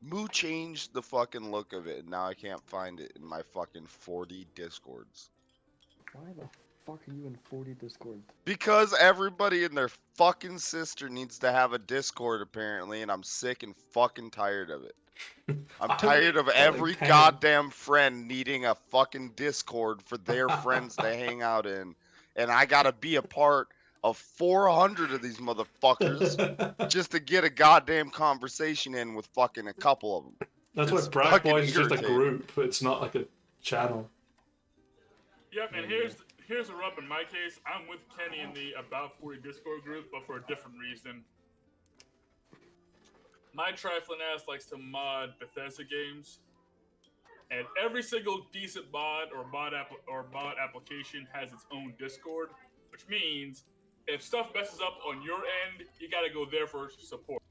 Moo changed the fucking look of it, and now I can't find it in my fucking 40 discords. Why the fuck are you in 40 Discord? Because everybody and their fucking sister needs to have a Discord apparently, and I'm sick and fucking tired of it. I'm tired of every goddamn friend needing a fucking Discord for their friends to hang out in, and I gotta be a part of 400 of these motherfuckers just to get a goddamn conversation in with fucking a couple of them. That's why It's Brack fucking Boys is just a irritating. group. It's not like a channel. Yep, and here's a rub in my case. I'm with Kenny in the About 40 Discord group, but for a different reason. My trifling ass likes to mod Bethesda games, and every single decent mod or mod application has its own Discord, which means if stuff messes up on your end, you gotta go there for support.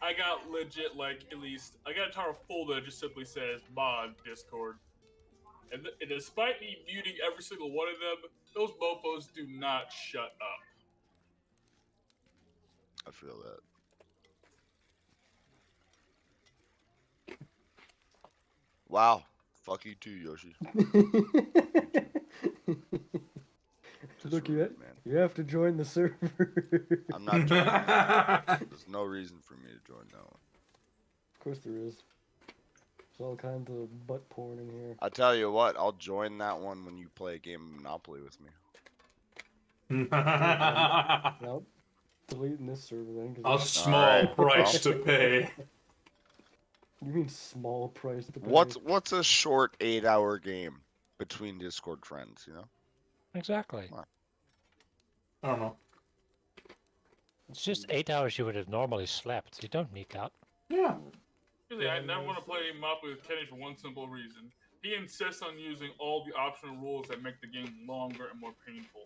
I got legit, like, at least, I got an entire folder that just simply says mod Discord. And despite me muting every single one of them, those mofos do not shut up. I feel that. Wow. Fuck you too, Yoshi. Look, rude, man. you have to join the server. I'm not joining that. There's no reason for me to join that one. Of course there is. There's all kinds of butt porn in here. I tell you what, I'll join that one when you play a game of Monopoly with me. Nope. Deleting this server then. A small price to pay. You mean small price to pay? What's a short 8-hour game between Discord friends, you know? Exactly. I don't know. It's just 8 hours you would have normally slept. You don't need that. Yeah. Really, I never want to play Monopoly with Kenny for one simple reason. He insists on using all the optional rules that make the game longer and more painful.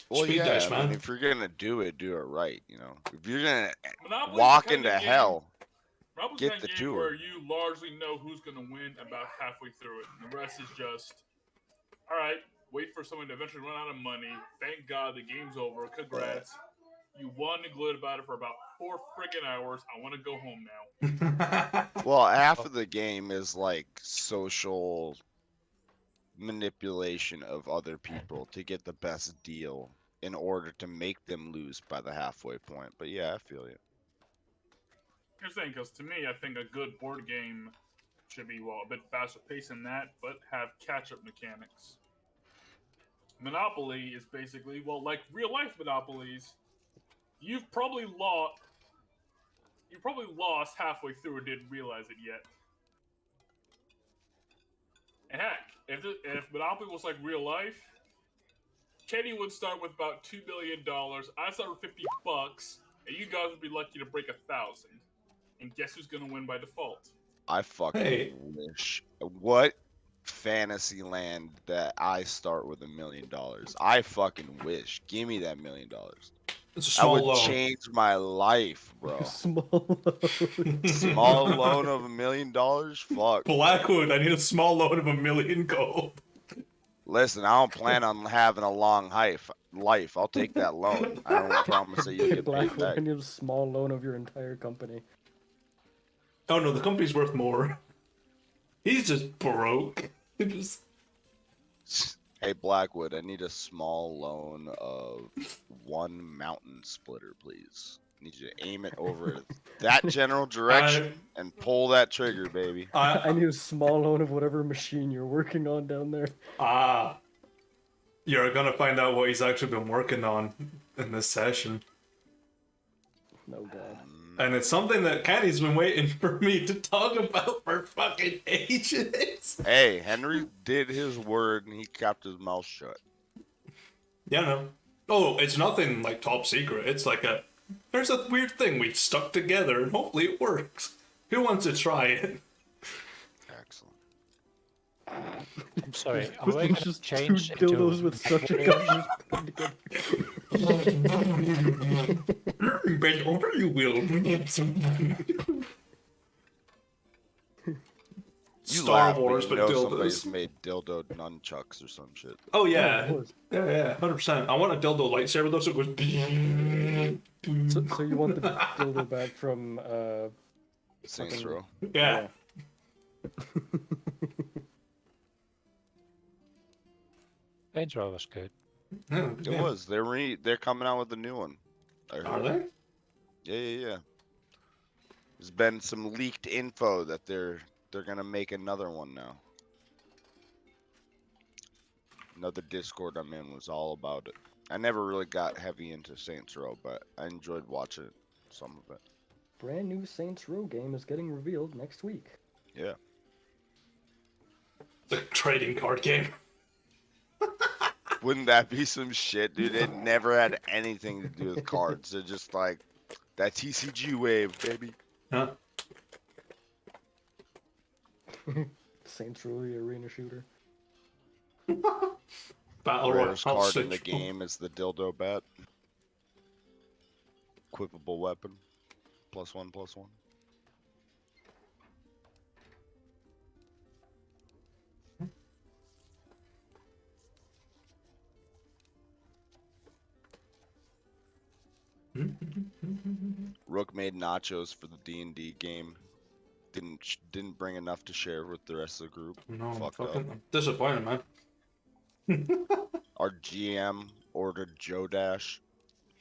Well, Speed yeah, dash, I mean, man. if you're gonna do it right, you know? If you're gonna Monopoly's walk the kind into of game- hell, Monopoly's get kind the of game tour. where you largely know who's going to win about halfway through it. And the rest is just, all right, wait for someone to eventually run out of money. Thank God the game's over. Congrats. You won and glowed about it for about 4 friggin' hours. I want to go home now. well, half of the game is like social manipulation of other people to get the best deal in order to make them lose by the halfway point. But yeah, I feel you. Here's the thing, because to me, I think a good board game should be, well, a bit faster paced than that, but have catch-up mechanics. Monopoly is basically, well, like real-life Monopolies, you've probably lost halfway through and didn't realize it yet. And heck, if Monopoly was like real life, Kenny would start with about $2 million, I'd start with $50, and you guys would be lucky to break 1,000. And guess who's gonna win by default? I fucking wish. What fantasy land that I start with $1 million? I fucking wish. Give me that $1 million. It's a That small would loan. change my life, bro. Small loan. Small loan of $1 million? Fuck. Blackwood, I need a small loan of $1 million gold. Listen, I don't plan on having a long life. I'll take that loan. I don't promise that you get paid Blackwood, back. I need a small loan of your entire company. Oh no, the company's worth more. He's just broke. He just... Hey, Blackwood, I need a small loan of 1 mountain splitter, please. I need you to aim it over that general direction and pull that trigger, baby. I need a small loan of whatever machine you're working on down there. You're gonna find out what he's actually been working on in this session. No god. And it's something that Kenny's been waiting for me to talk about for fucking ages. Hey, Henry did his word and he kept his mouth shut. Yeah, no. Oh, it's nothing like top secret. It's like there's a weird thing we've stuck together and hopefully it works. Who wants to try it? Excellent. I'm sorry. Are But we it's going to just change two dildos into with such a gun just put together. Bend over, you will. You Star laugh, Wars, but but you know somebody's dildos. made dildo nunchucks or some shit. Oh yeah, Of course. yeah, 100%. I want a dildo lightsaber though, so it goes. So you want the dildo bat from Saints fucking- Row. Yeah. Saints Row was good. Yeah, It was. They're coming out with a new one. I Are heard. they? Yeah. There's been some leaked info that they're gonna make another one now. Another Discord I'm in was all about it. I never really got heavy into Saints Row, but I enjoyed watching some of it. Brand new Saints Row game is getting revealed next week. Yeah. It's a trading card game. Wouldn't that be some shit, dude? It never had anything to do with cards. They're just like that TCG wave, baby. Huh? Saints Row the arena shooter. Battle Rarest Royale card in the Central. game is the dildo bat. Equipable weapon. +1/+1. Rook made nachos for the D&D game. Didn't bring enough to share with the rest of the group. No, Fucked up. I'm disappointed, man. Our GM ordered Joe Dash.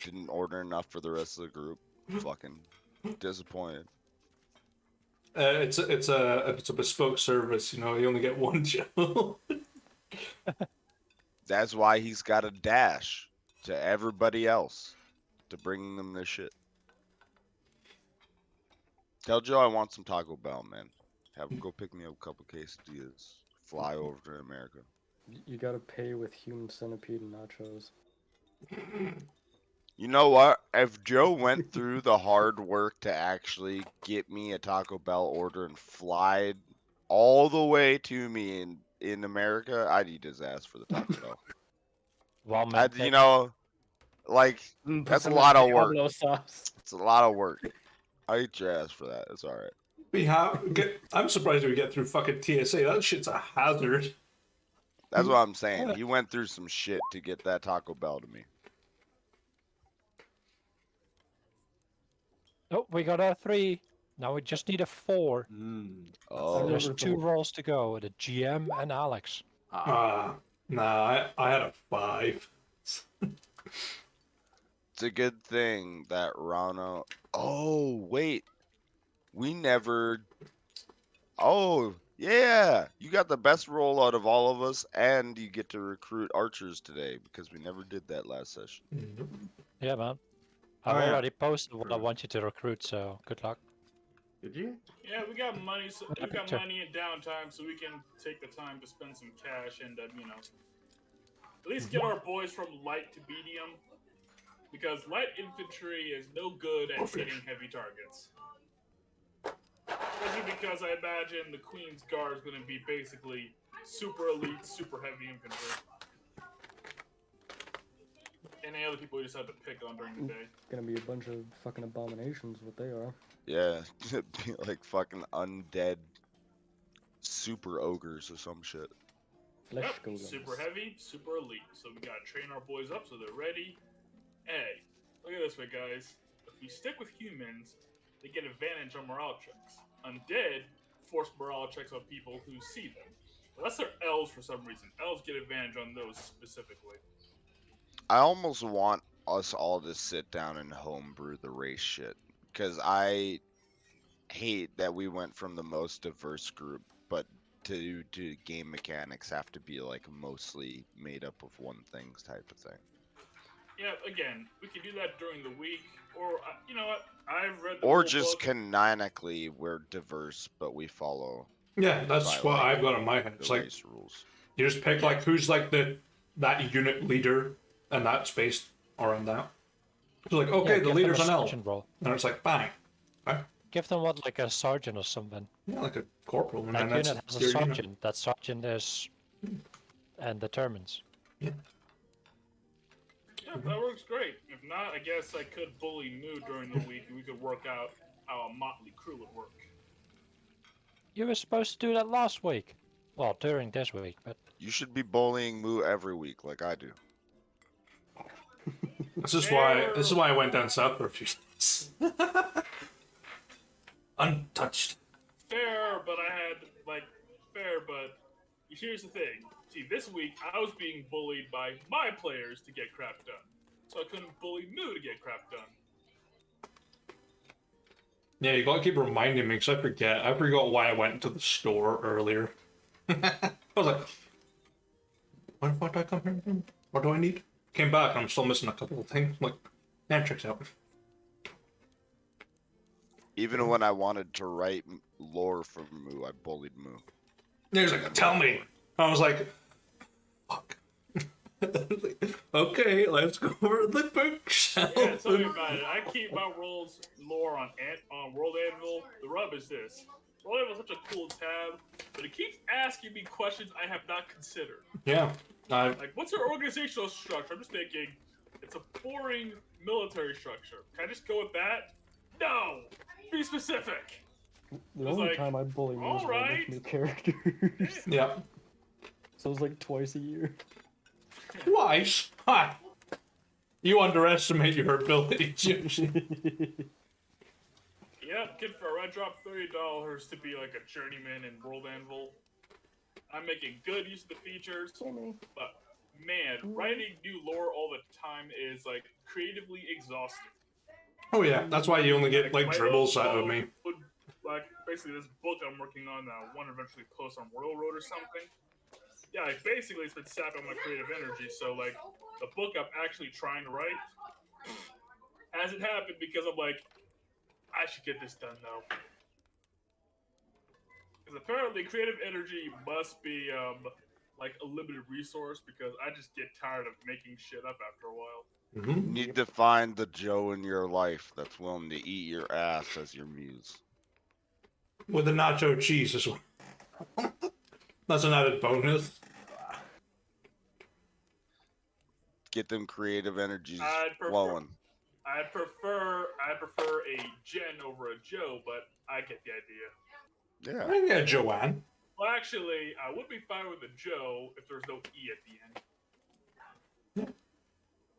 Didn't order enough for the rest of the group. Fucking disappointed. It's a bespoke service, you know. You only get one Joe. That's why he's got a dash to everybody else to bring them this shit. Tell Joe I want some Taco Bell, man. Have him go pick me up a couple quesadillas. Fly over to America. You gotta pay with human centipede and nachos. You know what? If Joe went through the hard work to actually get me a Taco Bell order and fly all the way to me in America, I'd eat his ass for the Taco Bell. Well, man, You know, like, that's a lot of work. Diablo sauce. It's a lot of work. I eat your ass for that. It's all right. I'm surprised we get through fucking TSA. That shit's a hazard. That's what I'm saying. He went through some shit to get that Taco Bell to me. Oh, we got a 3. Now we just need a 4. Oh, There's remember 2 the- roles to go. The GM and Alex. Nah, I had a 5. it's a good thing that Rano. Oh, wait. We never. Oh, yeah. You got the best roll out of all of us, and you get to recruit archers today because we never did that last session. Yeah, man. I've Oh, yeah. already posted what I True. want you to recruit, so good luck. Did you? Yeah, we got money. So we got Sure. money and downtime, so we can take the time to spend some cash and you know, at least get our boys from light to medium, because light infantry is no good at hitting heavy targets. Especially because I imagine the Queen's Guard is going to be basically super elite, super heavy infantry. Any other people you just have to pick on during the day. Gonna be a bunch of fucking abominations, what they are. Yeah, be like fucking undead super ogres or some shit. Flesh Yep, golems. super heavy, super elite. So we gotta train our boys up so they're ready. Hey, look at this way, guys. If we stick with humans, they get advantage on morale checks. Undead force morale checks on people who see them. Unless they're elves for some reason. Elves get advantage on those specifically. I almost want us all to sit down and homebrew the race shit. Because I hate that we went from the most diverse group, but to game mechanics have to be like mostly made up of one thing type of thing. Yeah, again, we can do that during the week, or you know what? I've read the Or whole just book. canonically, we're diverse, but we follow Yeah, that's By, what like, I've got in my head. the It's like race rules. you just pick like who's like that unit leader, and that's based around that. It's like okay, Yeah, the give leader's them an a elf, sergeant role. and it's like bang, okay. Give them what, like a sergeant or something. Yeah, like a corporal, and That then unit that's has a your unit. sergeant. That sergeant is and determines. Yeah, that works great. If not, I guess I could bully Moo during the week, and we could work out how a motley crew would work. You were supposed to do that last week. Well, during this week, but You should be bullying Moo every week like I do. This is why I went down south for a few days. Untouched. Fair, but here's the thing. See, this week I was being bullied by my players to get crap done, so I couldn't bully Moo to get crap done. Yeah, you gotta keep reminding me, because I forget. I forgot why I went to the store earlier. I was like, why the fuck did I come here again? What do I need? Came back and I'm still missing a couple of things. I'm like, yeah, checks out. Even when I wanted to write lore for Moo, I bullied Moo. Yeah, he's like, tell me. I was like, fuck. Okay, let's go over the bookshelf. Yeah, tell me about it. I keep my lore on World Anvil. The rub is this. World Anvil is such a cool tab, but it keeps asking me questions I have not considered. Yeah. Like, what's your organizational structure? I'm just thinking, it's a boring military structure. Can I just go with that? No! Be specific! The only time I bully Moo is when I make new characters. Yeah. So it's like twice a year. Twice? Hi. You underestimate your abilities. Yep, kid for I dropped $30 to be like a journeyman in World Anvil. I'm making good use of the features, but man, writing new lore all the time is like creatively exhausting. Oh yeah, that's why you only get like dribbles out of me. Like basically this book I'm working on that I want to eventually post on Royal Road or something. Yeah, like basically it's been sapping my creative energy. So like the book I'm actually trying to write hasn't happened because I'm like, I should get this done though. Because apparently creative energy must be like a limited resource because I just get tired of making shit up after a while. Mm-hmm. You need to find the Joe in your life that's willing to eat your ass as your muse. With the nacho cheese as well. That's an added bonus. Get them creative energies I'd flowing. prefer a Jen over a Joe, but I get the idea. Yeah. Yeah, Joanne. Well, actually, I would be fine with a Joe if there's no E at the end.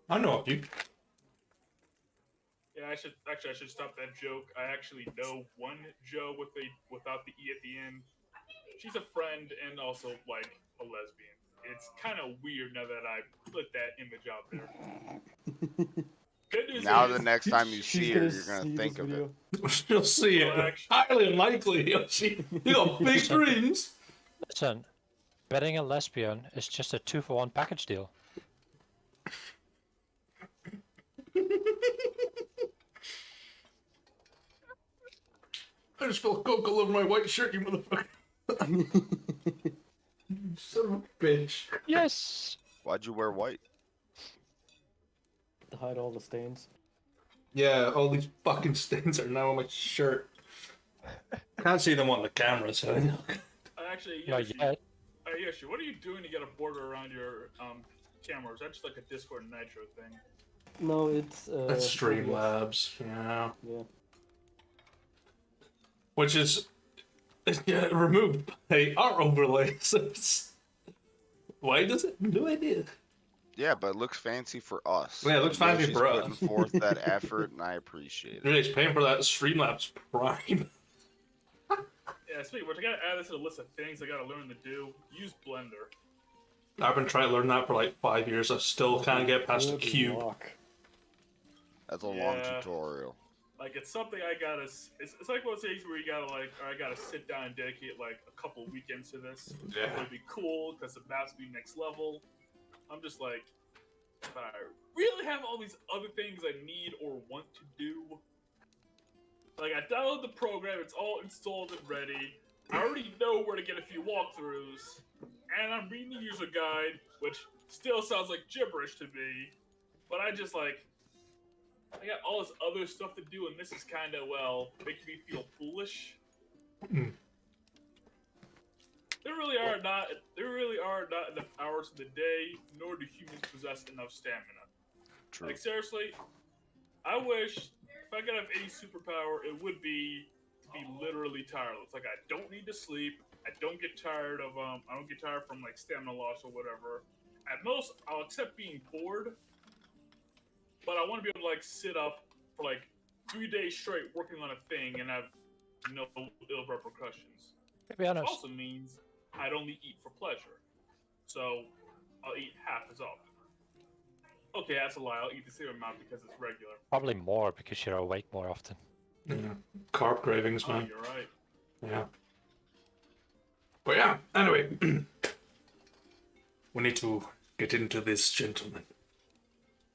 I know of you. Yeah, I should stop that joke. I actually know one Joe without the E at the end. She's a friend and also like a lesbian. It's kind of weird now that I put that image out there. Good news Now is, the next time you see her, you're gonna think of it. You'll see Well, it. actually- Highly unlikely. You'll see. You got big dreams. Listen, betting a lesbian is just a 2-for-1 package deal. I just spilled Coke all over my white shirt, you motherfucker. Son of a bitch. Yes! Why'd you wear white? To hide all the stains. Yeah, all these fucking stains are now on my shirt. Can't see them on the camera, so. actually, Not Yoshi, yet. Yoshi, what are you doing to get a border around your camera? Is that just like a Discord Nitro thing? No, it's That's Streamlabs, yeah. Yeah. Which is removed by our overlay. So it's... Why does it? No idea. Yeah, but it looks fancy for us. Yeah, it looks fancy Yoshi's for us. putting forth that effort, and I appreciate it. Really, it's paying for that Streamlabs Prime. Yeah, speaking of which, I gotta add this to the list of things I gotta learn to do. Use Blender. I've been trying to learn that for like 5 years. I still can't get past the Good cube. luck. That's a long Yeah. tutorial. Like, it's something I gotta... It's like one of those things where you gotta, like... I gotta sit down and dedicate, like, a couple weekends to this. Yeah. It'd be cool, because the maps be next level. I'm just like... If I really have all these other things I need or want to do... Like, I download the program, it's all installed and ready. I already know where to get a few walkthroughs. And I'm reading the user guide, which still sounds like gibberish to me. But I just, like... I got all this other stuff to do, and this is kind of, well, making me feel foolish. Mm. There really are not enough hours in the day, nor do humans possess enough stamina. True. Like, seriously, I wish if I could have any superpower, it would be to be literally tireless. Like, I don't need to sleep. I don't get tired of I don't get tired from like stamina loss or whatever. At most, I'll accept being bored. but I want to be able to like sit up for like 3 days straight working on a thing and have no ill repercussions. To be Which honest, also means I'd only eat for pleasure. So I'll eat half as often. Okay, that's a lie. I'll eat the same amount because it's regular. probably more because you're awake more often. Yeah. Carb cravings, Oh, man. you're right. Yeah. But yeah, anyway. We need to get into this, gentlemen.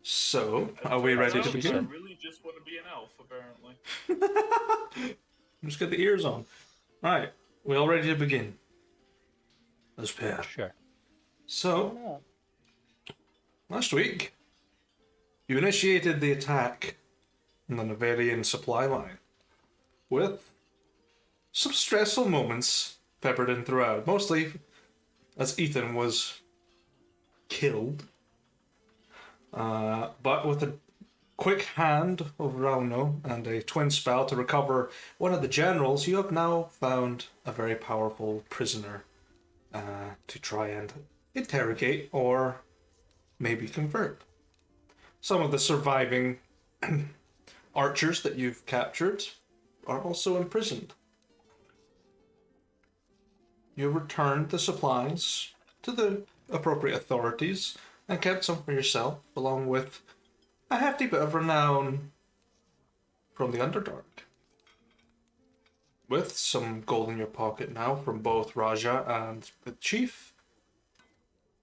So, are we ready to I begin? really just want to be an elf, apparently. Just get the ears on. Alright, we all ready to begin? Let's pair. Sure. So, last week, you initiated the attack on the Nevarian supply line with some stressful moments peppered in throughout, mostly as Ethan was killed. But with a quick hand of Rauno and a twin spell to recover one of the generals, you have now found a very powerful prisoner to try and interrogate or maybe convert. Some of the surviving archers that you've captured are also imprisoned. You returned the supplies to the appropriate authorities and kept some for yourself, along with a hefty bit of renown from the Underdark. With some gold in your pocket now from both Raja and the Chief,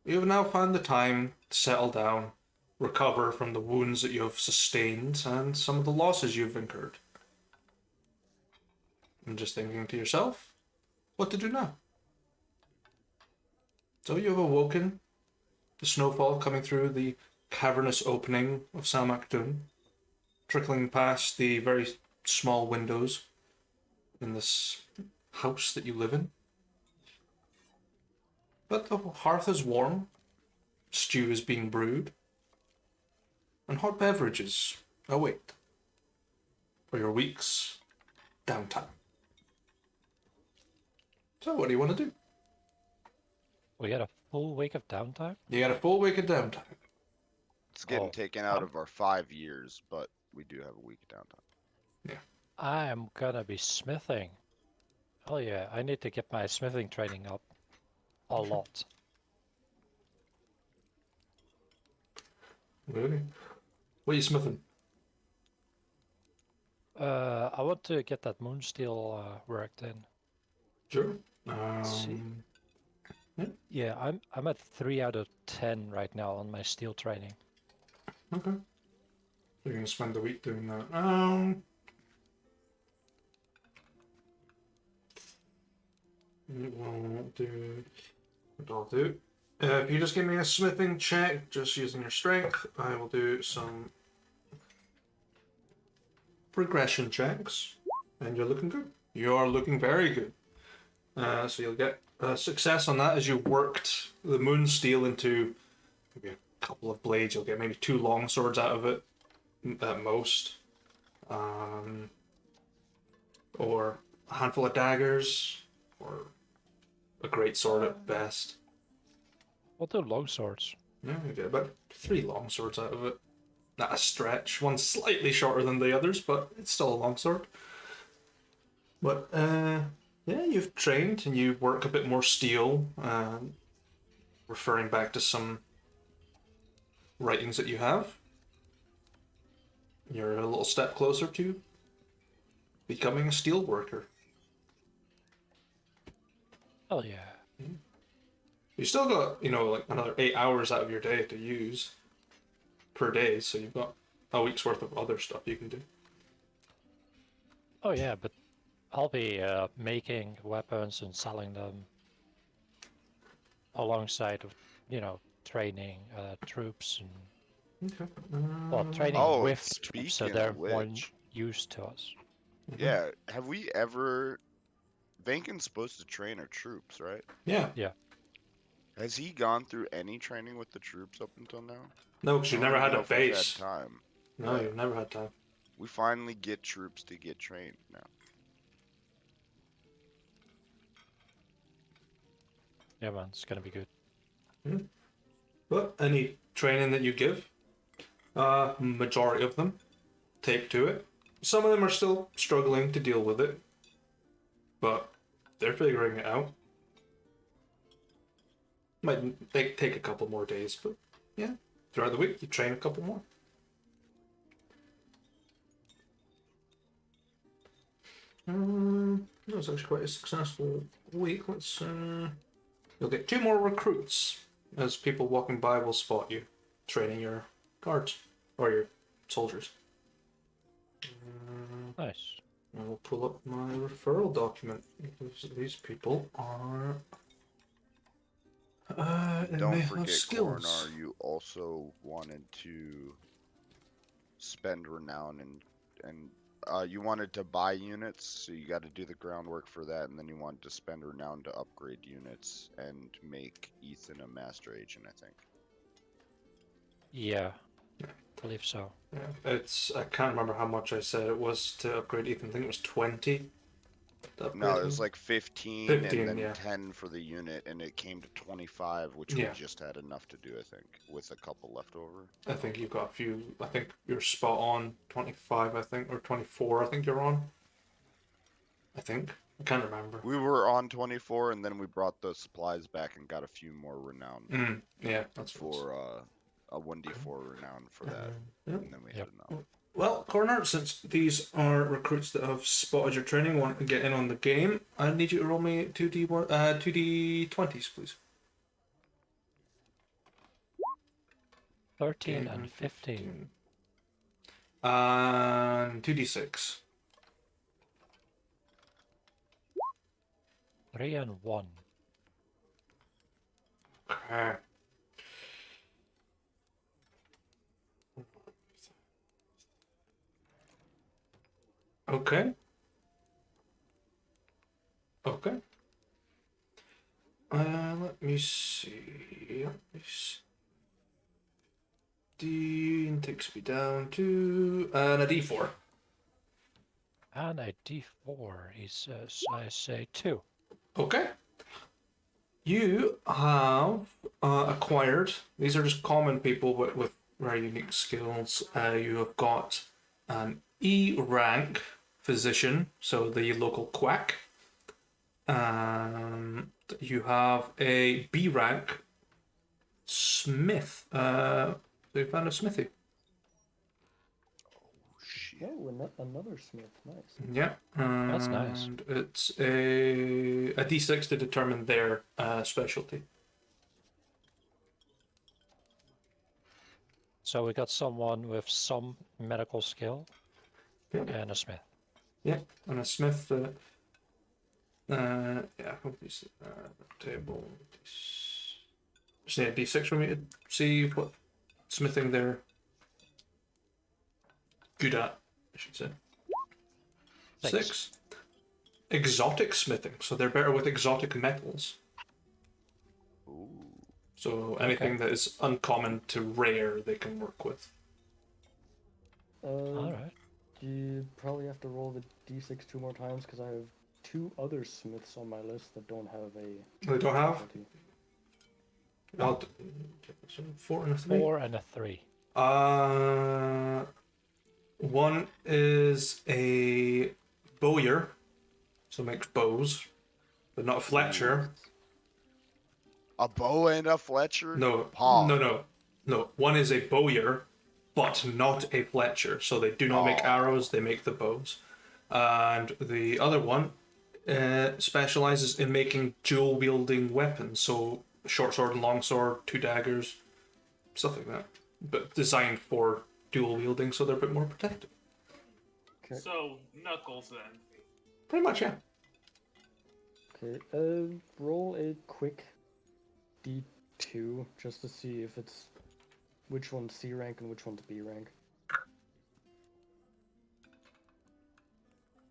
you have now found the time to settle down, recover from the wounds that you have sustained and some of the losses you've incurred. I'm just thinking to yourself, what to do now? So you have awoken, the snowfall coming through the cavernous opening of Samhachdun, trickling past the very small windows in this house that you live in. But the hearth is warm, stew is being brewed, and hot beverages await for your week's downtime. So what do you want to do? We get a full week of downtime? You got a full week of downtime. It's getting Oh, taken out of our 5 years, but we do have a week of downtime. I'm gonna be smithing. Oh yeah, I need to get my smithing training up a lot. Really? What are you smithing? I want to get that moonsteel worked in. Sure. See. Yeah, I'm at 3 out of 10 right now on my steel training. Okay. You're gonna spend the week doing that. It won't do. What I'll do. If you just give me a smithing check, just using your strength, I will do some progression checks, and you're looking good. You are looking very good. So you'll get success on that as you worked the moon steel into maybe a couple of blades. You'll get maybe 2 long swords out of it at most, or a handful of daggers, or a great sword at best. What do long swords? Yeah, you get about 3 long swords out of it. Not a stretch. One's slightly shorter than the others, but it's still a long sword. But yeah, you've trained and you work a bit more steel, referring back to some writings that you have. You're a little step closer to becoming a steel worker. Oh yeah. You still got, like another 8 hours out of your day to use per day, so you've got a week's worth of other stuff you can do. Oh yeah, but I'll be making weapons and selling them alongside of, training troops and Okay. well, training Oh, with troops, so speaking they're of more which, used to us. yeah, have we ever... Vanken's supposed to train our troops, right? Yeah. Has he gone through any training with the troops up until now? No, because you I don't never even had know a if we've base. had time. No, Yeah. you've never had time. We finally get troops to get trained now. Yeah, man, it's gonna be good. But any training that you give Majority of them take to it. Some of them are still struggling to deal with it, but they're figuring it out. Might take a couple more days, but yeah, throughout the week you train a couple more. That was actually quite a successful week. Let's you'll get 2 more recruits as people walking by will spot you training your guards or your soldiers. Nice. I will pull up my referral document because these people are. They Don't may have forget, skills. Coronar, you also wanted to spend renown and you wanted to buy units, so you got to do the groundwork for that, and then you wanted to spend renown to upgrade units and make Ethan a master agent, I think. Yeah, I believe so. Yeah, I can't remember how much I said it was to upgrade Ethan. I think it was 20. No, it was like 15, 15, and then yeah. 10 for the unit, and it came to 25, which we just had enough to do, I think, with a couple left over. I think you've got a few. I think you're spot on 25, I think, or 24, I think you're on. I can't remember. We were on 24, and then we brought the supplies back and got a few more renown. Yeah, that's for a 1d4 renown for that, and then we had enough. Well, Corner, since these are recruits that have spotted your training, want to get in on the game, I need you to roll me 2d20s, please. 13 and 15. And 2d6. 3 and 1. Okay. Okay. Okay. Let me see. D takes me down to a D4. And a D4, he says. I say 2. Okay. You have acquired, these are just common people with very unique skills. You have got an E rank physician, so the local quack. You have a B rank smith. So you found a smithy. Oh, another smith. Nice. Yeah. That's nice. And it's a D6 to determine their specialty. So we got someone with some medical skill and a smith. Yeah, and a smith. Yeah, obviously, table. Just need a D6 for me to see what smithing they're good at, I should say. 6. Exotic smithing, so they're better with exotic metals. Ooh. So anything that is uncommon to rare, they can work with. Alright. You probably have to roll the d6 2 more times because I have 2 other smiths on my list that don't have a. They don't have? specialty. I'll do 4 and a 3. 4 and a 3. One is a bowyer, so makes bows, but not a Fletcher. A bow and a Fletcher? No, Paw. no. One is a bowyer, but not a Fletcher. So they do not make arrows; they make the bows. And the other one specializes in making dual-wielding weapons, so short sword and long sword, 2 daggers, stuff like that. But designed for dual wielding, so they're a bit more protective. Okay. So, Knuckles then. Pretty much, yeah. Okay. Roll a quick d2 just to see if it's which one's C rank and which one's B rank.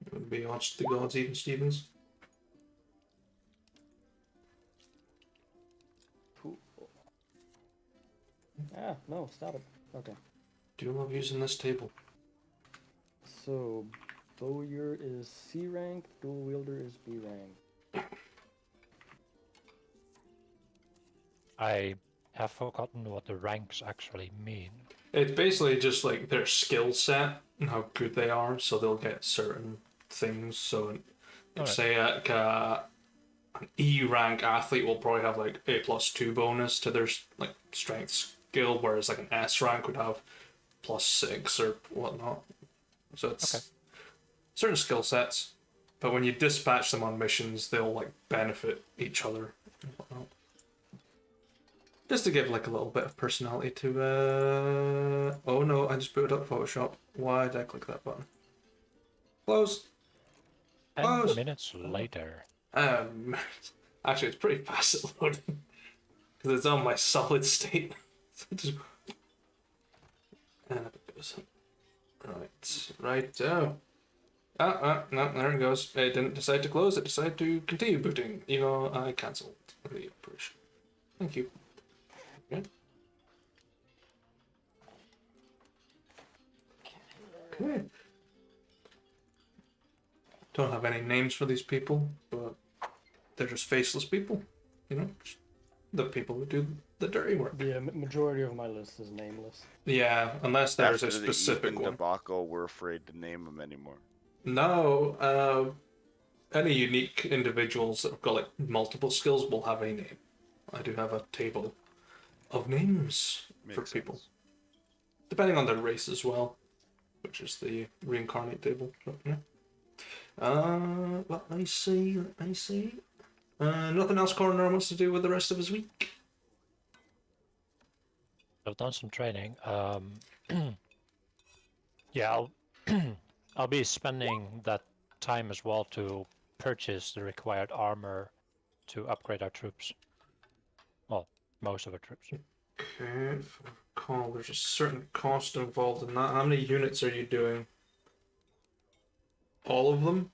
It would be odds to the gods, even Stevens. Cool. Ah, no, stop it. Okay. Do you love using this table? So, bowyer is C rank, dual wielder is B rank. I have forgotten what the ranks actually mean. It's basically just like their skill set and how good they are, so they'll get certain things. So, Alright. say an E rank athlete will probably have like A+2 bonus to their like strength skill, whereas like an S rank would have +6 or whatnot. So it's Okay. certain skill sets, but when you dispatch them on missions, they'll like benefit each other and whatnot. Just to give like a little bit of personality to oh no, I just booted up Photoshop. Why did I click that button? Close. 10 Close. minutes later. Actually it's pretty fast at loading. Because it's on my solid state. Just... and it goes. Right. No, there it goes. It didn't decide to close, it decided to continue booting. Even though I cancelled the operation. Thank you. Okay. Okay. Don't have any names for these people, but they're just faceless people. You know? Just the people who do the dirty work. The majority of my list is nameless. Yeah, unless there's After a specific the Ethan one. debacle, we're afraid to name them anymore. No, any unique individuals that have got like multiple skills will have a name. I do have a table of names for Makes people, sense. depending on their race as well, which is the reincarnate table. But, yeah. Let me see. Nothing else Coroner wants to do with the rest of his week. I've done some training. Yeah, I'll be spending that time as well to purchase the required armor to upgrade our troops. Well, most of our troops. Okay, if I recall, there's a certain cost involved in that. How many units are you doing? All of them?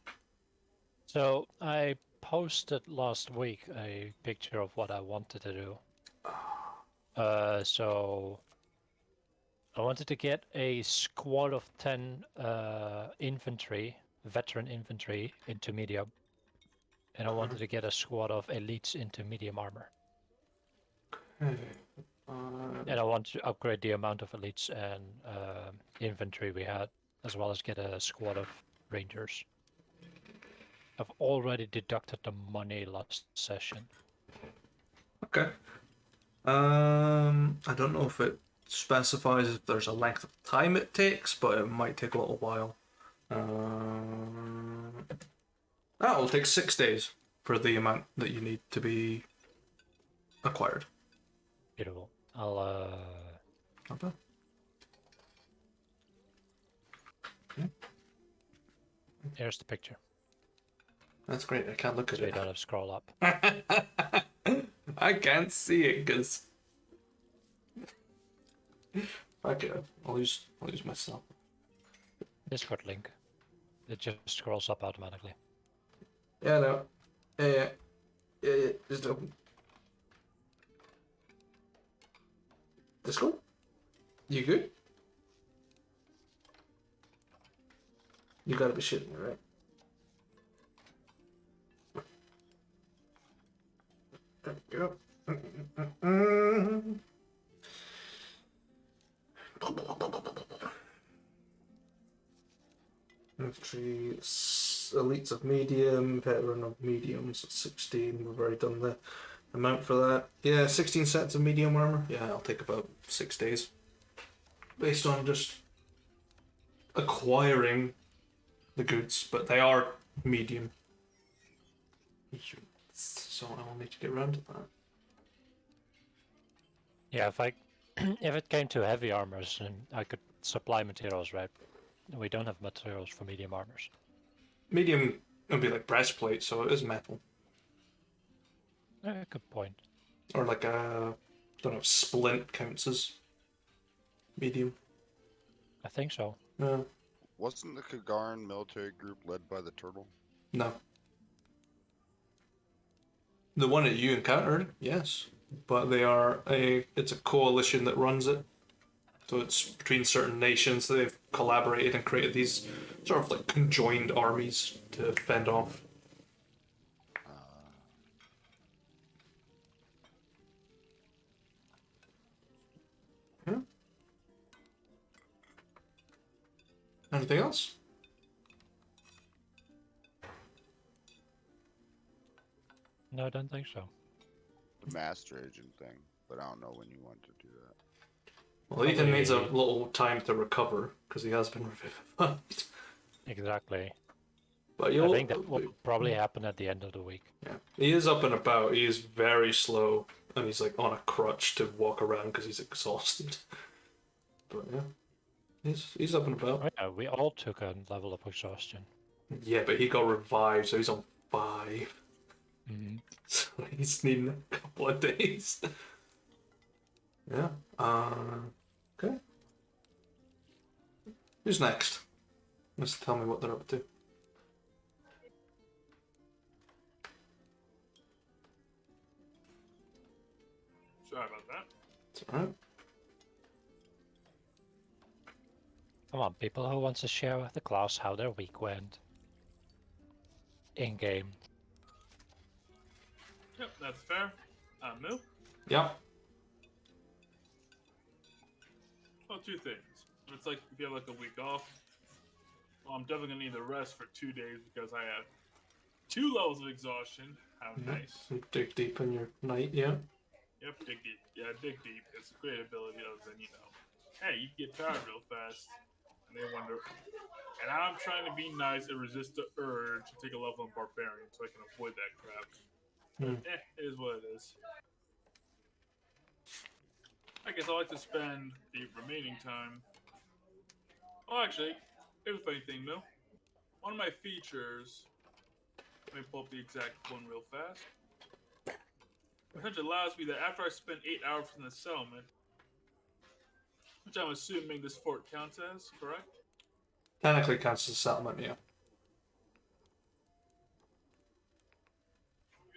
So I posted last week a picture of what I wanted to do. So I wanted to get a squad of 10 infantry, veteran infantry, into medium. And I wanted to get a squad of elites into medium armor. Okay. And I want to upgrade the amount of elites and infantry we had, as well as get a squad of rangers. I've already deducted the money last session. Okay. I don't know if it specifies if there's a length of time it takes, but it might take a little while. It'll take 6 days for the amount that you need to be acquired. Beautiful. I'll Not bad. Here's the picture. That's great. I can't look at So you it. don't have to scroll up. I can't see it because. Okay, I'll use myself. Discord link. It just scrolls up automatically. Yeah, no. Yeah. Just open. Discord? You good? You gotta be shitting me, right? There we go. Infantry, elites of medium, veteran of mediums, 16. We've already done the amount for that. Yeah, 16 sets of medium armor. Yeah, I'll take about 6 days. Based on just acquiring the goods, but they are medium. So I'll need to get around to that. Yeah, if it came to heavy armors, and I could supply materials, right? We don't have materials for medium armors. Medium would be like breastplate, so it is metal. Good point. Or like a, don't know, splint counts as medium. I think so. No. Wasn't the Kagaran military group led by the turtle? No. The one that you encountered, yes. But it's a coalition that runs it. So it's between certain nations. They've collaborated and created these sort of like conjoined armies to fend off. Anything else? No, I don't think so. The master agent thing, but I don't know when you want to do that. Well, Ethan needs a Probably- little time to recover because he has been revived. Exactly. But I you'll. think that will probably happen at the end of the week. Yeah, he is up and about. He is very slow, and he's like on a crutch to walk around because he's exhausted. But yeah, he's up and about. Oh, yeah, we all took a level of exhaustion. Yeah, but he got revived, so he's on 5. Mm-hmm. So he's needing a couple of days. Yeah. Okay. Who's next? Let's tell me what they're up to. Sorry about that. It's alright. Come on, people who wants to share with the class how their week went. In game. Yep, that's fair. Moo? Yeah. Well, 2 things. It's like if you have like a week off, well, I'm definitely gonna need the rest for 2 days because I have 2 levels of exhaustion. How nice. You dig deep in your night, yeah. Yep, dig deep. Yeah, dig deep. It's a great ability other than, hey, you get tired real fast. And they wonder. And I'm trying to be nice and resist the urge to take a level of Barbarian so I can avoid that crap. It is what it is. I guess I like to spend the remaining time. Oh, actually, here's a funny thing, though. One of my features. Let me pull up the exact one real fast. Which allows me that after I spend 8 hours in the settlement, which I'm assuming this fort counts as, correct? Technically counts as a settlement, yeah.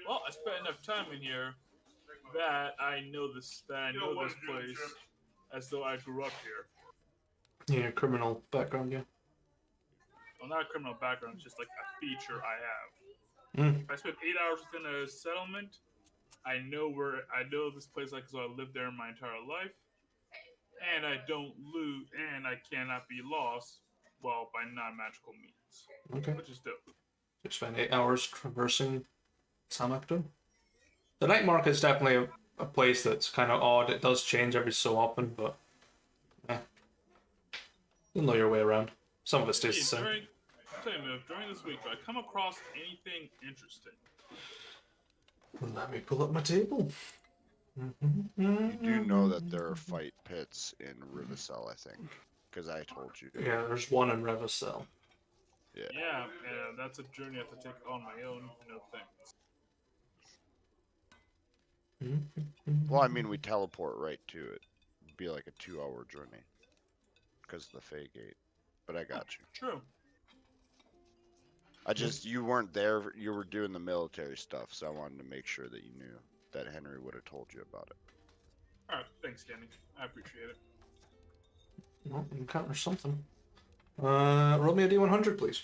Well, I spent enough time in here that I know this place as though I grew up here. Yeah, criminal background, yeah. Well, not a criminal background, it's just like a feature I have. If I spent 8 hours within a settlement, I know this place like as though I lived there my entire life, and I don't lose, and I cannot be lost, well, by non-magical means. Okay. Which is dope. You spend 8 hours traversing Samhachdun. The night market is definitely a place that's kind of odd. It does change every so often, but you'll know your way around. Some of it stays the same. During this week, do I come across anything interesting? Let me pull up my table. You do know that there are fight pits in Rivicell, I think, because I told you. Yeah, there's one in Revicell. Yeah, that's a journey I have to take on my own. No thanks. Well, I mean, we teleport right to it. It'd be like a 2-hour journey because of the Fey Gate. But I got you. True. You weren't there. You were doing the military stuff, so I wanted to make sure that you knew that Henry would have told you about it. Alright, thanks, Kenny. I appreciate it. Well, encounter something. Roll me a D100, please.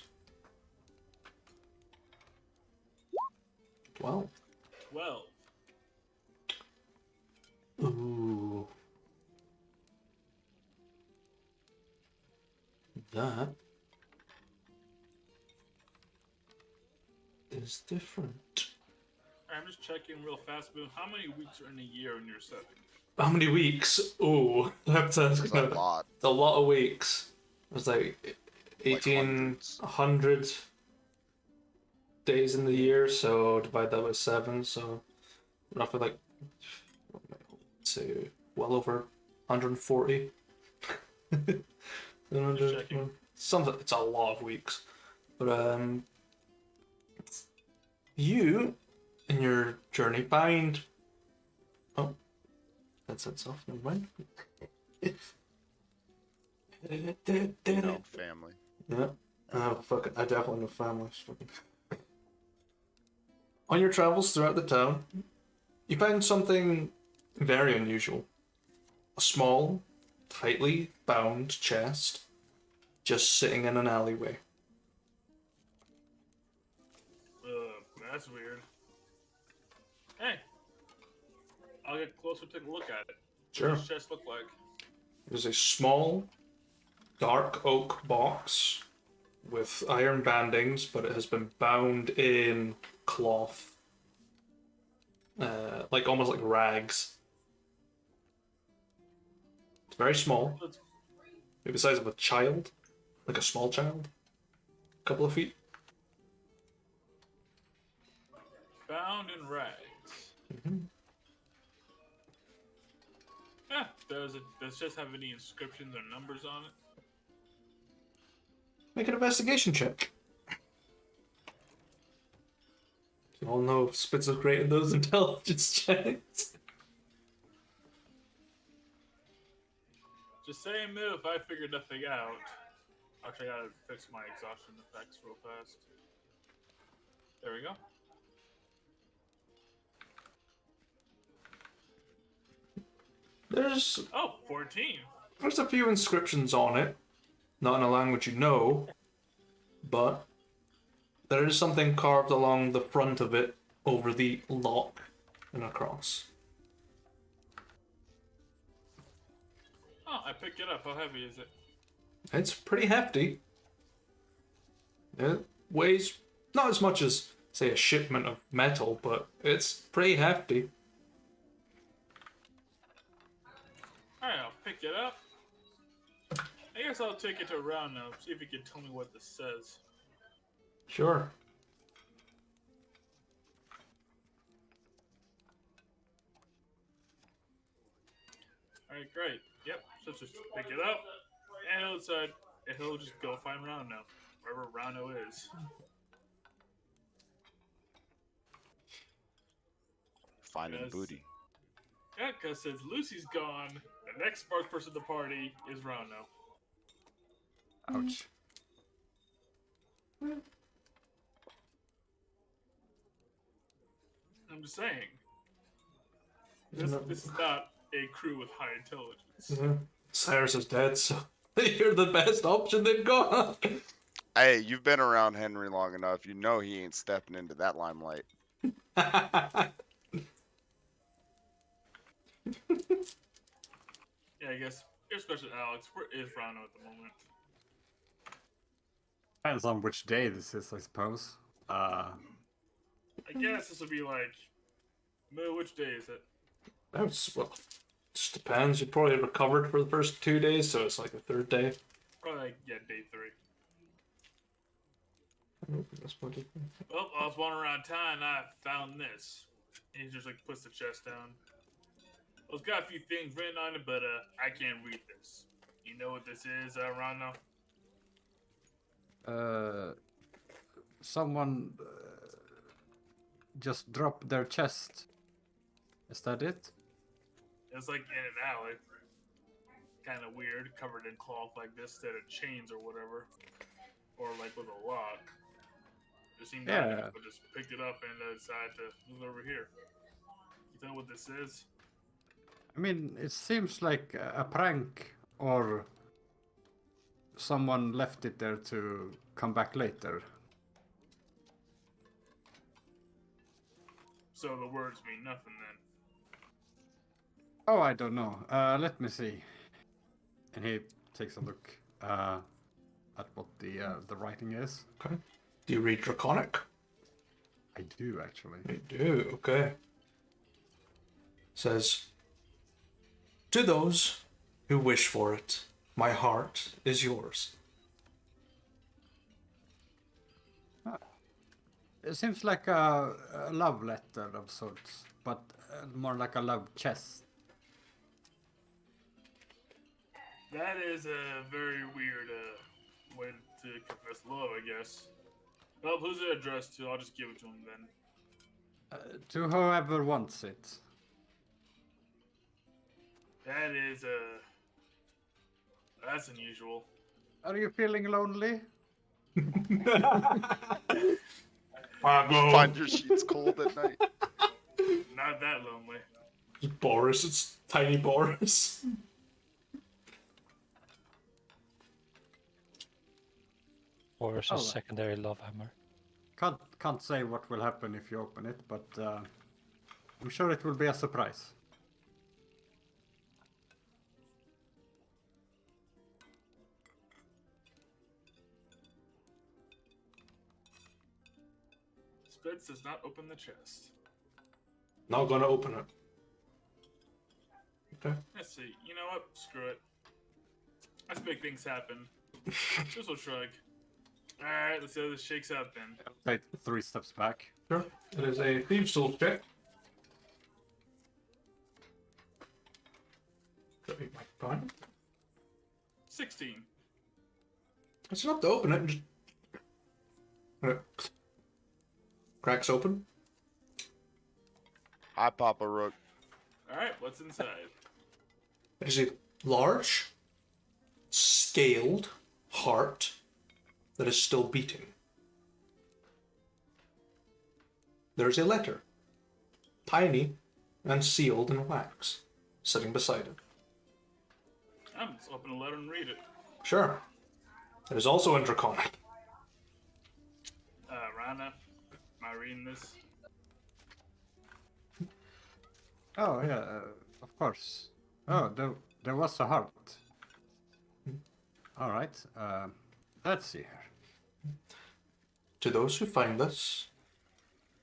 12. 12. Ooh. That is different. I'm just checking real fast, Boone. How many weeks are in a year in your setting? How many weeks? Ooh, that's It's a lot. a lot of weeks. It's like Like 1,800 days in the year, so divide that by 7, so roughly like, say, well over 140. 100, checking. something. It's a lot of weeks, but you in your journey find. Oh, that's itself. Never mind. No, family. Yeah. Oh, fuck it. I definitely know families. On your travels throughout the town, you find something very unusual. A small, tightly bound chest just sitting in an alleyway. That's weird. Hey, I'll get closer, take a look at it. Sure. What does chest look like? It is a small, dark oak box with iron bandings, but it has been bound in cloth, like almost like rags. It's very small, It's maybe the size of a child, like a small child, a couple of feet. bound in rags. Yeah, does it just have any inscriptions or numbers on it? Make an investigation check. You all know Spitz is great at those intelligence checks. Just saying, though, if I figure nothing out, actually, I gotta fix my exhaustion effects real fast. There we go. There's Oh, 14. There's a few inscriptions on it, not in a language you know, but there is something carved along the front of it over the lock and across. Oh, I picked it up. How heavy is it? It's pretty hefty. It weighs not as much as, say, a shipment of metal, but it's pretty hefty. Alright, I'll pick it up. I guess I'll take it to Round now, see if you can tell me what this says. Sure. Alright, great. Yep, so just pick it up, and it'll just go find Round now, wherever Roundo is. Finding Yes. booty. Yeah, because since Lucy's gone, the next spokesperson of the party is Roundo. Ouch. I'm just saying. This is not a crew with high intelligence. Cyrus is dead, so you're the best option they've got. Hey, you've been around Henry long enough. You know he ain't stepping into that limelight. Yeah, I guess. Here's a question, Alex. Where is Roundo at the moment? Depends on which day this is, I suppose. I guess this would be like. Which day is it? That's, well, just depends. You probably recovered for the first 2 days, so it's like the third day. Probably like, yeah, day 3. That's what it- Well, I was wandering around town and I found this. And he just like puts the chest down. Well, it's got a few things written on it, but I can't read this. You know what this is, Rondo? Someone just dropped their chest. Is that it? It's like in an alley. Kind of weird, covered in cloth like this instead of chains or whatever. Or like with a lock. It seemed Yeah. but just picked it up and decided to move over here. You know what this is? I mean, it seems like a prank, or someone left it there to come back later. So the words mean nothing then. Oh, I don't know. Let me see. And he takes a look at what the writing is. Okay. Do you read Draconic? I do, actually. You do, okay. Says, to those who wish for it, my heart is yours. It seems like a love letter of sorts, but more like a love chest. That is a very weird way to confess love, I guess. Well, who's it addressed to? I'll just give it to him then. To whoever wants it. That is that's unusual. Are you feeling lonely? Find your sheets cold at night. Not that lonely. It's Boris, it's tiny Boris. Or is a Oh, secondary love hammer. Can't say what will happen if you open it, but I'm sure it will be a surprise. Spitz does not open the chest. Not gonna open it. Okay. Let's see. You know what? Screw it. Let's make things happen. This will shrug. Alright, let's see how this shakes out then. Take 3 steps back. Sure. It is a thieves' tool check. Should be fine. 16. It's enough to open it. And just... Cracks open. Hi, Papa Rook. Alright, what's inside? It is a large, scaled heart that is still beating. There is a letter, tiny and sealed in wax, sitting beside it. I'm just open the letter and read it. Sure. It is also in Draconic. Rana, am I reading this? Oh, yeah, of course. Oh, there was a heart. Alright, let's see here. To those who find this,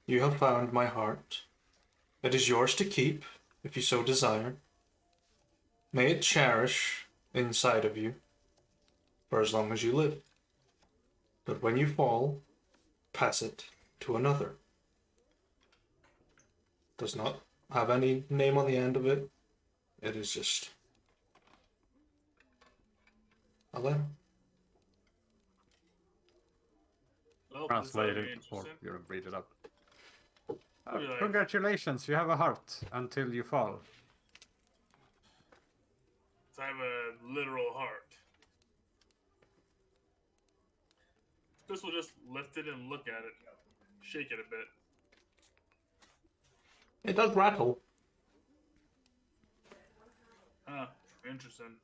you have found my heart. It is yours to keep, if you so desire. May it cherish inside of you for as long as you live. But when you fall, pass it to another. Does not have any name on the end of it. It is just a letter. Well, Translate this it, or interesting. you read it up. What do you like? Congratulations, you have a heart until you fall. I have a literal heart. This will just lift it and look at it. Shake it a bit. It does rattle. Huh, interesting.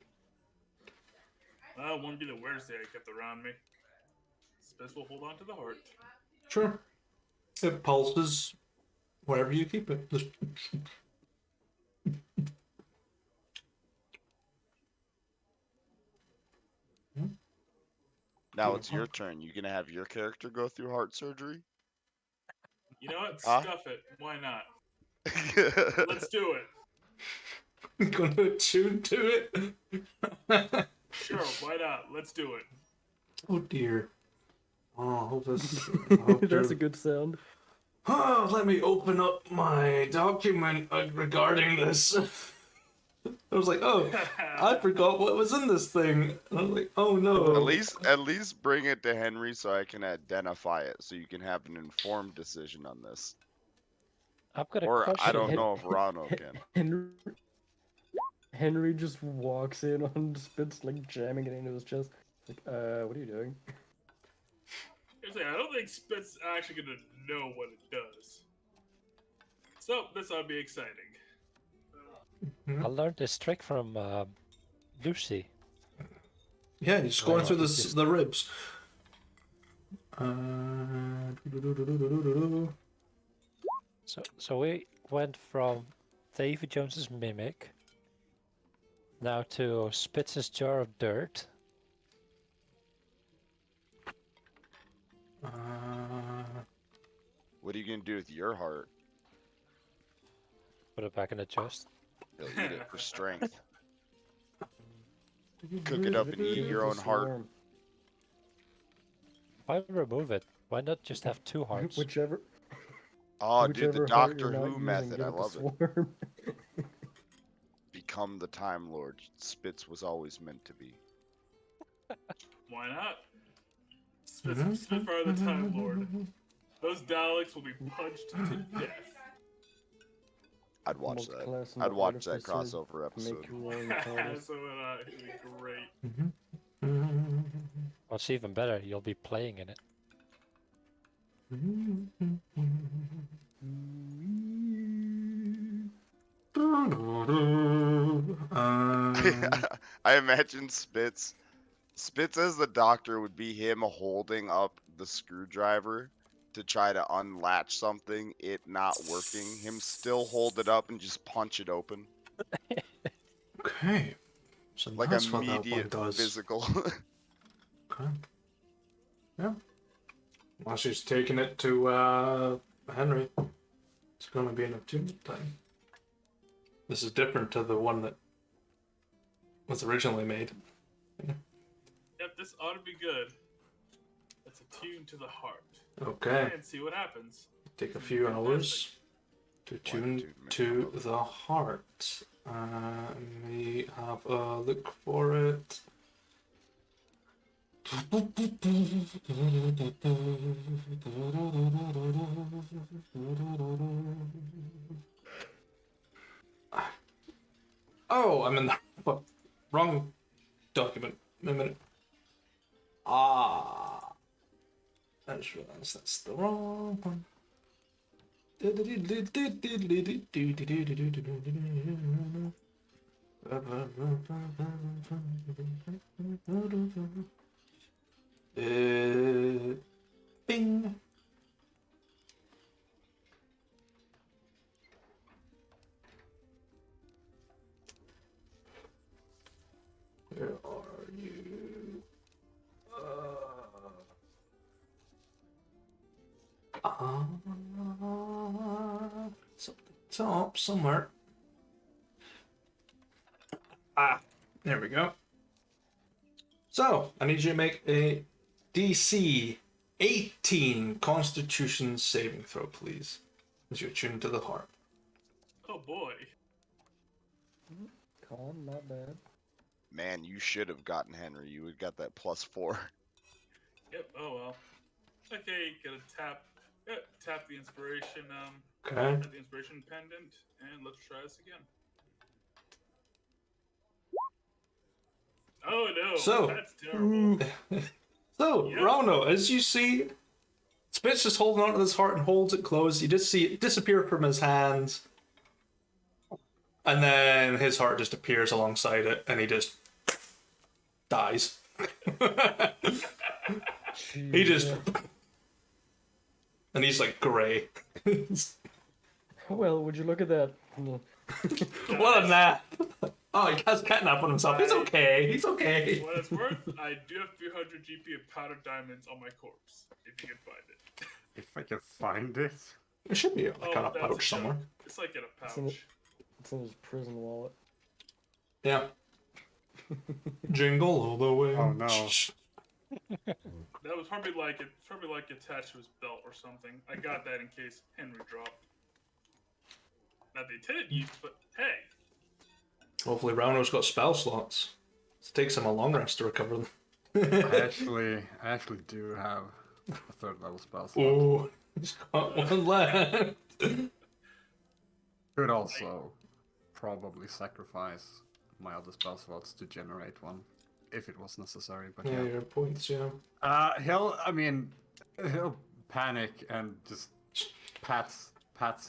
Well, it won't be the weirdest thing I kept around me. Spitz will hold on to the heart. Sure. It pulses wherever you keep it. Just... Now it's your turn. You gonna have your character go through heart surgery? You know what? Huh? Stuff it. Why not? Let's do it. Gonna attune to it. Sure, why not? Let's do it. Oh dear. Oh, I hope this. I hope That's you're- a good sound. Oh, let me open up my document regarding this. I was like, oh, I forgot what was in this thing. And I was like, oh no. At least bring it to Henry so I can identify it, so you can have an informed decision on this. I've got a Or question. I don't know if Rano can. Henry just walks in on Spitz, like jamming it into his chest. Like, what are you doing? Seriously, I don't think Spitz is actually gonna know what it does. So, this ought to be exciting. I learned this trick from Lucy. Yeah, he's going Wow, through it's just- the ribs. So we went from Davy Jones's mimic now to Spitz's jar of dirt. What are you gonna do with your heart? Put it back in the chest. You'll eat it for strength. Cook it up and eat your own heart. Why remove it? Why not just have two hearts? Whichever. Oh, dude, the whichever heart Doctor you're not Who using, method. give I it to love it. Swarm. Become the Time Lord. Spitz was always meant to be. Why not? Spitz are the Time Lord. Those Daleks will be punched to death. I'd watch Most that. class in I'd the watch art that of the sword. crossover episode. Make your own TARDIS. So it'd be great. What's even better, you'll be playing in it. I imagine Spitz as the Doctor would be him holding up the screwdriver to try to unlatch something, it not working, him still hold it up and just punch it open. Okay. So Like that's what that one immediate does. physical. Okay. Yeah. Well, she's taking it to Henry, it's gonna be an attunement time. This is different to the one that was originally made. Yep, this ought to be good. Let's attune to the heart. Okay. And see what happens. Take a few hours to tune to the heart. We have a look for it. Oh, I'm in the wrong document. Wait a minute. Ah. I just realized that's the wrong one. Bing. Where are you? It's up the top somewhere. Ah, there we go. So, I need you to make a DC 18 Constitution saving throw, please. As you're tuned to the heart. Oh boy. Calm, not bad. Man, you should have gotten Henry. You would got that +4. Yep, oh well. Okay, gotta tap the inspiration, Okay. the inspiration pendant, and let's try this again. Oh no, So, that's terrible. So, Yep. Rano, as you see, Spitz just holding onto this heart and holds it closed. You just see it disappear from his hands. And then his heart just appears alongside it, and he just dies. He just... And he's like grey. Well, would you look at that? What a nap! Oh, he has catnap on himself. He's okay. He's okay. What it's worth, I do have 300 GP of powdered diamonds on my corpse, if you can find it. If I can find it. There should be like on a that's pouch somewhere. It's like in a It's in, pouch. it's in his prison wallet. Yeah. Jingle all the way. Oh, no. That was probably like attached to his belt or something. I got that in case Henry dropped. Not the intended use, but hey. Hopefully Rano's got spell slots. It takes him a long rest to recover them. I actually do have a 3rd level spell slot. Oh, he's got one left. Could also probably sacrifice my other spell slots to generate one, if it was necessary. But Yeah, your points, yeah. he'll panic and just pats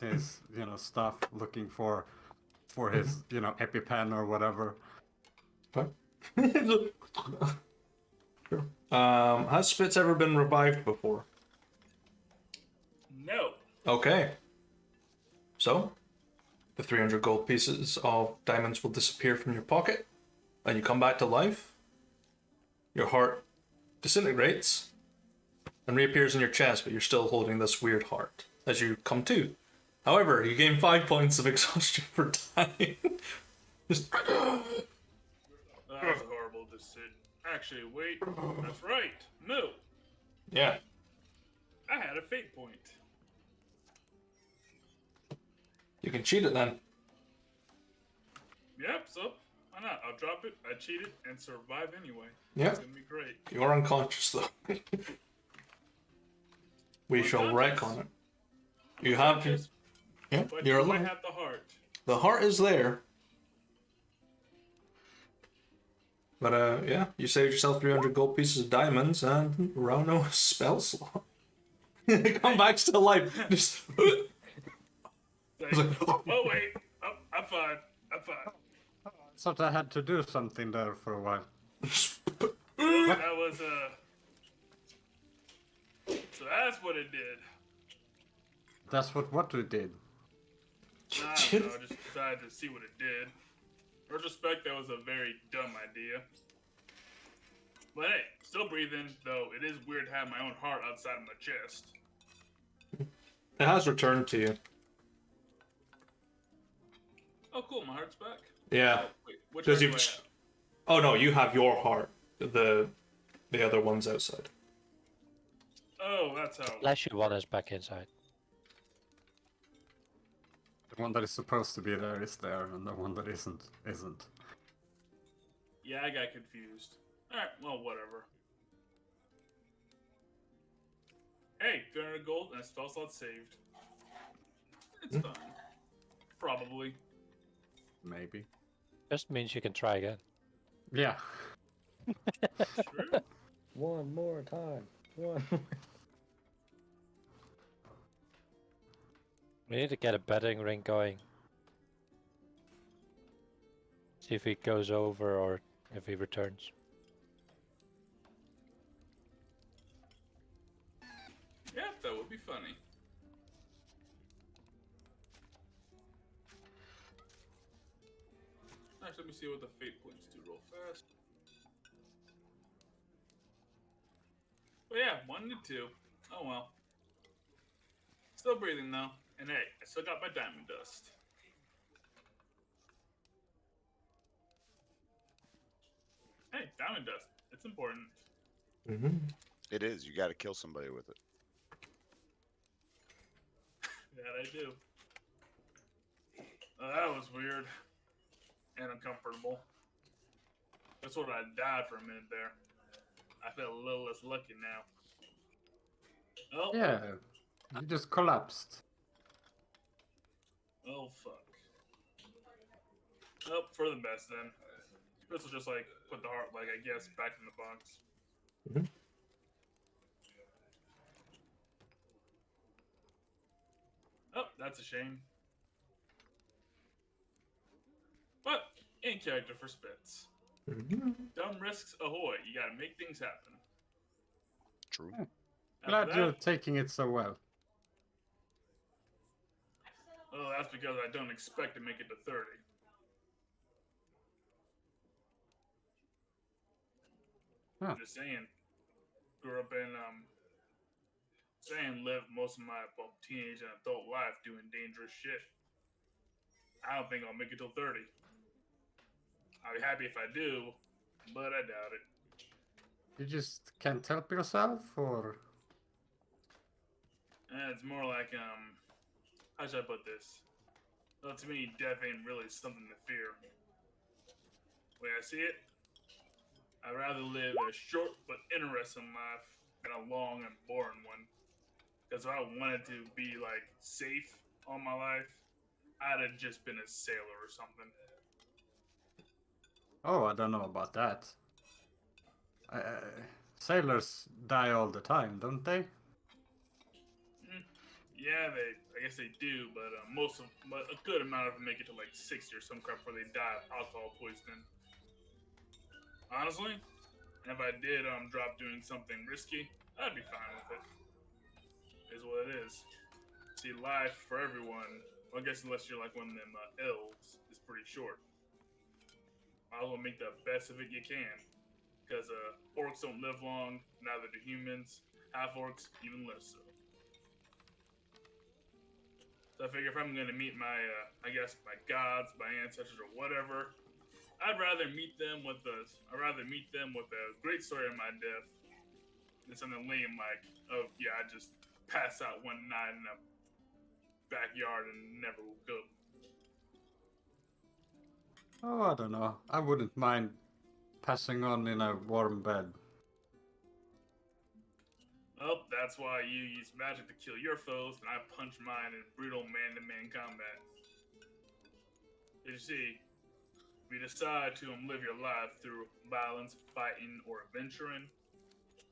his stuff, looking for his EpiPen or whatever. Sure. Has Spitz ever been revived before? No. Okay. So, the 300 gold pieces of diamonds will disappear from your pocket, and you come back to life. Your heart disintegrates and reappears in your chest, but you're still holding this weird heart as you come to. However, you gain 5 points of exhaustion for dying. Just... That was a horrible decision. Actually, wait. That's right. No. Yeah. I had a fate point. You can cheat it then. Yep, so why not? I'll drop it, I cheat it, and survive anyway. Yeah. It's gonna be great. You're unconscious though. We shall wreck on it. You have your... Yeah, But you're do I alive. have the heart? The heart is there. But yeah, you saved yourself 300 gold pieces of diamonds and Rano a spell slot. Come back to life. Just... Like, oh wait, I'm fine. I'm fine. Thought I had to do something there for a while. That was So that's what it did. That's what we did. I don't know, I just decided to see what it did. In retrospect, that was a very dumb idea. But hey, still breathing, though it is weird to have my own heart outside of my chest. It has returned to you. Oh, cool. My heart's back. Yeah. Oh, wait, which Because heart do you've. I have? Oh no, you have your heart. The other one's outside. Oh, that's how. Flashy one is back inside. The one that is supposed to be there is there, and the one that isn't. Yeah, I got confused. Alright, well, whatever. Hey, 300 gold and a spell slot saved. It's fine. Probably. Maybe. Just means you can try again. Yeah. True. One more time. One. We need to get a betting ring going. See if he goes over or if he returns. Yeah, that would be funny. Actually, let me see what the fate points do real fast. But yeah, 1 to 2. Oh well. Still breathing though. And hey, I still got my diamond dust. Hey, diamond dust. It's important. Mm-hmm. It is. You got to kill somebody with it. That I do. That was weird. And uncomfortable. That's what I died for a minute there. I feel a little less lucky now. Oh, Yeah. You just collapsed. oh fuck. Oh, for the best then. This will just like put the heart, like I guess, back in the box. Mhm. Oh, that's a shame. But in character for Spitz. Mm-hmm. Dumb risks ahoy! You gotta make things happen. True. Glad After you're that, taking it so well. oh, that's because I don't expect to make it to 30. Huh. I'm just saying. Grew up in lived most of my teenage and adult life doing dangerous shit. I don't think I'll make it till 30. I'll be happy if I do, but I doubt it. You just can't help yourself, or And it's more like how should I put this? Well, to me, death ain't really something to fear. The way I see it, I'd rather live a short but interesting life than a long and boring one. Because if I wanted to be like safe all my life, I'd have just been a sailor or something. oh, I don't know about that. Sailors die all the time, don't they? Yeah, I guess they do, but but a good amount of them make it to like 60 or some crap before they die of alcohol poisoning. Honestly, if I did drop doing something risky, I'd be fine with it. Is what it is. See, life for everyone, well, I guess unless you're like one of them elves, is pretty short. Might as well make the best of it you can. Because orcs don't live long, neither do humans. Half orcs, even less so. So I figure if I'm gonna meet my, I guess my gods, my ancestors, or whatever, I'd rather meet them with a great story of my death than something lame like, oh yeah, I just passed out one night in a backyard and never woke up. Oh, I don't know. I wouldn't mind passing on in a warm bed. Well, that's why you use magic to kill your foes, and I punch mine in brutal man-to-man combat. You see, if you decide to live your life through violence, fighting, or adventuring,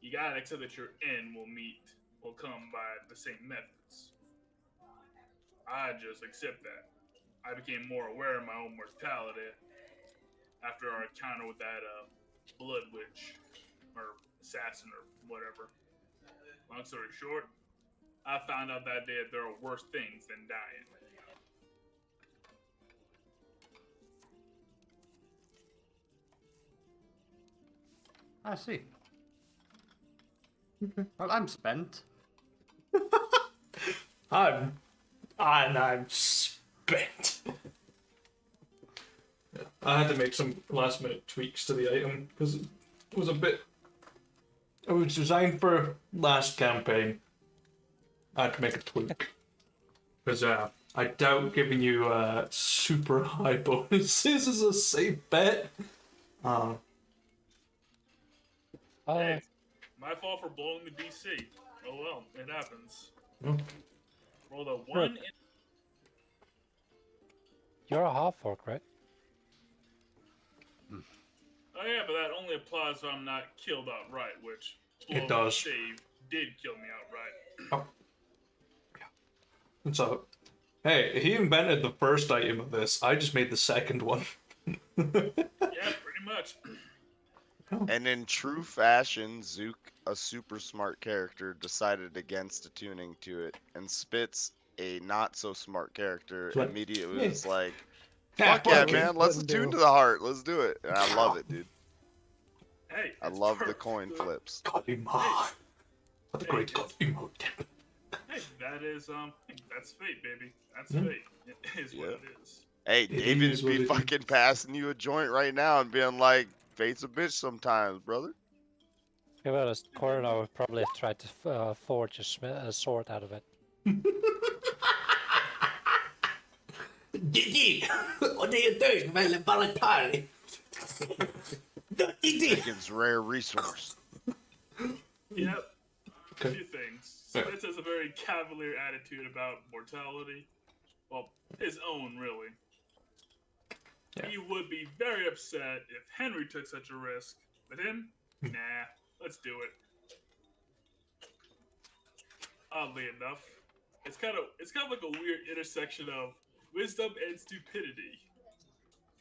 you gotta accept that your end will come by the same methods. I just accept that. I became more aware of my own mortality after our encounter with that blood witch, or assassin, or whatever. Long story short, I found out that day that there are worse things than dying. I see. Well, I'm spent. I'm spent. Yeah, I had to make some last minute tweaks to the item because it was a bit. It was designed for last campaign. I had to make a tweak because I doubt giving you super high bonuses is a safe bet. Hey, my fault for blowing the DC. Oh well, it happens. Mm. Roll a 1. You're a half orc, right? Oh yeah, but that only applies if I'm not killed outright, which It blowing the does. save did kill me outright. And so, hey, he invented the first item of this. I just made the second one. Yeah, pretty much. And in true fashion, Zook, a super smart character, decided against attuning to it, and Spitz, a not so smart character, Like, immediately yeah. was like, Yeah, "Fuck yeah, okay. man! Let's Wouldn't attune do. to the heart. Let's do it." And I love it, dude. Hey, I it's love the perfect. coin flips. Godima. What a Hey, great it's- Godima. Hey, that is that's fate, baby. That's Hmm. fate. It is what Yeah. it is. Hey, It David is be what it fucking passing you a joint right now and being like, "Fate's a bitch sometimes, brother." Yeah, well, Corona would probably have tried to forge a sword out of it. Gigi, what are you doing, my Valentine? Chicken's rare resource. Yep. Okay. A few things. Yeah. Spitz has a very cavalier attitude about mortality. Well, his own, really. Yeah. He would be very upset if Henry took such a risk. But him? Nah, let's do it. Oddly enough, it's kind of like a weird intersection of wisdom and stupidity.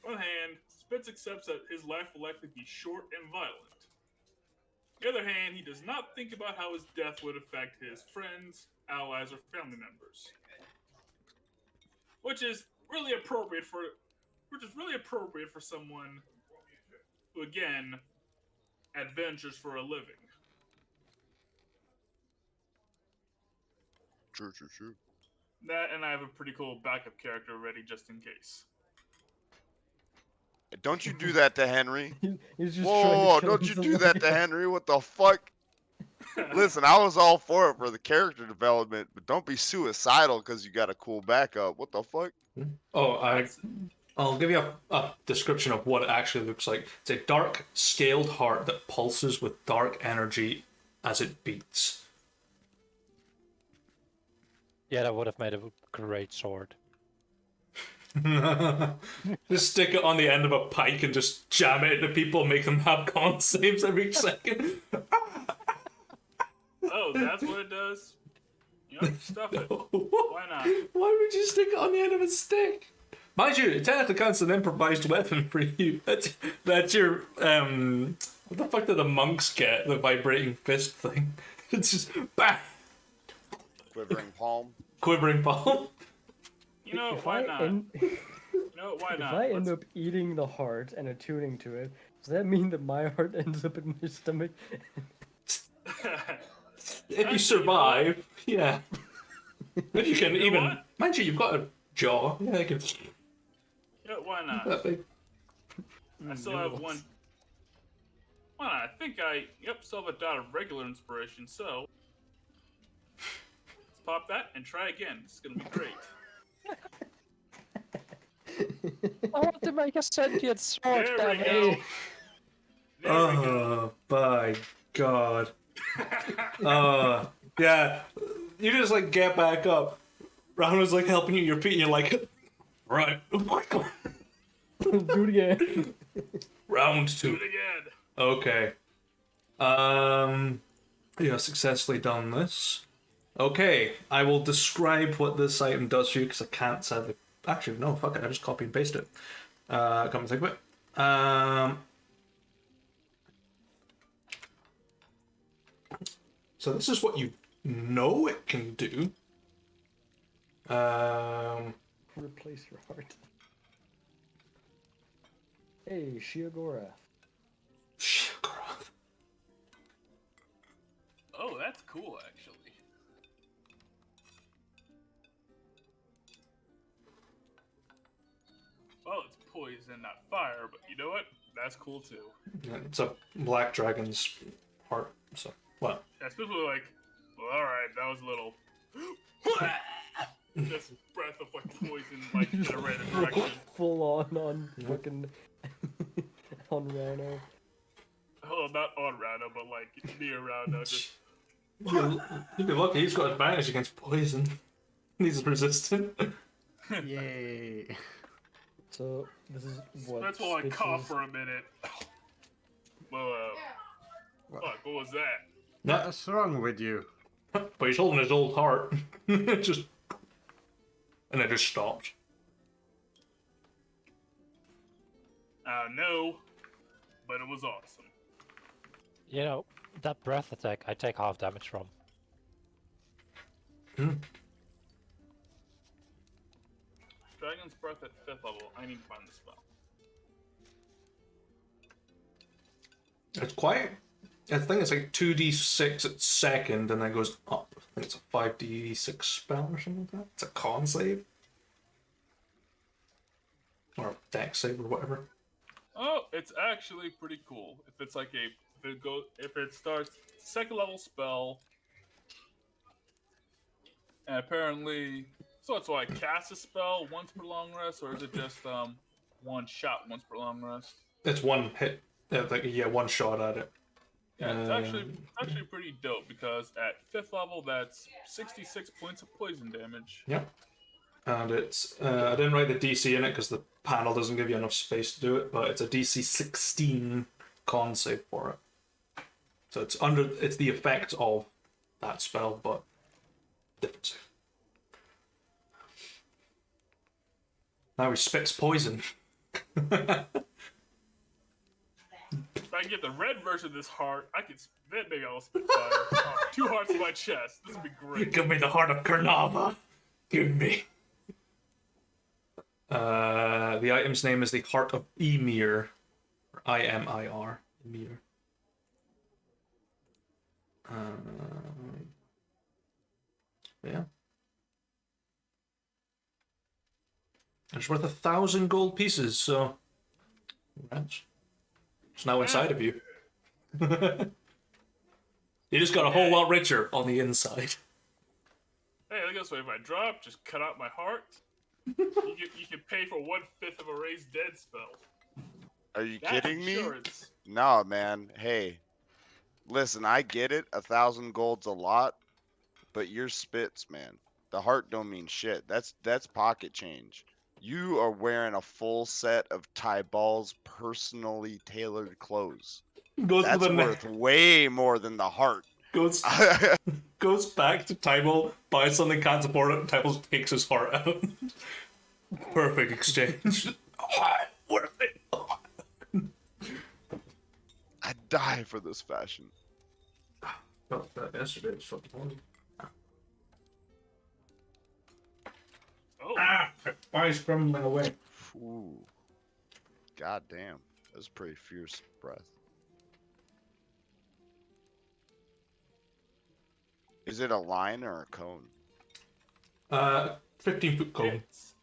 On one hand, Spitz accepts that his life will likely be short and violent. On the other hand, he does not think about how his death would affect his friends, allies, or family members. Which is really appropriate for someone who, again, adventures for a living. True. That, and I have a pretty cool backup character ready just in case. Don't you do that to Henry. He's just Whoa, trying to kill don't you himself. do that to Henry. What the fuck? Listen, I was all for it for the character development, but don't be suicidal because you got a cool backup. What the fuck? Oh, That's- I'll give you a description of what it actually looks like. It's a dark, scaled heart that pulses with dark energy as it beats. Yeah, that would have made a great sword. Just stick it on the end of a pike and just jam it into people, make them have con saves every second. Oh, that's what it does? You know, stuff it. Why Why not? Why would you stick it on the end of a stick? Mind you, it technically counts as an improvised weapon for you. That's your what the fuck did the monks get? The vibrating fist thing. It's just bang, Quivering palm. quivering palm. You know, If why I not? end, You know, why if not? I end Let's- up eating the heart and attuning to it, does that mean that my heart ends up in my stomach? If you survive, yeah. If you can You know even, what? mind you, you've got a jaw. Yeah, you can. Yeah, why not? That big. I still have one. Why not? I think still have a dot of regular inspiration, so. Let's pop that and try again. It's gonna be great. I want to make a sentient sword, There damn we it. go. There we go. Oh, by God. Yeah. You just like get back up. Ron was like helping you your feet, and you're like, right. Do it again. Round Do 2. it again. Okay. Yeah, successfully done this. Okay, I will describe what this item does for you because I can't sadly. Actually, no, fuck it. I just copy and paste it. Come and think of it. So this is what you know it can do. Replace your heart. Hey, Shiogora. Oh, that's cool, actually. and not fire, but you know what? That's cool too. Yeah, it's a black dragon's heart. So what? Yeah, people are like, well, alright, that was a little. This breath of like poison, like in a random direction. Full on fucking on Rhino. Oh, not on Rhino, but like near Rhino. Just You'd be lucky. He's got advantage against poison. He's resistant. Yay. So this is what. that's why I Spitz cough is. for a minute. Well, fuck, what was that? What's wrong with you? But he's holding his old heart. Just. And it just stopped. No, but it was awesome. You know, that breath attack I take half damage from. Dragon's Breath at 5th level. I need to find the spell. It's quite. I think it's like 2d6 at second, and then goes up. I think it's a 5d6 spell or something like that. It's a con save. Or a dex save or whatever. Oh, it's actually pretty cool. If it's like if it starts 2nd level spell, and apparently, so it's like cast a spell once per long rest, or is it just one shot once per long rest? It's one hit. One shot at it. Yeah, it's actually pretty dope because at 5th level, that's 66 points of poison damage. Yep. And it's I didn't write the DC in it because the panel doesn't give you enough space to do it, but it's a DC 16 con save for it. So it's the effect of that spell, but different save. Now he spits poison. If I can get the red version of this heart, then maybe I'll spit fire. 2 hearts in my chest. This would be great. Give me the heart of Kernava. Give me. The item's name is the Heart of Ymir. Or Imir. Ymir. Yeah. It's worth 1,000 gold pieces, so. Congrats. It's now inside of you. You just got a whole lot richer on the inside. Hey, look at this way. If I drop, just cut out my heart. You can pay for 1/5 of a raised dead spell. Are you That's kidding me? insurance. No, man. Hey, listen, I get it. 1,000 gold's a lot, but you're spits, man. The heart don't mean shit. That's pocket change. You are wearing a full set of Tybal's personally tailored clothes. Goes That's to the worth way more than the heart. goes back to Tybal, buys something, can't support it, and Tybal takes his heart out. Perfect exchange. Worth it. I'd die for this fashion. Felt that yesterday. It's fucking horrible. Oh, Why is crumbling away? Ooh. God damn. That was a pretty fierce breath. Is it a line or a cone? 15-foot cone. it's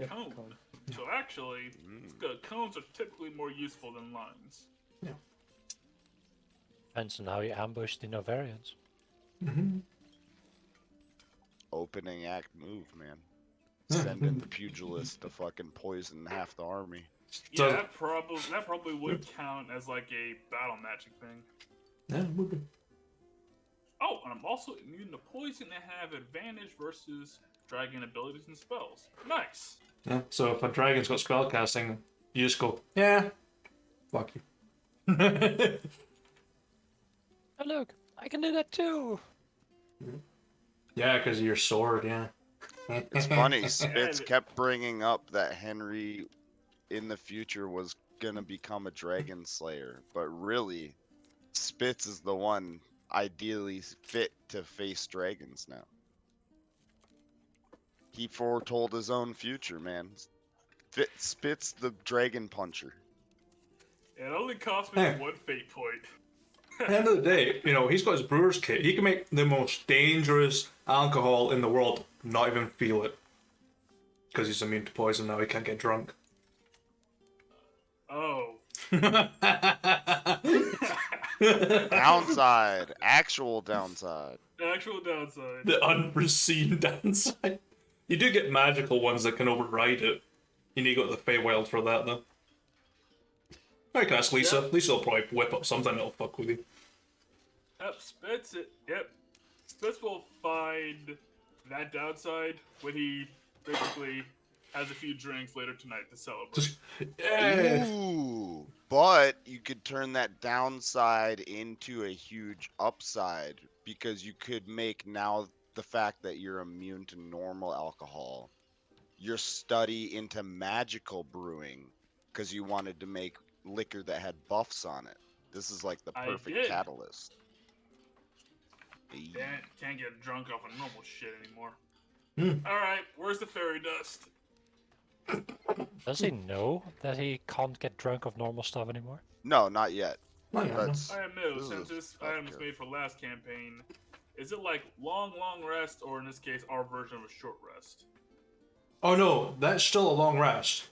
a cone. cone. So actually, it's good. Cones are typically more useful than lines. Depends on how you ambush the Novarians. Opening act move, man. Sending the pugilist to fucking poison half the army. Yeah, that probably would count as like a battle magic thing. Yeah, would be. Oh, and I'm also immune to poison and have advantage versus dragon abilities and spells. Nice. Yeah, so if a dragon's got spell casting, you just go, yeah, fuck you. Oh look, I can do that too! Yeah, because of your sword, yeah. It's funny, Spitz kept bringing up that Henry in the future was gonna become a dragon slayer, but really, Spitz is the one ideally fit to face dragons now. He foretold his own future, man. Spitz the dragon puncher. It only cost me Hey. 1 fate point. At the end of the day, you know, he's got his brewer's kit. He can make the most dangerous alcohol in the world not even feel it. Because he's immune to poison now, he can't get drunk. Oh. Downside. Actual downside. Actual downside. The unforeseen downside. You do get magical ones that can override it. You need to go to the Feywild for that, though. I can ask Lisa. Yep. Lisa will probably whip up something that'll fuck with you. Yep, Spitz. Yep. Spitz will find that downside when he basically has a few drinks later tonight to celebrate. Just, yeah. Ooh, but you could turn that downside into a huge upside because you could make now the fact that you're immune to normal alcohol your study into magical brewing because you wanted to make liquor that had buffs on it. This is like the I perfect did. catalyst. Can't get drunk off of normal shit anymore. Hmm. Alright, where's the fairy dust? Does he know that he can't get drunk of normal stuff anymore? No, not yet. Oh, yeah, That's I know, This since is this not item was good. made for last campaign, is it like long rest, or in this case, our version of a short rest? Oh no, that's still a long rest.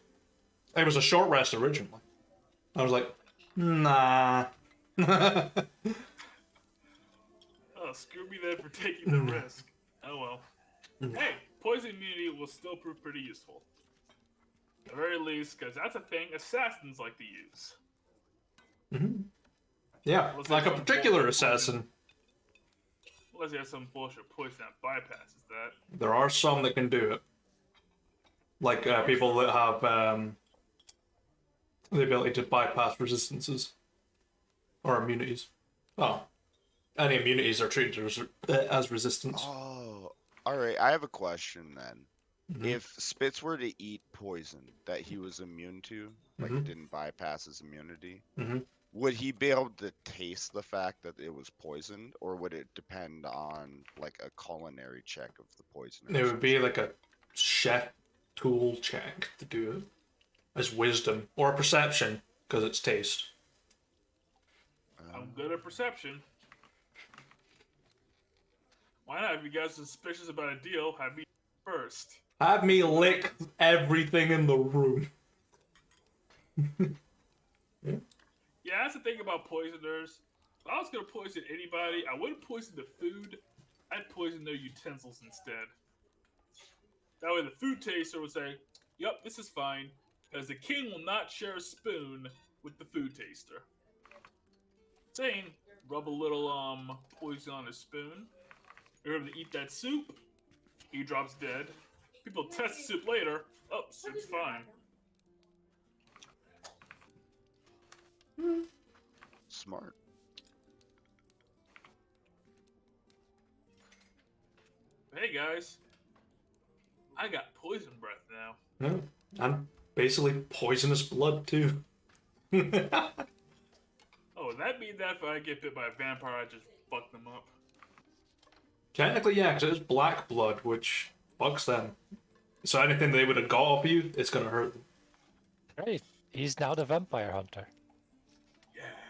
It was a short rest originally. I was like, nah. Oh, screw me then for taking the risk. Oh well. Hey, poison immunity will still prove pretty useful. At the very least, because that's a thing assassins like to use. Yeah, Unless like a there's some particular bullshit assassin. Unless you have some bullshit poison that bypasses that. There are some that can do it. Like people that have the ability to bypass resistances. Or immunities. Oh. Any immunities are treated as resistance. Oh, all right. I have a question then. Mhm. If Spitz were to eat poison that he was immune to, like it didn't bypass his immunity, Mhm. would he be able to taste the fact that it was poisoned, or would it depend on like a culinary check of the poison? It would be like a chef tool check to do it. As wisdom. Or perception, because it's taste. I'm good at perception. Why not? If you guys are suspicious about a deal, have me first. Have me lick everything in the room. Yeah, that's the thing about poisoners. If I was gonna poison anybody, I wouldn't poison the food. I'd poison their utensils instead. That way the food taster would say, "Yep, this is fine," because the king will not share a spoon with the food taster. Saying, rub a little poison on his spoon. You're able to eat that soup. He drops dead. People test the soup later. Oh, soup's fine. Smart. Hey guys, I got poison breath now. Yeah. And basically poisonous blood too. Oh, would that mean that if I get bit by a vampire, I just fuck them up? Technically, yeah, because it is black blood, which fucks them. So anything they would have got off you, it's gonna hurt them. Great. He's now the vampire hunter.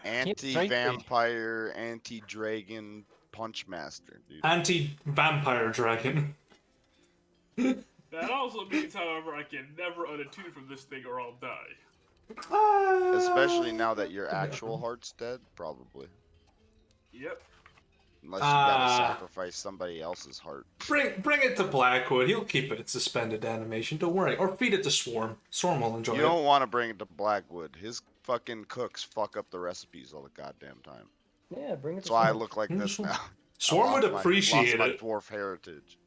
Anti-vampire, anti-dragon punch master, dude. Anti-vampire dragon. That also means, however, I can never unattune from this thing or I'll die. Especially now that your actual heart's dead, probably. Yep. Unless you gotta sacrifice somebody else's heart. Bring it to Blackwood. He'll keep it in suspended animation. Don't worry. Or feed it to Swarm. Swarm will enjoy You it. don't want to bring it to Blackwood. His fucking cooks fuck up the recipes all the goddamn time. Yeah, bring it That's to why I Swarm. look like this now. Swarm would appreciate my it. dwarf heritage.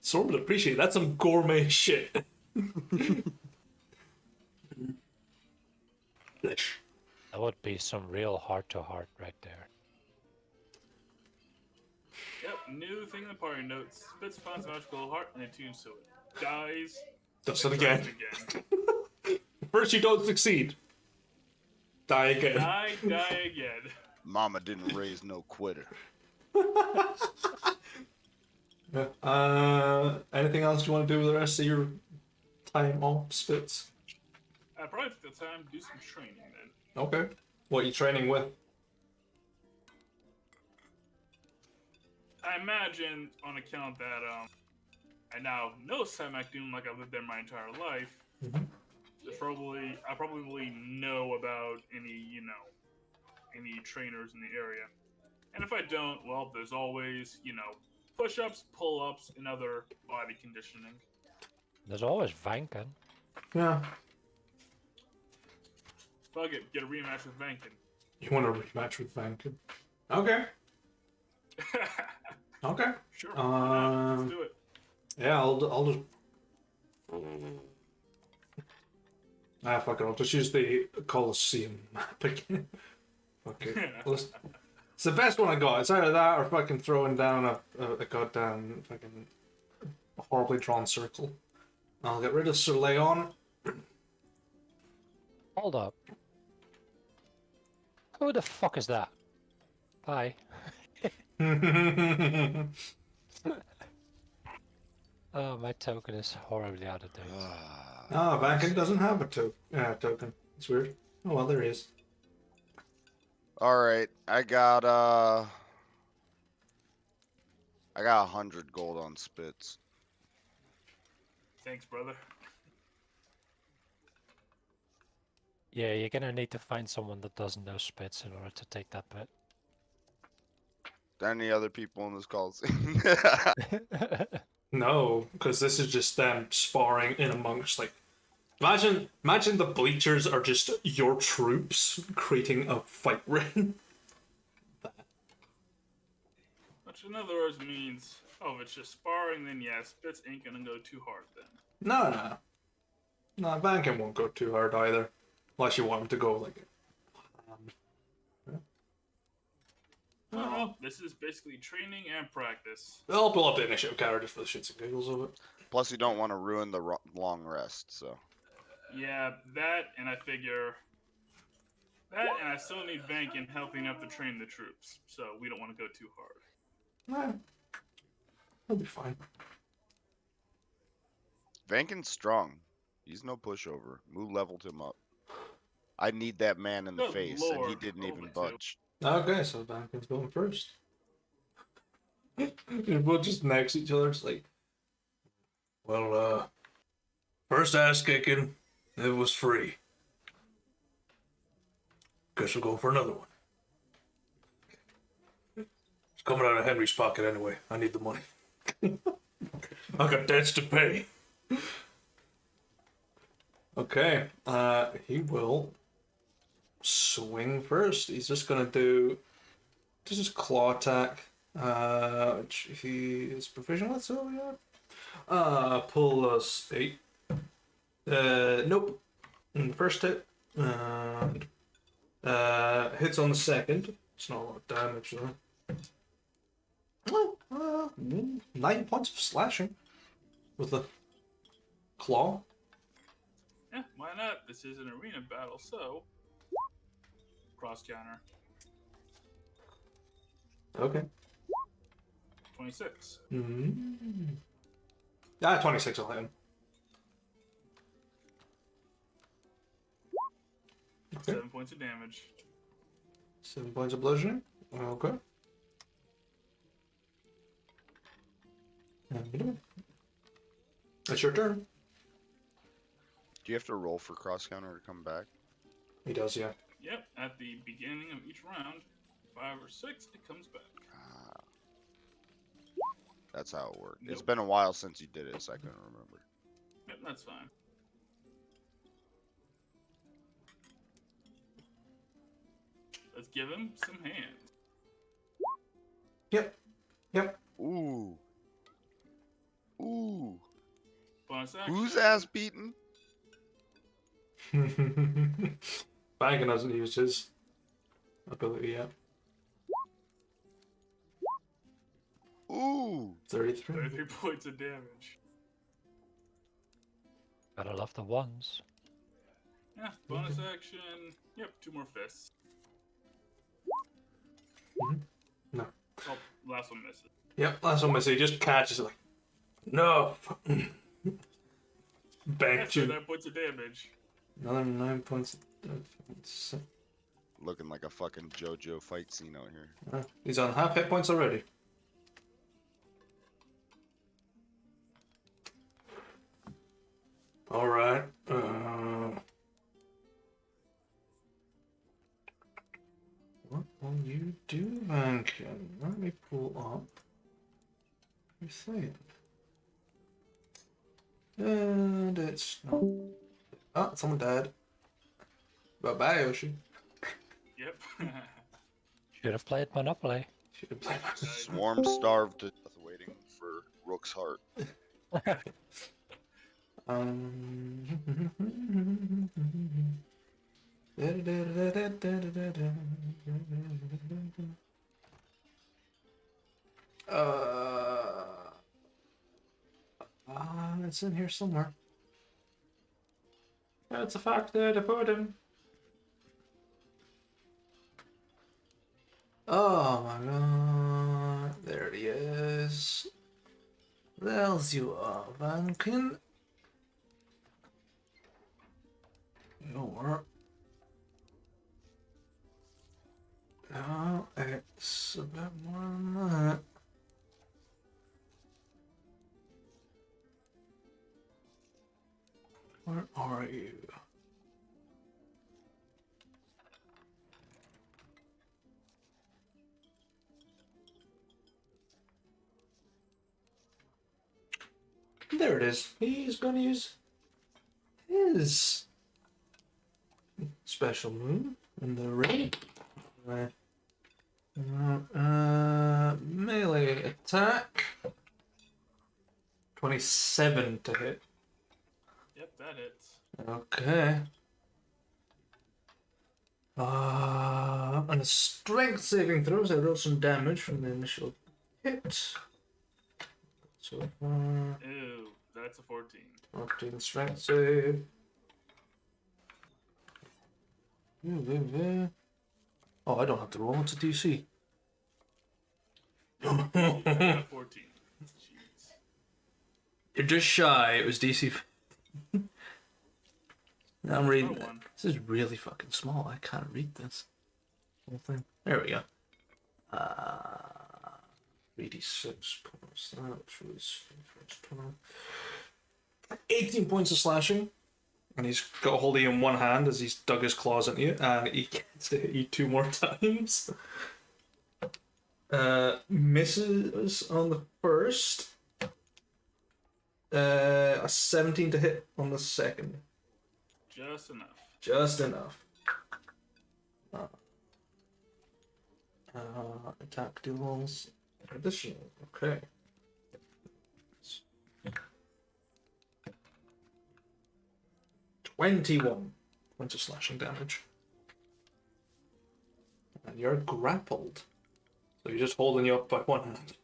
Swarm would appreciate it. That's some gourmet shit. That would be some real heart-to-heart right there. Yep, new thing in the party notes. Spitz finds a magical heart and attunes to it. Dies. Does and it tries again. again. First you don't succeed. Die again. Die again. Mama didn't raise no quitter. Yeah. Anything else you want to do with the rest of your time off, Spitz? I probably took the time to do some training then. Okay. What are you training with? I imagine, on account that I now know Samhachdun like I've lived there my entire life, I probably know about any trainers in the area. And if I don't, well, there's always, push-ups, pull-ups, and other body conditioning. There's always Vanken. Yeah. Fuck it, get a rematch with Vankin. You want a rematch with Vankin? Okay. Okay. Sure, why not? Let's do it. Yeah, I'll just. Fuck it. I'll just use the Colosseum map again. Fuck it. It's the best one I got. It's either that or fucking throwing down a goddamn fucking horribly drawn circle. I'll get rid of Sir Leon. Hold up. Who the fuck is that? Bye. Oh, my token is horribly out of date. Ah, Vankin doesn't have a token. It's weird. Oh well, there he is. Alright, I got 100 gold on spits. Thanks, brother. Yeah, you're gonna need to find someone that doesn't know spits in order to take that bet. Any other people in this call? No, because this is just them sparring in amongst, like, imagine the bleachers are just your troops creating a fight ring. Which in other words means, if it's just sparring, then yeah, spits ain't gonna go too hard then. No, Vankin won't go too hard either, unless you want him to go like. Well, this is basically training and practice. I'll pull up the initiative counter just for the shits and giggles of it. Plus, you don't want to ruin the long rest, so. Yeah, that, and I figure... That, and I still need Vankin helping up to train the troops, so we don't want to go too hard. He'll be fine. Vankin's strong. He's no pushover. Moo leveled him up. I need that man in the Good face, Lord, and he didn't even over two. budge. Okay, so Vankin's going first. We'll just next each other. It's like, well, first ass kicking, it was free. Guess we'll go for another one. It's coming out of Henry's pocket anyway. I need the money. I got debts to pay. Okay, he will swing first. He's just gonna do his claw attack, which he is proficient with, so yeah. Pull us 8. Nope. In the first hit. Hits on the second. It's not a lot of damage though. 9 points of slashing with the claw. Yeah, why not? This is an arena battle, so... Cross counter. Okay. 26. 26 will hit him. Okay. 7 points of damage. 7 points of bludgeoning. Okay. That's your turn. Do you have to roll for cross counter to come back? He does, yeah. Yep, at the beginning of each round, 5 or 6, it comes back. That's how it worked. It's Nope. been a while since you did it, so I couldn't remember. Yep, that's fine. Let's give him some hands. Yep. Ooh. Ooh. Bonus action. Who's ass beaten? Bangan hasn't used his ability yet. Ooh. 33. 33 points of damage. Gotta love the ones. Yeah, bonus action. Yep, 2 more fists. No. Oh, last one misses. Yep, last one he just catches it like, no. Banked That's you. 9 points of damage. Another 9 points of defense. Looking like a fucking JoJo fight scene out here. He's on half hit points already. Alright. You think? And it's not. Oh, someone died. Bye-bye, Yoshi. Yep. Should have played Monopoly. Should have played. Swarm starved to death waiting for Rook's heart. It's in here somewhere. That's a fact that I put him. Oh my god. There he is. There's you are, Vankin. You're. No, it's a bit more than that. Where are you? There it is. He's gonna use his special move in the ring. Melee attack. 27 to hit. Yep, that hits. Okay. And a strength saving throws. I roll some damage from the initial hit. So far, Ew, that's a 14. 14 strength save. Oh, I don't have to roll. It's a DC. I got a 14. Jeez. You're just shy. It was DC. Now I'm reading. Oh, one. This is really fucking small. I can't read this whole thing. There we go. 3d6 plus that, which was 18 points of slashing. And he's got a hold of you in one hand as he's dug his claws into you, and he gets to hit you 2 more times. Misses on the first. A 17 to hit on the second. Just enough. Just enough. Attack duels. Additional. Okay. 21 points of slashing damage. And you're grappled. So he's just holding you up by one hand.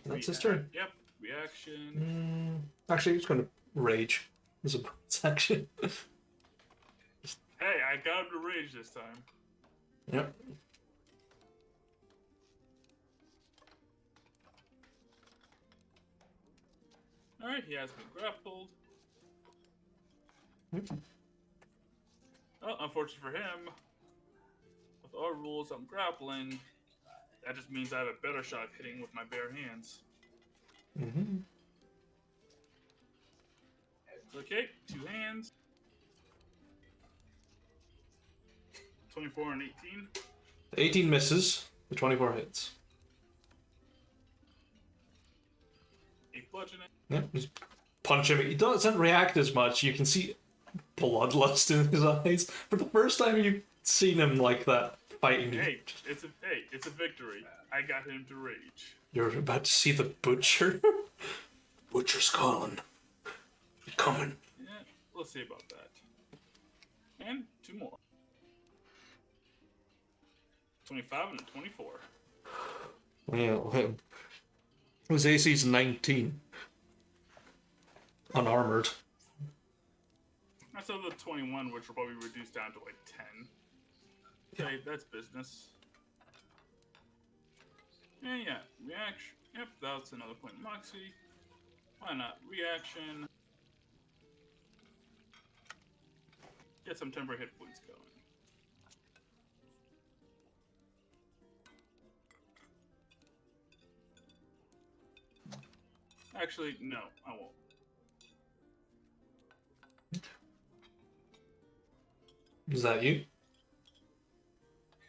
That's his turn. Yep, reaction. Actually, he's going to rage. There's a bonus action. Hey, I got him to rage this time. Yep. Alright, he has been grappled. Oh, unfortunate for him. With our rules, I'm grappling. That just means I have a better shot hitting with my bare hands. Mm-hmm. Okay, 2 hands. 24 and 18. 18 misses. The 24 hits. 8 bludgeoning. Yep. Just punch him. He doesn't react as much. You can see bloodlust in his eyes. For the first time you've seen him like that fighting. Hey, it's a victory. I got him to rage. You're about to see the butcher. Butcher's calling. He's coming. Yeah, we'll see about that. And 2 more. 25 and 24. Yeah, his AC's 19. Unarmored. That's of the 21, which will probably reduce down to like 10. Okay, that's business. Yeah, reaction. Yep, that's another point in Moxie. Why not? Reaction. Get some temporary hit points going. Actually, no, I won't. Is that you?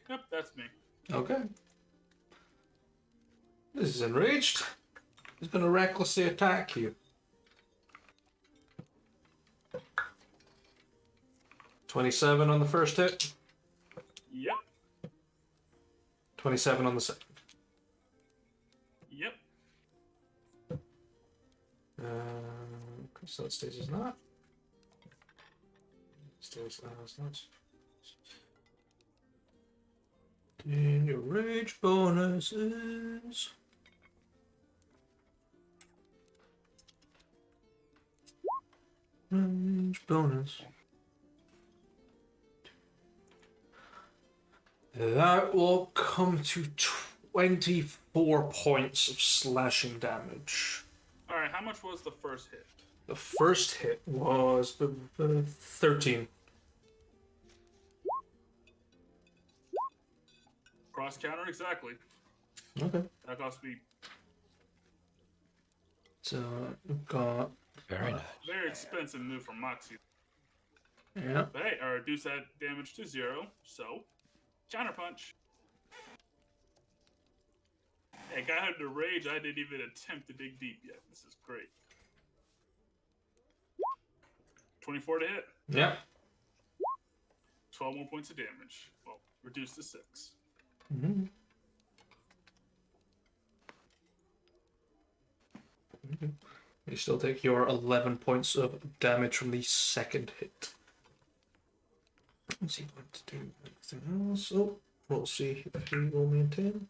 Yep, that's me. Okay. This is enraged. He's gonna recklessly attack you. 27 on the first hit. Yep. 27 on the second. Yep. So it stays as not. Stays as not. And your rage bonus is... Rage bonus. That will come to 24 points of slashing damage. Alright, how much was the first hit? The first hit was 13. Cross counter, exactly. Okay. That cost me So we've got... Very nice. very expensive move from Moxie. Yeah. But hey, I reduced that damage to 0, so counter punch. Hey, guy had the rage. I didn't even attempt to dig deep yet. This is great. 24 to hit. Yeah. 12 more points of damage. Well, reduced to 6. Mm-hmm. You still take your 11 points of damage from the second hit. Let's see what to do. Anything else? Oh, we'll see if he will maintain.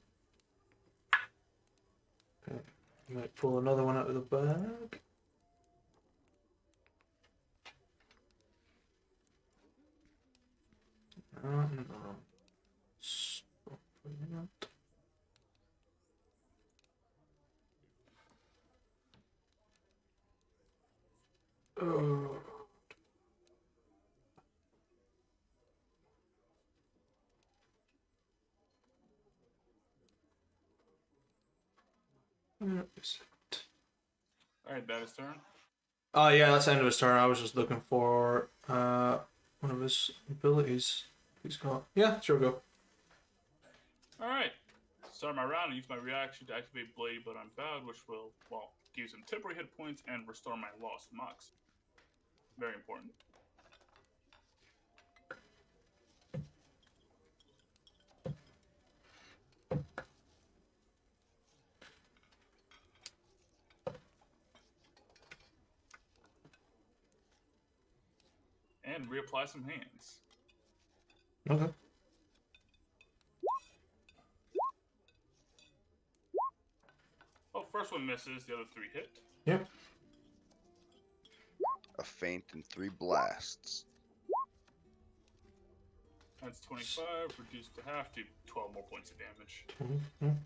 Okay. Might pull another one out of the bag. No. Stop that. Oh. Where is it? Alright, that is turn. Oh yeah, that's the end of his turn. I was just looking for one of his abilities. He's got. Yeah, sure, go. Alright. Start my round and use my reaction to activate Blade but Unbowed, which will, well, give some temporary hit points and restore my lost Mox. Very important. And reapply some hands. Okay. Well, first one misses, the other 3 hit. Yep. A feint and 3 blasts. That's 25, reduced to half to 12 more points of damage. Mm-hmm.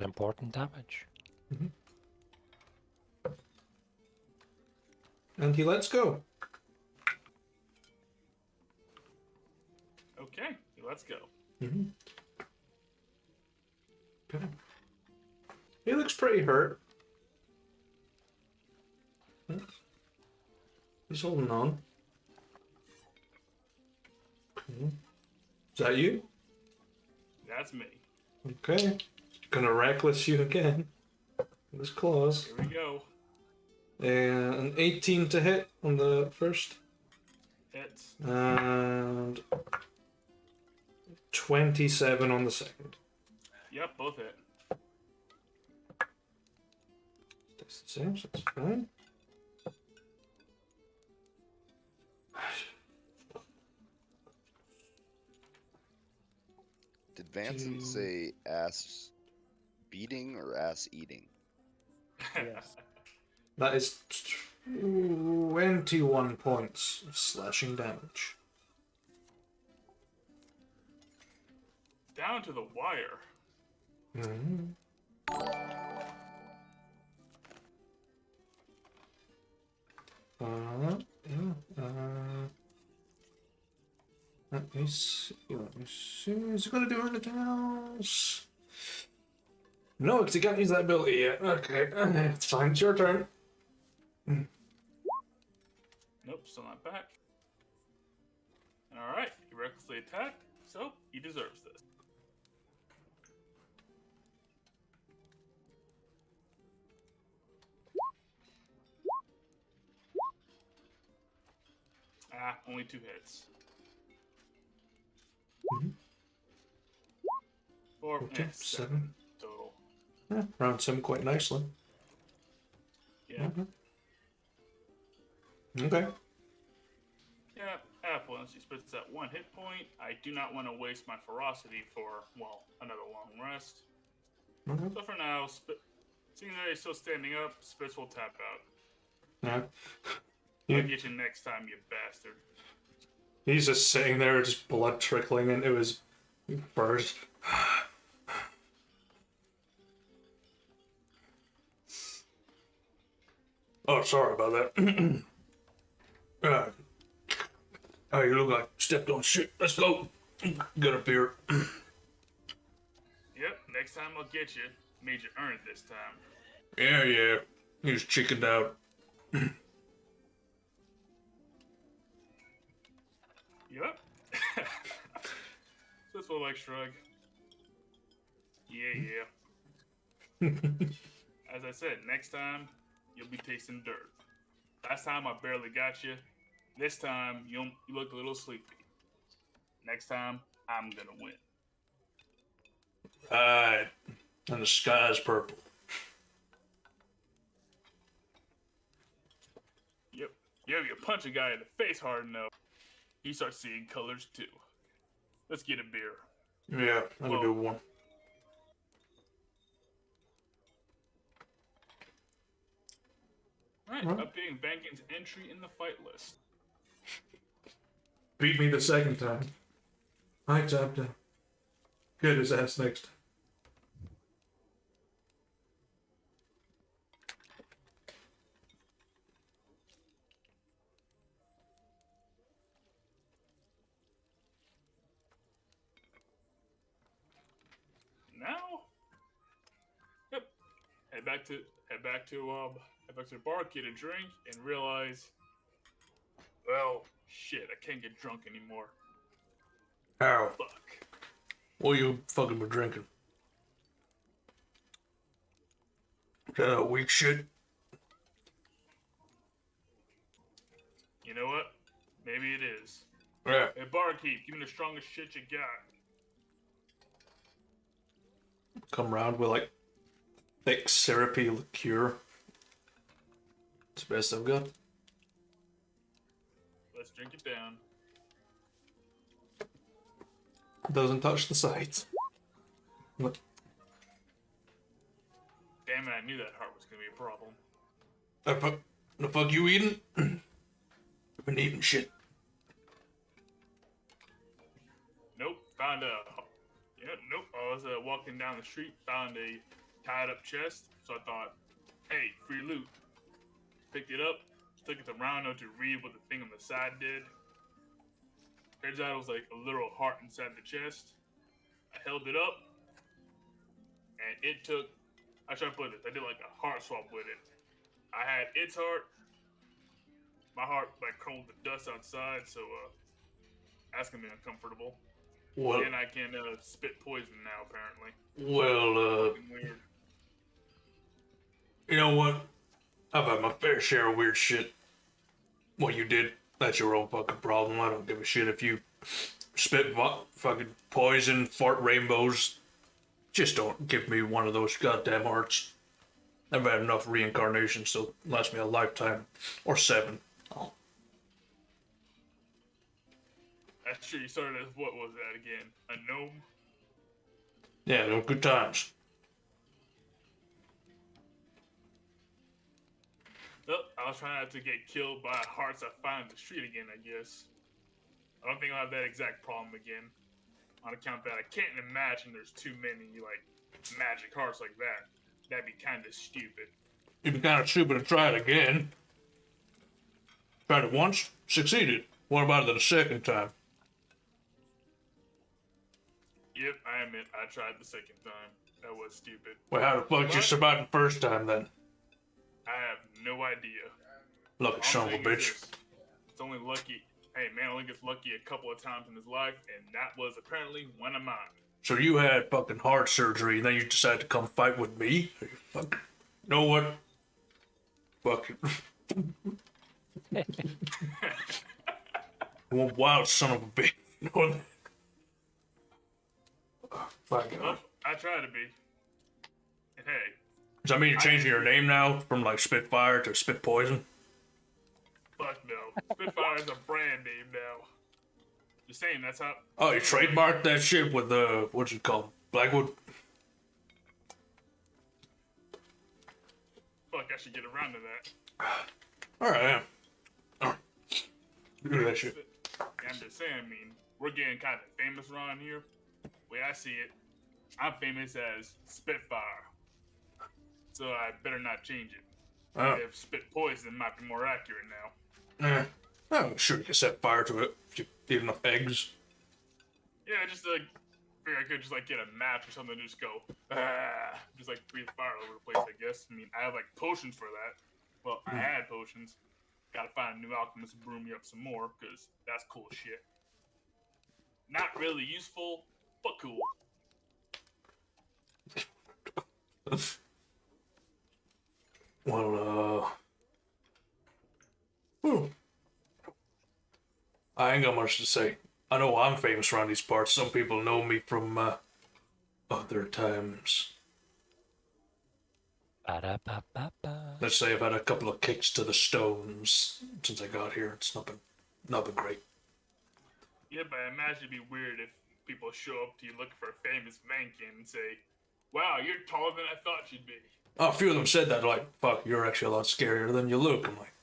Important damage. And he lets go. Okay, let's go. Mm-hmm. Okay. He looks pretty hurt. He's holding on. Okay. Is that you? That's me. Okay. Gonna reckless you again. With his claws. Here we go. And an 18 to hit on the first. Hits. And 27 on the second. Yep, both hit. That's the same, so that's fine. Did Vanson say ass beating or ass eating? Yes. That is 21 points of slashing damage. Down to the wire. Mm-hmm. Let me see. Is he gonna do anything else? No, because he can't use that ability yet. Okay, it's fine. It's your turn. Nope, still not back. Alright, he recklessly attacked, so he deserves this. Only 2 hits. Mhm. 4, 14, 7 total. Yeah, rounds him quite nicely. Yeah. Okay. Yeah, Apple, and she spits that 1 hit point. I do not want to waste my ferocity for, well, another long rest. Okay. So for now, seeing that he's still standing up, Spitz will tap out. Yeah. I'll He, get you next time, you bastard. he's just sitting there, just blood trickling into his furs. Oh, sorry about that. Oh, you look like stepped on shit. Let's go. Get a beer. Yep, next time I'll get you. Made you earn it this time. Yeah. He's chickened out. Yep. Spitz will shrug. Yeah. As I said, next time, you'll be tasting dirt. Last time I barely got you. This time, you look a little sleepy. Next time, I'm gonna win. Right. And the sky's purple. Yep. You punch a guy in the face hard enough, he starts seeing colors too. Let's get a beer. Yeah, I can do one. Alright, updating Vankin's entry in the fight list. Beat me the second time. I tapped him. Get his ass next time. Now, yep. Head back to the bar, get a drink, and realize, well, shit, I can't get drunk anymore. Ow. Fuck. What you fucking been drinking? Is that weak shit? You know what? Maybe it is. Yeah. Hey, barkeep, give me the strongest shit you got. Come round with like thick syrupy liqueur. It's the best I've got. Let's drink it down. Doesn't touch the sides. What? Damn it, I knew that heart was gonna be a problem. The fuck you eating? I've been eating shit. Nope, nope. I was walking down the street, found a tied up chest, so I thought, hey, free loot. Picked it up, took it to Rondo to read what the thing on the side did. Turns out it was like a literal heart inside the chest. I held it up, and it took, I tried to put this, I did like a heart swap with it. I had its heart, my heart like curled the dust outside, so that's gonna be uncomfortable. Well, And I can spit poison now, apparently. well, Fucking weird. you know what? I've had my fair share of weird shit. What you did, that's your own fucking problem. I don't give a shit if you spit fucking poison, fart rainbows. Just don't give me one of those goddamn hearts. I've had enough reincarnations to last me a lifetime. Or 7. Oh. That's true. You started as, what was that again? A gnome? Yeah, they were good times. Well, I was trying not to get killed by hearts I find in the street again, I guess. I don't think I'll have that exact problem again. On account that I can't imagine there's too many, like, magic hearts like that. That'd be kind of stupid. You'd be kind of stupid to try it again. Tried it once, succeeded. What about it the second time? Yep, I admit, I tried the second time. That was stupid. Well, how the fuck did you survive the first time then? I have no idea. Lucky All I'm son of a saying is bitch. this, it's only lucky. Hey, man only gets lucky a couple of times in his life, and that was apparently one of mine. So you had fucking heart surgery and then you decided to come fight with me? Are you fucking... You know what? Fuck it. One wild son of a bitch. Fuck. Well, I try to be. And hey, Does that mean you're changing your name now from like Spitfire to Spit Poison? fuck no. Spitfire is a brand name now. Just saying, that's how. Oh, you trademarked that shit with what's it called? Blackwood? Fuck, I should get around to that. Alright, yeah. Alright. Do that shit. I'm just saying, I mean, we're getting kind of famous around here. The way I see it, I'm famous as Spitfire. So I better not change it. Oh. If Spit Poison might be more accurate now. I'm sure you can set fire to it if you eat enough eggs. Yeah, just figure I could just like get a match or something and just go, just like breathe fire all over the place, I guess. I mean, I have like potions for that. Well, I had potions. Gotta find a new alchemist to brew me up some more, because that's cool shit. Not really useful, but cool. Well, I ain't got much to say. I know I'm famous around these parts. Some people know me from other times. Ba-da-ba-ba-ba. Let's say I've had a couple of kicks to the stones since I got here. It's not been great. Yeah, but I imagine it'd be weird if people show up to you looking for a famous Vankin and say, wow, you're taller than I thought you'd be. Oh, a few of them said that, like, fuck, you're actually a lot scarier than you look. I'm like,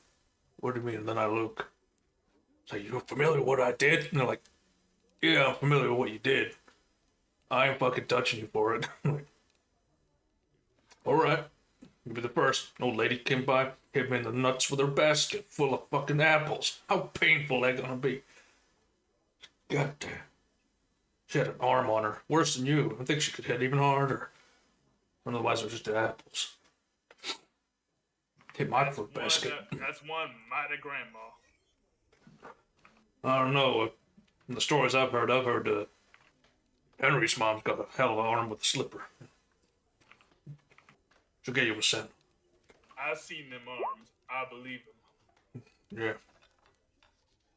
what do you mean than I look? It's like, you're familiar with what I did? And they're like, yeah, I'm familiar with what you did. I ain't fucking touching you for it. I'm like, alright. You'll be the first. An old lady came by, hit me in the nuts with her basket full of fucking apples. How painful that gonna be? God damn. She had an arm on her. Worse than you. I think she could hit even harder. Otherwise, it was just apples. Hit my fruit basket. That's one mighty grandma. I don't know. In the stories I've heard Henry's mom's got a hell of an arm with a slipper. She'll get you a cent. I've seen them arms. I believe them. Yeah.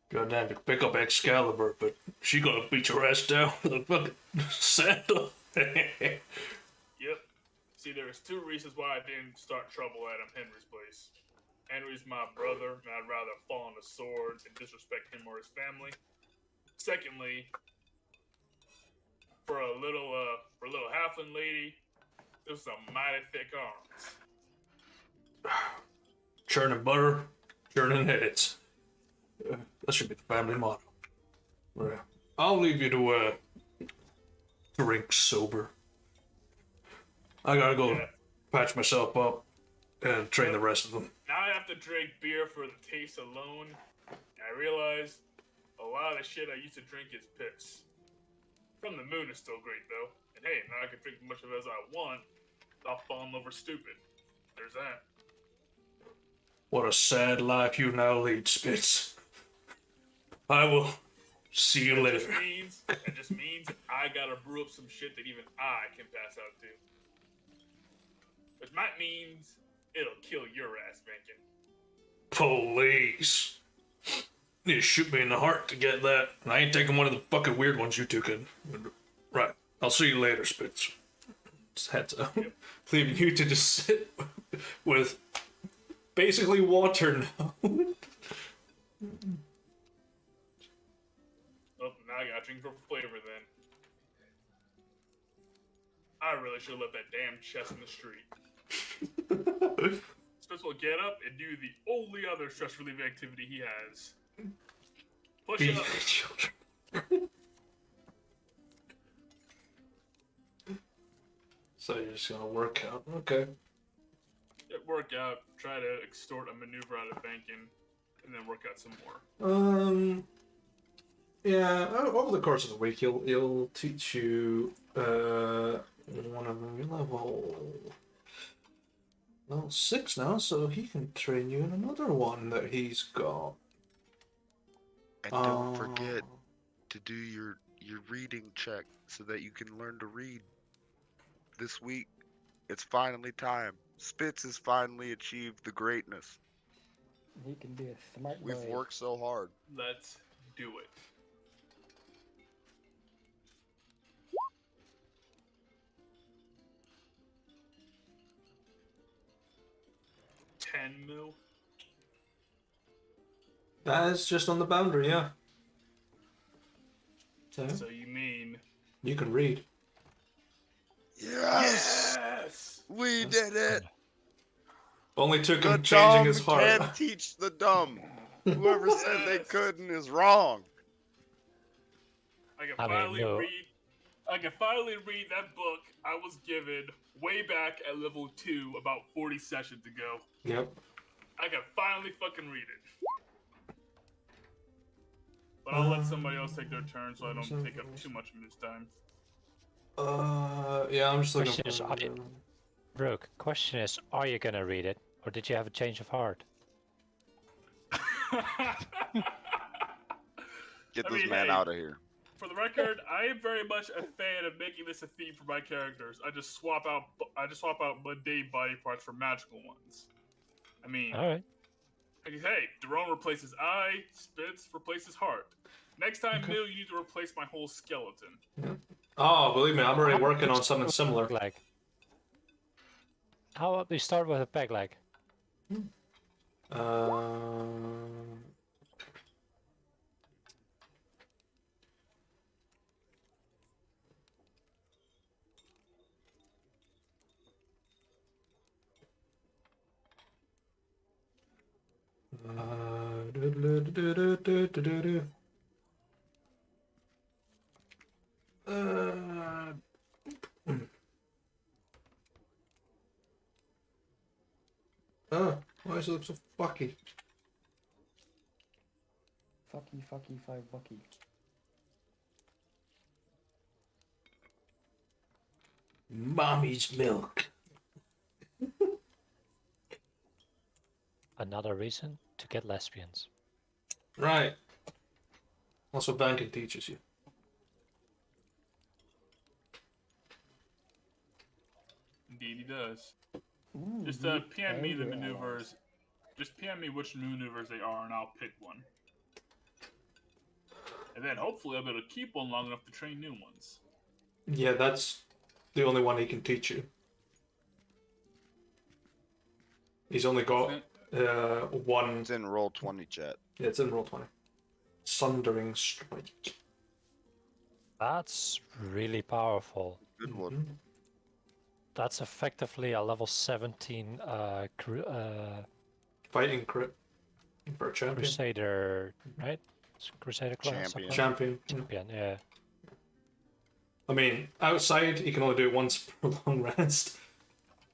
Goddamn, you can pick up Excalibur, but she gonna beat your ass down with a fucking sandal. Yep. See, there's two reasons why I didn't start trouble at Henry's place. Henry's my brother, and I'd rather fall on a sword than disrespect him or his family. Secondly, for a little halfling lady, there's some mighty thick arms. Churning butter, churning heads. That should be the family motto. Yeah. I'll leave you to drink sober. I gotta go patch myself up and train the rest of them. Now I have to drink beer for the taste alone. I realize a lot of the shit I used to drink is piss. From the Moon is still great though. And hey, now I can drink as much of it as I want without falling over stupid. There's that. What a sad life you now lead, Spitz. I will see you later. It just means I gotta brew up some shit that even I can pass out to. Which might means it'll kill your ass, Vankin. Police. You need to shoot me in the heart to get that. And I ain't taking one of the fucking weird ones you two can. Right. I'll see you later, Spitz. Just heads up. Yep. Leaving you to just sit with basically water now. Oh, now I gotta drink for flavor then. I really should have left that damn chest in the street. Spitz will get up and do the only other stress relieving activity he has. Push it up. Children. So you're just gonna work out, okay? Work out, try to extort a maneuver out of Vankin, and then work out some more. Yeah. Over the course of the week, he'll teach you one of them. You're level 6 now, so he can train you in another one that he's got. And don't forget to do your reading check so that you can learn to read. This week, it's finally time. Spitz has finally achieved the greatness. He can be a smart boy. We've worked so hard. Let's do it. $10 mil. That is just on the boundary, yeah. So So you mean? you can read. Yes! Yes. We did it! Only took The him changing dumb his heart. can't teach the dumb. Whoever said they Yes. couldn't is wrong. I can I mean, finally no. read. I can finally read that book I was given way back at level 2 about 40 sessions ago. Yep. I can finally fucking read it. But I'll let somebody else take their turn so I don't take up too much of his time. Yeah, I'm just looking Question is, for. Brooke, question is, are you gonna read it, or did you have a change of heart? Get I this mean, man hey. out of here. For the record, I am very much a fan of making this a theme for my characters. I just swap out mundane body parts for magical ones. I mean, Alright. like, hey, Daron replaces eye, Spitz replaces heart. Next time, Okay. Mill, you need to replace my whole skeleton. Oh, believe me, I'm already working on something similar. Like, how about we start with a peg leg? Oh, why does it look so fucky? Fucky, fucky, 5 bucky. Mommy's milk. Another reason to get lesbians. Right. Also, banking teaches you. Indeed, he does. Ooh, Just you PM me and the your maneuvers. Just PM me which maneuvers they are, and I'll pick one. And then hopefully I'll be able to keep one long enough to train new ones. Yeah, that's the only one he can teach you. He's only got one. It's in roll 20, chat. Yeah, it's in roll 20. Sundering Strike. That's really powerful. Good one. Mhm. That's effectively a level 17 Fighting crit for a champion. Crusader, right? It's Crusader class. Champion. Champion. Champion, yeah. I mean, outside he can only do it once per long rest,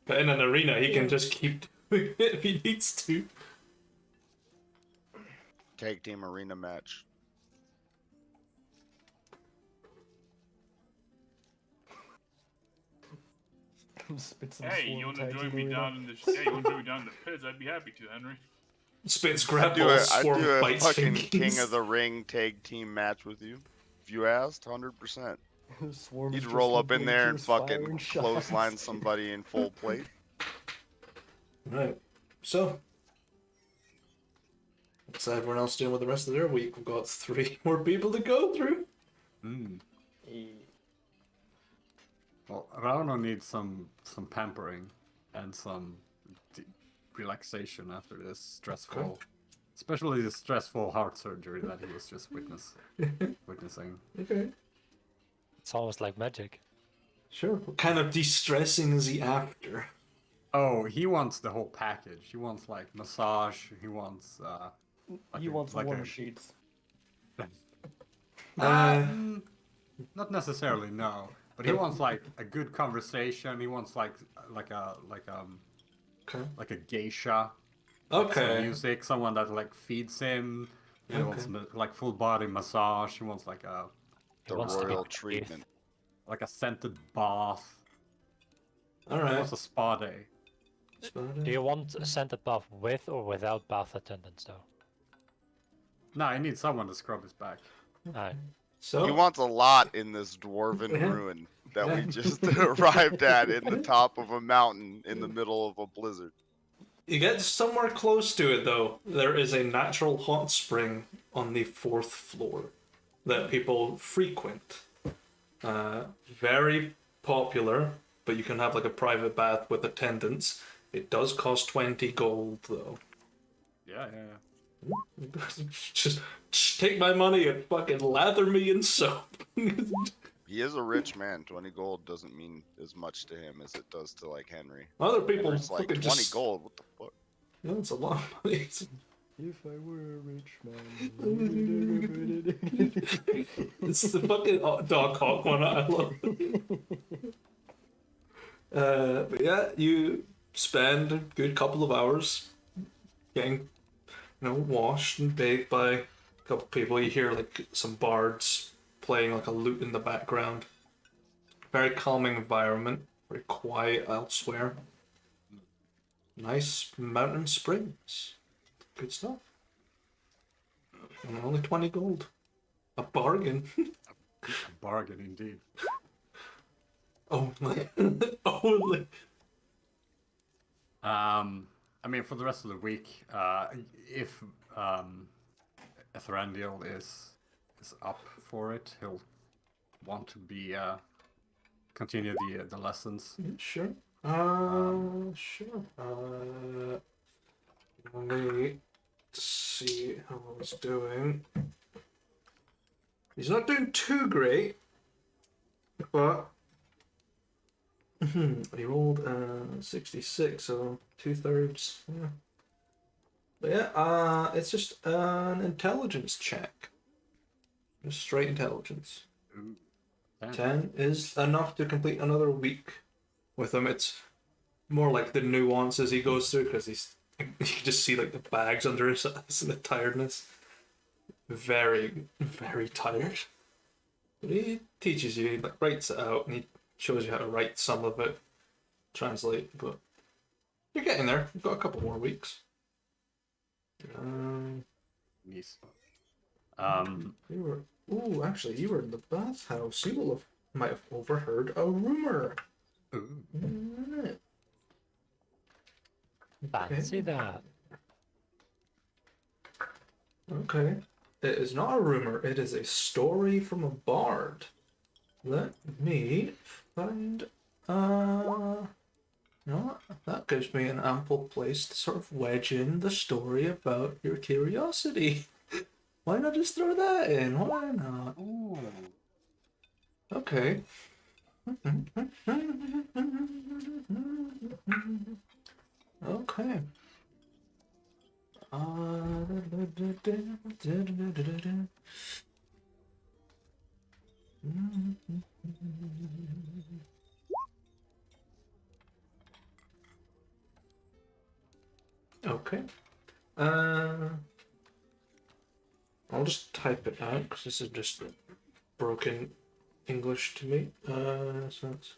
but in an arena he can just keep doing it if he needs to. Tag team arena match. Spits and Hey, swarm you want to tag join team me arena. down in the hey, you want to join me down in the pits? I'd be happy to, Henry. Spits I grab do balls, a swarm bites fucking fingers. King of the Ring tag team match with you. If you asked, 100%. Swarm is He'd just roll with up in there and rapiers, fire, fucking and shots. clothesline somebody in full plate. Right. So, what's everyone else doing with the rest of their week? We've got 3 more people to go through. Eh, Well, Rauno needs some pampering and some relaxation after this stressful, especially the stressful heart surgery that he was just witnessing. Okay. It's almost like magic. Sure. What kind of de-stressing is he after? Oh, he wants the whole package. He wants like massage. He wants he wants like warm a- sheets. Not necessarily, no. But he wants like a good conversation. He wants like a Okay. geisha. Like some Okay. music, someone that like feeds him. He wants like full body massage. He wants like a The wants to be royal bathed. treatment. scented bath. He Alright. wants a spa day. Do you want a scented bath with or without bath attendants, though? No, I need someone to scrub his back. Alright. So, He wants a lot in this dwarven Yeah. ruin that we Yeah. just arrived at in the top of a mountain in the middle of a blizzard. You get somewhere close to it though. There is a natural hot spring on the 4th floor that people frequent. Very popular, but you can have like a private bath with attendants. It does cost 20 gold though. Yeah. just take my money and fucking lather me in soap. He is a rich man. 20 gold doesn't mean as much to him as it does to like Henry. Other people Henry's like fucking 20 just... gold. What the fuck? No, it's a lot of money. If I were a rich man. It's the fucking dog hawk one. I love it. But yeah, you spend a good couple of hours getting, washed and bathed by a couple people. You hear like some bards playing like a lute in the background. Very calming environment. Very quiet elsewhere. Nice mountain springs. Good stuff. And only 20 gold. A bargain. A bargain indeed. Only. Only. I mean, for the rest of the week, if Thrandiel is up for it, he'll want to be continue the lessons. Sure. Sure. Let me see how he's doing. He's not doing too great, but he rolled 66, so 2/3. Yeah. But yeah, it's just an intelligence check. Just straight intelligence. Ooh, 10 is enough to complete another week with him. It's more like the nuances he goes through because you just see like the bags under his eyes and the tiredness. Very, very tired. But he teaches you, he like writes it out and he shows you how to write some of it, translate, but you're getting there. You've got a couple more weeks. Nice. Actually, you were in the bathhouse. You might have overheard a rumor. Ooh. Alright. Fancy that. Okay. It is not a rumor, it is a story from a bard. Let me find no, that gives me an ample place to sort of wedge in the story about your curiosity. Why not just throw that in? Why not? Ooh. Okay. Okay. Okay. I'll just type it out because this is just broken English to me. So it's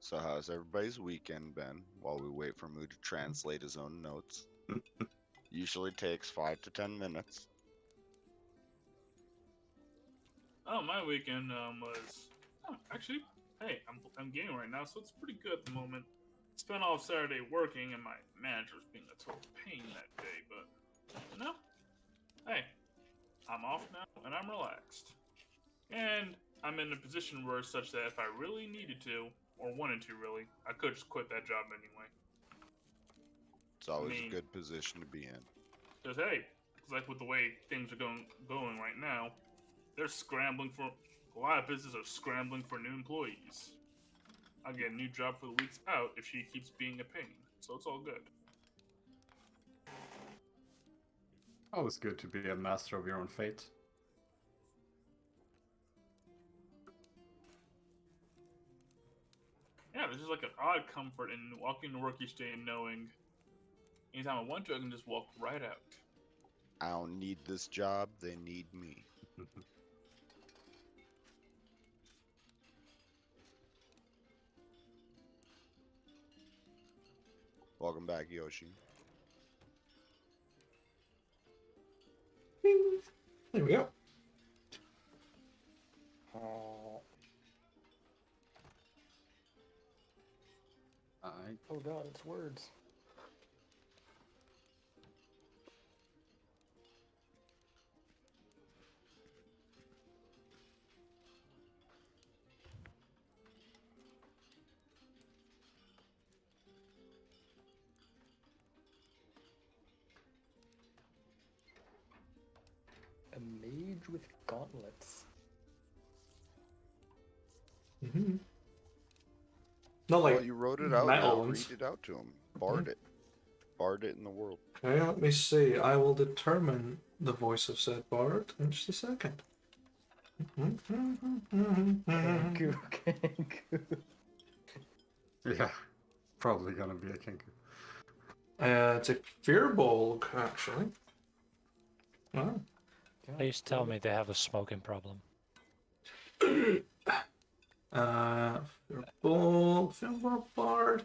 So how's everybody's weekend been while we wait for Moo to translate his own notes? Usually takes 5 to 10 minutes. Oh, my weekend was actually, hey, I'm gaming right now, so it's pretty good at the moment. Spent all Saturday working, and my manager's being a total pain that day. But hey, I'm off now, and I'm relaxed, and I'm in a position where it's such that if I really needed to or wanted to, really, I could just quit that job anyway. It's always a good position to be in. Because hey, it's like with the way things are going right now, they're scrambling for a lot of businesses are scrambling for new employees. I'll get a new job for the weeks out if she keeps being a pain, so it's all good. Always good to be a master of your own fate. Yeah, there's just like an odd comfort in walking to work each day and knowing Anytime I want to, I can just walk right out. I don't need this job. They need me. Welcome back, Yoshi. There we go. Alright. Oh god, it's words. A mage with gauntlets. Mm-hmm. Not like Well, you wrote it out. metal Now ones. read it out to him. Bard it. Bard it in the world. Okay, let me see. I will determine the voice of said bard in just a second. Kenku, Kenku. Yeah. Probably gonna be a Kenku. It's a Fearbolg, actually. Wow. Please tell me they have a smoking problem. Fearbolg bard.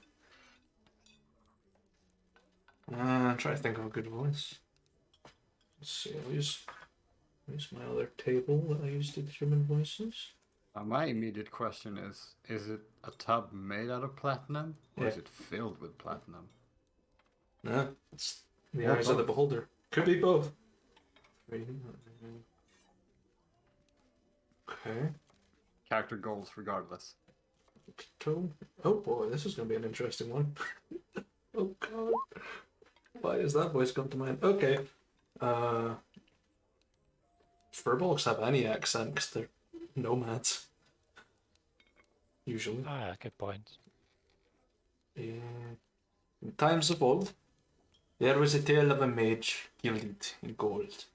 Try to think of a good voice. Let's see, I'll use my other table that I used to determine voices. My immediate question is it a tub made out of platinum? Or is Yeah. it filled with platinum? No, it's the Or eyes of the both. beholder. Could be both. Okay. Character goals regardless. Tone. Oh boy, this is going to be an interesting one. Oh god. Why does that voice come to mind? Okay. Furbolgs have any accent because they're nomads. Usually. Ah, good point. In times of old, there was a tale of a mage gilded in gold.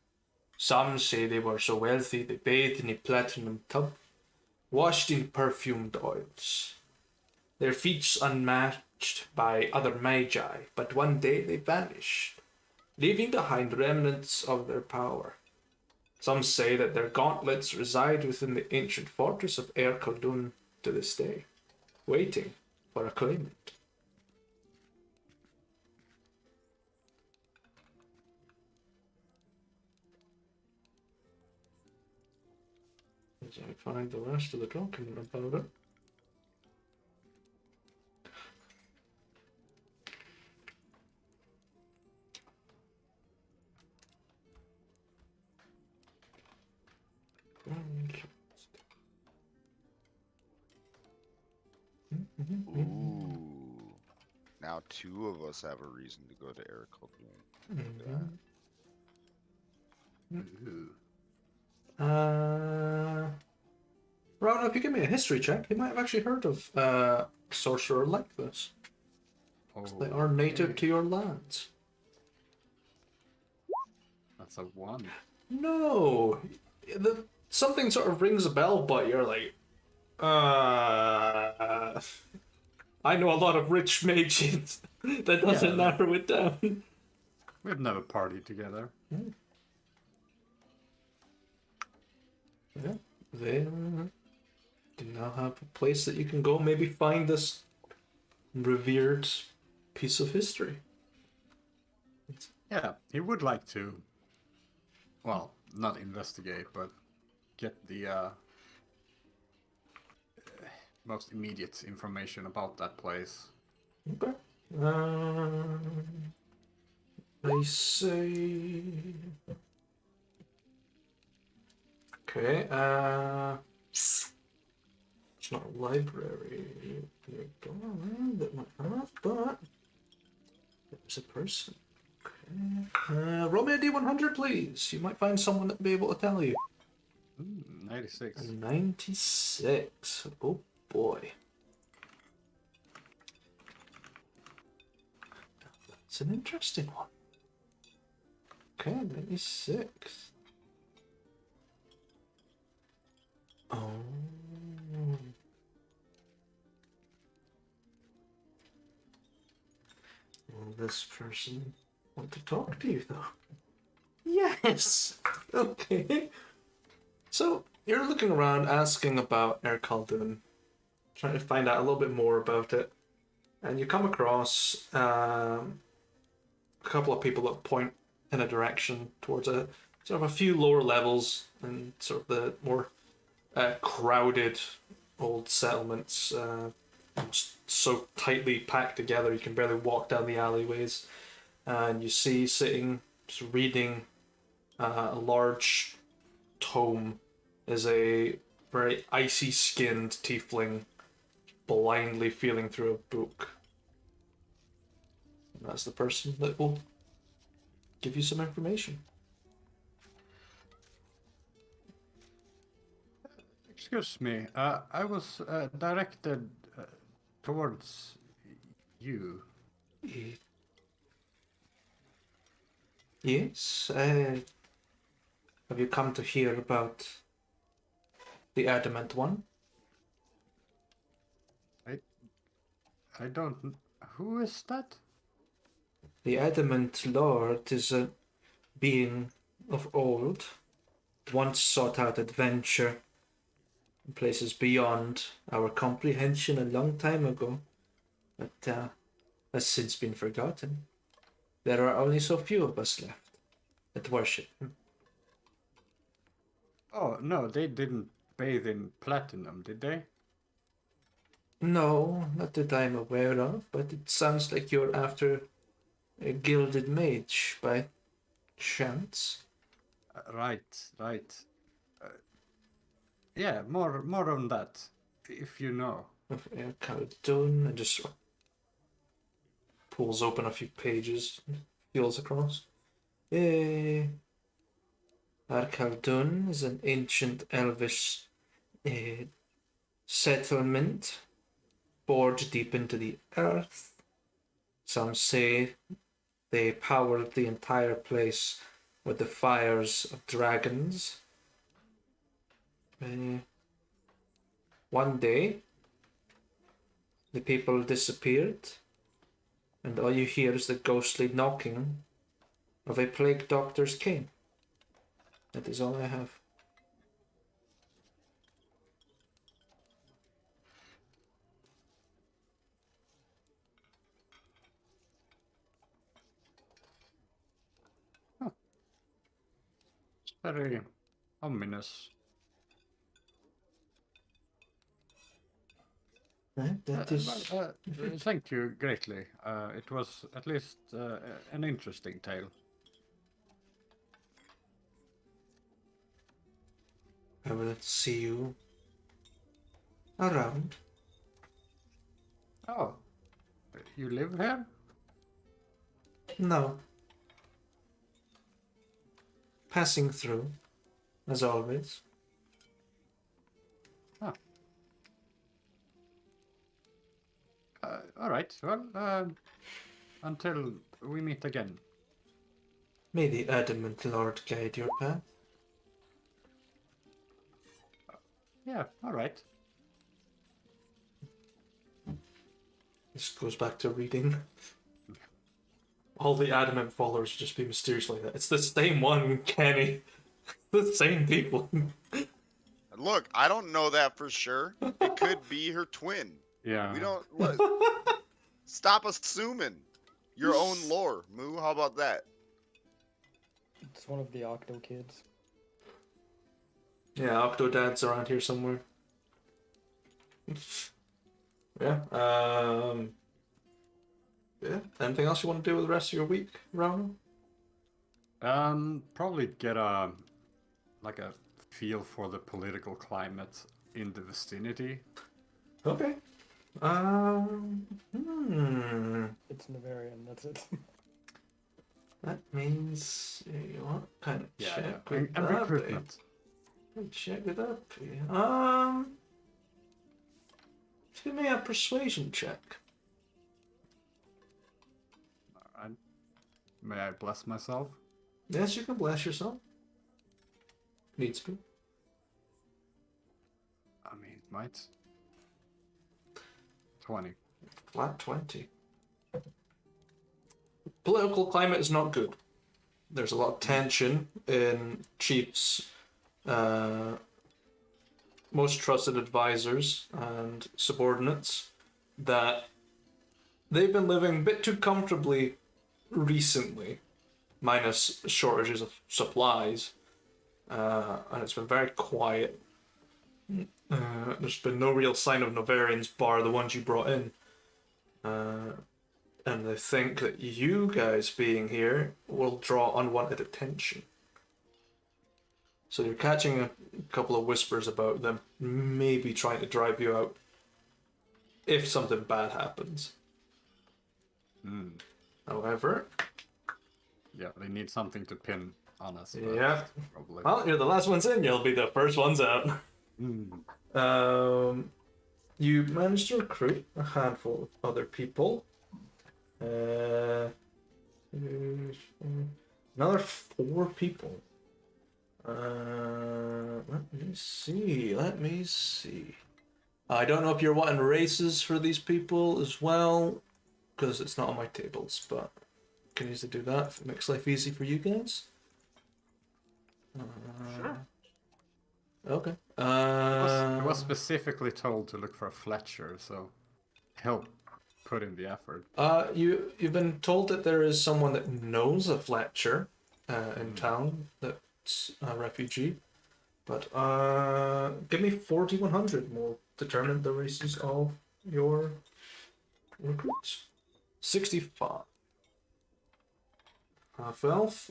Some say they were so wealthy they bathed in a platinum tub, washed in perfumed oils. Their feats unmatched by other magi, but one day they vanished, leaving behind remnants of their power. Some say that their gauntlets reside within the ancient fortress of Airchalldun to this day, waiting for a claimant. As I find the rest of the document about it. Ooh. Now 2 of us have a reason to go to Airchalldun. Ooh. Ron, if you give me a history check, you might have actually heard of a sorcerer like this. They are native to your lands. That's a 1. No, something sort of rings a bell, but you're like, I know a lot of rich mages. That doesn't Yeah. narrow it down. We've never partied together. Yeah, they do now have a place that you can go. Maybe find this revered piece of history. Yeah, he would like to, well, not investigate, but get the most immediate information about that place. Okay. I say. Okay. It's not a library. That might have, but there's a person. Okay. Roll me a D100, please. You might find someone that'll be able to tell you. 96. 96. Oh boy. It's an interesting one. Okay, 96. Oh. Well, this person want to talk to you, though. Yes! Okay. So, you're looking around asking about Airchalldun, trying to find out a little bit more about it. And you come across a couple of people that point in a direction towards a sort of a few lower levels and sort of the more crowded old settlements, so tightly packed together you can barely walk down the alleyways. And you see sitting, just reading a large tome is a very icy skinned tiefling blindly feeling through a book. And that's the person that will give you some information. Excuse me, I was directed towards you. Yes, have you come to hear about the Adamant One? I don't. Who is that? The Adamant Lord is a being of old, once sought out adventure in places beyond our comprehension a long time ago, but has since been forgotten. There are only so few of us left that worship him. Oh no, they didn't bathe in platinum, did they? No, not that I'm aware of, but it sounds like you're after a gilded mage by chance. Right. Yeah, more on that, if you know. Of Airchalldun, and just pulls open a few pages, feels across. Airchalldun is an ancient elvish settlement bored deep into the earth. Some say they powered the entire place with the fires of dragons. One day, the people disappeared, and all you hear is the ghostly knocking of a plague doctor's cane. That is all I have. Very ominous. That is. Thank you greatly. It was at least an interesting tale. I will see you around. Oh, you live here? No. Passing through, as always. Ah. All right. Well, until we meet again. May the adamant Lord guide your path. Yeah. All right. This goes back to reading. All the adamant followers just be mysterious like that. It's the same one, Kenny. The same people. Look, I don't know that for sure. It could be her twin. Yeah. We don't look. Stop assuming your own lore, Moo. How about that? It's one of the Octo kids. Yeah, Octodad's around here somewhere. Yeah. Yeah. Anything else you want to do with the rest of your week, Rano? Probably get a feel for the political climate in the vicinity. Okay. It's Navarian, that's it. That means you want kind of check with And that. recruitment. Check it up. Give me a persuasion check. Alright. May I bless myself? Yes, you can bless yourself. Needs be. I mean, might. 20. Flat 20. political climate is not good. There's a lot of tension in chiefs, most trusted advisors and subordinates, that they've been living a bit too comfortably recently, minus shortages of supplies, and it's been very quiet. There's been no real sign of Novarians bar the ones you brought in. And they think that you guys being here will draw unwanted attention. So you're catching a couple of whispers about them maybe trying to drive you out if something bad happens. However... Yeah, they need something to pin on us. Yeah. Probably. Well, you're the last ones in, you'll be the first ones out. You managed to recruit a handful of other people. Another 4 people. Let me see. I don't know if you're wanting races for these people as well, because it's not on my tables, but can easily do that if it makes life easy for you guys. Sure. Okay. I was specifically told to look for a Fletcher, so help put in the effort. You've been told that there is someone that knows a Fletcher in town that's a refugee, but give me 4100 and we'll determine the races of your recruits. 65. Half elf,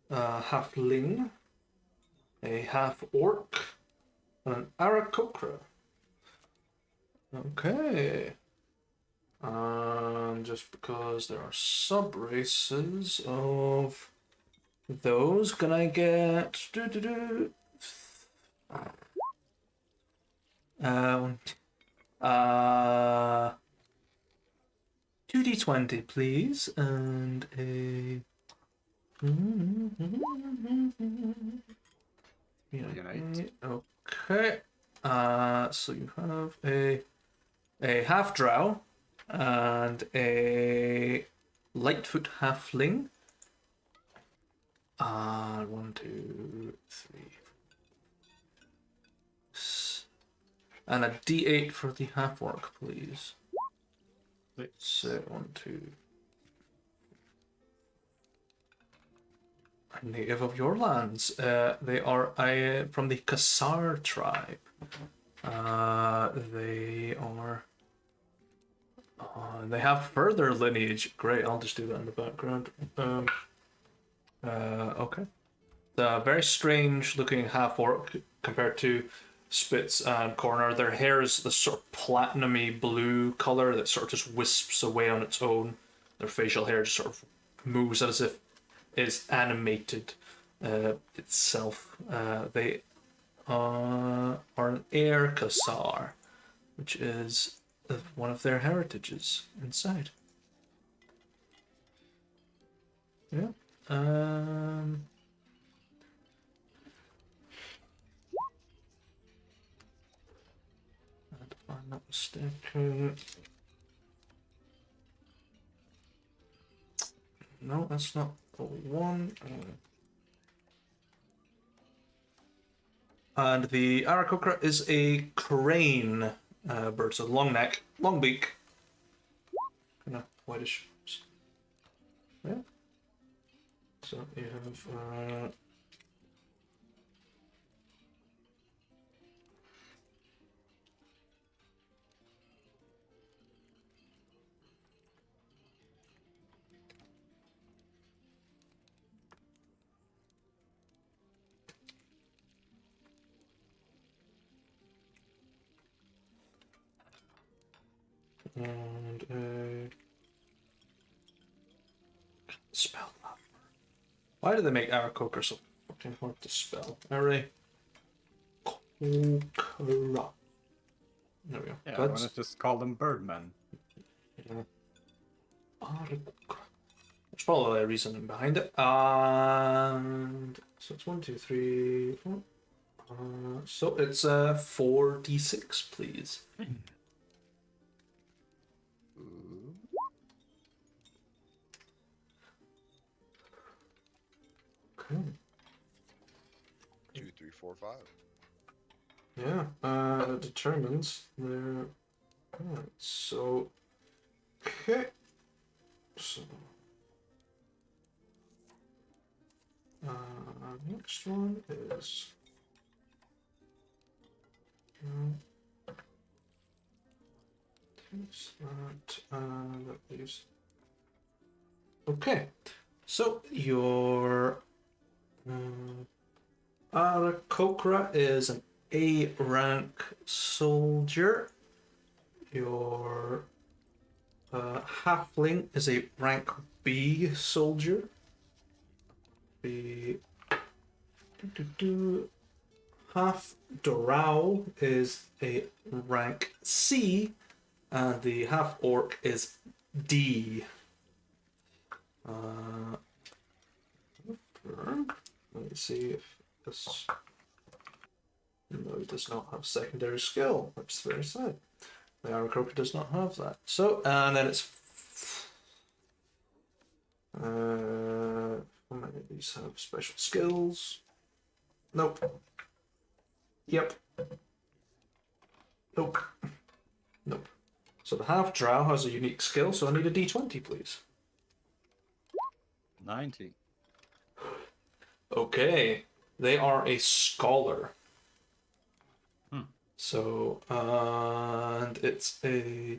halfling, a half orc, and an Aarakocra. Okay. Just because there are sub races of those, can I get 2d20 please, and a okay. So you have a half drow and a lightfoot halfling. 1, 2, 3, and a d8 for the half orc, please. So 1, 2. A native of your lands. They are from the Kassar tribe. They are. They have further lineage. Great, I'll just do that in the background. Okay. The very strange looking half orc compared to Spitz and Corner. Their hair is the sort of platinumy blue color that sort of just wisps away on its own. Their facial hair just sort of moves as if it's animated itself. They are an Airchalldun, which is one of their heritages inside. Yeah. If I'm not mistaken. No, that's not the one. And the Aarakocra is a crane bird, so long neck, long beak, kind of whitish. Yeah. So you have. And a spell that. Why do they make Aarakocra so fucking hard to spell? Aarakocra. There we go. Yeah, I want to just call them Birdmen. Yeah. Aarakocra. There's probably a reason behind it. And so it's 1, 2, 3, 4. So it's 4d6, please. 2, 3, 4, 5. Yeah, it determines their. Alright, so. Okay. So. Next one is. Takes that, that leaves. Okay, so your Arakokra is an A rank soldier. Your Halfling is a rank B soldier. The half Drow is a rank C, and the half orc is D. Let me see if this. No, it does not have secondary skill, which is very sad. The Aarakocra does not have that. So, and then it's. How many of these have special skills? Nope. Yep. Nope. Nope. So the half drow has a unique skill, so I need a d20, please. 90. Okay. They are a scholar. So, and it's a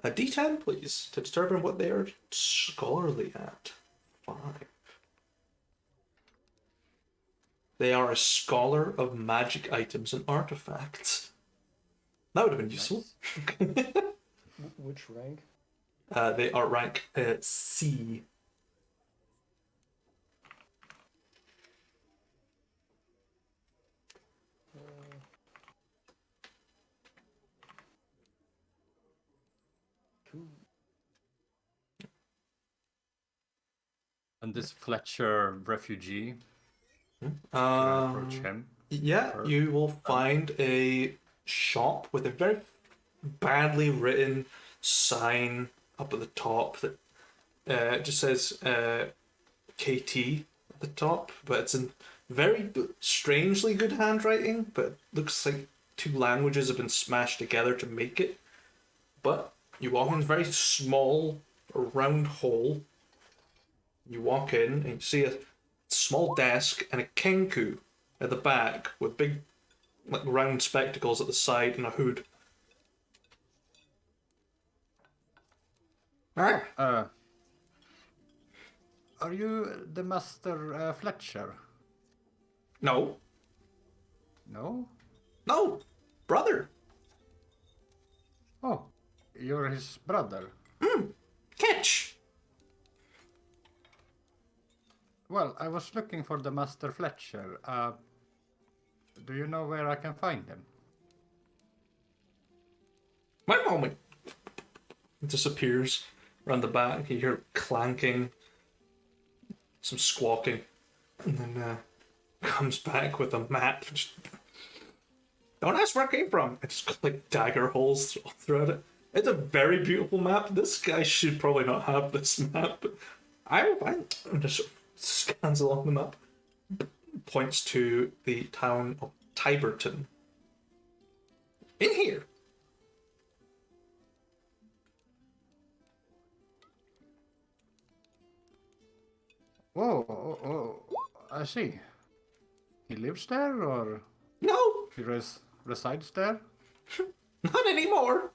d10, please, to determine what they are scholarly at. 5. They are a scholar of magic items and artifacts. That would have been useful. Nice. Which rank? They are rank C. Cool. And this Fletcher refugee, can I approach him? Yeah, Or- you will find a shop with a very badly written sign up at the top that just says KT at the top, but it's in very strangely good handwriting, but it looks like 2 languages have been smashed together to make it. But you walk in a very small, round hall. You walk in and you see a small desk and a kenku at the back with big, like, round spectacles at the side and a hood. Are you the Master Fletcher? No, No? no, brother. Oh, you're his brother. Catch. Well, I was looking for the Master Fletcher. Do you know where I can find him? One moment. It disappears around the back. You hear clanking, some squawking, and then comes back with a map. Just, don't ask where it came from. It's got like dagger holes all throughout it. It's a very beautiful map. This guy should probably not have this map, but I just scans along the map, points to the town of Tiberton. In here. Oh, I see. He lives there, or No, he resides there? not anymore.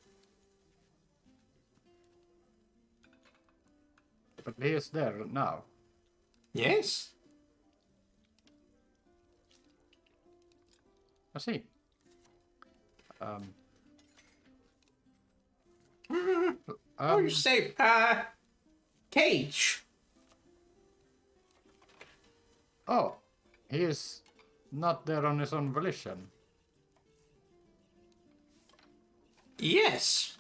But he is there now. Yes. I see. How do you say, Cage? Oh, he is not there on his own volition. Yes.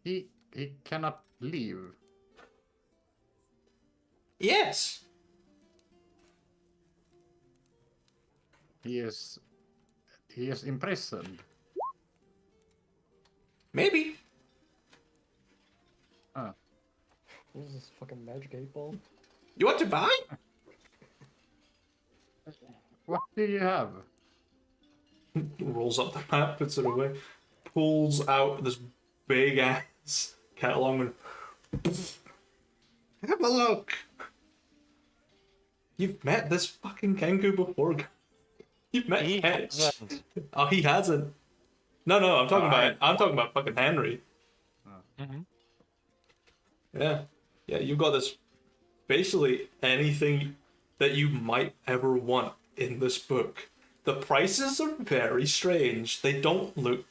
He cannot leave. Yes. He is imprisoned. Maybe. What is this fucking magic 8-ball? You want to buy? What do you have? Rolls up the map, puts it away, pulls out this big ass catalog and have a look. You've met this fucking Kenku before. You've met He Ketch. hasn't. Oh, he hasn't. No, I'm talking about. I'm talking about fucking Henry. Mm-hmm. Yeah, you've got this. Basically, anything that you might ever want in this book. The prices are very strange. They don't look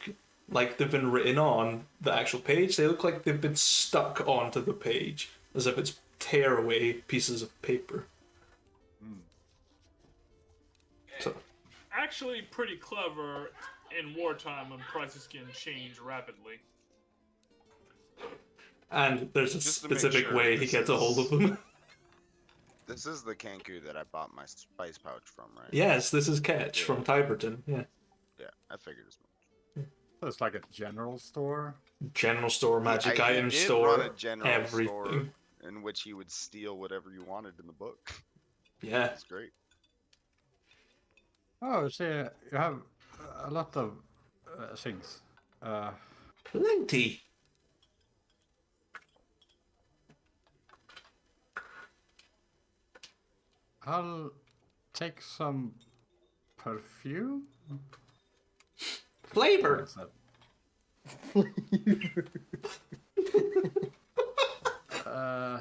like they've been written on the actual page. They look like they've been stuck onto the page, as if it's tearaway pieces of paper. So, Actually, pretty clever in wartime when prices can change rapidly. and there's a Just to make specific sure, way he this gets a hold of them. This is the Kenku that I bought my spice pouch from, right? Yes, this is Ketch from Tiberton. Yeah. Yeah, I figured as much. So it's like a general store. General store, magic He item did store, run a general everything. store in which he would steal whatever you wanted in the book. Yeah. That's great. Oh, see, you have a lot of things. Plenty. I'll take some perfume. Flavor. What's that? uh,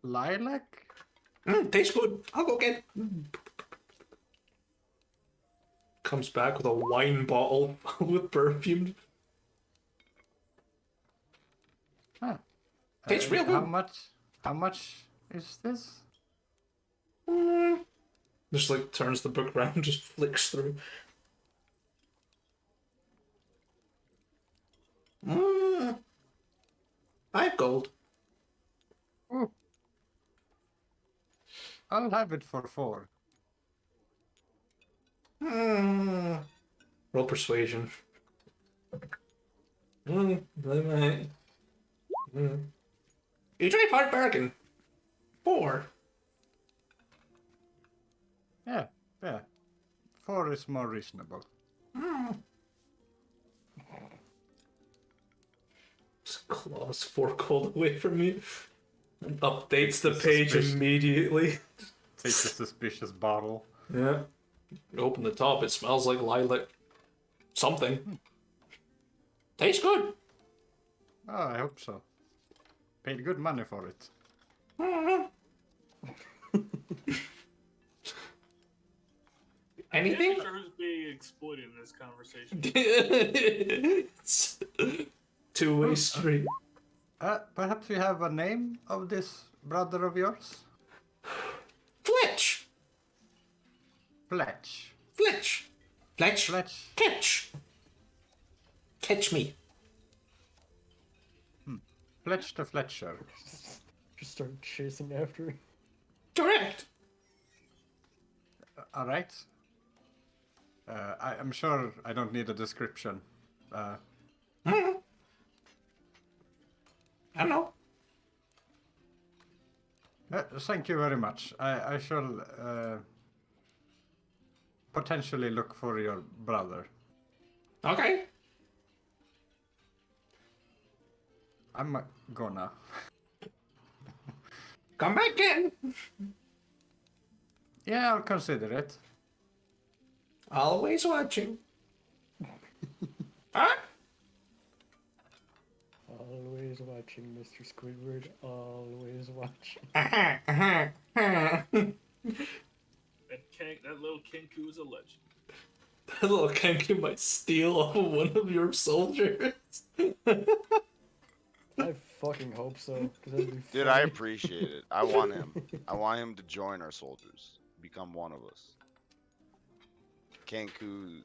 lilac? Tastes good. I'll go get. Comes back with a wine bottle with perfume. Huh. Tastes real good. How much is this? Just like turns the book around, just flicks through. I have gold. Oh. I'll have it for 4. Roll persuasion. You try hard bargain. 4. Yeah. 4 is more reasonable. Just claws 4 gold away from you. And updates the It's page suspicious. immediately. Take the suspicious bottle. Yeah. You open the top, it smells like lilac. Something. Tastes good. Oh, I hope so. Paid good money for it. Anything? I'm not sure who's being exploited in this conversation. It's two-way street. Perhaps you have a name of this brother of yours? Fletch! Fletch. Fletch! Fletch! Fletch. Catch! Catch me. Fletch the Fletcher. Just start chasing after him. Direct! Alright. I'm sure I don't need a description. I don't know. Thank you very much. I shall potentially look for your brother. Okay. I'm gonna. Come back in. Yeah, I'll consider it. Always watching. Huh? Always watching, Mr. Squidward. Always watching. That little Kenku is a legend. That little Kenku might steal one of your soldiers. I fucking hope so. 'Cause that'd be Dude, I funny. appreciate it. I want him. I want him to join our soldiers. Become one of us. Kenku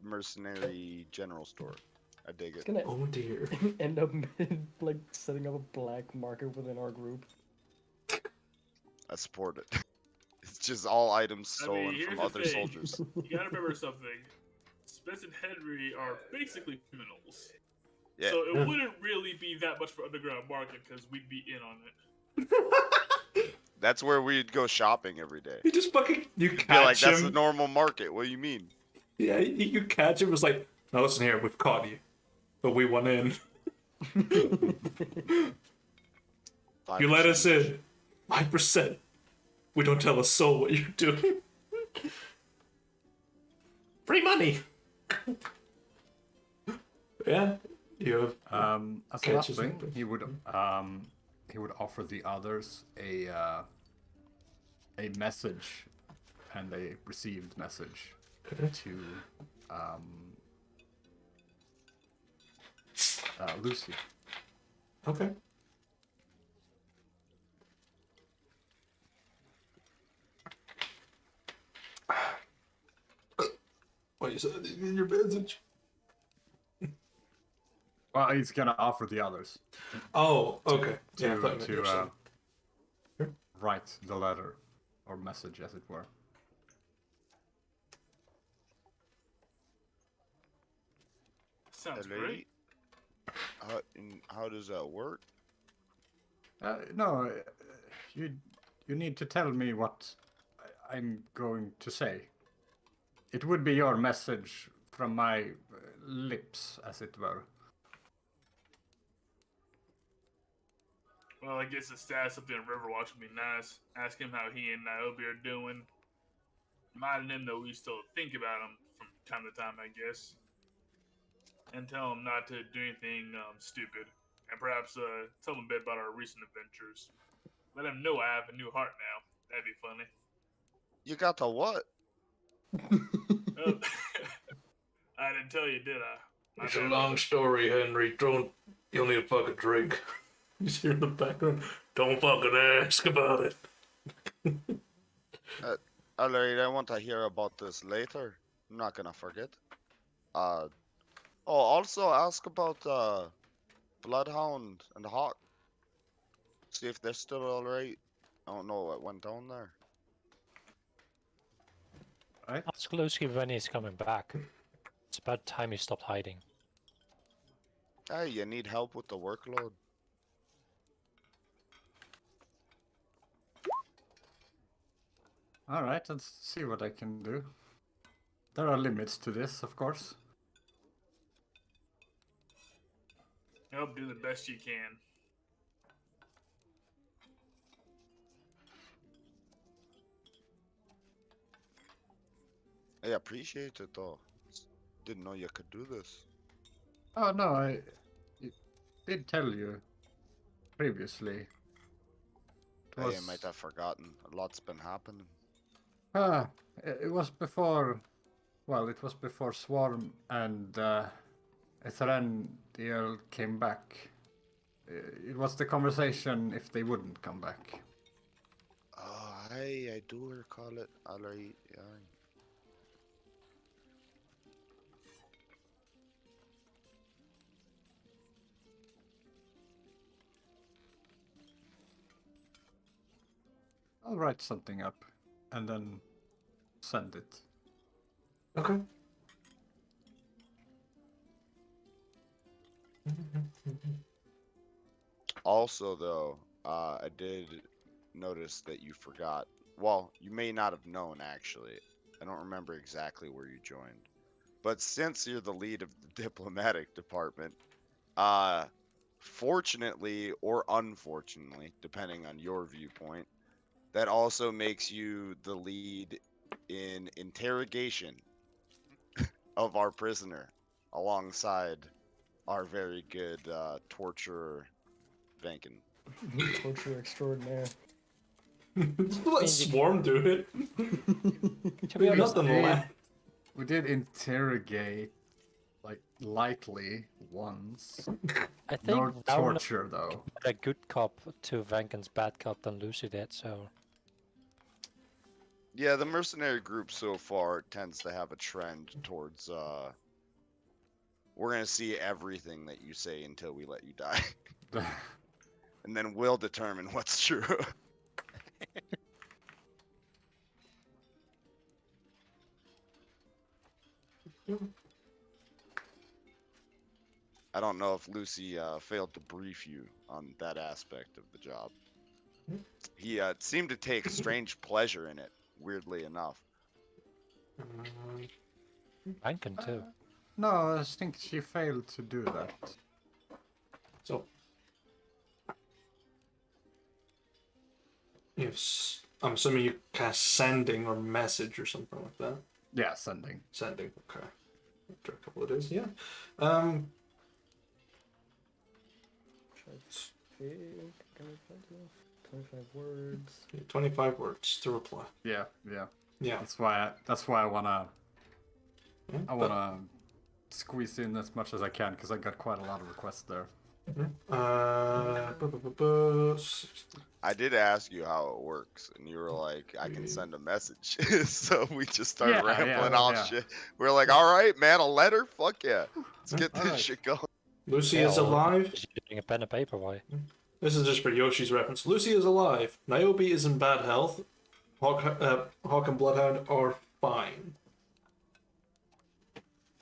mercenary general store. I dig It's it. gonna Oh dear. end up like setting up a black market within our group. I support it. It's which is all items I stolen mean, here's from the other thing. soldiers. You gotta remember something. Spence and Henry are basically criminals. Yeah. So it Yeah. wouldn't really be that much for underground market because we'd be in on it. That's where we'd go shopping every day. You just fucking you You'd be like, catch that's the him. normal market. What do you mean? Yeah, you catch him. It's like, now listen here, we've caught you, but we went in. You let us 5%. in. 5%. We don't tell a soul what you're doing. Free money. Yeah. You have As a Catch last us thing, in. he would offer the others a message and a received message to Lucy. okay. What you said in your message? Well, he's gonna offer the others Oh, okay. Yeah, I to thought you meant yourself. write the letter or message, as it were. Sounds Hey, great. lady, how does that work? No, you need to tell me what I'm going to say. It would be your message from my lips, as it were. Well, I guess the status up there in Riverwatch would be nice. Ask him how he and Niobe are doing. Reminding him that we still think about him from time to time, I guess. And tell him not to do anything stupid. And perhaps tell him a bit about our recent adventures. Let him know I have a new heart now. That'd be funny. You got the what? Oh, I didn't tell you, did I? My It's a bad, long brother. story, Henry. You'll need a fucking drink. You hear in the background? Don't fucking ask about it. Alright, I want to hear about this later. I'm not gonna forget. Oh, also ask about Bloodhound and Hawk. See if they're still alright. I don't know what went down there. Right? Ask Lucy when he's coming back. It's about time he stopped hiding. Hey, you need help with the workload? All right, let's see what I can do. There are limits to this, of course. Help do the best you can. I appreciate it though. Didn't know you could do this. Oh no, I did tell you previously. It Hey, I might have forgotten. A lot's been happening. It was before. Well, it was before Swarm and Ethrandiel came back. It was the conversation if they wouldn't come back. Oh, I do recall it. Alright, yeah. I'll write something up and then send it. Okay. Also, though, I did notice that you forgot. Well, you may not have known, actually. I don't remember exactly where you joined. But since you're the lead of the diplomatic department, fortunately or unfortunately, depending on your viewpoint, that also makes you the lead in interrogation of our prisoner alongside our very good torturer, Vankin. Torture extraordinaire. Let Swarm do it. To be honest, Nothing left. We did interrogate, like, lightly once. I think No Down torture, though. a good cop to Vankin's bad cop than Lucy did, so Yeah, the mercenary group so far tends to have a trend towards we're gonna see everything that you say until we let you die. And then we'll determine what's true. I don't know if Lucy failed to brief you on that aspect of the job. He seemed to take strange pleasure in it, weirdly enough. I can too. No, I think she failed to do that. So, yes, I'm assuming you cast sending or message or something like that. Yeah, sending. Sending, okay. After a couple of days, yeah. I think 25 words. 25 words to reply. Yeah. Yeah. That's why I wanna Yeah, I wanna squeeze in as much as I can because I got quite a lot of requests there. I did ask you how it works, and you were like, I can send a message. So we just started rambling off shit. We're like, all right, man, a letter? Fuck yeah. Let's get this shit going. Lucy is alive. Using a pen and paper, why? This is just for Yoshi's reference. Lucy is alive. Niobe is in bad health. Hawk and Bloodhound are fine.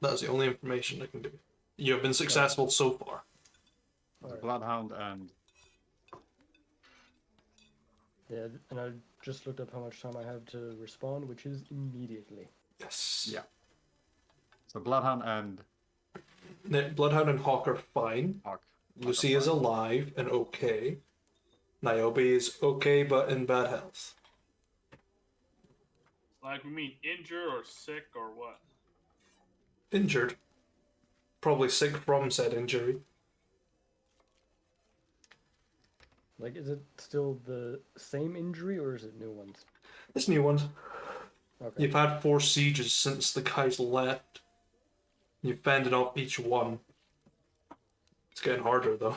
That's the only information I can do. You have been successful so far. The Bloodhound and Yeah, and I just looked up how much time I have to respond, which is immediately. Yes. yeah. So Bloodhound and Bloodhound and Hawk are fine. Hawk. Lucy is alive and okay. Niobe is okay but in bad health. Like, we mean injured or sick or what? Injured. Probably sick from said injury. Like, is it still the same injury or is it new ones? It's new ones. Okay. You've had 4 sieges since the guys left. You've fended off each one. It's getting harder though.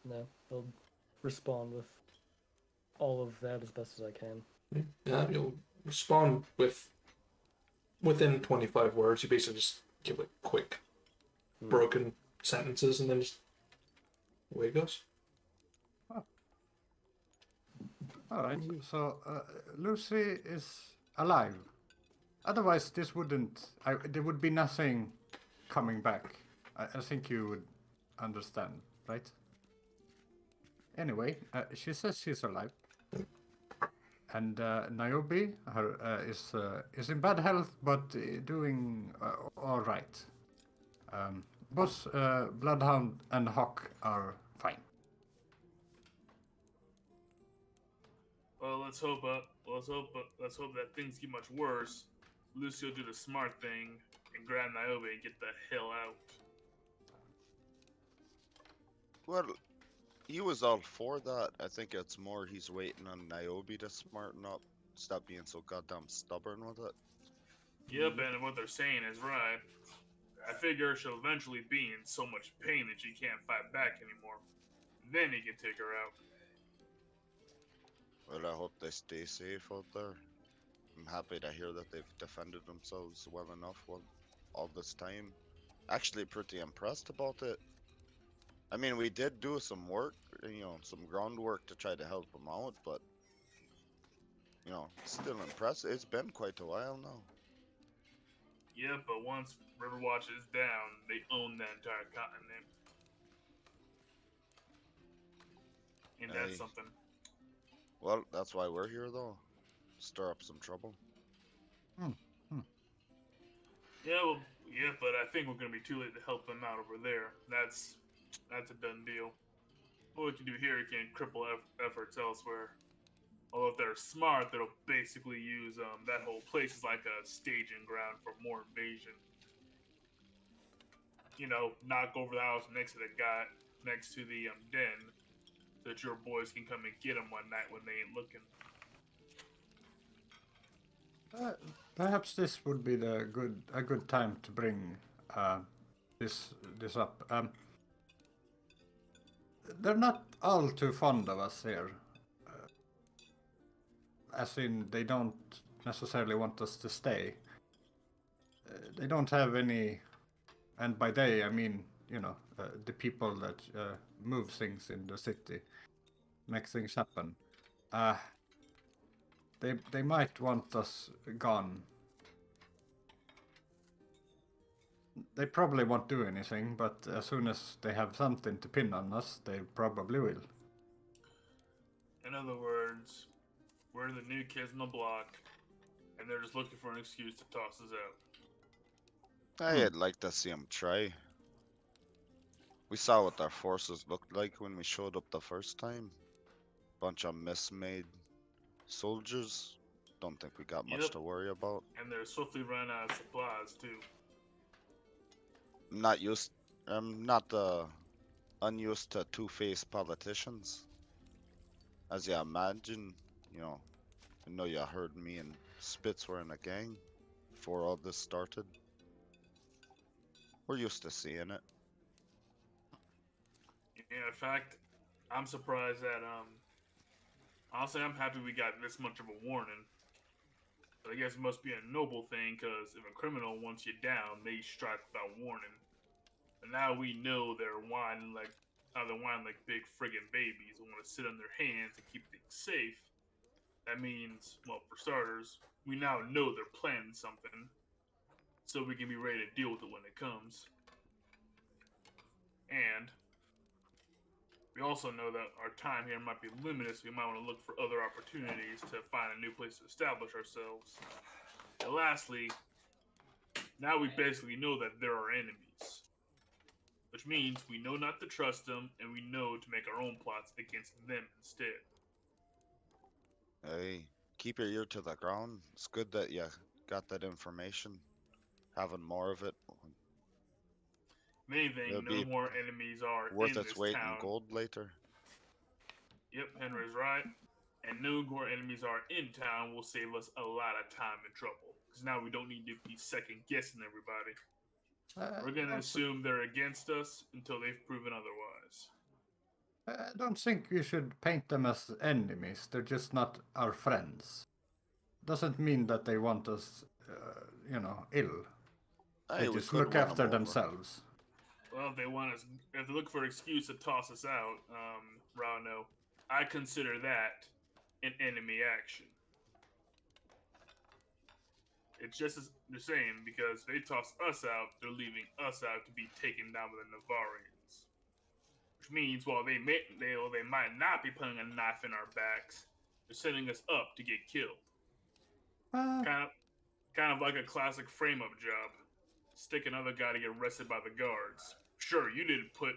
No, I'll respond with all of that as best as I can. Yeah, you'll respond within 25 words. You basically just give like quick, broken sentences, and then just away it goes. All right. So Lucy is alive. Otherwise, this wouldn't. There would be nothing coming back. I think you would understand, right? Anyway, she says she's alive. And Niobe is in bad health, but doing all right. Both Bloodhound and Hawk are fine. Well, let's hope that things get much worse. Lucy will do the smart thing and grab Niobe and get the hell out. Well, he was all for that. I think it's more he's waiting on Niobe to smarten up. Stop being so goddamn stubborn with it. Yep, and what they're saying is right. I figure she'll eventually be in so much pain that she can't fight back anymore. Then he can take her out. Well, I hope they stay safe out there. I'm happy to hear that they've defended themselves well enough all this time. Actually, pretty impressed about it. I mean, we did do some work, some groundwork to try to help them out, but, still impressive. It's been quite a while now. Yeah, but once Riverwatch is down, they own the entire continent. And that's something. Well, that's why we're here, though. Stir up some trouble. Yeah, but I think we're gonna be too late to help them out over there. That's a done deal. What we can do here can cripple efforts elsewhere. Although if they're smart, they'll basically use that whole place as like a staging ground for more invasion. Knock over the house next to the den, so that your boys can come and get them one night when they ain't looking. Perhaps this would be a good time to bring this up. They're not all too fond of us here. As in, they don't necessarily want us to stay. They don't have any, and by they I mean, the people that move things in the city, make things happen. They might want us gone They probably won't do anything, but as soon as they have something to pin on us, they probably will. In other words, we're the new kids on the block, and they're just looking for an excuse to toss us out. I'd like to see them try. We saw what our forces looked like when we showed up the first time. Bunch of mismade soldiers. Don't think we got much Yep. to worry about. And they're swiftly running out of supplies too. I'm not used. I'm not unused to two-faced politicians. As you imagine, you know, I know you heard me and Spitz were in a gang before all this started. We're used to seeing it. Yeah, in fact, I'm surprised that honestly, I'm happy we got this much of a warning. But I guess it must be a noble thing, because if a criminal wants you down, they strike without warning. And now we know they're whining like big friggin' babies and want to sit on their hands and keep things safe. That means, well, for starters, we now know they're planning something, so we can be ready to deal with it when it comes. And we also know that our time here might be limited, so we might want to look for other opportunities to find a new place to establish ourselves. And lastly, now we basically know that there are enemies, which means we know not to trust them, and we know to make our own plots against them instead. Hey, keep your ear to the ground. It's good that you got that information. Having more of it If anything, it'll no be more enemies are worth in its this weight in town. gold later. Yep, Henry's right. And no more enemies are in town will save us a lot of time and trouble. Because now we don't need to be second guessing everybody. We're gonna assume they're against us until they've proven otherwise. I don't think we should paint them as enemies. They're just not our friends. Doesn't mean that they want us, ill. They Hey, we just could look win after them over. themselves. Well, if they want us, if they look for an excuse to toss us out, Rano, I consider that an enemy action. It's just as the same because they toss us out, they're leaving us out to be taken down by the Navarians. Which means while they might not be putting a knife in our backs, they're setting us up to get killed. Kind of like a classic frame-up job. Stick another guy to get arrested by the guards. Sure, you didn't put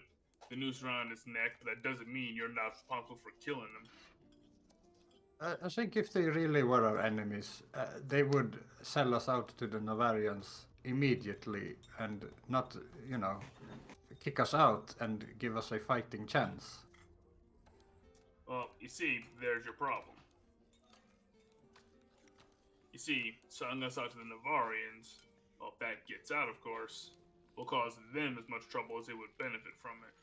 the noose around his neck, but that doesn't mean you're not responsible for killing him. I think if they really were our enemies, they would sell us out to the Navarians immediately and not, kick us out and give us a fighting chance. Well, you see, there's your problem. You see, selling us out to the Navarians, well, if that gets out, of course, will cause them as much trouble as they would benefit from it.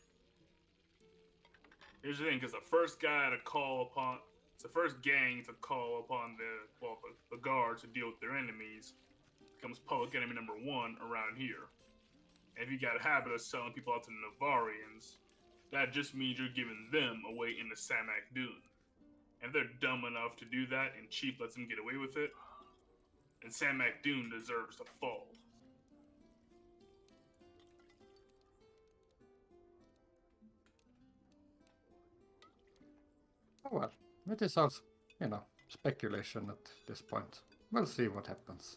Here's the thing, because the first gang to call upon the guards to deal with their enemies becomes public enemy number one around here. And if you got a habit of selling people out to the Navarians, that just means you're giving them away into Samhachdun. And if they're dumb enough to do that and Chief lets them get away with it, then Samhachdun deserves to fall. Oh well, it is all, speculation at this point. We'll see what happens.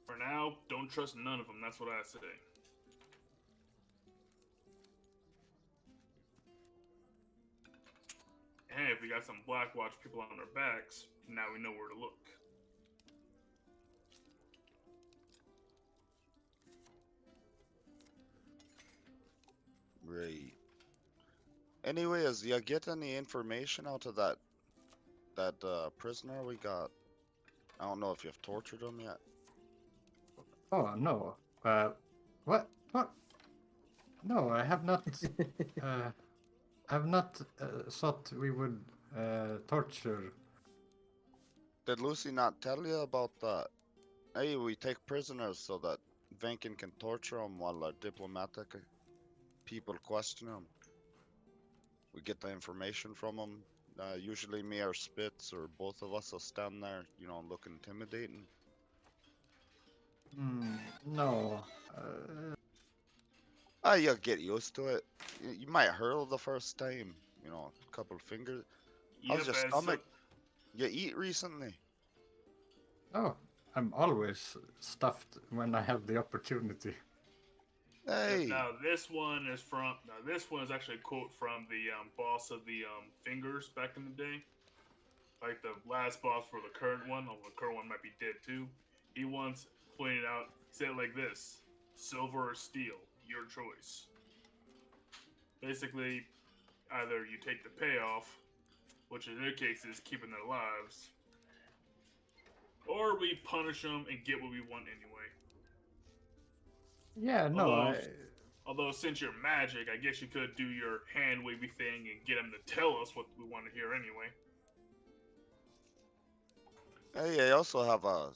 For now, don't trust none of them, that's what I say. Hey, if we got some Blackwatch people on our backs, now we know where to look. Right. Anyway, as you get any information out of that prisoner we got? I don't know if you've tortured him yet. Oh no. What? What? No, I have not. I've not thought we would torture. Did Lucy not tell you about that? Hey, we take prisoners so that Venkin can torture them while our diplomatic people question them. We get the information from them. Usually me or Spitz or both of us will stand there, look intimidating. No, You'll get used to it. You might hurl the first time. You know, a couple fingers. How's your stomach? You eat recently? Oh, I'm always stuffed when I have the opportunity. Hey. Now this one is actually a quote from the boss of the Fingers back in the day. Like the last boss for the current one, although the current one might be dead too. He once pointed out, he said it like this: silver or steel, your choice. Basically, either you take the payoff, which in their case is keeping their lives, or we punish them and get what we want anyway. Yeah, no, Although since you're magic, I guess you could do your hand wavy thing and get them to tell us what we want to hear anyway. Hey, I also have a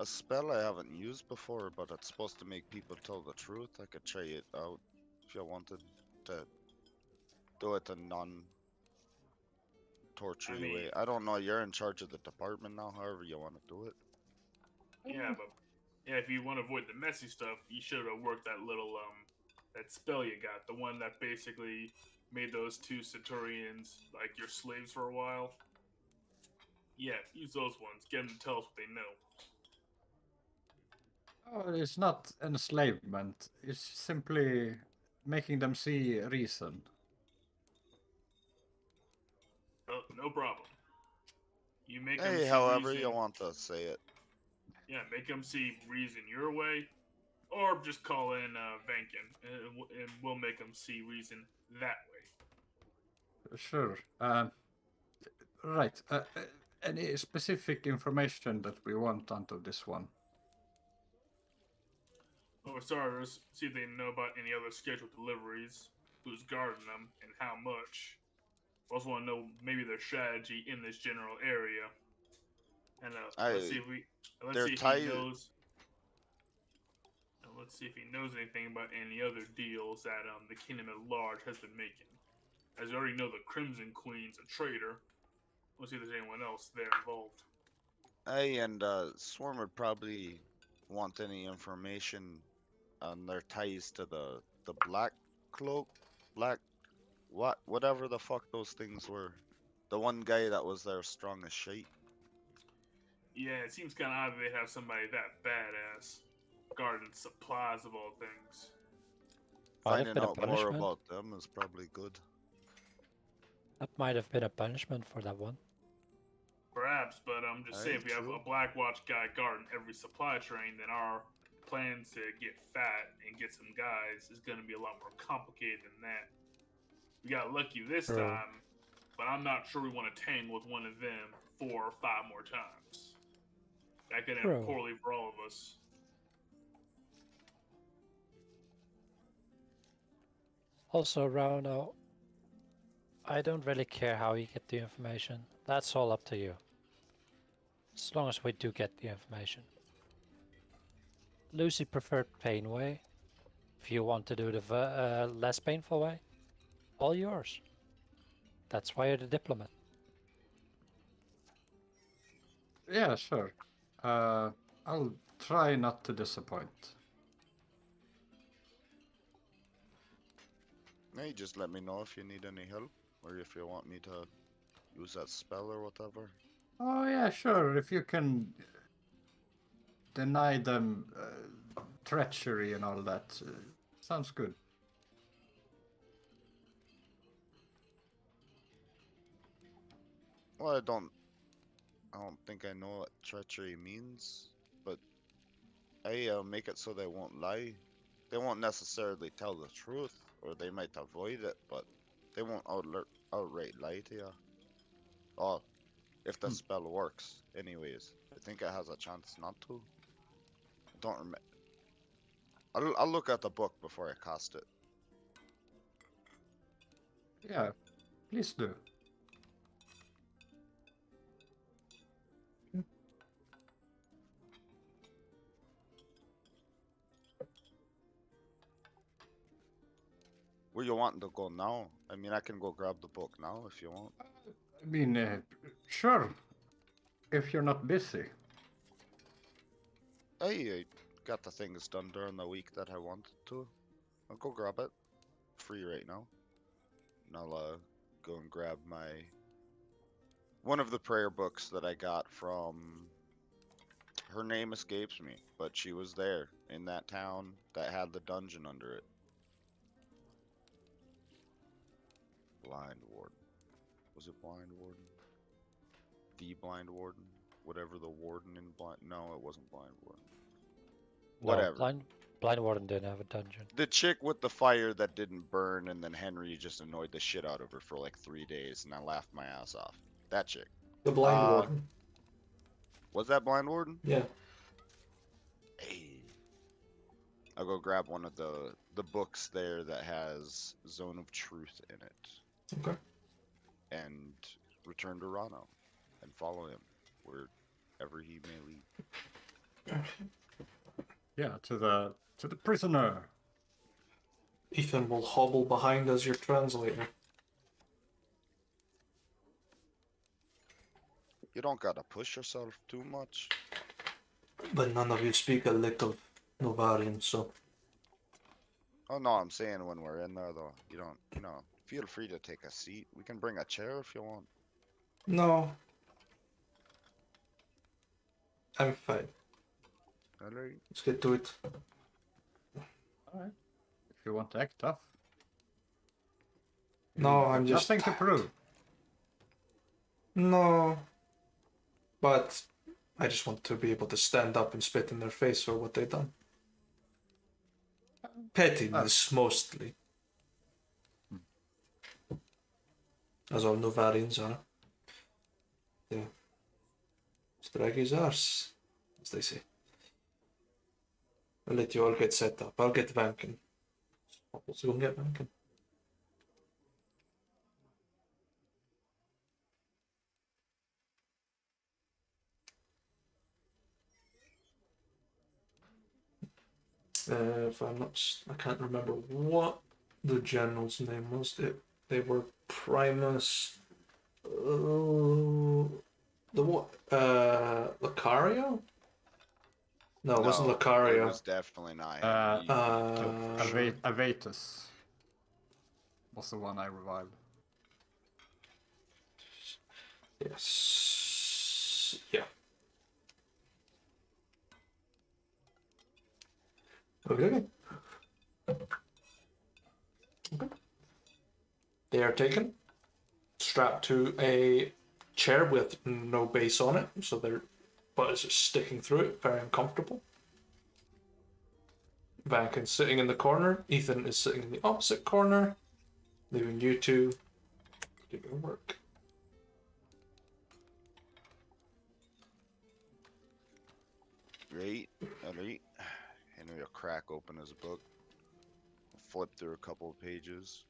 spell I haven't used before, but it's supposed to make people tell the truth. I could try it out if you wanted to do it a non-tortury way. I don't know. You're in charge of the department now. However you want to do it. Yeah, but if you want to avoid the messy stuff, you should have worked that little that spell you got, the one that basically made those two Centurions like your slaves for a while. Yeah, use those ones. Get them to tell us what they know. Oh, it's not enslavement. It's simply making them see reason. Oh, no problem. You make them Hey, see however reason. you want to say it. Yeah, make them see reason your way, or just call in Vankin, and we'll make them see reason that way. Sure. Right. Any specific information that we want onto this one? Or starters, see if they know about any other scheduled deliveries, who's guarding them, and how much. Also want to know maybe their strategy in this general area. And let's see if he knows. Let's see if he knows anything about any other deals that the kingdom at large has been making. As you already know, the Crimson Queen's a traitor. Let's see if there's anyone else there involved. Hey, and Swarm would probably want any information on their ties to the Black Cloak, whatever the fuck those things were. The one guy that was their strongest shite. Yeah, it seems kind of odd that they have somebody that badass guarding supplies of all things. Might have Finding been a out more punishment. about them is probably good. That might have been a punishment for that one. Perhaps, but I'm just saying, if we have true. a Black Watch guy guarding every supply train, then our plans to get fat and get some guys is going to be a lot more complicated than that. We got lucky this True. time, but I'm not sure we want to tangle with one of them 4 or 5 more times. That could end True. poorly for all of us. Also, Rauno, I don't really care how you get the information. That's all up to you. As long as we do get the information. Lucy preferred pain way. If you want to do the less painful way, all yours. That's why you're the diplomat. Yeah, sure. I'll try not to disappoint. Hey, just let me know if you need any help, or if you want me to use that spell or whatever. Oh yeah, sure. If you can deny them treachery and all that, sounds good. Well, I don't think I know what treachery means, but I make it so they won't lie. They won't necessarily tell the truth, or they might avoid it, but they won't outright lie to you. Oh, if the spell works, anyways. I think it has a chance not to. I don't remember. I'll look at the book before I cast it. Yeah, please do. Where you wanting to go now? I mean, I can go grab the book now if you want. I mean, sure. If you're not busy. Hey, I got the things done during the week that I wanted to. I'll go grab it. Free right now. And I'll go and grab one of the prayer books that I got from. Her name escapes me, but she was there in that town that had the dungeon under it. Blind Warden. Was it Blind Warden? The Blind Warden? Whatever the warden in Blind... No, it wasn't Blind Warden. No, Whatever. Blind Warden didn't have a dungeon. The chick with the fire that didn't burn, and then Henry just annoyed the shit out of her for like 3 days, and I laughed my ass off. That chick. The Blind Warden. Was that Blind Warden? Yeah. Hey. I'll go grab one of the books there that has Zone of Truth in it. Okay. And return to Rano and follow him wherever he may lead. Yeah, to the prisoner. Ethan will hobble behind as your translator. You don't gotta push yourself too much. But none of you speak a lick of Novarian, so... Oh no, I'm saying when we're in there though, you don't, feel free to take a seat. We can bring a chair if you want. No. I'm fine. Alright. Let's get to it. Alright. If you want to act tough. No, I'm just... Nothing to prove. No. But I just want to be able to stand up and spit in their face for what they've done. Pettiness, mostly. As all Novarians are. Yeah. Straggy's arse, as they say. I'll let you all get set up. I'll get Vankin. Let's go and get Vankin. If I'm not, I can't remember what the general's name was. They were Primus. The what? Lucario? No, it wasn't It Lucario. was definitely not him. You killed for sure. Avatus was the one I revived. Yes. Yeah. Okay. They are taken, strapped to a chair with no base on it, so their butt is just sticking through it, very uncomfortable. Vankin's sitting in the corner, Ethan is sitting in the opposite corner, leaving you two to do your work. Great. Alright. Henry will crack open his book. Flip through a couple of pages.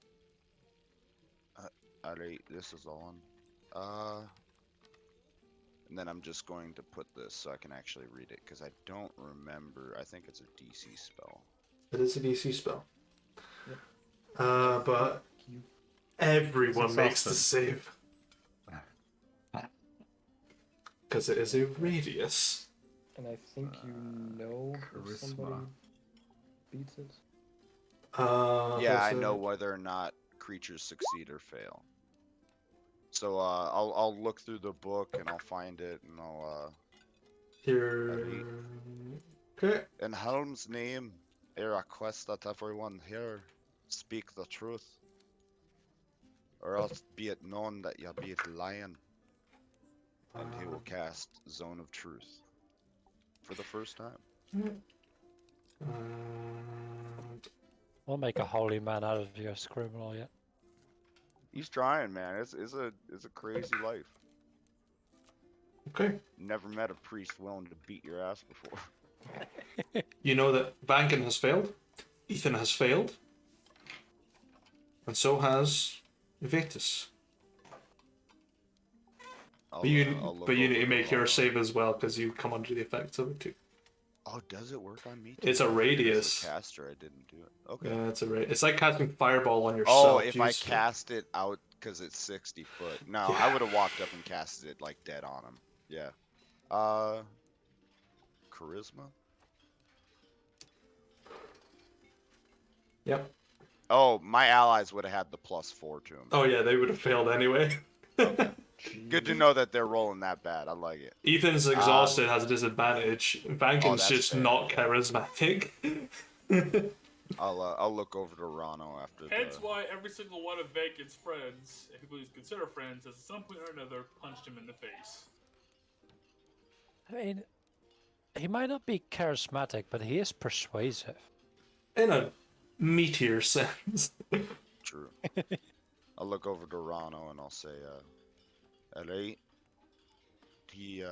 Alright, this is on. And then I'm just going to put this so I can actually read it, because I don't remember. I think it's a DC spell. It is a DC spell. Yep. But everyone makes the save. Because it is a radius. And I think you know if somebody Charisma. beats it. Yeah, I know whether or not creatures succeed or fail. So I'll look through the book and I'll find it and I'll Here. Okay. in Helm's name, I request that everyone here speak the truth, or else be it known that you be lying. And he will cast Zone of Truth for the first time. We'll make a holy man out of you, criminal yet. He's trying, man. It's a crazy life. Okay. Never met a priest willing to beat your ass before. You know that Vankin has failed, Ethan has failed, and so has Vetus. But you need to make your save as well, because you come under the effects of it too. Oh, does it work on me too? It's a radius. As a caster, I didn't do it. Okay. Yeah, it's a it's like casting fireball on yourself. Oh, if I cast it out because it's 60 foot. No, Yeah. I would have walked up and casted it like dead on him. Yeah. Charisma? Yep. Oh, my allies would have had the +4 to them. Oh yeah, they would have failed anyway. Okay. Jeez. Good to know that they're rolling that bad. I like it. Ethan's exhausted has a disadvantage. Vankin's that's just fair. not charismatic. I'll look over to Rano after Hence the. why every single one of Vacan's friends, if people consider friends, has at some point or another punched him in the face. I mean, he might not be charismatic, but he is persuasive. In a meteor sense. True. I'll look over to Rano and I'll say, alright. He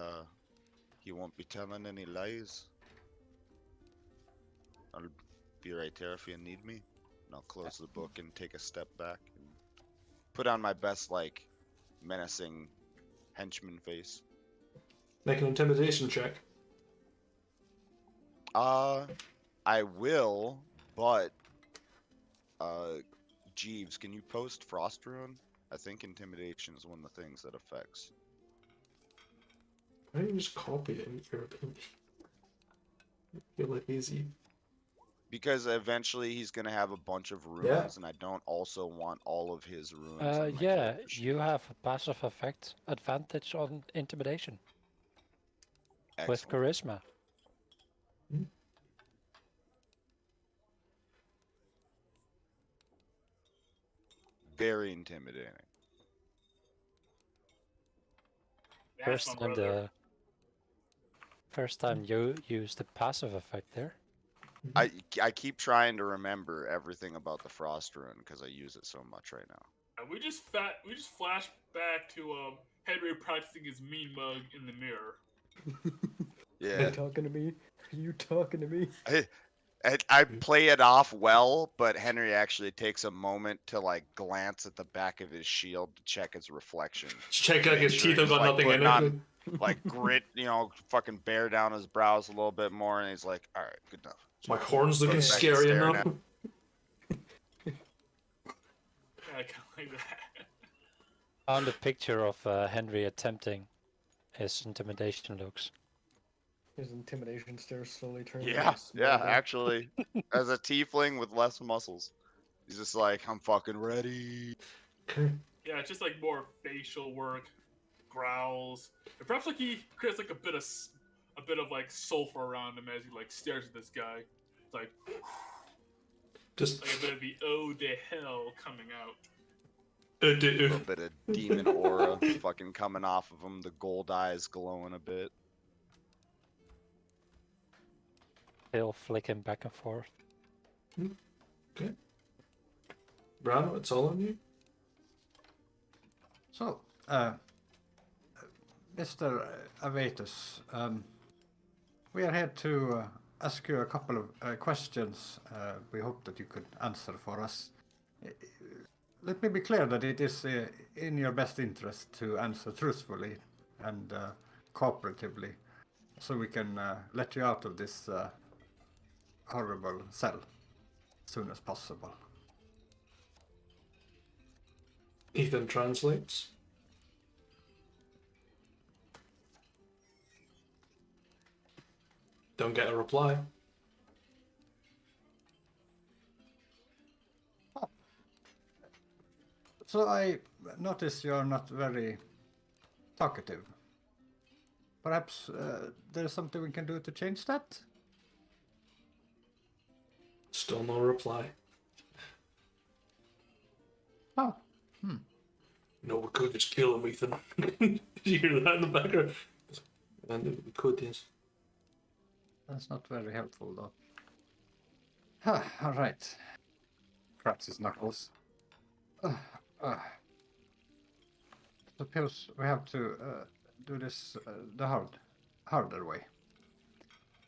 won't be telling any lies. I'll be right there if you need me. And I'll close the book and take a step back and put on my best, like, menacing henchman face. Make an intimidation check. I will, but Jeeves, can you post Frost Rune? I think intimidation is one of the things that affects. Why don't you just copy it in your opinion? Feel like easy. Because eventually he's gonna have a bunch of runes, Yeah. and I don't also want all of his runes. on my Yeah, character sheet. you have a passive effect advantage on intimidation with Excellent. charisma. Very intimidating. That's my First time brother. first time you used the passive effect there. I keep trying to remember everything about the Frost Rune because I use it so much right now. And we just flash back to Henry practicing his mean mug in the mirror. Are Yeah. you talking to me? Are you talking to me? I play it off well, but Henry actually takes a moment to like glance at the back of his shield to check his reflection. Just check like Make his sure teeth have he's, got like, nothing in putting it. on, like grit, fucking bear down his brows a little bit more, and he's like, "All right, good enough." My horn's looking Goes back to scary staring enough. Yeah, kind of like that. Found a picture of Henry attempting his intimidation looks. His intimidation stare slowly turns. Yeah, into yeah, smouldering. actually, as a tiefling with less muscles, he's just like, "I'm fucking ready." Yeah, it's just like more facial work, growls. And perhaps like he creates like a bit of like sulfur around him as he like stares at this guy. It's like Just a bit of the oh the hell coming out. A little bit of demon aura fucking coming off of him. The gold eyes glowing a bit. Tail flicking back and forth. Okay. Brano, it's all on you. So, Mr. Avetus, we are here to ask you a couple of questions. We hope that you could answer for us. Let me be clear that it is in your best interest to answer truthfully and cooperatively, so we can let you out of this horrible cell as soon as possible. Ethan translates. Don't get a reply. So I notice you're not very talkative. Perhaps there's something we can do to change that? Still no reply. Oh, No, we could just kill him, Ethan. Did you hear that in the background? And we could, yes. that's not very helpful though. All right. Cracks his knuckles. Suppose we have to do this the harder way.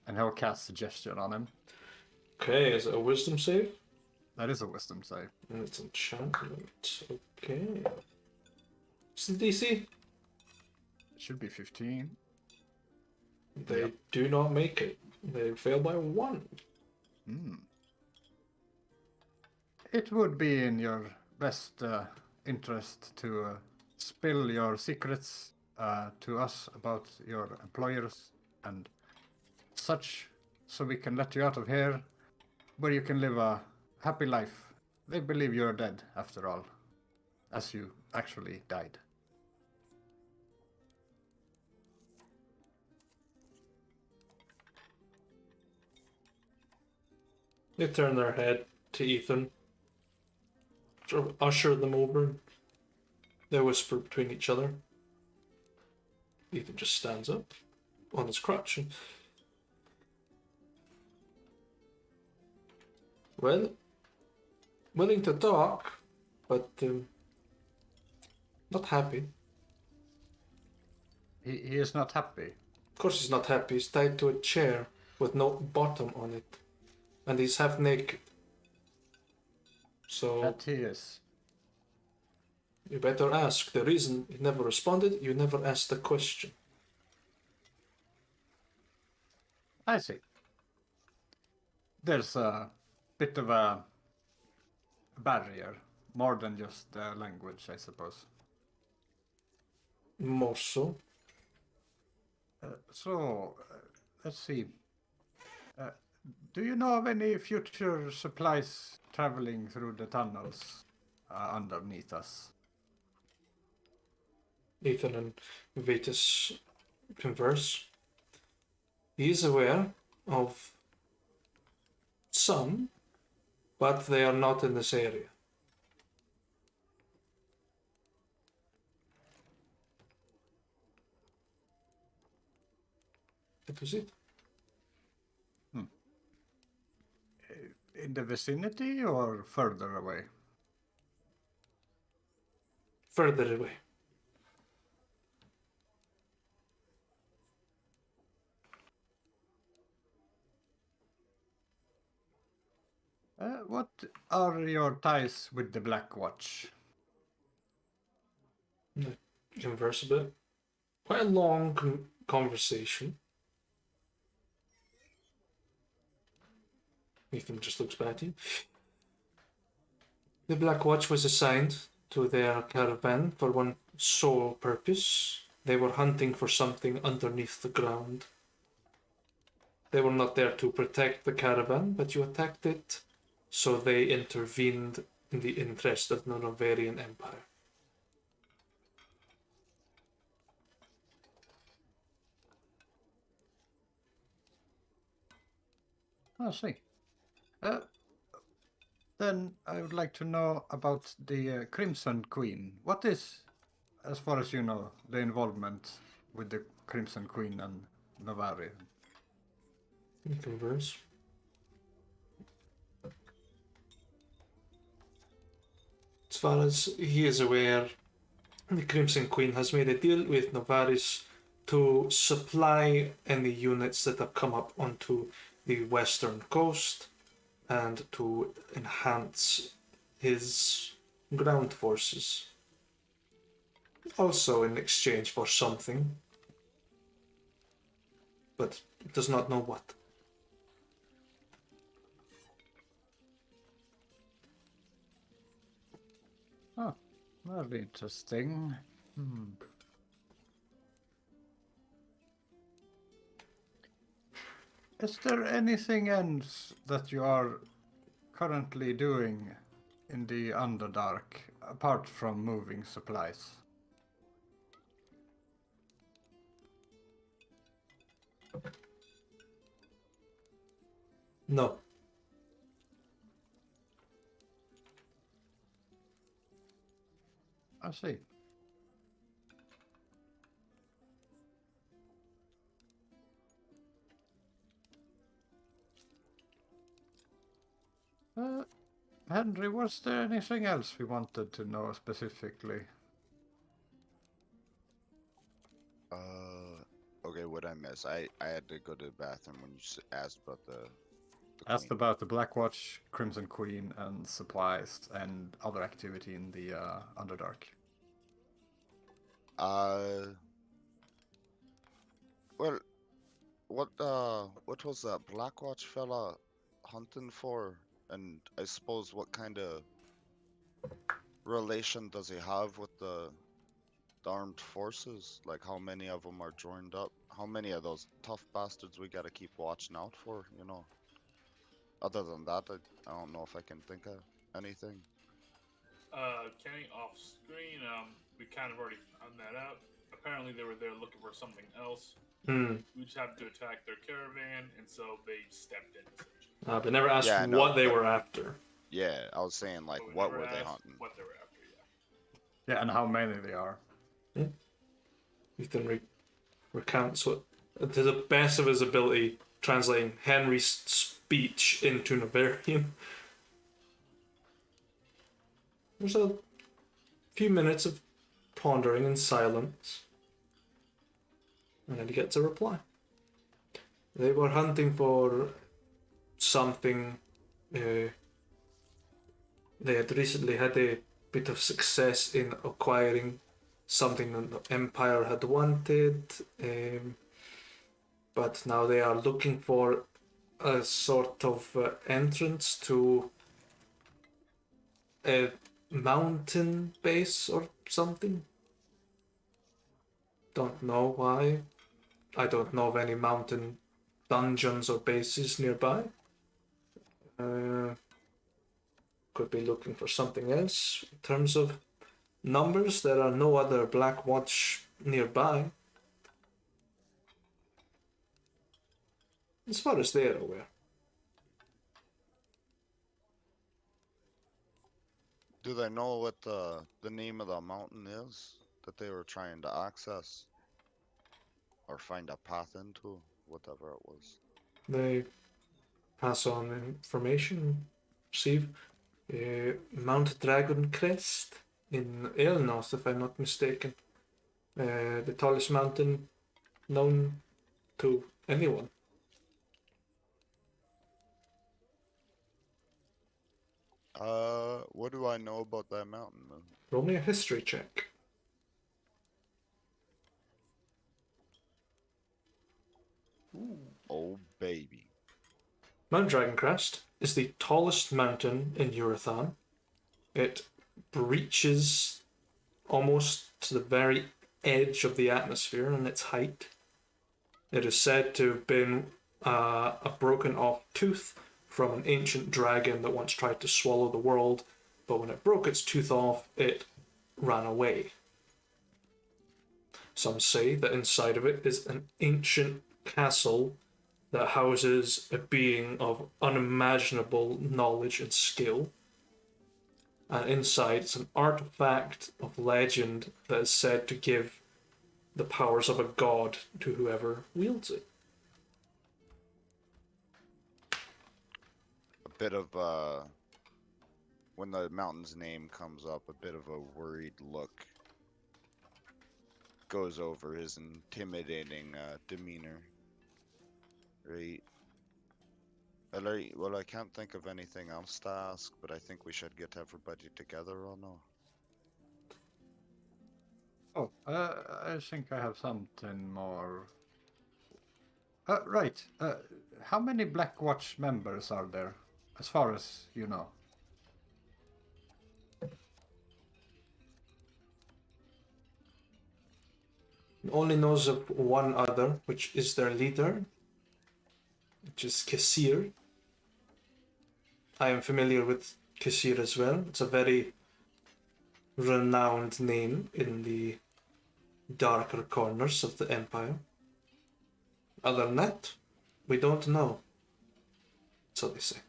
And he'll cast suggestion on him. Okay, is it a wisdom save? That is a wisdom save. And it's enchantment. Okay. What's the DC? It should be 15. They Yep. do not make it. They fail by 1. It would be in your best interest to spill your secrets to us about your employers and such, so we can let you out of here, where you can live a happy life. They believe you're dead, after all. As you actually died. They turn their head to Ethan, sort of usher them over. They whisper between each other. Ethan just stands up on his crutch and... Well, willing to talk, but not happy. He is not happy. Of course he's not happy. He's tied to a chair with no bottom on it. And he's half naked. So... That he is. You better ask. The reason he never responded, you never asked the question. I see. There's a bit of a barrier. More than just the language, I suppose. More so. Let's see. Do you know of any future supplies traveling through the tunnels underneath us? Ethan and Vetus converse. He is aware of some, but they are not in this area. That was it. In the vicinity or further away? Further away. What are your ties with the Black Watch? Converse a bit. Quite a long conversation. Ethan just looks back at you. The Black Watch was assigned to their caravan for one sole purpose. They were hunting for something underneath the ground. They were not there to protect the caravan, but you attacked it, so they intervened in the interest of the Novarian Empire. I see. Then I would like to know about the Crimson Queen. What is, as far as you know, the involvement with the Crimson Queen and Novari? You converse. As far as he is aware, the Crimson Queen has made a deal with Novaris to supply any units that have come up onto the western coast and to enhance his ground forces. Also in exchange for something, but does not know what. Oh, very interesting. Is there anything else that you are currently doing in the Underdark, apart from moving supplies? No. I see. Henry, was there anything else we wanted to know specifically? Okay, what I miss? I had to go to the bathroom when you asked about the Asked queen. about the Black Watch, Crimson Queen, and supplies and other activity in the Underdark. Well, what was that Blackwatch fella hunting for? And I suppose what kind of relation does he have with the armed forces? Like how many of them are joined up? How many of those tough bastards we gotta keep watching out for, you know? Other than that, I don't know if I can think of anything. Kenny off screen. We kind of already found that out. Apparently, they were there looking for something else. Hmm. We just happened to attack their caravan, and so they stepped in. Essentially. They never asked Yeah, no, what they but- were after. Yeah, I was saying like, But we what never were they asked hunting? what they were after. Yeah, and how many they are. Ethan recounts what, to the best of his ability, translating Henry's speech into Navarian. There's a few minutes of pondering in silence, and then he gets a reply. They were hunting for something. They had recently had a bit of success in acquiring something that the Empire had wanted, but now they are looking for a sort of entrance to a mountain base or something. Don't know why. I don't know of any mountain dungeons or bases nearby. Could be looking for something else. In terms of numbers, there are no other Black Watch nearby. As far as they are aware. Do they know what the name of the mountain is that they were trying to access? Or find a path into? Whatever it was. They pass on information, receive Mount Dragon Crest in Elnos, if I'm not mistaken. The tallest mountain known to anyone. What do I know about that mountain, man? Roll me a history check. Oh, baby. Mount Dragoncrest is the tallest mountain in Urathan. It reaches almost to the very edge of the atmosphere in its height. It is said to have been a broken off tooth from an ancient dragon that once tried to swallow the world, but when it broke its tooth off, it ran away. Some say that inside of it is an ancient castle that houses a being of unimaginable knowledge and skill. And inside it's an artifact of legend that is said to give the powers of a god to whoever wields it. A bit of when the mountain's name comes up, a bit of a worried look goes over his intimidating demeanor. Right. Well, I can't think of anything else to ask, but I think we should get everybody together or no? Oh, I think I have something more. Right. How many Black Watch members are there, as far as you know? Only knows of one other, which is their leader, which is Kassir. I am familiar with Kassir as well. It's a very renowned name in the darker corners of the Empire. Other than that, we don't know. So they say.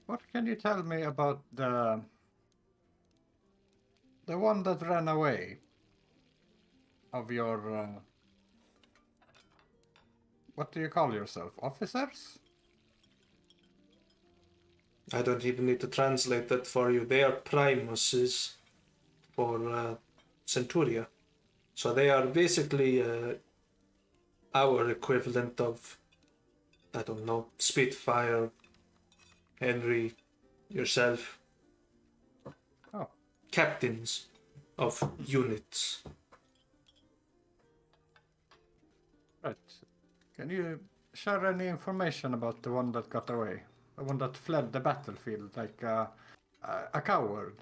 What can you tell me about the one that ran away? Of your what do you call yourself? Officers? I don't even need to translate that for you. They are primuses for Centuria. So they are basically our equivalent of, I don't know, Spitfire, Henry, yourself. Oh. Captains of units. Right. Can you share any information about the one that got away? The one that fled the battlefield like a coward?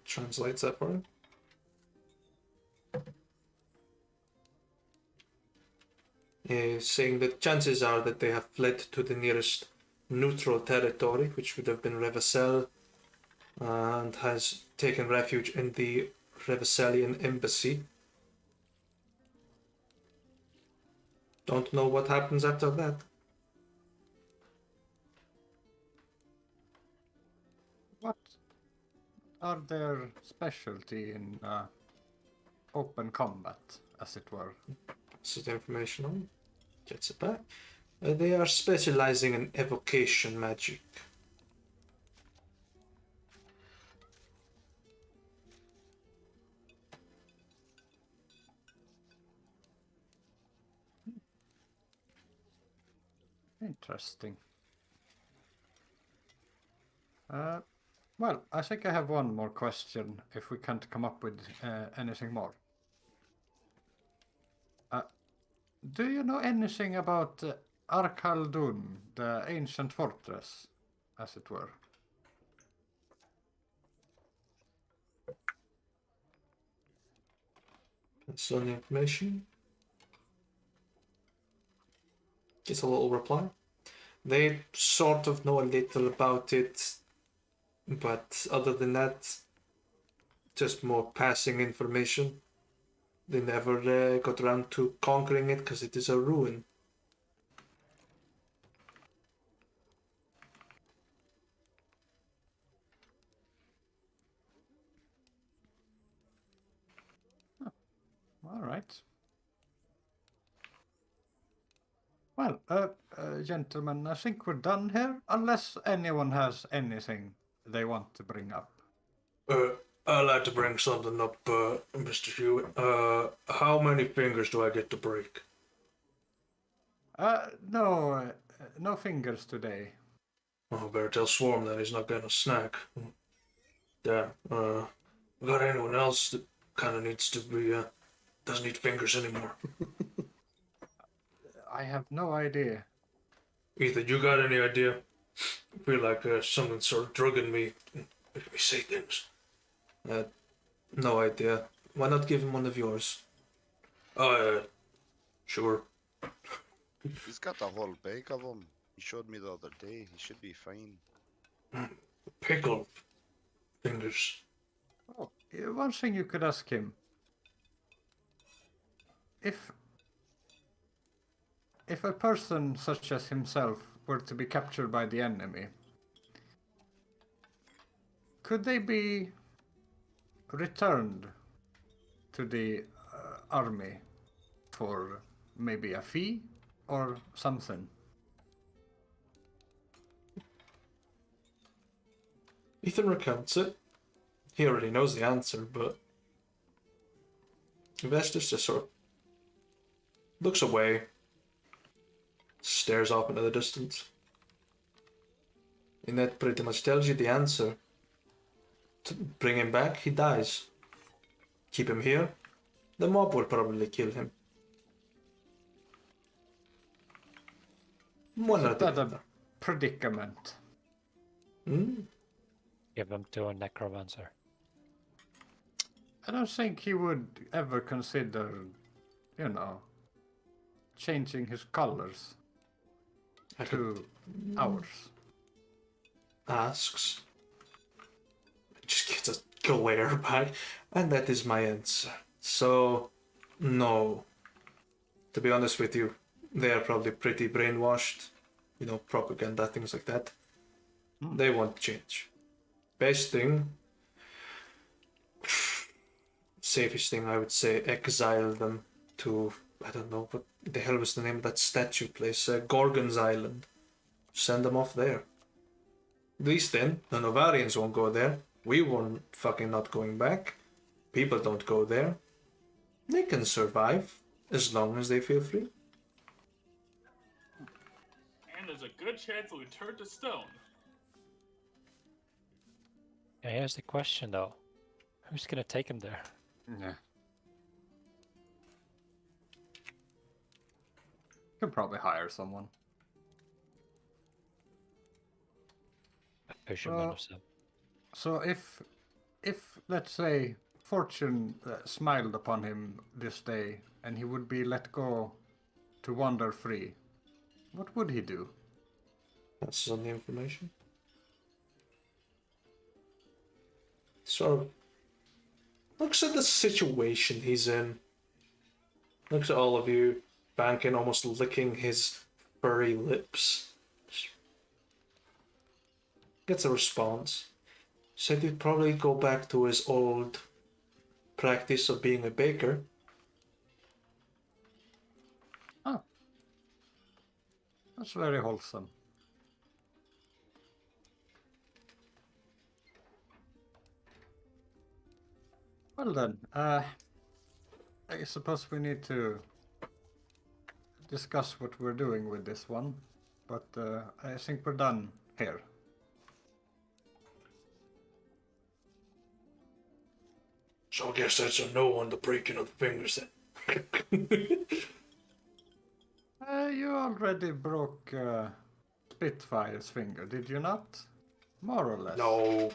Translates that for him. Saying that chances are that they have fled to the nearest neutral territory, which would have been Revacel, and has taken refuge in the Revacelian embassy. Don't know what happens after that. What are their specialty in open combat, as it were? This is the information on. Gets it back. They are specializing in evocation magic. Interesting. Well, I think I have one more question, if we can't come up with anything more. Do you know anything about Airchalldun, the ancient fortress, as it were? That's all the information. Gets a little reply. They sort of know a little about it, but other than that, just more passing information. They never got around to conquering it because it is a ruin. All right. Well, gentlemen, I think we're done here, unless anyone has anything they want to bring up. I'd like to bring something up, Mr. Hewitt. How many fingers do I get to break? No fingers today. Oh, better tell Swarm that he's not getting a snack. Yeah, got anyone else that kind of needs to be, doesn't need fingers anymore? I have no idea. Ethan, you got any idea? I feel like something's sort of drugging me, making me say things. No idea. Why not give him one of yours? Sure. He's got the whole bag of them. He showed me the other day. He should be fine. Pickle fingers. Oh, one thing you could ask him. If a person such as himself were to be captured by the enemy, could they be returned to the army for maybe a fee or something? Ethan recounts it. He already knows the answer, but Vestus just sort of looks away, stares off into the distance. And that pretty much tells you the answer. To bring him back, he dies. Keep him here, the mob will probably kill him. One or the That a other. predicament. Give them to a necromancer. I don't think he would ever consider, changing his colors to ours. Asks. Just gets a glare back, and that is my answer. So, no. To be honest with you, they are probably pretty brainwashed. Propaganda, things like that. They won't change. Best thing, safest thing, I would say, exile them to, I don't know, what the hell was the name of that statue place? Gorgon's Island. Send them off there. At least then, the Novarians won't go there. We won't fucking not going back. People don't go there. They can survive as long as they feel free. And there's a good chance they'll turn to stone. Yeah, here's the question though. Who's gonna take him there? Yeah. Could probably hire someone. A fisherman or so. So if if, let's say, fortune smiled upon him this day and he would be let go to wander free, what would he do? That's on the information. Sort of looks at the situation he's in. Looks at all of you, Bankin almost licking his furry lips. Gets a response. Said he'd probably go back to his old practice of being a baker. Oh, that's very wholesome. Well then, I suppose we need to discuss what we're doing with this one, but I think we're done here. So I guess that's a no on the breaking of the fingers then. You already broke Spitfire's finger, did you not? More or less. No.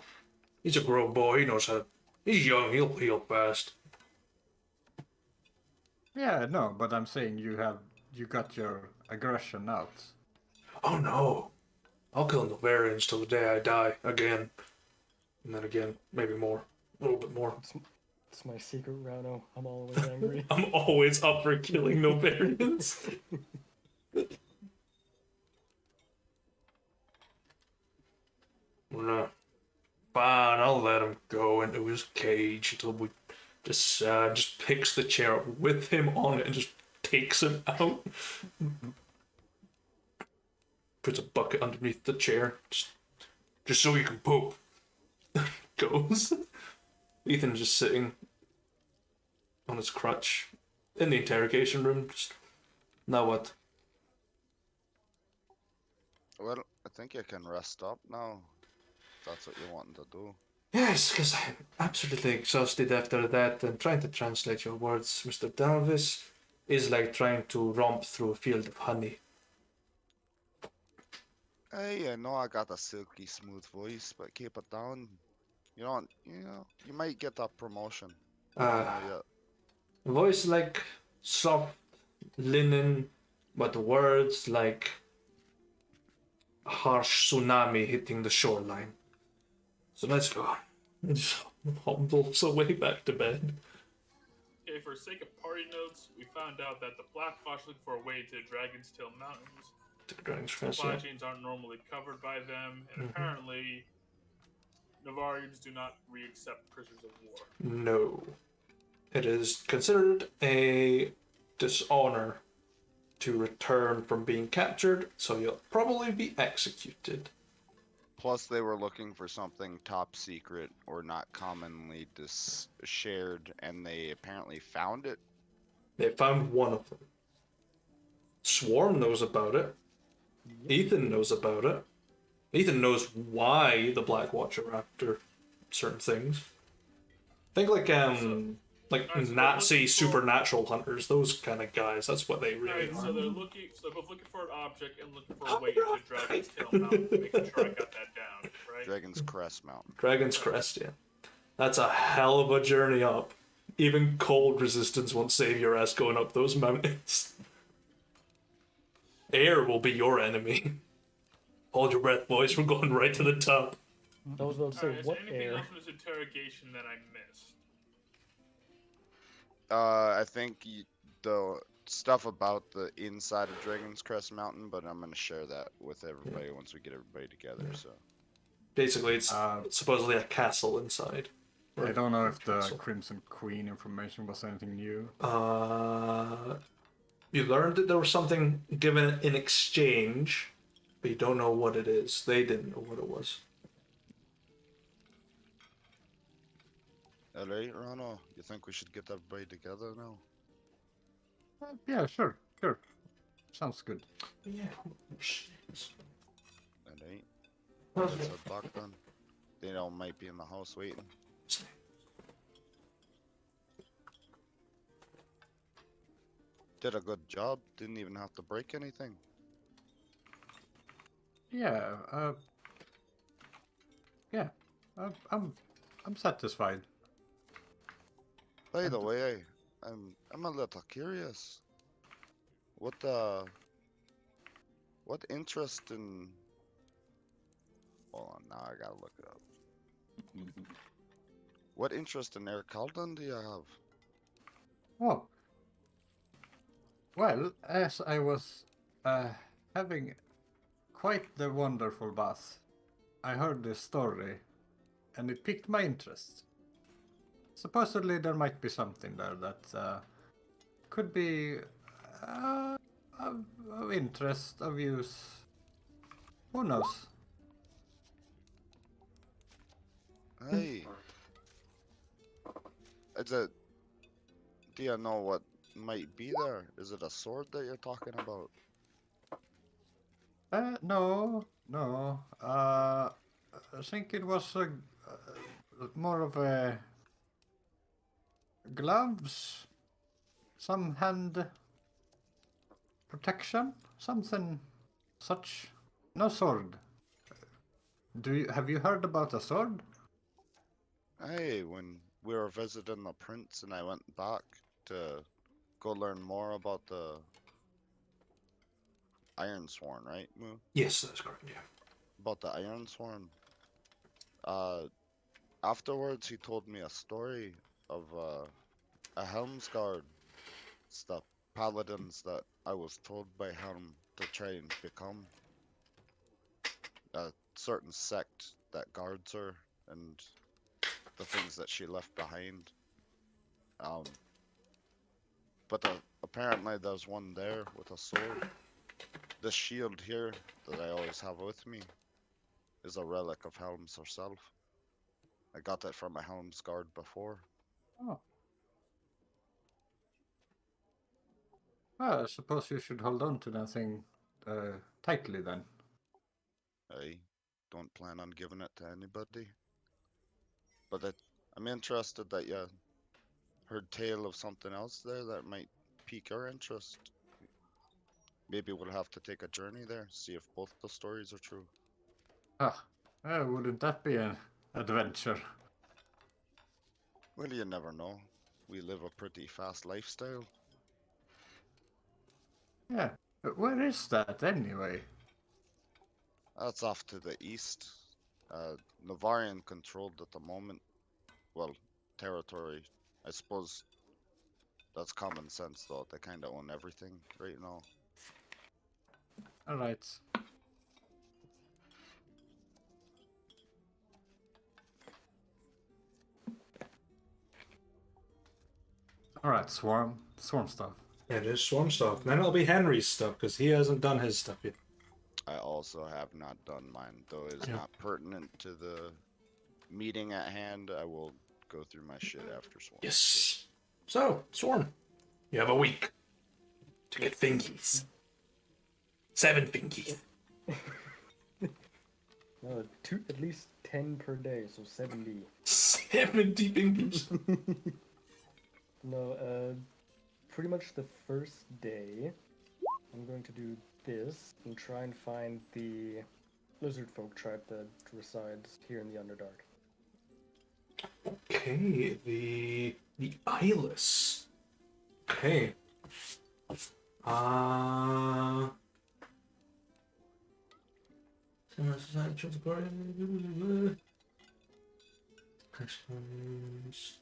He's a grown boy, he knows how. He's young, he'll heal fast. Yeah, no, but I'm saying you got your aggression out. Oh no. I'll kill Novarians till the day I die again. And then again, maybe more. A little bit more. It's my secret, Rano. I'm always angry. I'm always up for killing Novarians. No. Fine, I'll let him go into his cage until we just picks the chair up with him on it and just takes him out. Puts a bucket underneath the chair, just so you can poop. Goes. Ethan's just sitting on his crutch in the interrogation room. Just, now what? Well, I think you can rest up now. If that's what you're wanting to do. Yes, because I'm absolutely exhausted after that, and trying to translate your words, Mr. Darvis, is like trying to romp through a field of honey. Hey, I know I got a silky smooth voice, but keep it down. You might get that promotion. I don't know yet. Voice like soft linen, but words like a harsh tsunami hitting the shoreline. So let's go. Just humbles away back to bed. Okay, for sake of party notes, we found out that the Black Fox looking for a way to Dragon's Tail Mountains. Supply chains aren't normally covered by them, and apparently, Navarians do not re-accept prisoners of war. No. It is considered a dishonor to return from being captured, so you'll probably be executed. Plus, they were looking for something top secret or not commonly shared, and they apparently found it. They found one of them. Swarm knows about it. Ethan knows about it. Ethan knows why the Black Watch are after certain things. Think like Nazi supernatural hunters, those kind of guys. That's what they really are. So they're both looking for an object and looking for a way to Dragon's Tail Mountain. Making sure I got that down, right? Dragon's Crest Mountain. Dragon's Crest, yeah. That's a hell of a journey up. Even cold resistance won't save your ass going up those mountains. Air will be your enemy. Hold your breath, boys. We're going right to the top. I was about to say, Alright, is what there anything air? else in this interrogation that I missed? I think the stuff about the inside of Dragon's Crest Mountain, but I'm gonna share that with everybody once we get everybody together. So Basically, it's supposedly a castle inside. I don't know if the Crimson Queen information was anything new. You learned that there was something given in exchange, but you don't know what it is. They didn't know what it was. alright, Rano, you think we should get everybody together now? Yeah, sure. Sounds good. Yeah. Alright. Let's head back then. They all might be in the house waiting. Did a good job. Didn't even have to break anything. Yeah. Yeah. I'm satisfied. By the way, I'm a little curious. What interest in? Hold on, now I gotta look it up. What interest in Airchalldun do you have? Oh. Well, as I was having quite the wonderful bath, I heard this story, and it piqued my interest. Supposedly there might be something there that could be of interest, of use. Who knows? Hey, is it? Do you know what might be there? Is it a sword that you're talking about? No. I think it was more of a gloves, some hand protection, something such. No sword. Have you heard about a sword? Hey, when we were visiting the prince and I went back to go learn more about the Iron Sworn, right, Moo? Yes, that's correct. Yeah. About the Iron Sworn. Uh, Afterwards he told me a story of a Helmsguard stuff, paladins that I was told by Helm to try and become. A certain sect that guards her and the things that she left behind. Um, but apparently there's one there with a sword. This shield here that I always have with me is a relic of Helm's herself. I got it from a Helm's guard before. Oh. Well, I suppose you should hold on to that thing tightly then. I don't plan on giving it to anybody. But I'm interested that you heard tale of something else there that might pique our interest. Maybe we'll have to take a journey there, see if both the stories are true. Ah, wouldn't that be an adventure? Well, you never know. We live a pretty fast lifestyle. Yeah. But where is that anyway? That's off to the east. Navarian controlled at the moment. Well, territory. I suppose that's common sense, though. They kind of own everything right now. Alright. Alright, Swarm. Swarm stuff. It is Swarm stuff. Then it'll be Henry's stuff because he hasn't done his stuff yet. I also have not done mine, though it's Yeah. not pertinent to the meeting at hand. I will go through my shit after Swarm. Yes. So, Swarm, you have a week to get fingies. 7 fingies. No, at least 10 per day, so 70. 70 fingies. No, pretty much the first day, I'm going to do this and try and find the lizard folk tribe that resides here in the Underdark. Okay, the eyeless. Okay.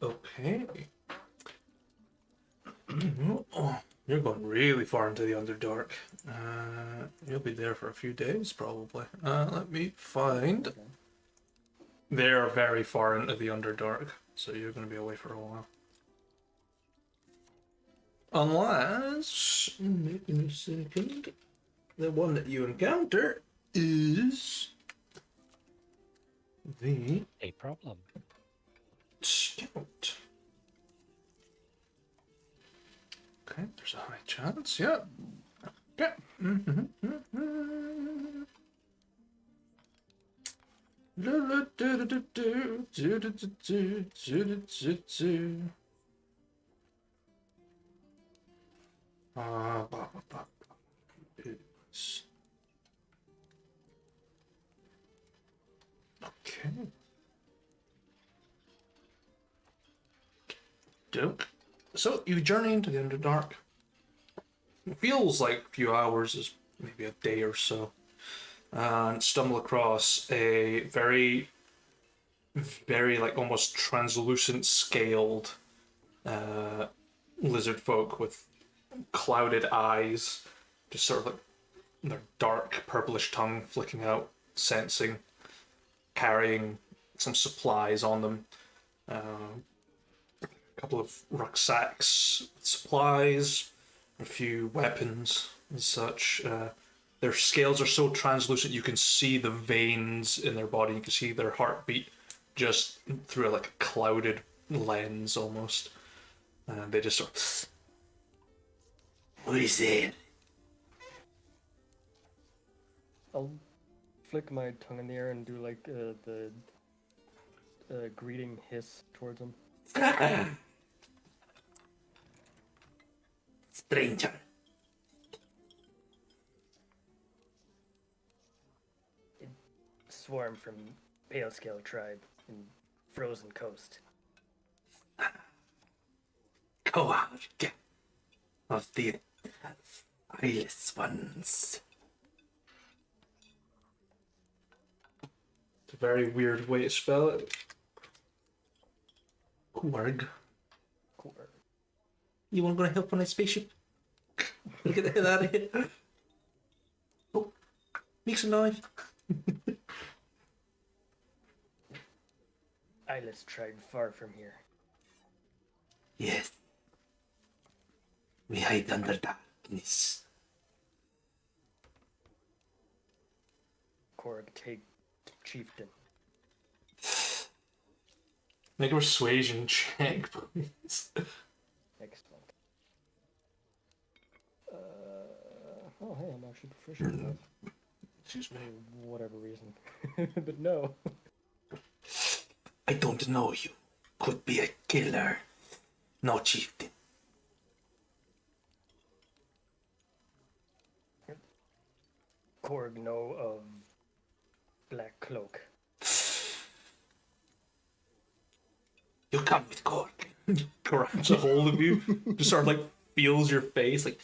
Okay. Oh, you're going really far into the Underdark. You'll be there for a few days, probably. Let me find. Okay. They're very far into the Underdark, so you're going to be away for a while. Unless, make me a second, the one that you encounter is the A problem. Scout. Okay, there's a high chance, yeah. Okay. It's... Okay. Doke. So you journey into the Underdark. It feels like a few hours is maybe a day or so. And stumble across a very, very like almost translucent scaled lizard folk with clouded eyes, just sort of like their dark purplish tongue flicking out, sensing, carrying some supplies on them. A couple of rucksacks with supplies, a few weapons and such. Their scales are so translucent you can see the veins in their body. You can see their heartbeat just through like a clouded lens almost. And they just sort of... What is it? I'll flick my tongue in the air and do like the greeting hiss towards him. Stranger. Swarm from Pale Scale Tribe in Frozen Coast. Cohort of the eyeless ones. It's a very weird way to spell it. Korg. Korg. You want to go help on a spaceship? Get the hell out of here. Oh, make some noise. Eyeless Tribe far from here. Yes. We hide under darkness. Korg, take Chieftain. Make a persuasion check, please. Excellent. Oh, hey, I'm actually proficient in that. Excuse me. For whatever reason. But no. I don't know you. Could be a killer. No, chieftain. Korg know of Black Cloak. You come with Korg. Grabs a hold of you. Just sort of like feels your face. Like,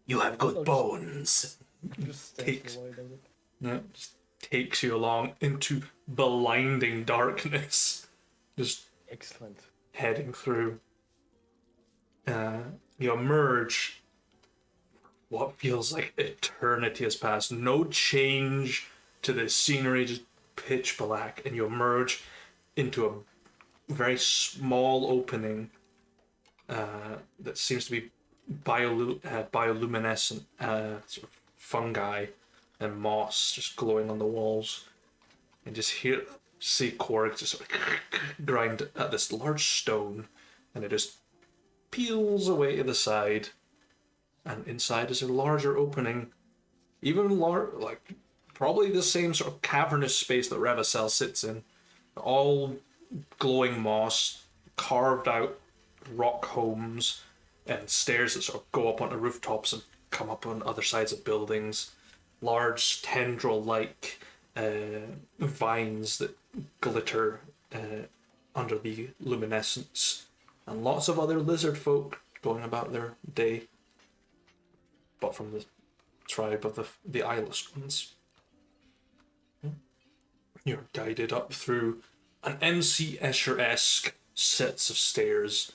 you have good bones. Just Takes- stands the light of it. No, just takes you along into blinding darkness. Just Excellent. heading through. You emerge. What feels like eternity has passed. No change to the scenery, just pitch black, and you emerge into a very small opening that seems to be bioluminescent sort of fungi and moss just glowing on the walls. And just see Korg just sort of grind at this large stone, and it just peels away to the side. And inside is a larger opening, even like probably the same sort of cavernous space that Revacel sits in. All glowing moss, carved out rock homes, and stairs that sort of go up onto rooftops and come up on other sides of buildings. Large tendril-like vines that glitter under the luminescence, and lots of other lizard folk going about their day, but from the tribe of the eyeless ones. You're guided up through an MC Escher-esque sets of stairs,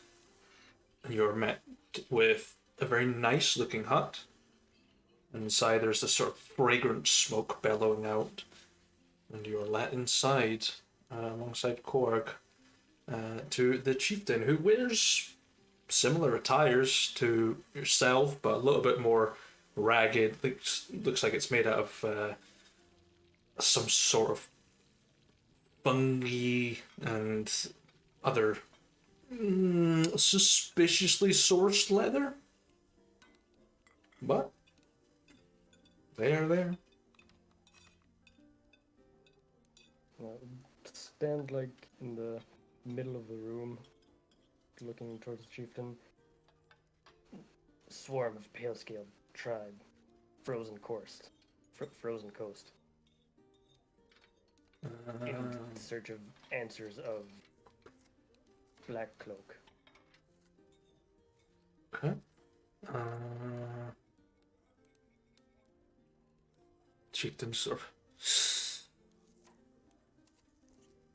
and you're met with a very nice looking hut. Inside there's this sort of fragrant smoke bellowing out, and you're let inside alongside Korg to the chieftain, who wears similar attires to yourself, but a little bit more ragged. Looks like it's made out of some sort of fungi and other suspiciously sourced leather. But they are there. Stand like in the middle of the room, looking towards the chieftain. Swarm of Pale Scale Tribe, Frozen Coast. Frozen Coast. In search of answers of black cloak. Okay. Chieftain sort of.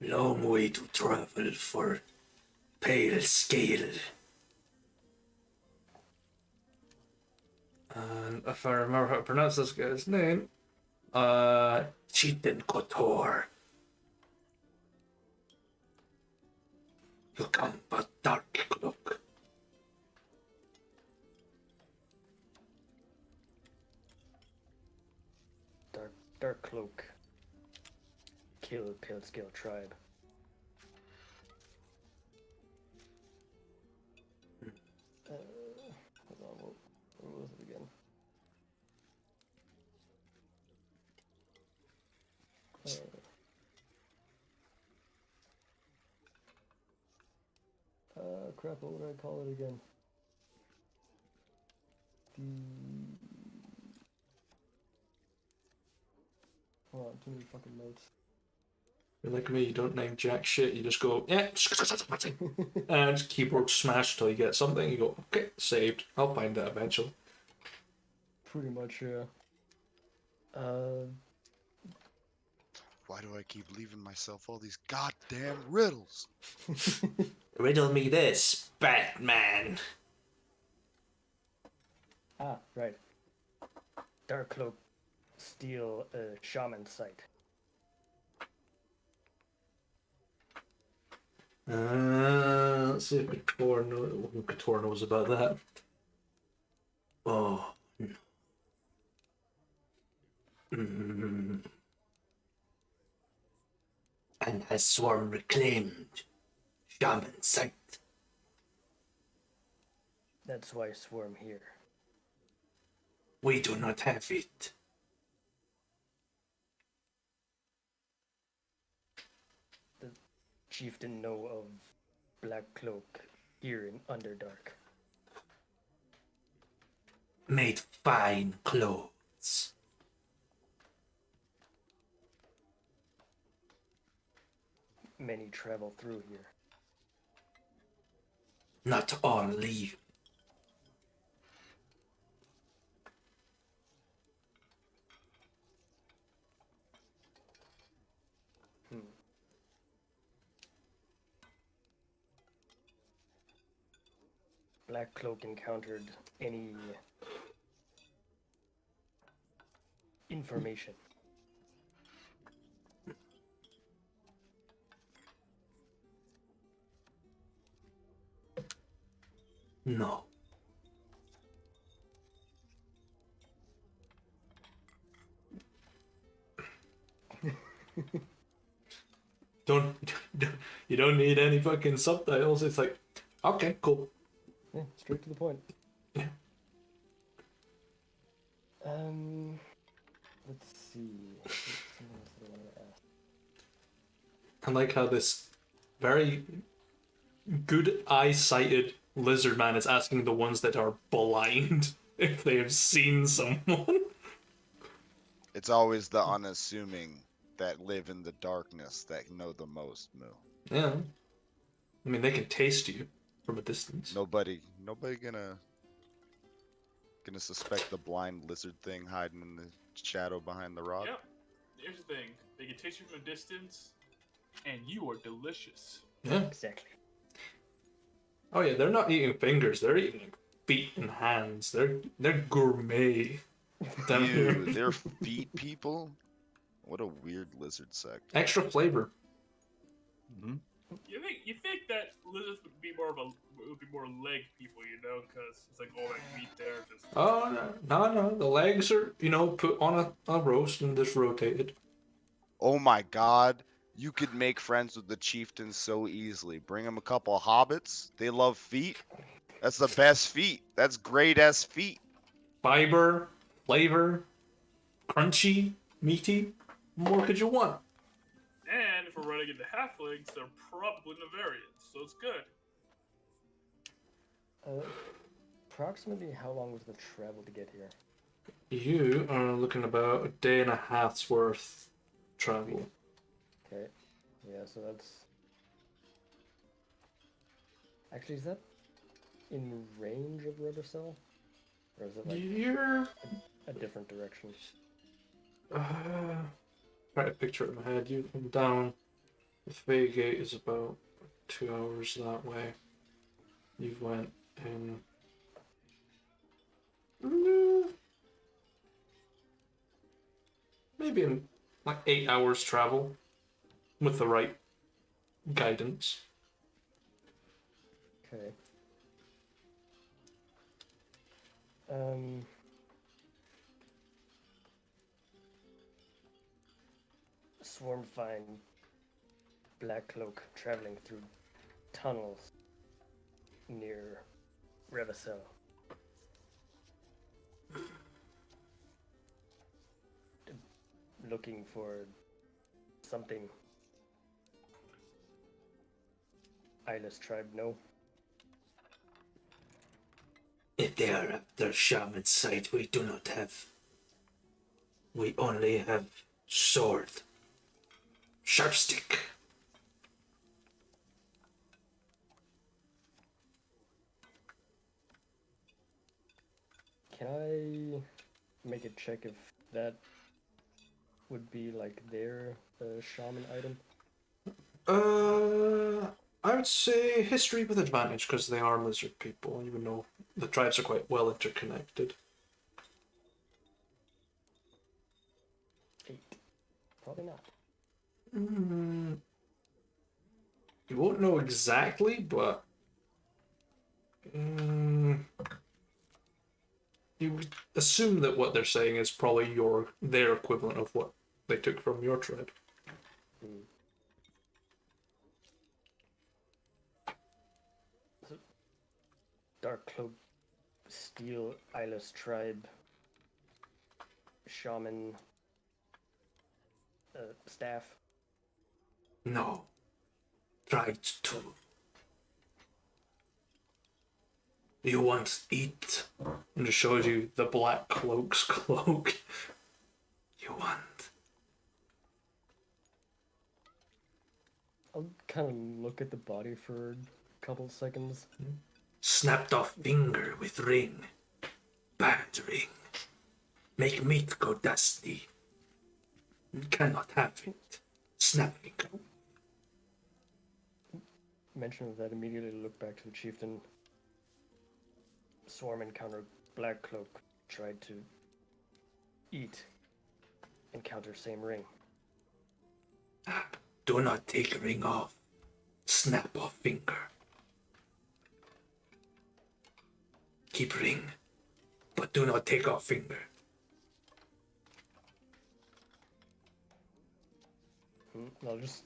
Long way to travel for pale scale. And if I remember how to pronounce this guy's name, Chieftain Kotor. You come but dark cloak. Dark cloak. Kill pale scale tribe. Hold on, where was it again? Crap, what would I call it again? Hold on, too many fucking notes. You're like me, you don't name jack shit, you just go, yeah, and keyboard smash till you get something, you go, okay, saved, I'll find that eventually. Pretty much, yeah. Why do I keep leaving myself all these goddamn riddles? Riddle me this, Batman. Right. Dark cloak steal a shaman site. Let's see if Couture knows about that. Oh. And has sworn reclaimed shaman site. That's why I swarm here. We do not have it. The chieftain know of black cloak here in Underdark. Made fine clothes. Many travel through here. Not all leave. Black cloak encountered any information. No. You don't need any fucking subtitles. It's like, okay, cool. Yeah, straight to the point. Yeah. Let's see. Something else that I wanted to ask. I like how this very good eye-sighted lizard man is asking the ones that are blind if they have seen someone. It's always the unassuming that live in the darkness that know the most, Moo. Yeah. I mean, they can taste you from a distance. Nobody gonna suspect the blind lizard thing hiding in the shadow behind the rock. Yep. Here's the thing: they can taste you from a distance, and you are delicious. Yeah. Exactly. Oh yeah, they're not eating fingers. They're eating like, feet and hands. They're gourmet. Down here. Ew, they're feet people? What a weird lizard sect. Extra flavor. Mm-hmm. You think that lizards would be more leg people, you know, because it's like all that meat there. Just Oh no. The legs are put on a roast and just rotated. Oh my god, you could make friends with the chieftains so easily. Bring them a couple of hobbits. They love feet. That's the best feet. That's great ass feet. Fiber, flavor, crunchy, meaty. What more could you want? and if we're running into halflings, they're probably Navarians, so it's good. Approximately how long was the travel to get here? You are looking about a day and a half's worth travel. Okay. Yeah, so that's Actually, is that in range of River Cell? Or is it like You're a different direction? try to picture it in my head. You come down. The Faygate is about 2 hours that way. You went in. Maybe in like 8 hours travel with the right guidance. Okay. Swarm find Black Cloak traveling through tunnels near Revacel. Looking for something Eyeless tribe know. If they are after shaman site, we do not have. We only have sword. Sharp stick. Can I make a check if that would be like their shaman item? I would say history with advantage because they are lizard people, even though the tribes are quite well interconnected. 8. Probably not. You won't know exactly, but you would assume that what they're saying is probably their equivalent of what they took from your tribe. So, Dark Cloak, Steel, Eyeless tribe, shaman, staff. No. Tried to. You want eat. And it shows you the Black Cloak's cloak. You want. I'll kind of look at the body for a couple seconds. Snapped off finger with ring. Bad ring. Make meat go dusty. You cannot have it. Snap finger. Mention of that, immediately look back to the chieftain. Swarm encountered Black Cloak, tried to eat. Encounter same ring. Do not take ring off. Snap off finger. Keep ring, but do not take off finger. I'll just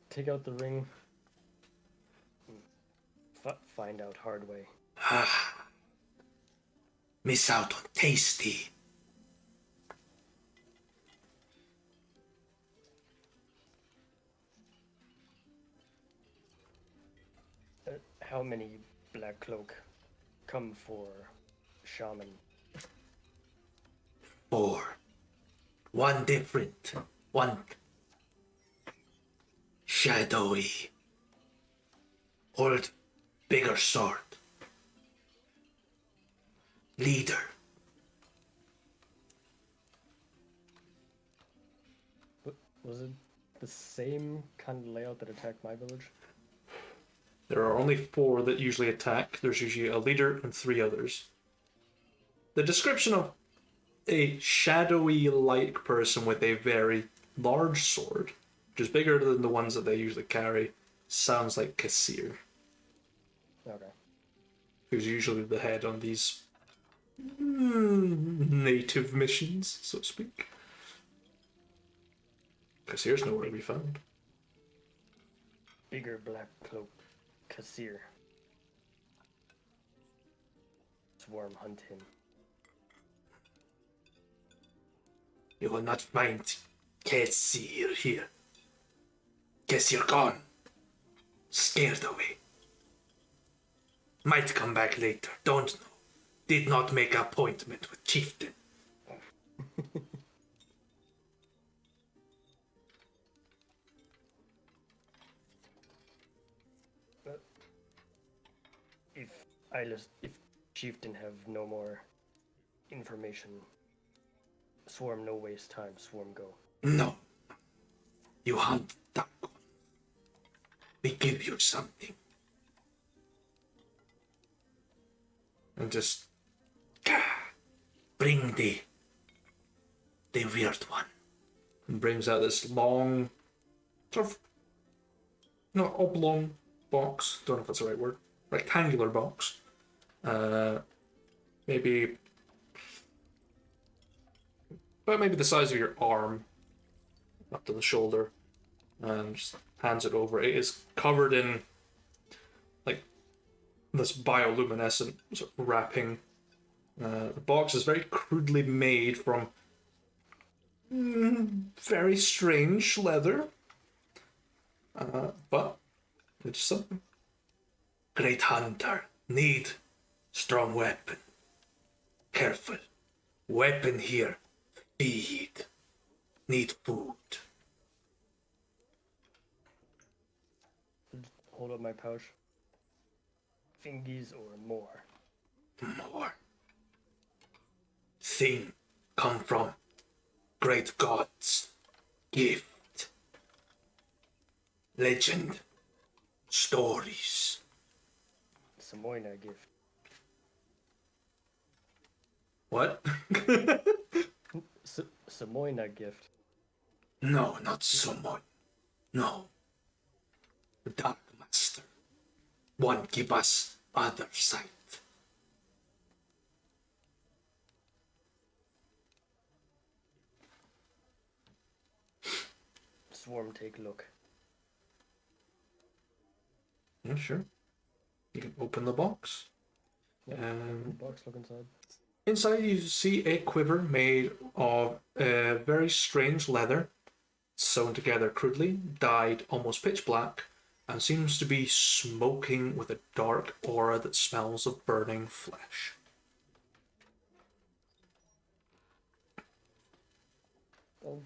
take out the ring. Find out hard way. Miss out on tasty. How many Black Cloak come for shaman? 4. One different. One shadowy. Hold bigger sword. Leader. Was it the same kind of layout that attacked my village? There are only 4 that usually attack. There's usually a leader and 3 others. The description of a shadowy-like person with a very large sword, which is bigger than the ones that they usually carry, sounds like Kassir, Okay. who's usually the head on these native missions, so to speak. Kassir's nowhere to be found. Bigger Black Cloak, Kassir. Swarm hunt him. You will not find Kassir here. Kassir gone. Scared away. Might come back later, don't know. Did not make appointment with chieftain. if Chieftain have no more information, Swarm no waste time, Swarm go. No. You hunt that one. We give you something. And just bring the weird one. And brings out this long, sort of, not oblong box. Don't know if that's the right word. Rectangular box. Maybe the size of your arm, up to the shoulder, and just hands it over. It is covered in like this bioluminescent sort of wrapping. The box is very crudely made from very strange leather, but it's something. Great hunter. Need strong weapon. Careful. Weapon here. Feed. Need food. Hold up my pouch. Fingies or more? More. Thing come from great gods. Gift. Legend. Stories. Samoina gift. What? Samoina gift. No, not someone. No. The Dark Master. One give us other sight. Swarm take a look. Yeah, sure. You can open the box. Yep, open the box, look inside. Inside you see a quiver made of very strange leather, sewn together crudely, dyed almost pitch black, and seems to be smoking with a dark aura that smells of burning flesh. I'll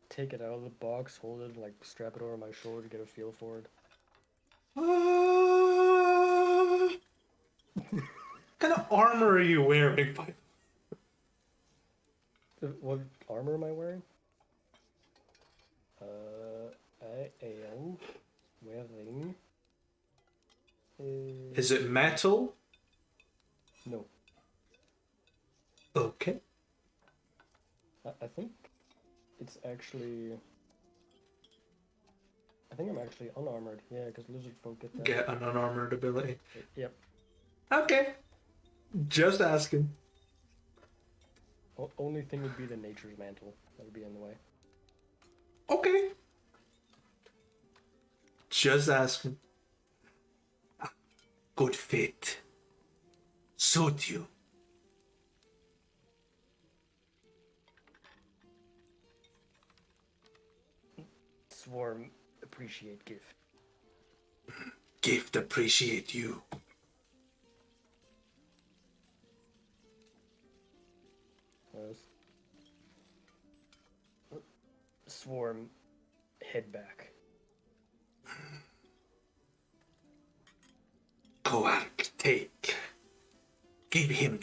take it out of the box, hold it, like strap it over my shoulder to get a feel for it. What kind of armor are you wearing? What armor am I wearing? I am wearing... Is it metal? No. Okay. I think it's actually... I think I'm actually unarmored, yeah, because lizard folk get that. Get an unarmored ability. Yep. Okay. Just asking. Only thing would be the nature's mantle. That would be in the way. Okay. Just asking. Good fit. Suit you. Swarm appreciate gift. Gift appreciate you. Yes. Swarm head back. Koark, take. Give him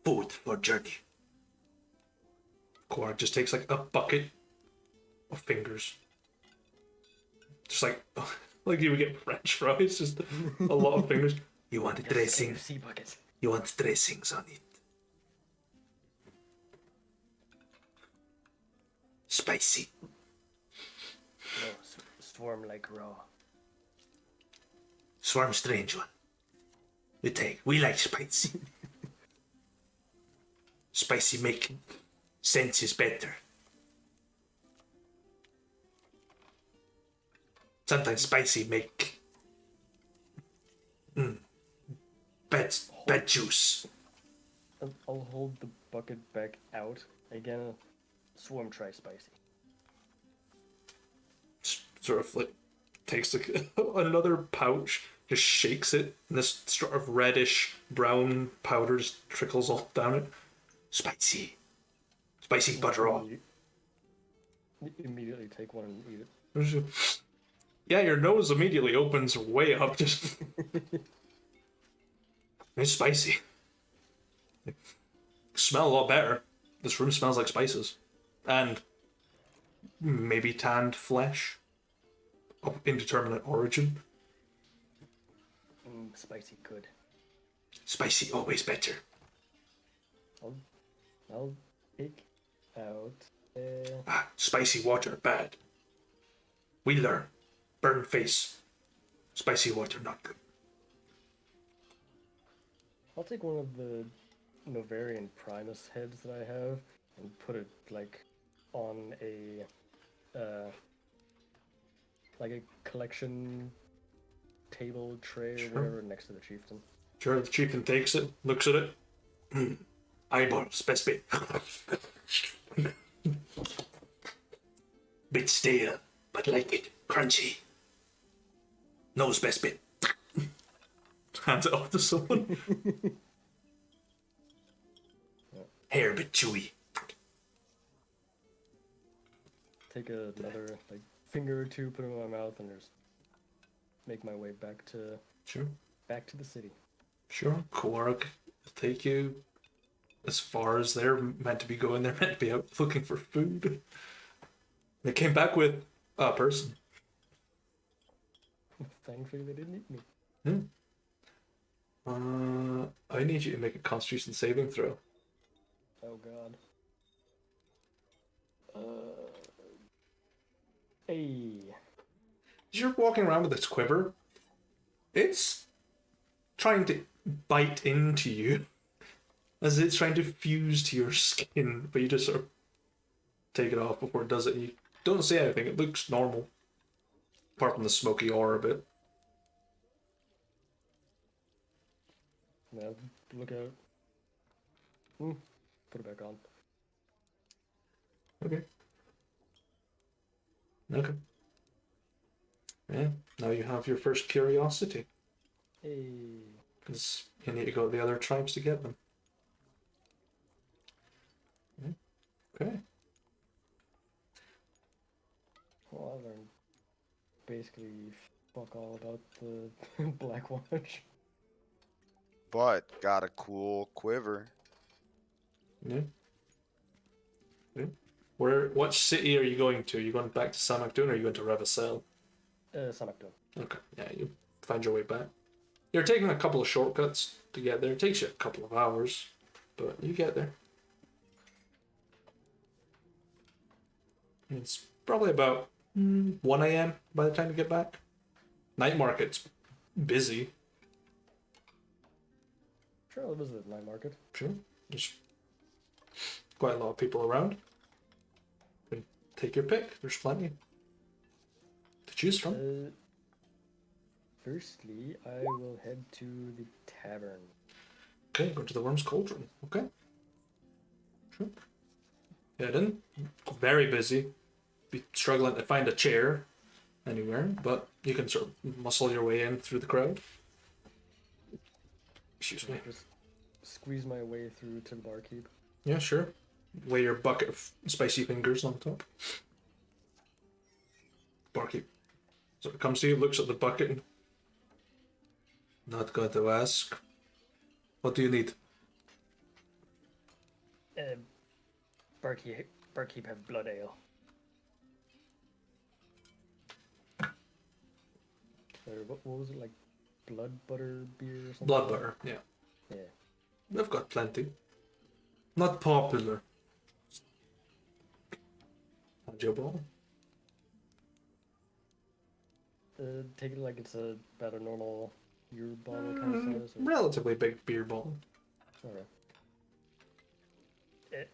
food for journey. Korg just takes like a bucket of fingers. Just like you would get French fries, just a lot of fingers. You want dressing? KFC bucket. You want dressings on it? Spicy. No, swarm like raw. Swarm strange one. We like spicy. Spicy make senses better. Sometimes spicy make bad juice. I'll hold the bucket back out. Again, swarm try spicy. Sort of like takes another pouch, just shakes it, and this sort of reddish brown powder just trickles all down it. Spicy butter all. Immediately take one and eat it. Yeah, your nose immediately opens way up. Just It's spicy. Smell a lot better. This room smells like spices. And maybe tanned flesh of indeterminate origin. Spicy good. Spicy always better. I'll take out. Spicy water, bad. We learn. Burn face. Spicy water, not good. I'll take one of the Novarian Primus heads that I have and put it like on a collection table tray or whatever next to the chieftain. Sure, the chieftain takes it, looks at it. Eyeballs, best bit. Bit stale, but like it. Crunchy. Nose best bit. Hands it off to someone. Hair a bit chewy. Take another like finger or two, put it in my mouth, and just make my way back to Sure. the city. Sure. Quark will take you as far as they're meant to be going. They're meant to be out looking for food. They came back with a person. Thankfully, they didn't eat me. I need you to make a Constitution saving throw. Oh god. Hey. As you're walking around with this quiver, it's trying to bite into you. As it's trying to fuse to your skin, but you just sort of take it off before it does it. And you don't see anything. It looks normal. Apart from the smoky aura bit. Yeah, look out. Put it back on. Okay. Okay. Yeah, now you have your first curiosity. Hey. Because you need to go to the other tribes to get them. Okay. Well, I learned basically fuck all about the Black Watch. But got a cool quiver. Yeah. Yeah. What city are you going to? Are you going back to Samhachdun or are you going to Revacel? Samhachdun. Okay, yeah, you find your way back. You're taking a couple of shortcuts to get there. It takes you a couple of hours, but you get there. It's probably about 1 a.m. by the time you get back. Night market's busy. Sure, I'll visit the night market. Sure. There's quite a lot of people around. You can take your pick. There's plenty to choose from. Firstly, I will head to the tavern. Okay, go to the Worm's Cauldron. Okay. Sure. Head in. Very busy. Be struggling to find a chair anywhere, but you can sort of muscle your way in through the crowd. Excuse me. Just squeeze my way through to the barkeep. Yeah, sure. Lay your bucket of spicy fingers on top. Barkeep. So it comes to you, looks at the bucket. And, not going to ask. What do you need? Barkeep have blood ale. Or what was it, like blood butter beer or something? Blood butter, yeah. Yeah. They've got plenty. Not popular. How'd you ball? Take it like it's about a normal beer bottle kind of size. Or... Relatively big beer bottle. Alright.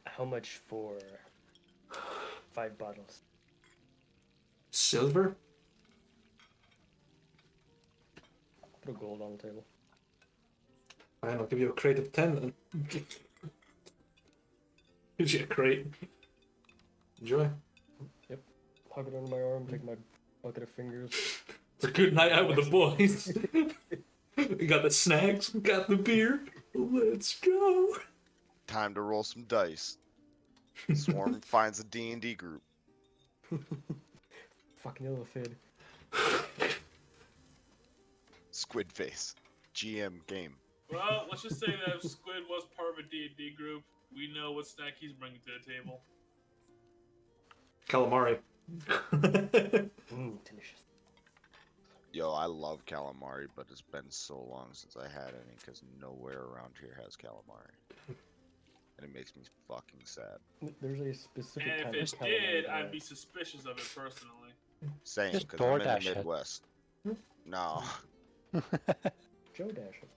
How much for 5 bottles? Silver? Put a gold on the table. Fine, I'll give you a crate of 10 then. Gives you a crate. Enjoy. Yep. Hug it under my arm, take my bucket of fingers. It's a good night out with the boys. We got the snacks, we got the beer. Let's go. Time to roll some dice. Swarm finds a D&D group. Fucking yellow fid. Squid face. GM game. Well, let's just say that if Squid was part of a D&D group, we know what snack he's bringing to the table. Calamari. Delicious. Yo, I love calamari, but it's been so long since I had any because nowhere around here has calamari. And it makes me fucking sad. There's a specific And if kind it of calamari did, that I'd be suspicious of it personally. Same, Just because I'm in DoorDash the it. Midwest. No. Joe Dash it.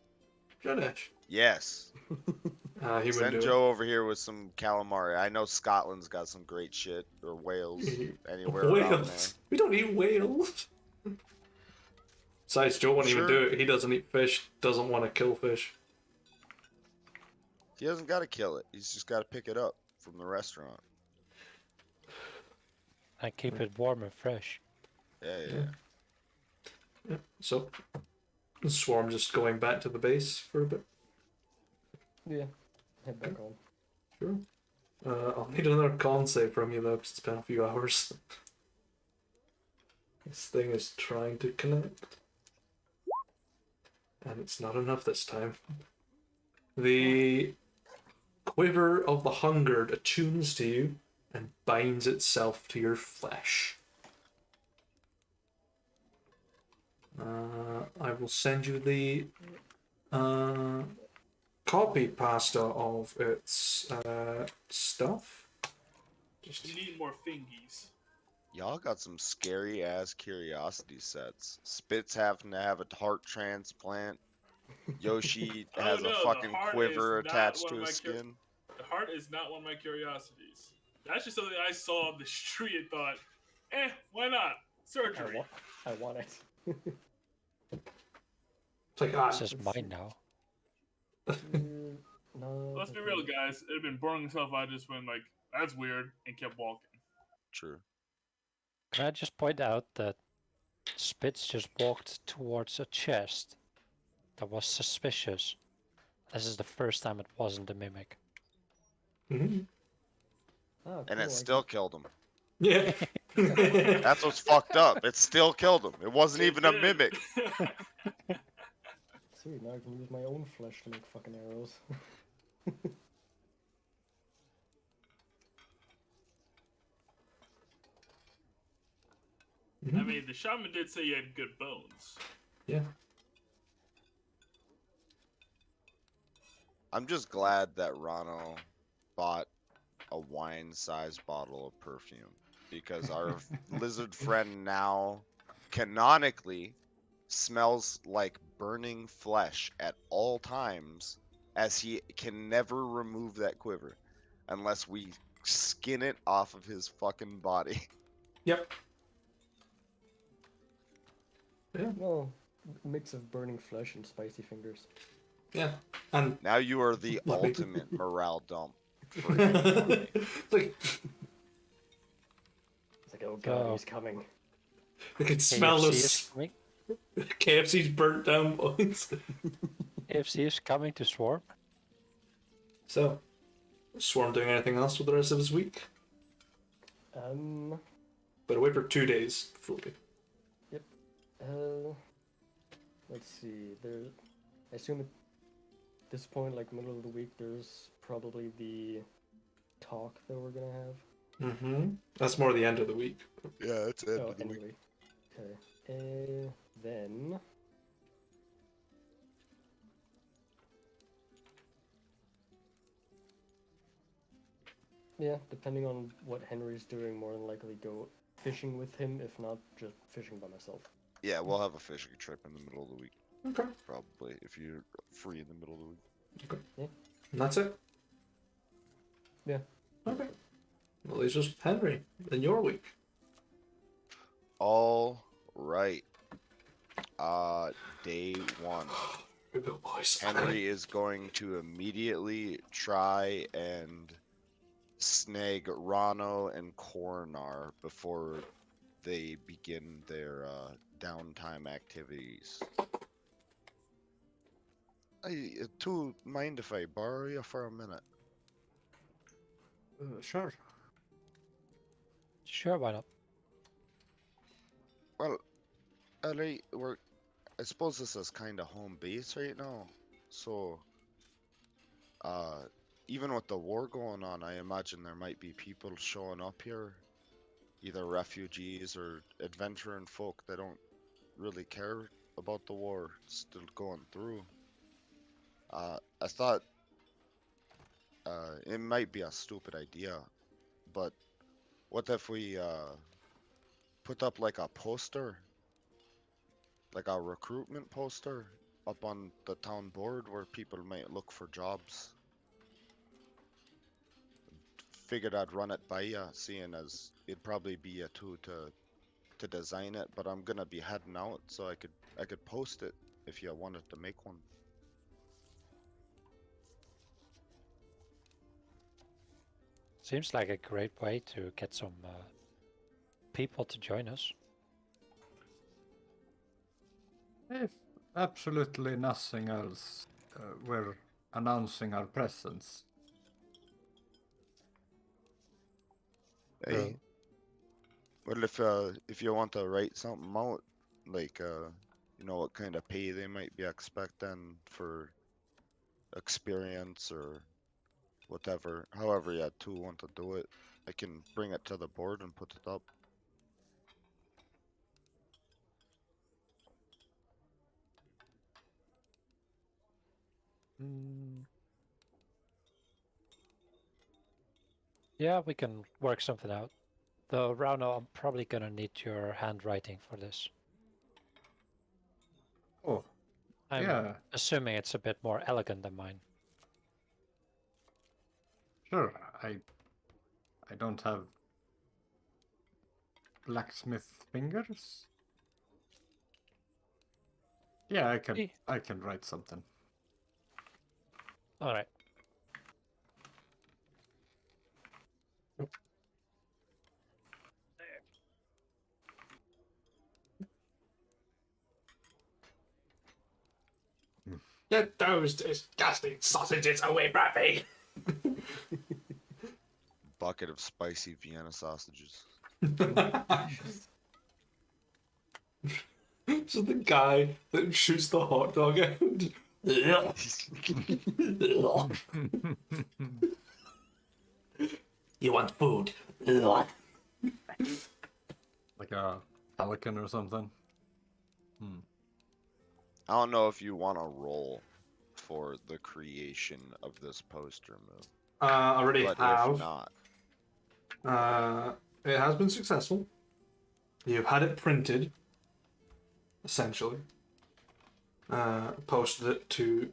Jodash. Yes. He would Send do Joe over here with some calamari. I know Scotland's got some great shit, or Wales, it. anywhere around there. Whales. We don't eat whales. Besides, Joe won't even Sure. do it. He doesn't eat fish. Doesn't want to kill fish. He doesn't got to kill it. He's just got to pick it up from the restaurant. And keep it warm and fresh. Yeah. Yeah. So, the swarm just going back to the base for a bit. Yeah. Head back home. Sure. I'll need another con save from you though, because it's been a few hours. This thing is trying to connect. And it's not enough this time. The quiver of the hungered attunes to you and binds itself to your flesh. I will send you the copy pasta of its stuff. You need more fingies. Y'all got some scary ass curiosity sets. Spit's having to have a heart transplant. Yoshi Oh, has no, a the fucking heart quiver is not attached one to of his my skin. The heart is not one of my curiosities. That's just something I saw on the street and thought, why not? Surgery. I want it. It's like, This is mine now. No. Let's be real, guys. It'd been boring as hell if I just went like, that's weird, and kept walking. True. Can I just point out that Spitz just walked towards a chest that was suspicious? This is the first time it wasn't a mimic. Mhm. Oh, And cool, it still killed him. Yeah. That's what's fucked up. It still killed him. It wasn't even a mimic. Sweet, now I can use my own flesh to make fucking arrows. I mean, the shaman did say you had good bones. Yeah. I'm just glad that Rano bought a wine-sized bottle of perfume because our lizard friend now canonically smells like burning flesh at all times, as he can never remove that quiver unless we skin it off of his fucking body. Yep. Well, mix of burning flesh and spicy fingers. Yeah. And Now you are the Like- ultimate morale dump. like It's like, oh god, Oh. he's coming. I can smell KFC this. is coming. KFC's burnt down bones. KFC is coming to Swarm. So, Swarm doing anything else with the rest of his week? But away for 2 days fully. Let's see. I assume at this point, like middle of the week, there's probably the talk that we're gonna have. Mm-hmm. That's more the end of the week. Yeah, it's end Oh, of the week. anyway. Okay. Then. Yeah, depending on what Henry's doing, more than likely go fishing with him. If not, just fishing by myself. Yeah, we'll have a fishing trip in the middle of the week. Okay. Probably, if you're free in the middle of the week. And that's it? Yeah. Okay. Well, it's just Henry in your week. All right. Day 1. Here we go, boys. Henry is going to immediately try and snag Rano and Coronar before they begin their downtime activities. Do mind if I borrow you for a minute? Sure. Sure, why not? Well, alright, I suppose this is kind of home base right now. So, even with the war going on, I imagine there might be people showing up here, either refugees or adventuring folk that don't really care about the war still going through. I thought it might be a stupid idea, but what if we put up like a poster, like a recruitment poster up on the town board where people might look for jobs? Figured I'd run it by ya, seeing as it'd probably be a two to design it, but I'm gonna be heading out, so I could post it if you wanted to make one. Seems like a great way to get some people to join us. If absolutely nothing else, we're announcing our presence. Hey, well if you want to write something out, like you know what kind of pay they might be expecting for experience or whatever, however you two want to do it, I can bring it to the board and put it up. Yeah, we can work something out. Though, Rauno, I'm probably gonna need your handwriting for this. Oh, I'm yeah, assuming it's a bit more elegant than mine. sure. I don't have blacksmith fingers. Yeah, I can write something. All right. Get those disgusting sausages away from me! Bucket of spicy Vienna sausages. So the guy that shoots the hot dog out. You want food? Like a pelican or something. I don't know if you want to roll for the creation of this poster move, I already but have. if not, It has been successful. You've had it printed, essentially. Posted it to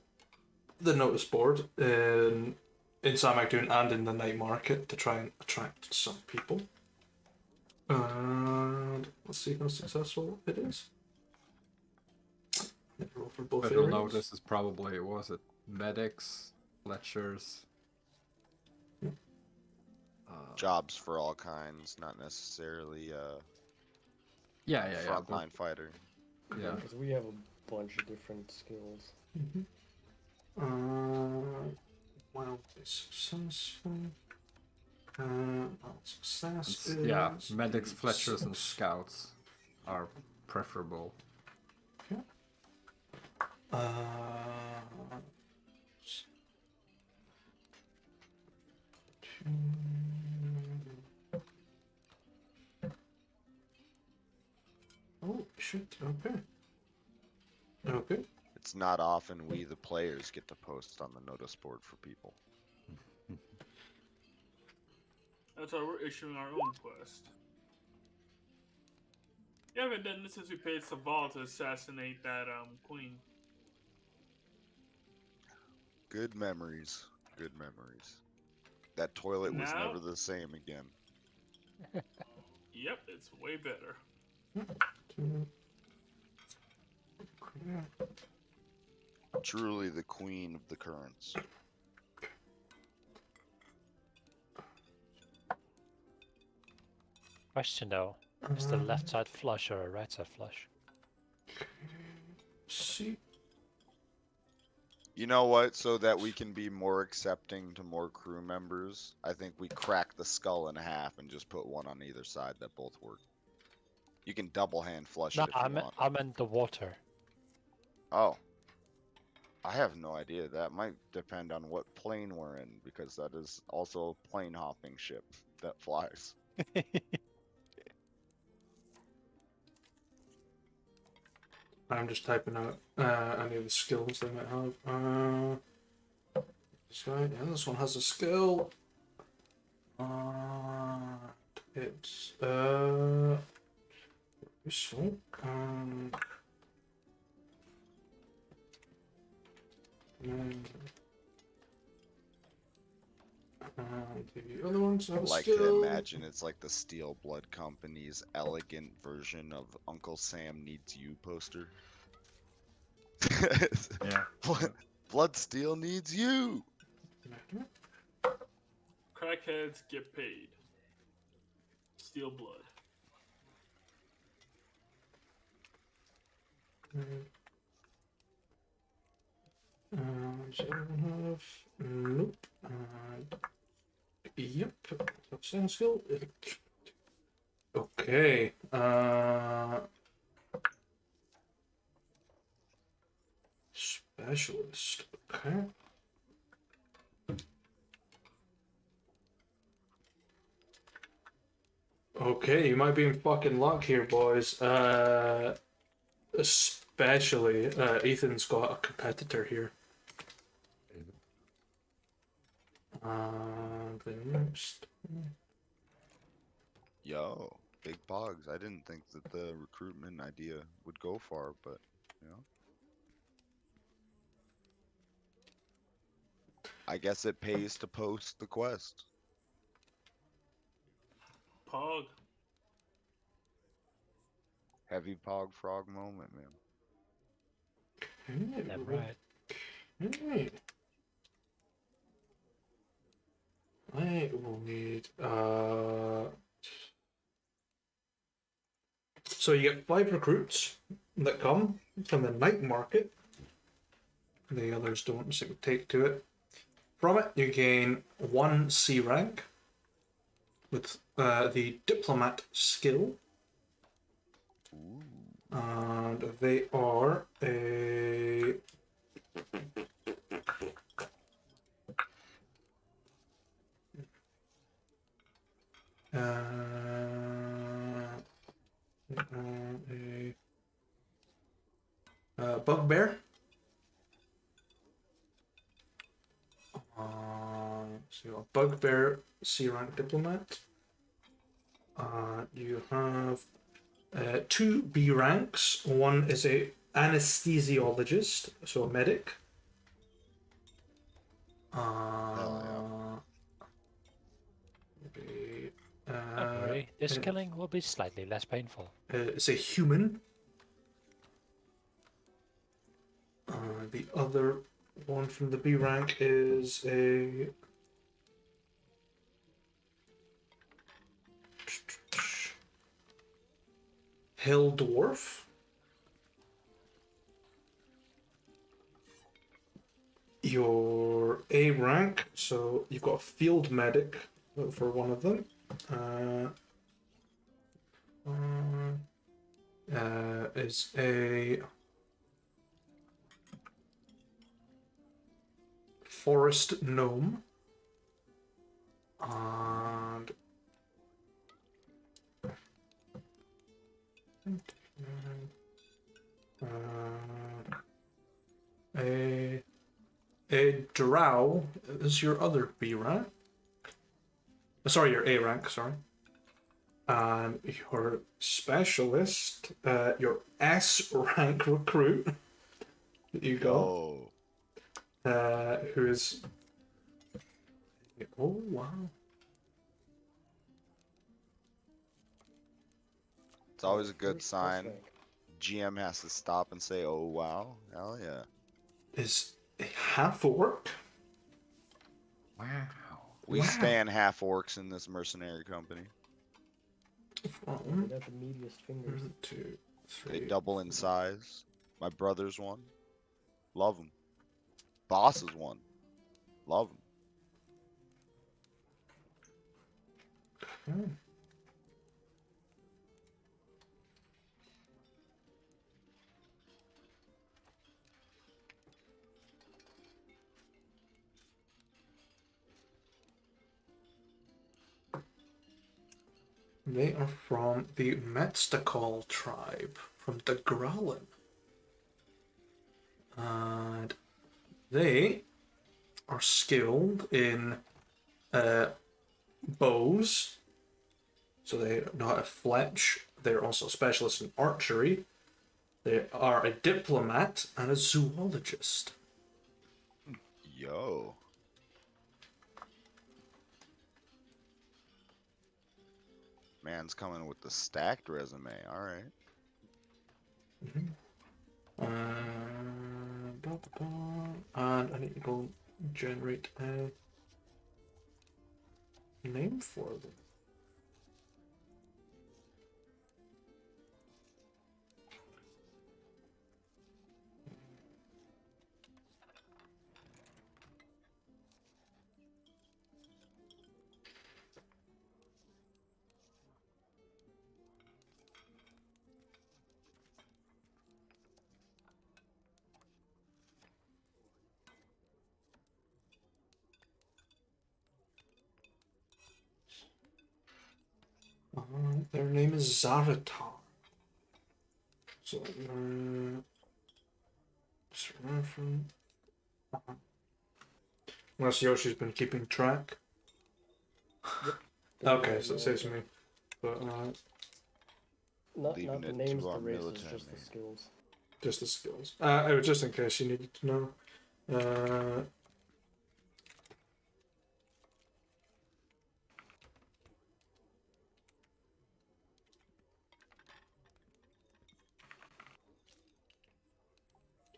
the notice board in Samhachdun and in the night market to try and attract some people. And let's see how successful it is. Roll for both Federal areas. notice is probably, what was it, medics, Fletchers. jobs for all kinds, not necessarily Yeah, frontline fighter. Yeah. Because we have a bunch of different skills. Well, it's successful. Success is... Yeah, medics, Fletchers, and scouts are preferable. Okay. Oh shit! Okay. Okay. It's not often we, the players, get to post on the notice board for people. That's why we're issuing our own quest. You haven't done this since we paid Saval to assassinate that queen. Good memories. Good memories. That toilet was Now- never the same again. Yep, it's way better. Truly the queen of the currents. Question though, is the left side flush or a right side flush? See. You know what? So that we can be more accepting to more crew members, I think we crack the skull in half and just put one on either side that both work. You can double hand flush No, it if you want. I meant the water. Oh. I have no idea. That might depend on what plane we're in, because that is also a plane hopping ship that flies. I'm just typing out any of the skills they might have. This guy, yeah, this one has a skill. It's useful. The other ones have I a like skill. to imagine it's like the Steel Blood Company's elegant version of Uncle Sam Needs You poster. Yeah. Blood Steel needs you. Crackheads get paid. Steal blood. Does everyone have? Nope. Yep. Same skill. Okay. Specialist. Okay. Okay, you might be in fucking luck here, boys. Especially, Ethan's got a competitor here. The next. Yo, big pogs. I didn't think that the recruitment idea would go far, but you know. I guess it pays to post the quest. Pog. Heavy pog frog moment, man. Damn right. Hey. I will need so you get 5 recruits that come from the night market. The others don't take to it. From it, you gain 1 C rank with the diplomat skill. Ooh. And they are a bugbear. So a bugbear C rank diplomat. You have 2 B ranks. One is a anesthesiologist, so a medic. Hell Don't worry, this killing will be slightly less painful. It's a human. The other one from the B rank is a hill dwarf. Your A rank, so you've got a field medic for one of them. Is a forest gnome. And a drow is your other B rank. Sorry, your A rank, sorry. And your specialist, your S rank recruit that you got, who is. Oh, wow. It's always a good First sign. rank. GM has to stop and say, "Oh wow, hell yeah." Is a half orc. Wow. We stand half orcs in this mercenary company. They From got the meatiest fingers. 1, 2, 3. They double in size. My brother's one. Love him. Boss is one. Love him. Okay. They are from the Metstakal tribe, from the Growlin. And they are skilled in bows. So they know how to fletch. They're also specialists in archery. They are a diplomat and a zoologist. Yo. Man's coming with the stacked resume. All right. And I need to go generate a name for them. Their name is Zaratar. So, unless Yoshi's been keeping track. Okay, so it saves me. But Not Leaving the it names, to the our races, military just the man. skills. just the skills. It was just in case you needed to know.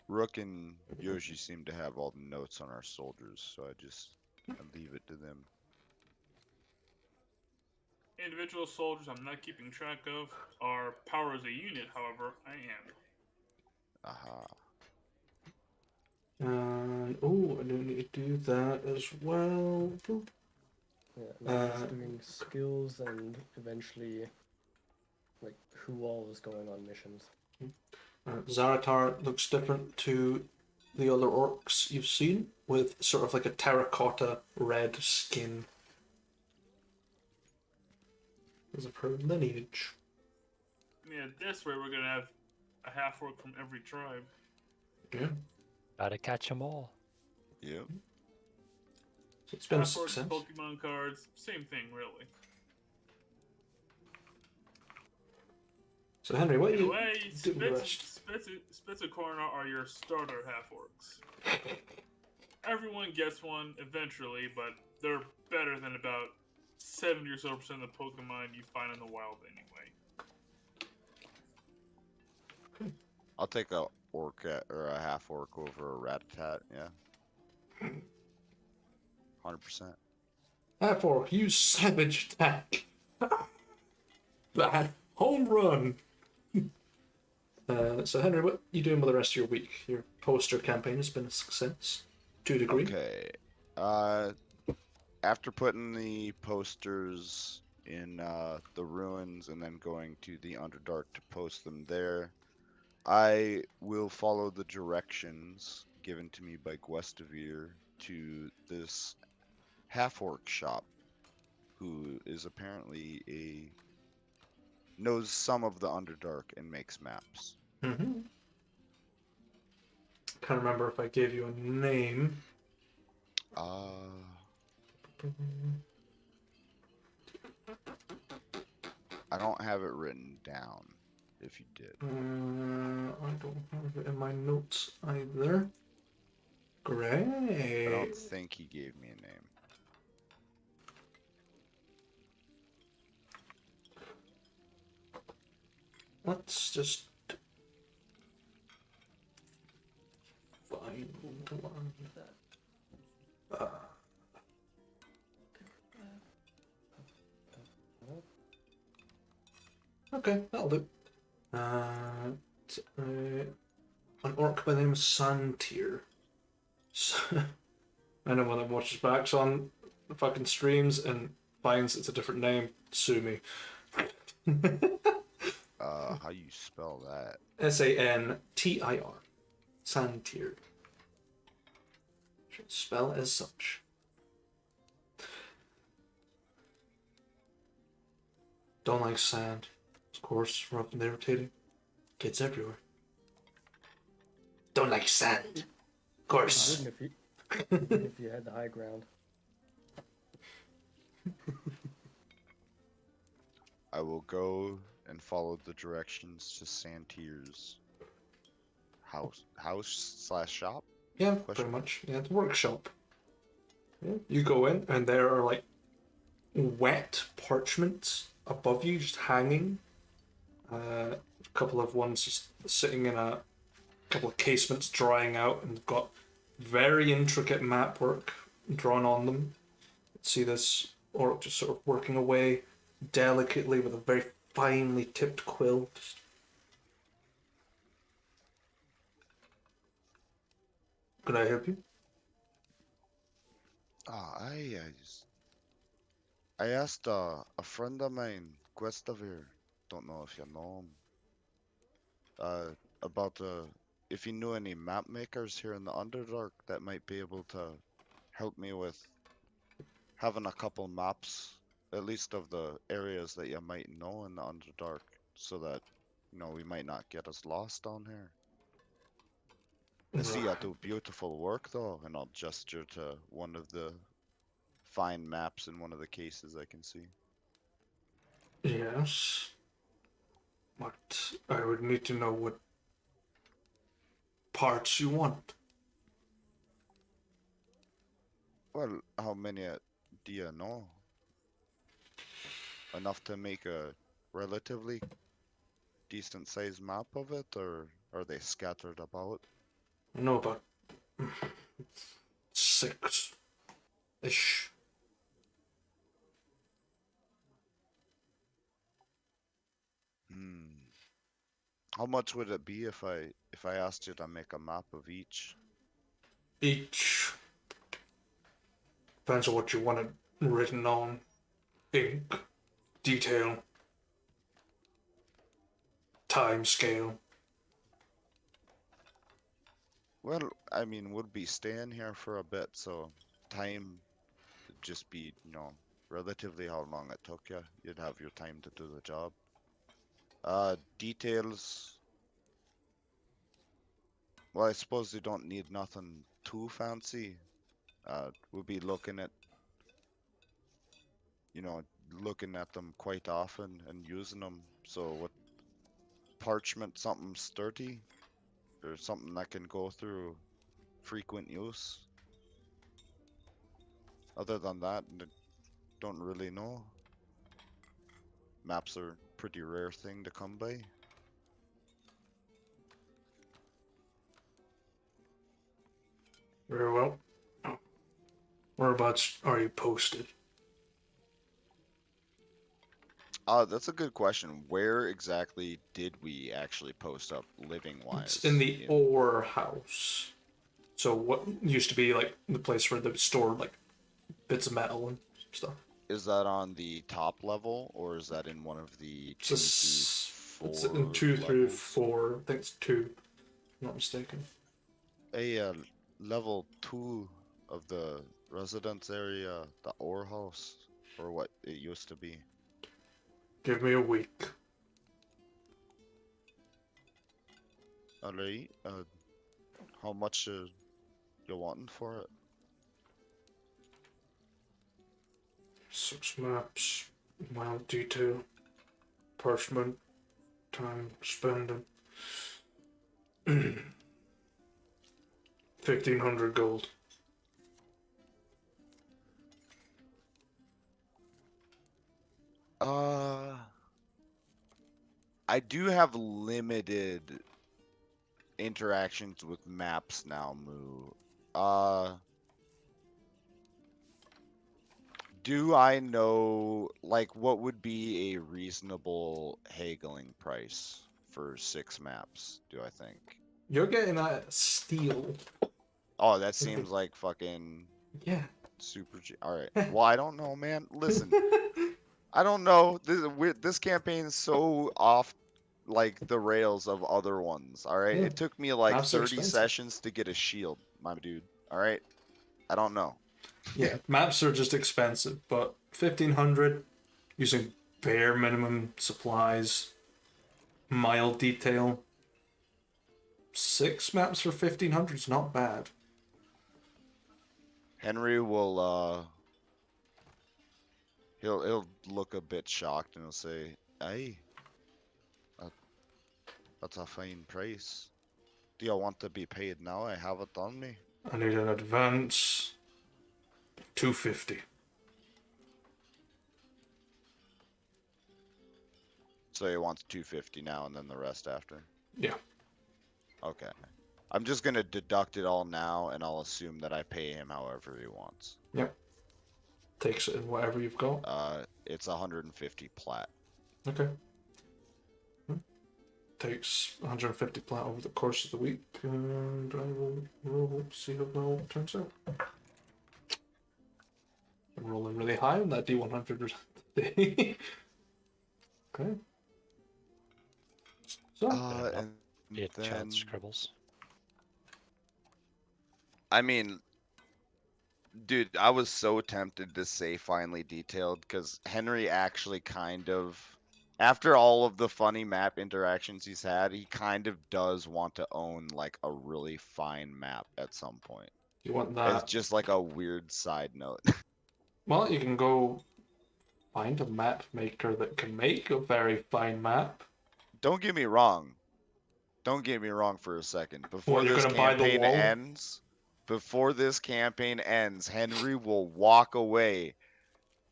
Rook and Yoshi seem to have all the notes on our soldiers, so I leave it to them. Individual soldiers I'm not keeping track of are power as a unit, however, I am. Aha. And oh, I do need to do that as well. Boop. Yeah, and I'm just doing skills and eventually, like, who all is going on missions. Zaratar looks different to the other orcs you've seen, with sort of like a terracotta red skin. As of her lineage. Yeah, this way we're gonna have a half orc from every tribe. Yeah. Gotta catch them all. Yep. So it's been a Half orcs, success. Pokemon cards, same thing, really. So Henry, what In are a you way, doing the rest? Spitz and Corner are your starter half orcs. Everyone gets one eventually, but they're better than about 70 or so percent of the Pokemon you find in the wild anyway. I'll take a orc or a half orc over a Rattata. Yeah. 100%. Half orc, use savage attack. Bad home run. So Henry, what are you doing with the rest of your week? Your poster campaign has been a success, to a degree. Okay. After putting the posters in the ruins and then going to the Underdark to post them there, I will follow the directions given to me by Guestavir to this half-orc shop, who is apparently knows some of the Underdark and makes maps. Mm-hmm. Can't remember if I gave you a name. I don't have it written down. If you did. I don't have it in my notes either. Great. I don't think he gave me a name. Let's just find one. Okay, that'll do. An orc by the name of Santir. I know one that watches backs on the fucking streams and finds it's a different name. Sue me. How you spell that? Santir. Santir. Should spell as such. Don't like sand. Of course, rough and irritating. Gets everywhere. Don't like sand. Of You course. wouldn't if you had the high ground. I will go and follow the directions to Santier's house/shop. Yeah, Question pretty mark? much. Yeah, it's a workshop. Yeah, you go in, and there are like wet parchments above you, just hanging. A couple of ones just sitting in a couple of casements, drying out, and they've got very intricate map work drawn on them. See this orc just sort of working away delicately with a very finely tipped quill. Can I help you? I asked a friend of mine, Gustavir, don't know if you know him, about if he knew any map makers here in the Underdark that might be able to help me with having a couple maps, at least of the areas that you might know in the Underdark, so that, we might not get us lost down here. I see you do beautiful work though, and I'll gesture to one of the fine maps in one of the cases I can see. Yes. But I would need to know what parts you want. Well, how many do you know? Enough to make a relatively decent sized map of it, or are they scattered about? I know about 6-ish. How much would it be if I asked you to make a map of each? Each depends on what you want it written on. Ink, detail, time scale. Well, I mean, we'll be staying here for a bit, so time would just be, relatively how long it took you. You'd have your time to do the job. Details. Well, I suppose you don't need nothing too fancy. We'll be looking at, looking at them quite often and using them. So what, parchment, something sturdy, or something that can go through frequent use. Other than that, don't really know. Maps are a pretty rare thing to come by. Very well. Whereabouts are you posted? That's a good question. Where exactly did we actually post up living wise? It's in the ore house. So what used to be like the place where they stored like bits of metal and stuff. Is that on the top level, or is that in one of the It's in 2 through 4. I think it's 2. If I'm not mistaken. Level 2 of the residence area, the ore house, or what it used to be. Give me a week. Alright. How much you wanting for it? 6 maps, mild detail, parchment, time spending. 1,500 gold. I do have limited interactions with maps now, Moo. Do I know, like, what would be a reasonable haggling price for 6 maps, do I think? You're getting that steel. Oh, that seems like fucking Yeah. super Alright. Well, I don't know, man. Listen, I don't know. This campaign is so off, like, the rails of other ones, alright? Yeah. It took me, like, Maps are 30 expensive. sessions to get a shield, my dude. Alright? I don't know. Yeah, maps are just expensive, but 1,500 using bare minimum supplies, mild detail. 6 maps for 1500 is not bad. Henry will he'll look a bit shocked and he'll say, "Aye, that, that's a fine price. Do you want to be paid now? I have it on me." I need an advance 250. So he wants 250 now and then the rest after. Yeah. Okay. I'm just gonna deduct it all now and I'll assume that I pay him however he wants. Yep. Takes it in whatever you've got. It's 150 plat. Okay. Takes 150 plat over the course of the week, and I will roll, see how well it turns out. I'm rolling really high on that D100 today. Okay. So, And It then, child scribbles. I mean, dude, I was so tempted to say finely detailed because Henry actually kind of, after all of the funny map interactions he's had, he kind of does want to own like a really fine map at some point. you want It's that? just like a weird side note. Well, you can go find a map maker that can make a very fine map. Don't get me wrong. Don't get me wrong for a second. What, you're gonna buy the wall? Before this campaign ends, Henry will walk away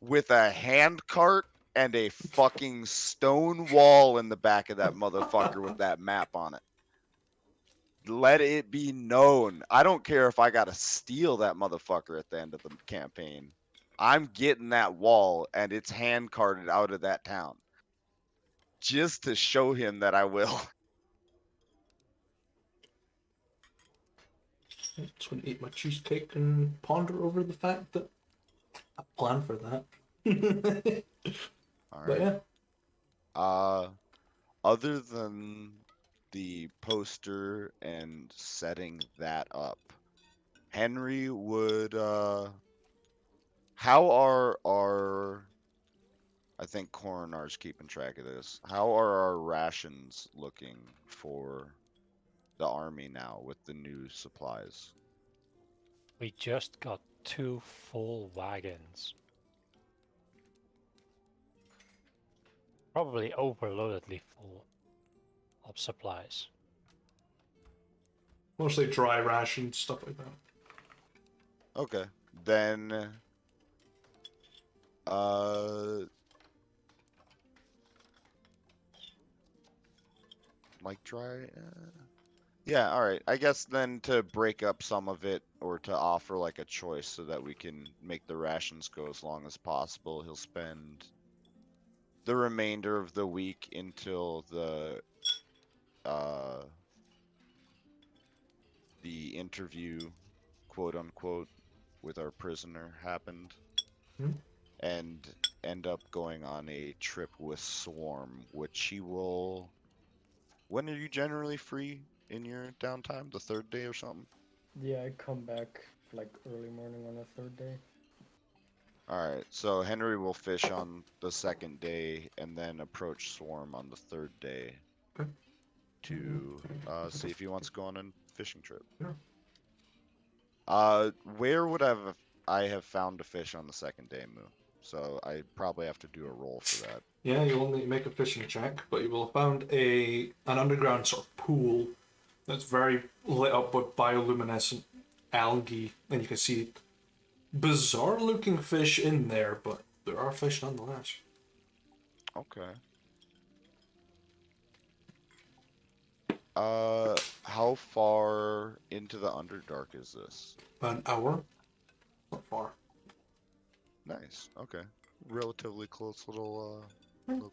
with a hand cart and a fucking stone wall in the back of that motherfucker with that map on it. Let it be known. I don't care if I gotta steal that motherfucker at the end of the campaign. I'm getting that wall and it's hand carted out of that town. Just to show him that I will. Just gonna eat my cheesecake and ponder over the fact that I planned for that. All But right. yeah. Other than the poster and setting that up, Henry would how are our I think Coronar's keeping track of this. How are our rations looking for the army now with the new supplies? We just got 2 full wagons. Probably overloadedly full of supplies. Mostly dry rations, stuff like that. Okay. Then like dry yeah, all right. I guess then to break up some of it or to offer like a choice so that we can make the rations go as long as possible, he'll spend the remainder of the week until the interview, quote unquote, with our prisoner happened, Hmm. and end up going on a trip with Swarm, which he will. When are you generally free in your downtime? The third day or something? Yeah, I come back like early morning on the third day. Alright, so Henry will fish on the second day and then approach Swarm on the third day Okay. to see if he wants to go on a fishing trip. Yeah. Where would I have found a fish on the second day, Moo? So I probably have to do a roll for that. Yeah, you only make a fishing check, but you will have found an underground sort of pool that's very lit up with bioluminescent algae, and you can see bizarre looking fish in there, but there are fish nonetheless. Okay. How far into the Underdark is this? About an hour. Not far. Nice. Okay. Relatively close little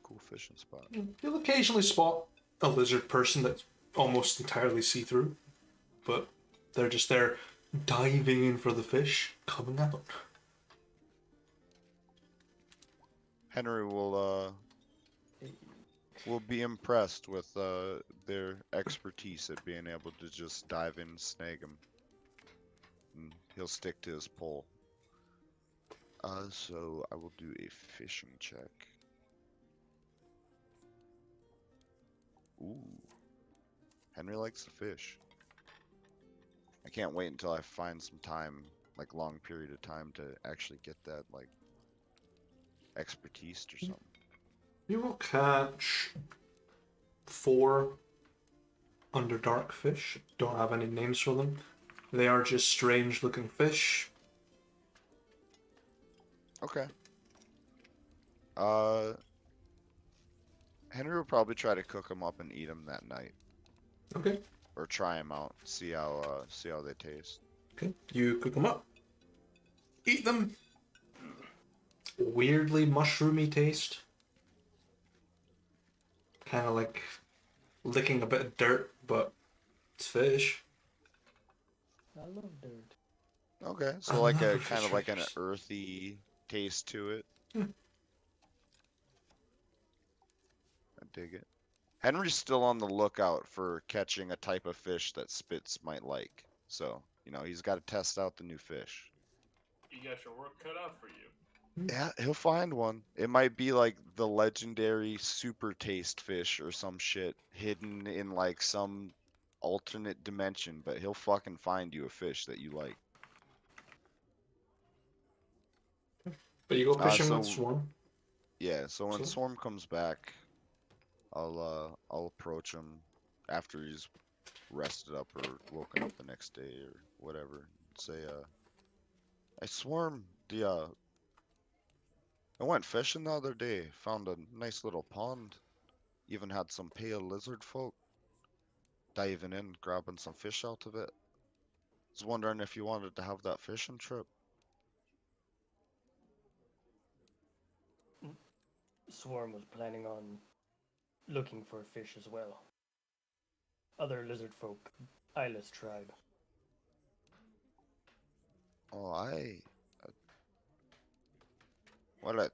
cool fishing spot. You'll occasionally spot a lizard person that's almost entirely see-through, but they're just there diving in for the fish, coming out. Henry will be impressed with their expertise at being able to just dive in and snag him. And he'll stick to his pole. So I will do a fishing check. Ooh. Henry likes to fish. I can't wait until I find some time, like long period of time, to actually get that like expertise or something. You will catch 4 underdark fish. Don't have any names for them. They are just strange looking fish. Okay. Henry will probably try to cook them up and eat them that night, Okay. or try them out, see how they taste. Okay. You cook them up. Eat them. Weirdly mushroomy taste. Kind of like licking a bit of dirt, but it's fish. I love dirt. Okay, I so like love a kind of like an refrigerators. earthy taste to it. Hmm. I dig it. Henry's still on the lookout for catching a type of fish that Spitz might like. So, he's got to test out the new fish. You got your work cut out for you. Yeah, he'll find one. It might be like the legendary super taste fish or some shit hidden in like some alternate dimension, but he'll fucking find you a fish that you like. But you go fishing with So Swarm. yeah, so when So? Swarm comes back, I'll approach him after he's rested up or woken up the next day or whatever. And say, hey Swarm, I went fishing the other day, found a nice little pond. Even had some pale lizard folk diving in, grabbing some fish out of it. Was wondering if you wanted to have that fishing trip. Swarm was planning on looking for fish as well. Other lizard folk, eyeless tribe. Oh, well, it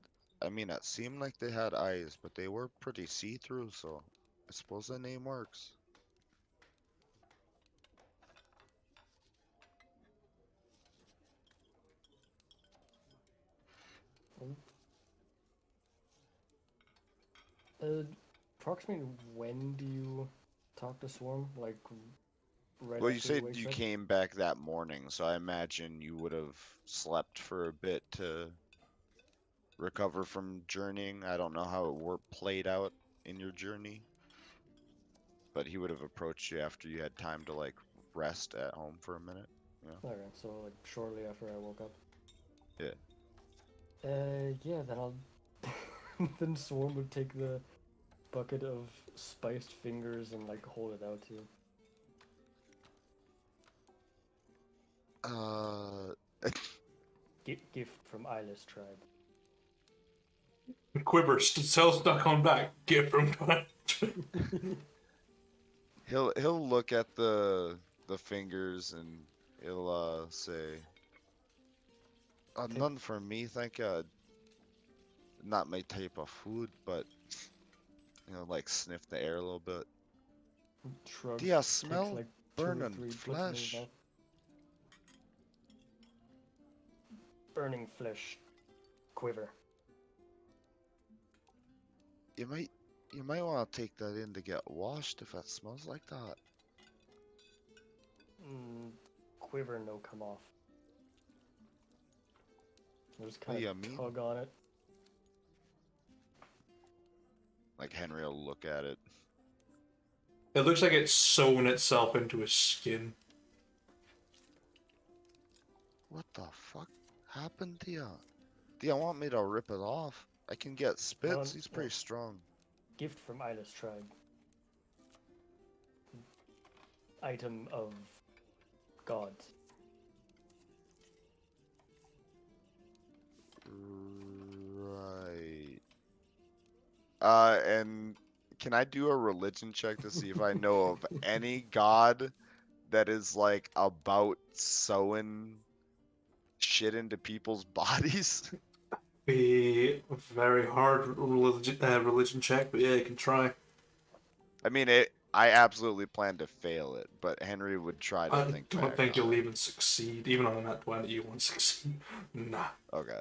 seemed like they had eyes, but they were pretty see-through, so I suppose the name works. Uh, Approximately when do you talk to Swarm? Like right Well, you after he said wakes you up? came back that morning, so I imagine you would have slept for a bit to recover from journeying. I don't know how it played out in your journey, but he would have approached you after you had time to like rest at home for a minute. Okay, so like shortly after I woke up. Yeah. Yeah, then I'll. Then Swarm would take the bucket of spiced fingers and like hold it out to you. Gift from Eyeless tribe. Quiver, still stuck on back. Get from time. He'll look at the fingers and he'll say, "None for me, thank God. Not my type of food, but like sniff the air a little bit. Shrugs. Do ya Takes smell like 2 or burning 3 puts in his flesh? mouth. Burning flesh. Quiver. You might want to take that in to get washed if that smells like that." Quiver no come off. I'll just What do kind you of mean? tug on it. Like Henry will look at it. It looks like it's sewn itself into his skin. What the fuck happened to ya? Do you want me to rip it off? I can get Spitz. He's pretty strong. Gift from Eyeless tribe. Item of gods. Right. And can I do a religion check to see if I know of any god that is like about sewing shit into people's bodies? Be a very hard religion check, but yeah, you can try. I mean, I absolutely plan to fail it, but Henry would try to I think don't back think on you'll it. even succeed. Even on a nat 20, you won't succeed. Nah. Okay.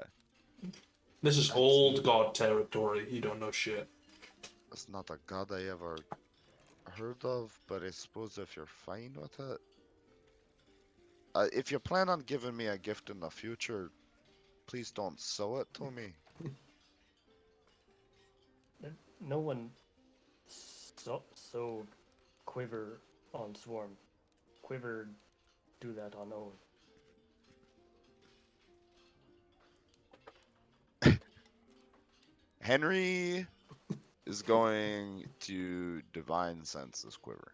This is old god territory. You don't know shit. That's not the god I ever heard of, but I suppose if you're fine with it. If you plan on giving me a gift in the future, please don't sew it to me. No one so quiver on swarm. Quiver do that on own. Henry is going to divine sense this quiver.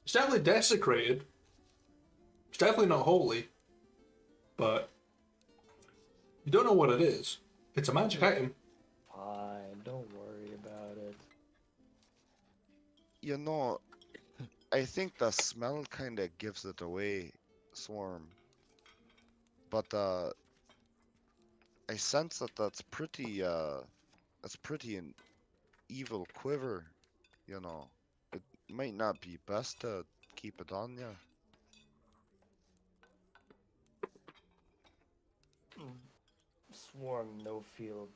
It's definitely desecrated. It's definitely not holy. But you don't know what it is. It's a magic item. Fine, don't worry about it. You know, I think the smell kind of gives it away, Swarm. But I sense that that's pretty an evil quiver. You know, it might not be best to keep it on you. Swarm no feel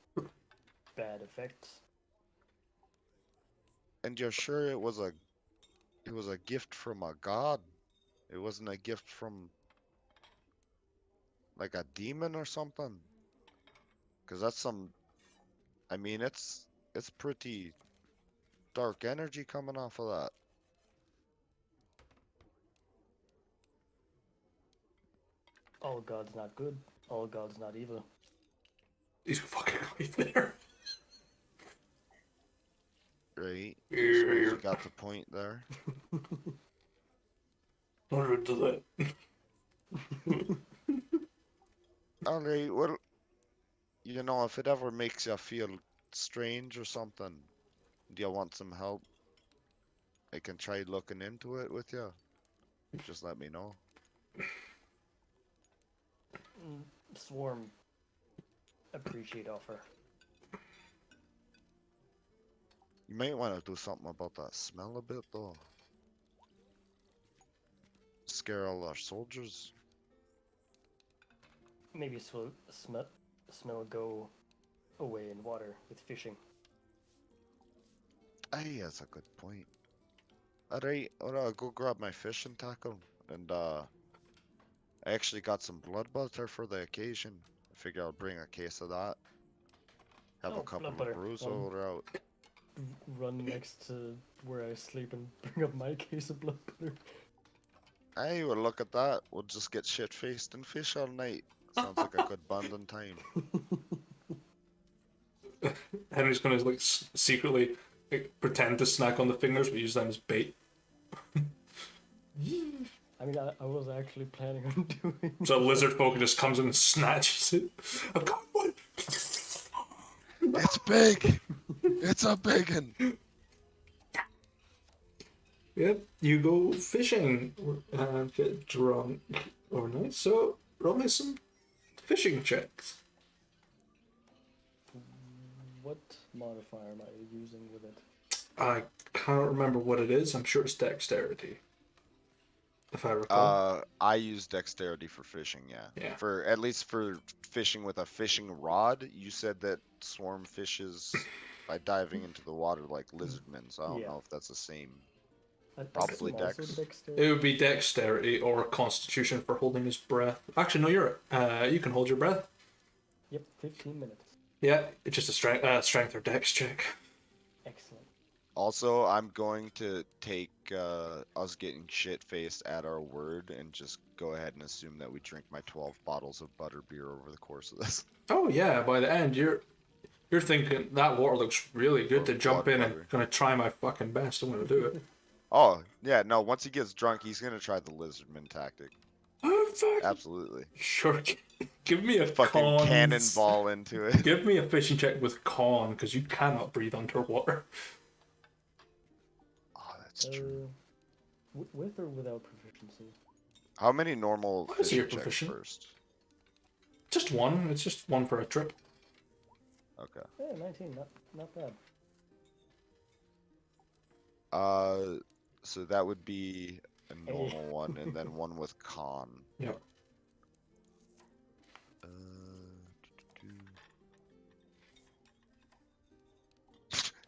bad effects. And you're sure it was a gift from a god? It wasn't a gift from like a demon or something? 'Cause that's some, I mean, it's pretty dark energy coming off of that. All gods not good, all gods not evil. He's fucking right there. Right? Here, Suppose here. you got the point there. Don't do that. Alright, well, you know, if it ever makes you feel strange or something, do you want some help? I can try looking into it with you. Just let me know. Swarm appreciate offer. You might want to do something about that smell a bit, though. Scare all our soldiers. Maybe smell go away in water with fishing. Aye, that's a good point. Alright, I'll go grab my fishing tackle, and I actually got some blood butter for the occasion. I figure I'll bring a case of that. Have Oh, a couple blood of butter. brews while we're out. Run next to where I sleep and bring up my case of blood butter. Aye, well look at that. We'll just get shit-faced and fish all night. Sounds like a good bonding time. Henry's gonna like secretly like, pretend to snack on the fingers, but use them as bait. I mean, I was actually planning on doing. So lizard folk just comes in and snatches it. I've got one. It's big! It's a big one! Yep, you go fishing and get drunk overnight. So roll me some fishing checks. What modifier am I using with it? I can't remember what it is. I'm sure it's dexterity, if I recall. I use dexterity for fishing, yeah. Yeah. For at least for fishing with a fishing rod. You said that swarm fishes by diving into the water like lizardmen, so I don't Yeah. know if that's the same. I Probably assume also dex. dexterity. It would be dexterity or constitution for holding his breath. Actually, no, you can hold your breath. Yep, 15 minutes. Yeah, it's just a strength or dex check. Excellent. Also, I'm going to take us getting shit-faced at our word and just go ahead and assume that we drink my 12 bottles of butterbeer over the course of this. Oh yeah, by the end you're thinking that water looks really good Or to jump blood in butter. and gonna try my fucking best. I'm gonna do it. Oh, yeah, no, once he gets drunk, he's gonna try the lizardman tactic. Oh fuck. Absolutely. Sure. Give me a Fucking con. cannonball into it. Give me a fishing check with con, because you cannot breathe underwater. Oh, that's true. With or without proficiency? How many normal What is your fishing checks proficient? first? Just one. It's just one for a trip. Okay. Yeah, 19, not bad. So that would be a normal one, and then one with con. Yep.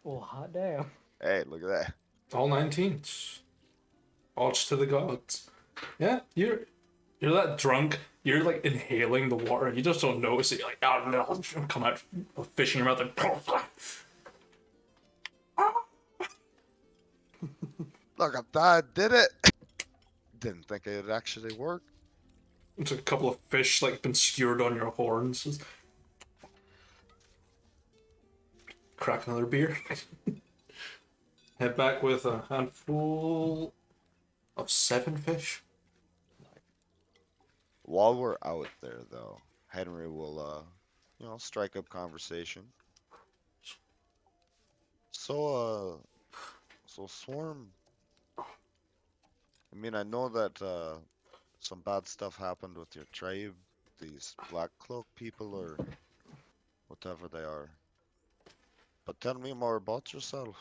Oh, hot damn. Hey, look at that. All 19s. Odds to the gods. Yeah, you're that drunk. You're like inhaling the water. You just don't notice it. You're like, oh no, come out fishing your mouth and. Look at that, did it! Didn't think it'd actually work. It's a couple of fish like been skewered on your horns. Just crack another beer. Head back with a handful of 7 fish. While we're out there, though, Henry will, strike up conversation. So Swarm. I mean, I know that some bad stuff happened with your tribe, these Black Cloak people, or whatever they are. But tell me more about yourself.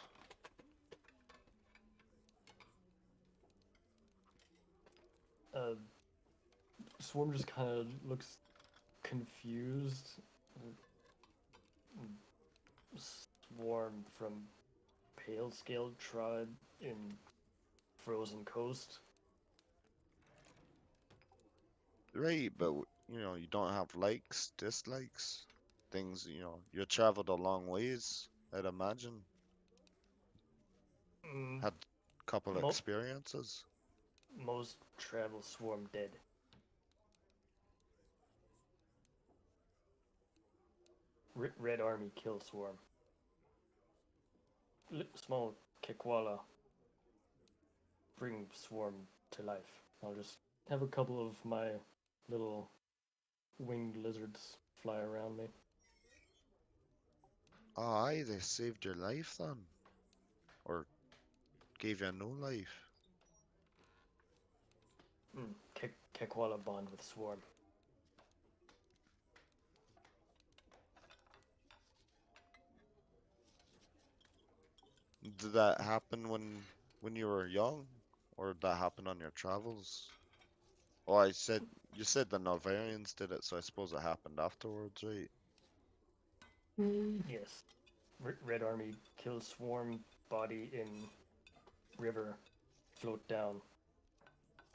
Swarm just kind of looks confused. Swarm from Pale Scaled tribe in Frozen Coast. Right, but you don't have likes, dislikes, things. You traveled a long ways, I'd imagine. Mm, Had a couple Mo- experiences. most travel Swarm dead. Red Army kill Swarm. Small Kekwala bring Swarm to life. I'll just have a couple of my little winged lizards fly around me. Oh, aye, they saved your life then, or gave you a new life. Kekwala bond with Swarm. Did that happen when you were young, or did that happen on your travels? Oh, you said the Norvarians did it, so I suppose it happened afterwards, right? Yes. Red Army kill Swarm, body in river, float down.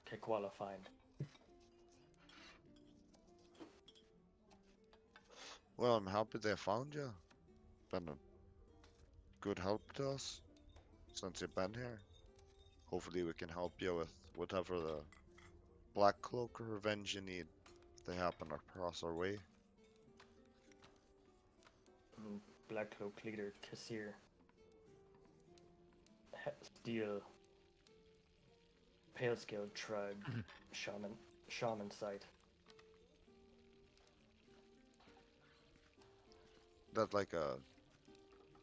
Kekwala find. Well, I'm happy they found you. Been a good help to us since you've been here. Hopefully we can help you with whatever the Black Cloak or revenge you need if they happen across our way. Black Cloak leader Kassir. Steal Pale Scaled tribe shaman site. That like a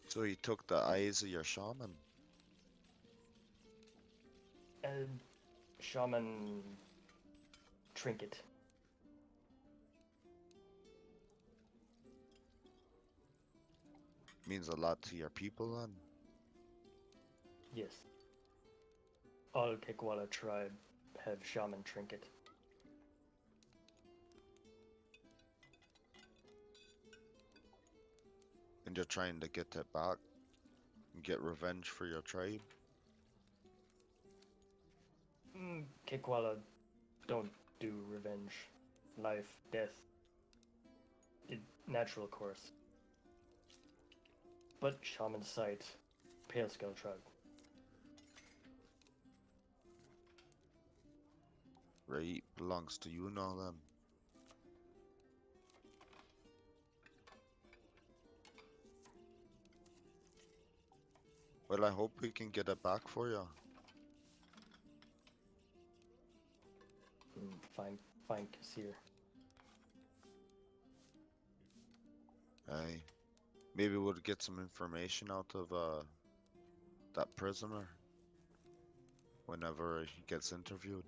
So he took the eyes of your shaman. Shaman trinket. Means a lot to your people then. Yes. All Kekwala tribe have shaman trinket. And you're trying to get it back and get revenge for your tribe. Kekwala don't do revenge. Life, death. Natural course. But shaman site, Pale Scale tribe. Right, belongs to you now then. Well, I hope we can get it back for you. Find Kassir. Aye. Maybe we'll get some information out of that prisoner whenever he gets interviewed.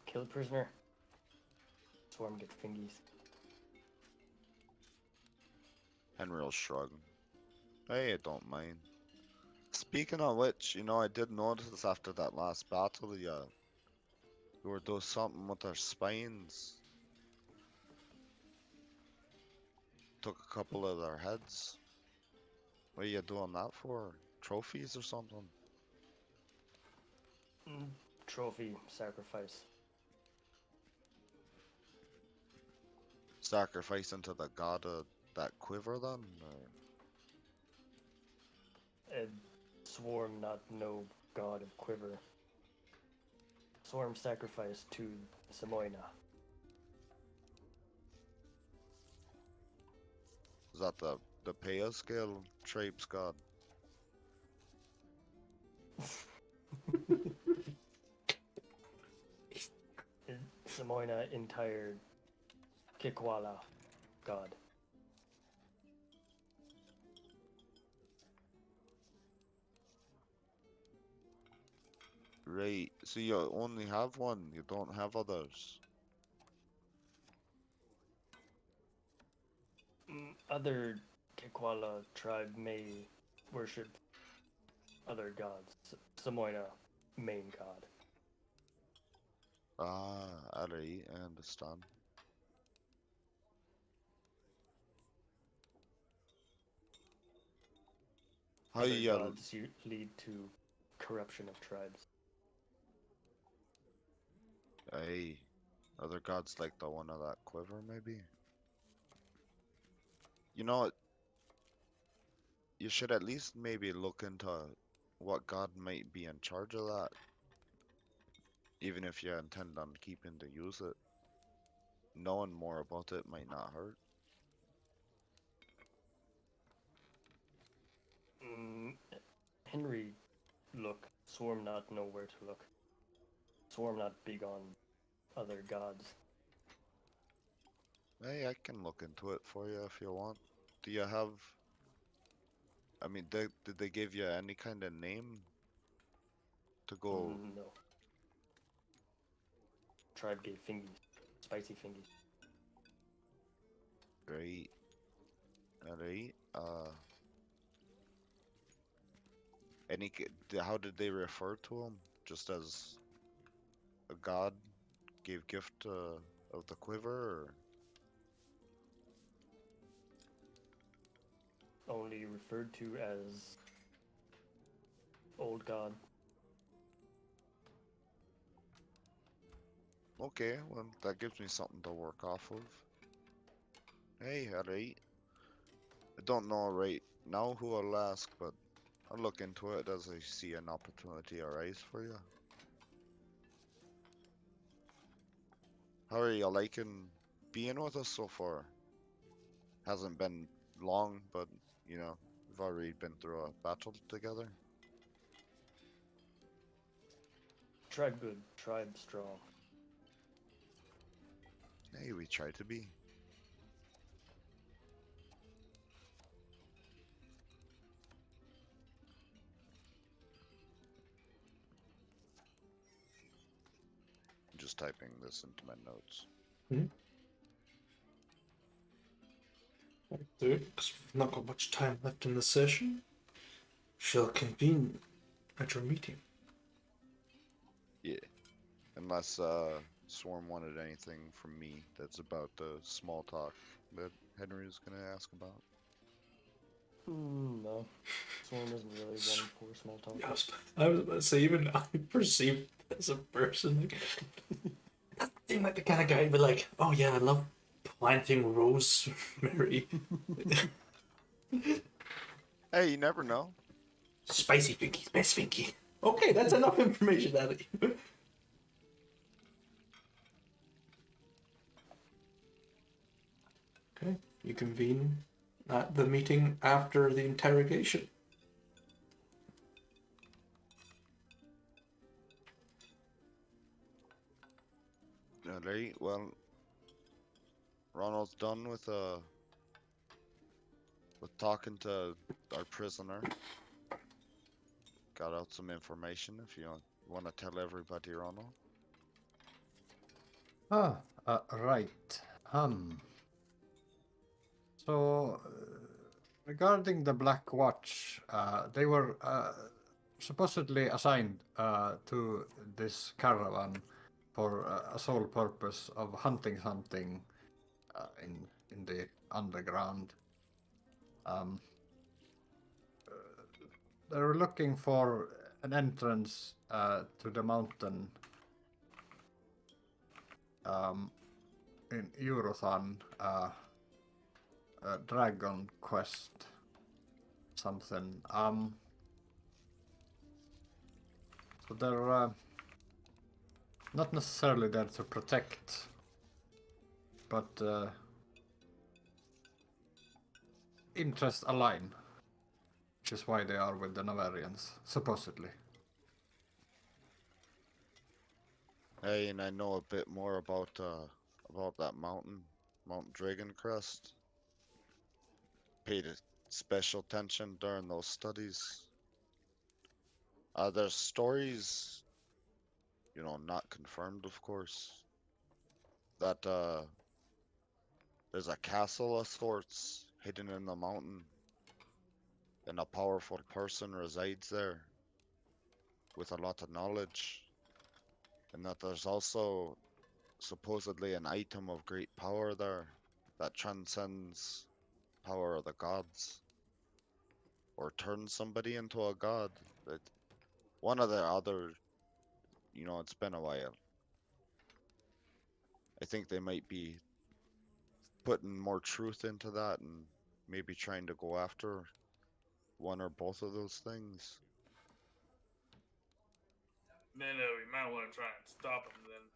Kill prisoner. Swarm get fingies. Henry will shrug. Hey, I don't mind. Speaking of which, you know, I did notice after that last battle, you were doing something with our spines. Took a couple of their heads. What are you doing that for? Trophies or something? Trophy sacrifice. Sacrificing to the god of that quiver then? Or... Swarm not no god of quiver. Swarm sacrifice to Samoina. Is that the Paya scale trapes god? Samoina entire Kikwala god. Right, so you only have one, you don't have others. Other Kikwala tribe may worship other gods. Samoina, main god. Ah, alright, I understand. How Other you gods lead to corruption of tribes. Aye, other gods like the one of that quiver maybe? You know what? You should at least maybe look into what god might be in charge of that. Even if you intend on keeping to use it. Knowing more about it might not hurt. Henry, look. Swarm not know where to look. Swarm not big on other gods. Hey, I can look into it for you if you want. Do you have... I mean, did they give you any kind of name? To go... No. Tribe gave fingies. Spicy fingies. Right. Alright, how did they refer to him? Just as a god gave gift of the quiver, or? Only referred to as old god. Okay, well, that gives me something to work off of. Hey, alright. I don't know right now who I'll ask, but I'll look into it as I see an opportunity arise for you. How are you liking being with us so far? Hasn't been long, but, you know, we've already been through a battle together. Tribe good. Tribe strong. Hey, we try to be. Just typing this into my notes. Because we've not got much time left in the session, shall convene at your meeting. Yeah. Unless Swarm wanted anything from me that's about the small talk that Henry was gonna ask about. No. Swarm isn't really one for small talk. Yes, I was about to say, even I perceived as a person, like, that seemed like the kind of guy who'd be like, oh yeah, I love planting rosemary. Hey, you never know. Spicy Finky, best Finky. Okay, that's enough information out of you. Okay, you convene at the meeting after the interrogation. Alright, well, Ronald's done with talking to our prisoner. Got out some information if you want to tell everybody, Ronald. Right. So Regarding the Black Watch, they were supposedly assigned to this caravan for a sole purpose of hunting something in the underground. They're looking for an entrance to the mountain in Eurothan, Dragon Quest something. So they're not necessarily there to protect, but interests align, which is why they are with the Navarians, supposedly. Hey, and I know a bit more about that mountain, Mount Dragon Crest. Paid special attention during those studies. There's stories, not confirmed, of course, that there's a castle of sorts hidden in the mountain, and a powerful person resides there with a lot of knowledge, and that there's also supposedly an item of great power there that transcends power of the gods, or turns somebody into a god. That one of the other, it's been a while. I think they might be putting more truth into that and maybe trying to go after one or both of those things. Then we might want to try and stop him then.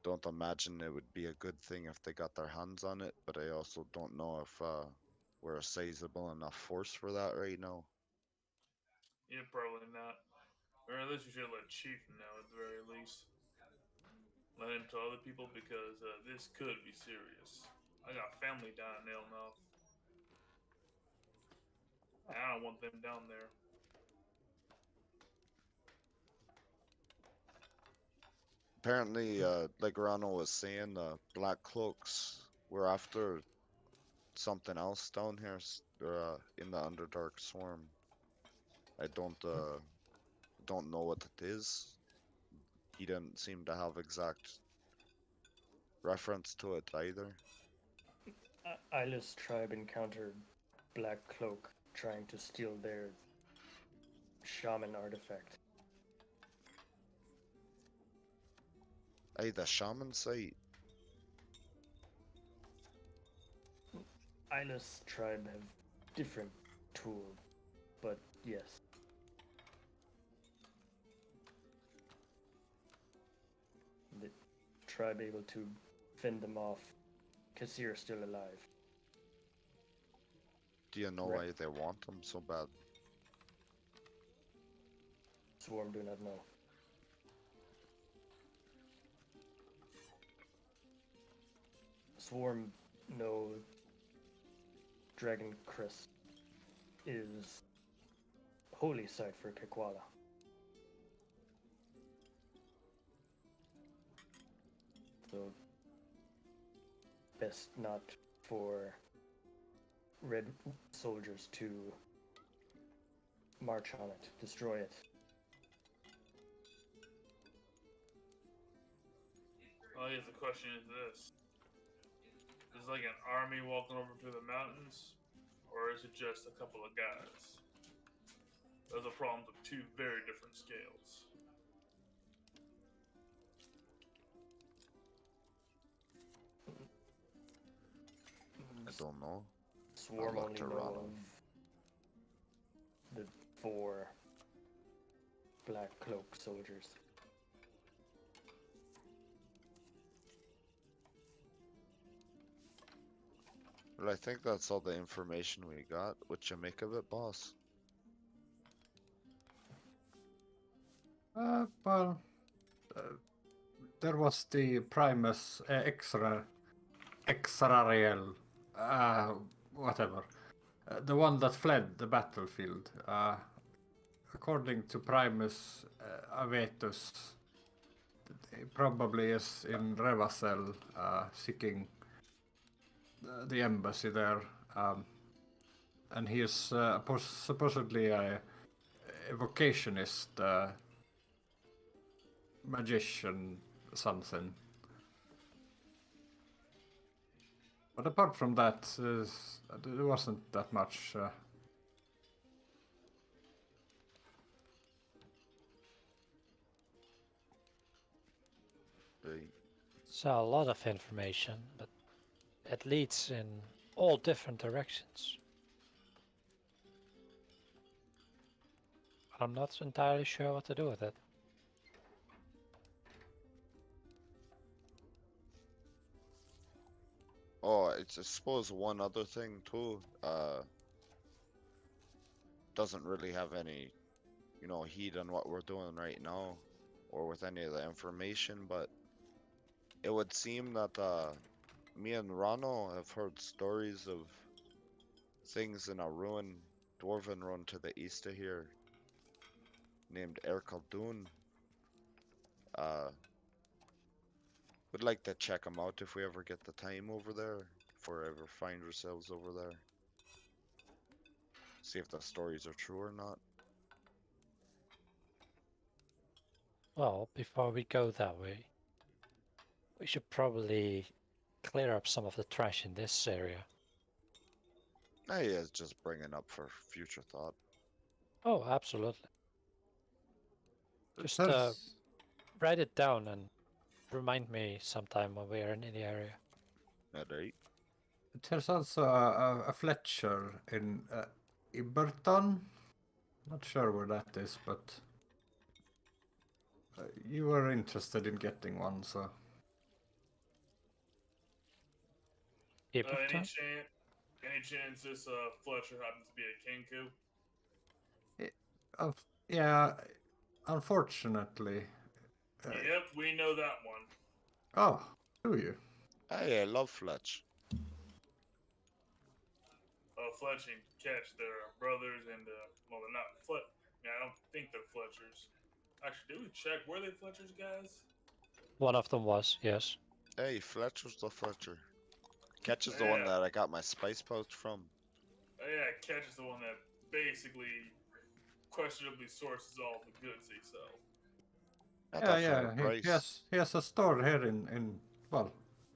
Don't imagine it would be a good thing if they got their hands on it, but I also don't know if we're a sizable enough force for that right now. Yeah, probably not. Or at least we should let Chief know at the very least. Let him tell other people because this could be serious. I got family down in Elnoth. I don't want them down there. Apparently, like Rano was saying, the Black Cloaks were after something else down here in the Underdark Swarm. I don't know what it is. He didn't seem to have exact reference to it either. Isla's tribe encountered Black Cloak trying to steal their shaman artifact. Aye, the shaman site. Isla's tribe have different tools, but yes. The tribe able to fend them off. Kassir still alive. Do you know why they want them so bad? Swarm do not know. Swarm know Dragon Crest is holy site for Kekwala. So best not for red soldiers to march on it, destroy it. Well, I guess the question is this. Is like an army walking over to the mountains? Or is it just a couple of guys? Those are problems of two very different scales. I don't know. Swarm I'll only look to know Ronald. of the 4 Black Cloak soldiers. Well, I think that's all the information we got. What you make of it, boss? Well, there was the Primus Exrariel, whatever. The one that fled the battlefield. According to Primus Avetus, he probably is in Revasel, seeking the embassy there, and he is supposedly a evocationist, magician, something. But apart from that, there wasn't that much. Right. So a lot of information, but it leads in all different directions. I'm not entirely sure what to do with it. Oh, it's I suppose one other thing too. Doesn't really have any, heat on what we're doing right now, or with any of the information. But it would seem that me and Rano have heard stories of things in a dwarven ruin to the east of here, named Airchalldun. Uh, would like to check them out if we ever get the time over there, if we ever find ourselves over there. See if the stories are true or not. Well, before we go that way, we should probably clear up some of the trash in this area. Hey, it's just bringing up for future thought. Oh, absolutely. Just There's, write it down and remind me sometime when we are in the area. Right? there's also a Fletcher in Iberton. Not sure where that is, but you were interested in getting one, so. Keep Any of time? chance this Fletcher happens to be a Kenku? Yeah, unfortunately. Yep, we know that one. Oh, do you? Hey, I love Fletch. Fletch and Ketch, they're brothers, and well, they're not Yeah, I don't think they're Fletchers. Actually, did we check? Were they Fletchers, guys? One of them was, yes. Hey, Fletcher's the Fletcher. Ketch is the Yeah. one that I got my spice pouch from. Yeah, Ketch is the one that basically questionably sources all the goods they sell. Not Yeah, that for yeah. the price. He has a store here in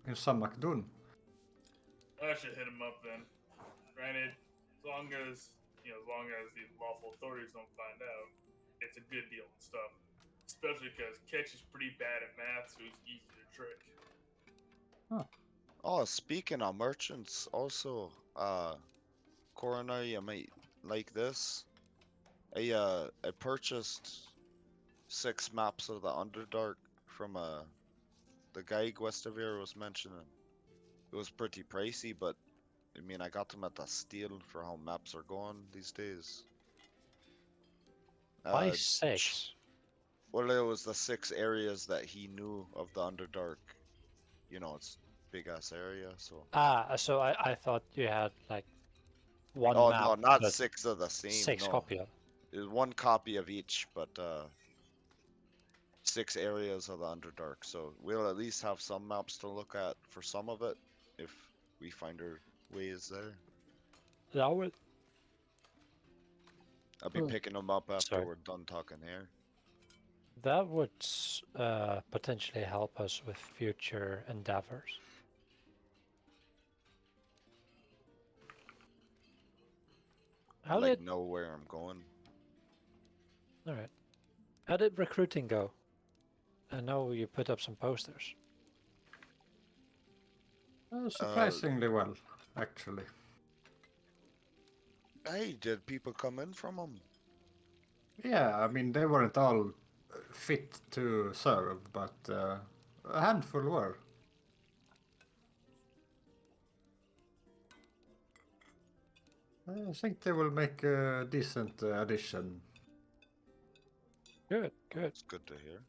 Samhachdun. I should hit him up then. Granted, as long as the lawful authorities don't find out, it's a good deal and stuff. Especially because Ketch is pretty bad at math, so he's easy to trick. Oh, speaking of merchants, also, Coroner, you might like this. I purchased 6 maps of the Underdark from the guy Guestavir was mentioning. It was pretty pricey, but I mean, I got them at the steal for how maps are going these days. Why 6? Well, it was the 6 areas that he knew of the Underdark. It's big ass area, so. So I thought you had like one Oh map. no, not but 6 of the same. 6 No, copy of. it was 1 copy of each, but 6 areas of the Underdark. So we'll at least have some maps to look at for some of it, if we find our ways there. That would. I'll be picking them up after Sorry. we're done talking here. That would potentially help us with future endeavors. I like know where I'm going. All right. How did recruiting go? I know you put up some posters. Surprisingly well, actually. Hey, did people come in from them? Yeah, I mean, they weren't all fit to serve, but a handful were. I think they will make a decent addition. Good, good. It's good to hear.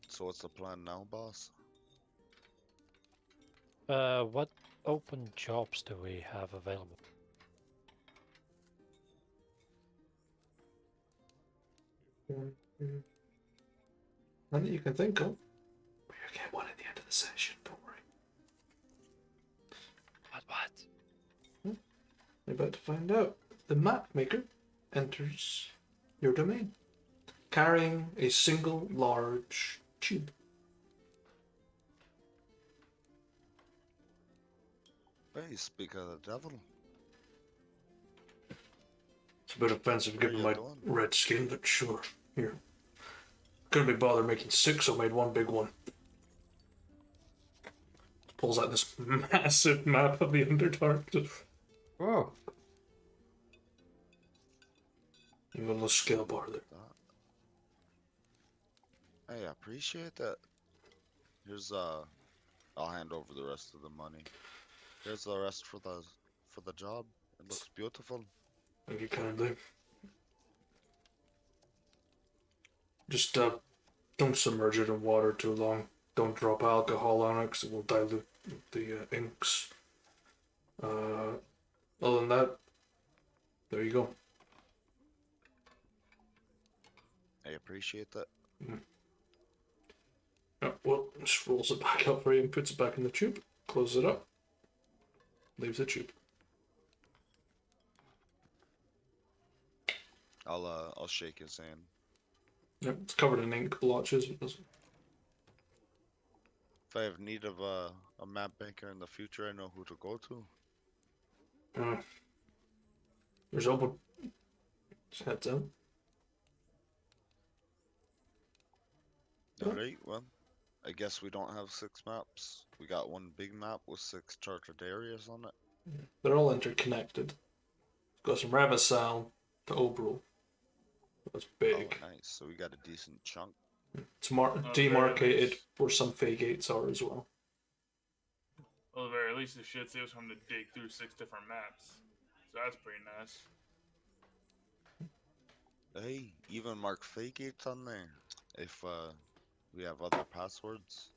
So what's the plan now, boss? What open jobs do we have available? None that you can think of. But you'll get one at the end of the session, don't worry. What? You're about to find out. The map maker enters your domain, carrying a single large tube. Hey, speak of the devil. It's a bit offensive What are given you my doing? red skin, but sure. Here. Couldn't be bothered making 6, so made one big one. Pulls out this massive map of the Underdark. Whoa. Even a little scale bar there. Hey, I appreciate that. Here's I'll hand over the rest of the money. Here's the rest for the job. It looks beautiful. Thank you kindly. Just don't submerge it in water too long. Don't drop alcohol on it because it will dilute the inks. Other than that, there you go. I appreciate that. Yeah, well, just rolls it back up for you and puts it back in the tube. Closes it up. Leaves the tube. I'll shake his hand. Yep, it's covered in ink blotches. It doesn't. If I have need of a map maker in the future, I know who to go to. There's open. Just heads out. Alright, well, I guess we don't have 6 maps. We got one big map with 6 charted areas on it. They're all interconnected. Goes from Ravasal to Obril. That's big. Oh, nice. So we got a decent chunk. It's very demarcated least. where some Fey gates are as well. Well, at the very least, the shit saves him to dig through 6 different maps. So that's pretty nice. Hey, even mark fake gates on there. If we have other passwords.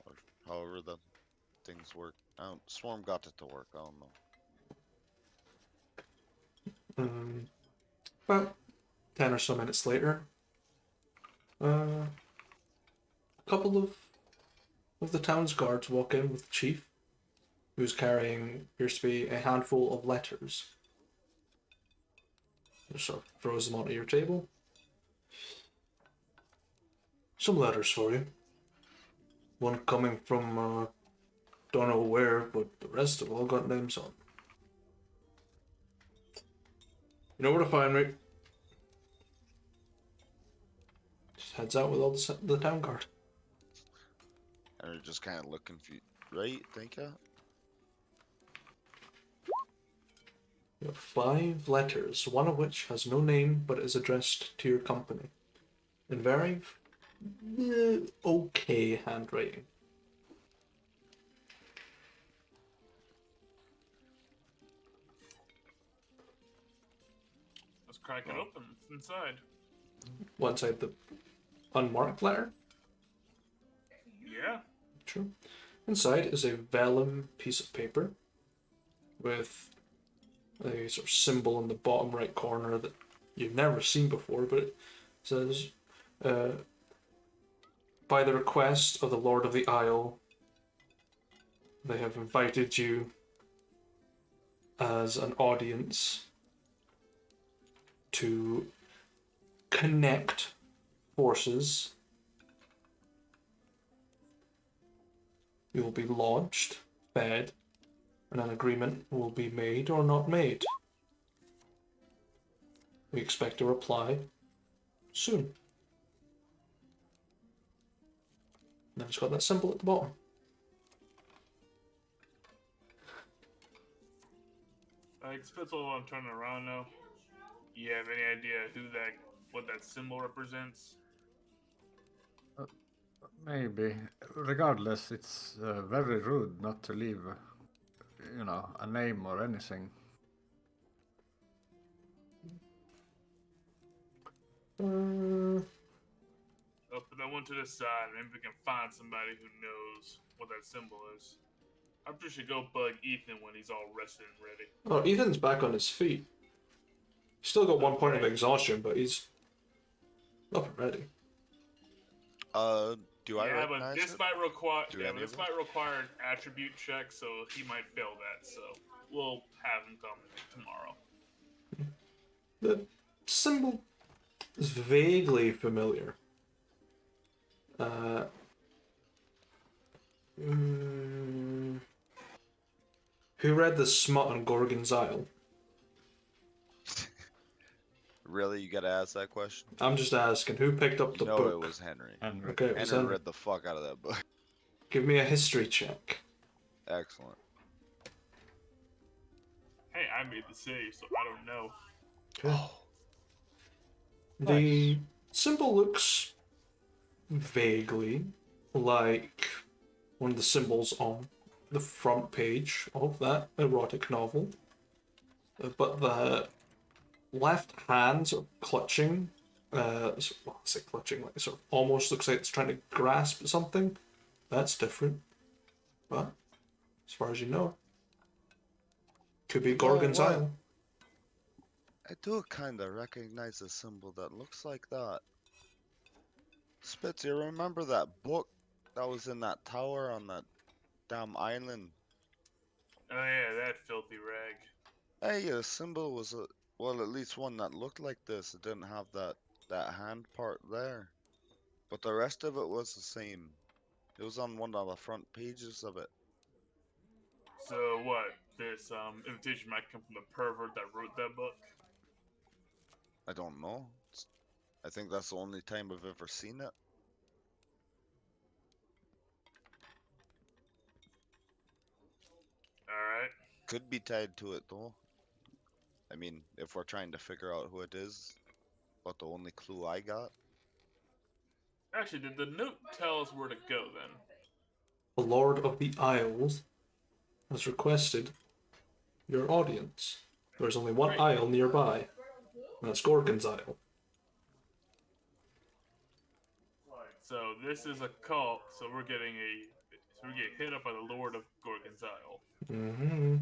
Or however the things work. Swarm got it to work, I don't know. About 10 or so minutes later, a couple of the town's guards walk in with the chief, who's carrying, appears to be a handful of letters. Just sort of throws them onto your table. Some letters for you. One coming from, don't know where, but the rest have all got names on. You know where to find me. Just heads out with all the town guard. And they're just kind of looking for you. Right? Think ya? You have 5 letters, one of which has no name but is addressed to your company. In very okay handwriting. Let's crack it open. It's inside. One side, the unmarked letter. Yeah. Sure. Inside is a vellum piece of paper with a sort of symbol in the bottom right corner that you've never seen before, but it says, by the request of the Lord of the Isle, they have invited you as an audience to connect forces. You will be launched, fed, and an agreement will be made or not made. We expect a reply soon. And then it's got that symbol at the bottom. Spitzel, I'm turning around now. You have any idea what that symbol represents? Maybe. Regardless, it's very rude not to leave, a name or anything. I'll put that one to the side. Maybe we can find somebody who knows what that symbol is. I probably should go bug Ethan when he's all rested and ready. Oh, Ethan's back on his feet. Still got 1 point of exhaustion, but he's Up and ready. Do I Yeah, but recognize this it? might require Do any of this us? might require an attribute check, so he might fail that. So we'll have him come tomorrow. The symbol is vaguely familiar. Mm, who read the smut on Gorgon's Isle? Really, you gotta ask that question? I'm just asking, who picked up the You know book? it was Henry. Henry. Okay, it was Henry Henry. read the fuck out of that book. Give me a history check. Excellent. Hey, I made the save, so I don't know. Okay. Oh, The symbol looks vaguely like one of the symbols on the front page of that erotic novel. But the left hand sort of clutching, well, I say clutching, like it sort of almost looks like it's trying to grasp something. That's different. But as far as you know, could be You know Gorgon's what? Isle. I do kinda recognize a symbol that looks like that. Spitz, you remember that book that was in that tower on that damn island? Oh yeah, that filthy rag. Hey, a symbol was well, at least one that looked like this. It didn't have that hand part there, but the rest of it was the same. It was on one of the front pages of it. So what? This invitation might come from the pervert that wrote that book. I don't know. I think that's the only time I've ever seen it. All right. Could be tied to it though. I mean, if we're trying to figure out who it is, but the only clue I got. Actually, did the note tell us where to go then? The Lord of the Isles has requested your audience. There's only one Great. isle nearby, and that's Gorgon's Isle. So this is a cult. So we're getting we get hit up by the Lord of Gorgon's Isle. Mm-hmm.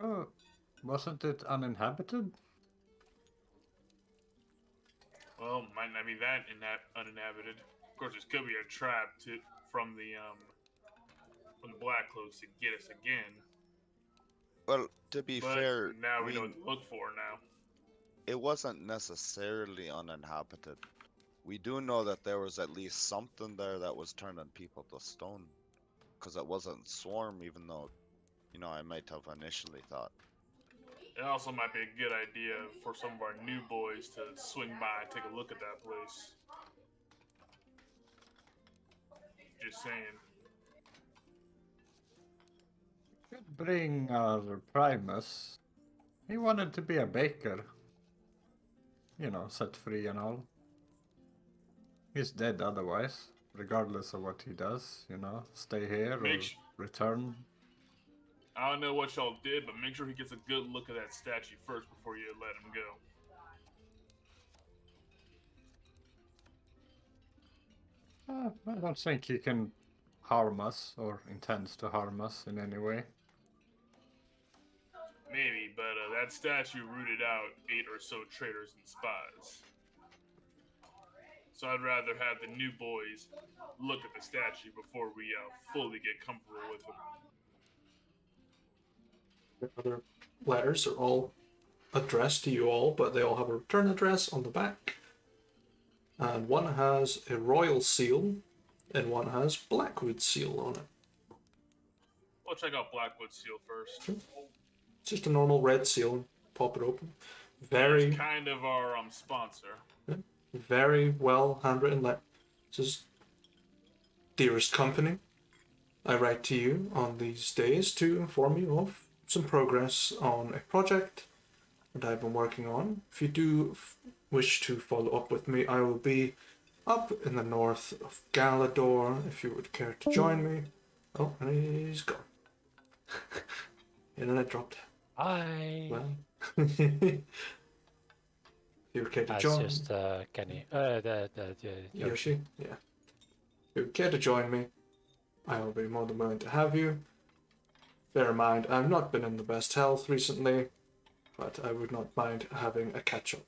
Oh, wasn't it uninhabited? Well, might not be that uninhabited. Of course, this could be a trap from the Black Cloaks to get us again. Well, to be But fair, now I we know mean, what to look for now. it wasn't necessarily uninhabited. We do know that there was at least something there that was turning people to stone. Because it wasn't swarm, even though, I might have initially thought. It also might be a good idea for some of our new boys to swing by and take a look at that place. Just saying. Could bring our Primus. He wanted to be a baker. You know, set free and all. He's dead otherwise, regardless of what he does, stay here or return. I don't know what y'all did, but make sure he gets a good look at that statue first before you let him go. I don't think he can harm us or intends to harm us in any way. Maybe, but that statue rooted out 8 or so traitors and spies. So I'd rather have the new boys look at the statue before we fully get comfortable with him. The other letters are all addressed to you all, but they all have a return address on the back. And one has a royal seal, and one has Blackwood seal on it. We'll check out Blackwood Seal first. Sure. It's just a normal red seal. Pop it open. It's kind of our sponsor. Very well handwritten letter. It says, "Dearest company, I write to you on these days to inform you of some progress on a project that I've been working on. If you do wish to follow up with me, I will be up in the north of Galador if you would care to join me." Oh, and he's gone. Internet dropped. Hi. Well, if you would care to That's join just Kenny. The Yoshi, yeah. If you would care to join me, I will be more than willing to have you. Bear in mind, I've not been in the best health recently, but I would not mind having a catch-up.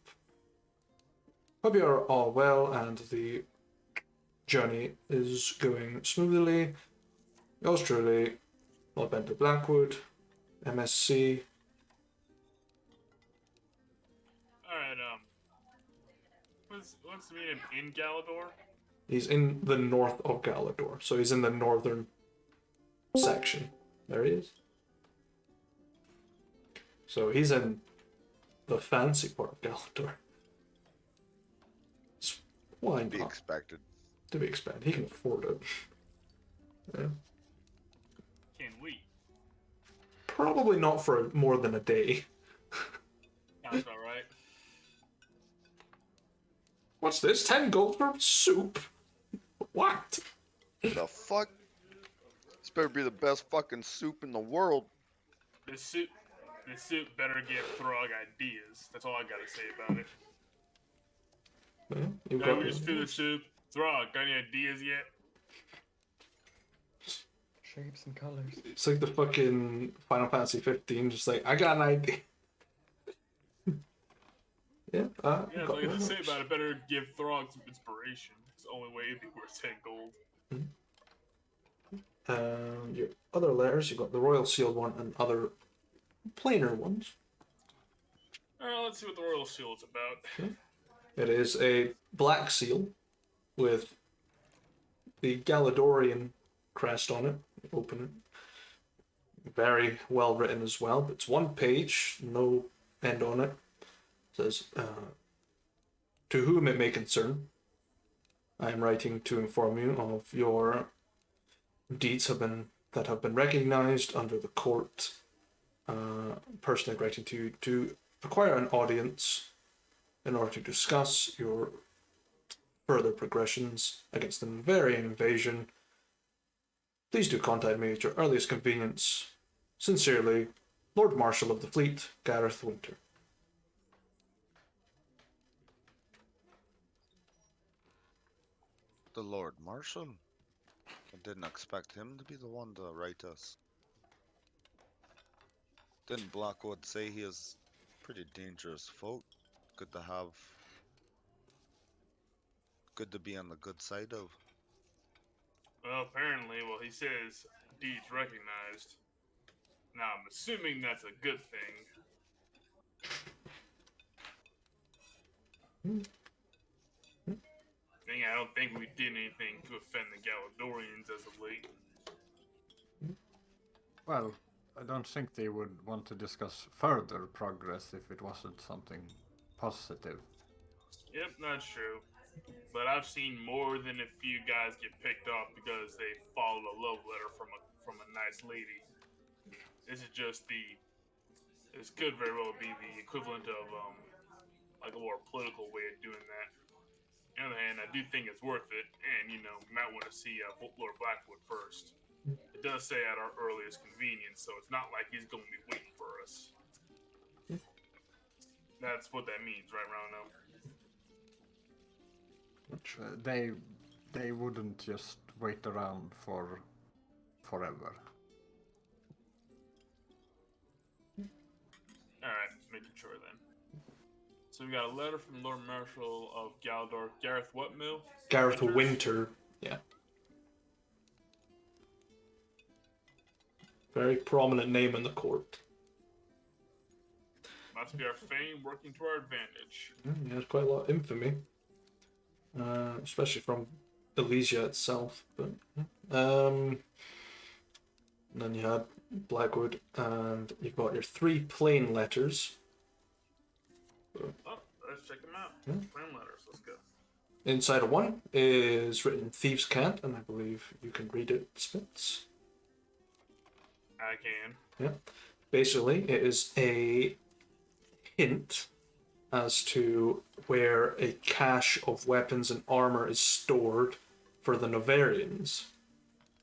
Hope you are all well and the journey is going smoothly. Yours truly, Lord Bender Blackwood, MSc. Alright, what's the meaning in Galador? He's in the north of Galador, so he's in the northern section. There he is. So he's in the fancy part of Galador. It's wine Be pop, expected. to be expected. He can afford it. Yeah. Can we? Probably not for more than a day. Sounds about right. What's this? 10 gold for soup? What? The fuck? This better be the best fucking soup in the world. This suit better give Throg ideas. That's all I gotta say about it. Yeah, you've Hey, got we just threw the soup. Throg, got any ideas yet? Shapes and colors. It's like the fucking Final Fantasy 15, just like, I got an idea. Yeah, Yeah, got like I one. say about it, better give Throg some inspiration. It's the only way it'd be worth 10 gold. Your other letters, you've got the Royal Sealed one and other plainer ones. Alright, let's see what the Royal Shield's about. It is a black seal with the Galadorian crest on it. Open it. Very well written as well, but it's one page, no end on it. It says, to whom it may concern, I am writing to inform you of your deeds that have been recognized under the court. Personally writing to acquire an audience in order to discuss your further progressions against the Navarian invasion. Please do contact me at your earliest convenience. Sincerely, Lord Marshal of the Fleet, Gareth Winter. The Lord Marshal? I didn't expect him to be the one to write us. Didn't Blackwood say he is pretty dangerous folk? Good to have. Good to be on the good side of. Well, apparently, he says deeds recognized. Now, I'm assuming that's a good thing. I don't think we did anything to offend the Galadorians as of late. Well, I don't think they would want to discuss further progress if it wasn't something positive. Yep, that's true. But I've seen more than a few guys get picked off because they followed a love letter from a nice lady. This is just this could very well be the equivalent of like a more political way of doing that. On the other hand, I do think it's worth it, and you might want to see Lord Blackwood first. It does say at our earliest convenience, so it's not like he's going to be waiting for us. That's what that means, right, Rono? They wouldn't just wait around for forever. Alright, making sure then. So we got a letter from Lord Marshal of Galador. Gareth what mill? Gareth Winters? Winter, yeah. Very prominent name in the court. Must be our fame working to our advantage. He has quite a lot of infamy. Especially from Elysia itself. But and then you had Blackwood, and you've got your 3 plain letters. Oh, let's check them out. Yeah. Plain letters, let's go. Inside of one is written in Thieves' Cant, and I believe you can read it, Spitz. I can. Yeah. Basically, it is a hint as to where a cache of weapons and armor is stored for the Novarians,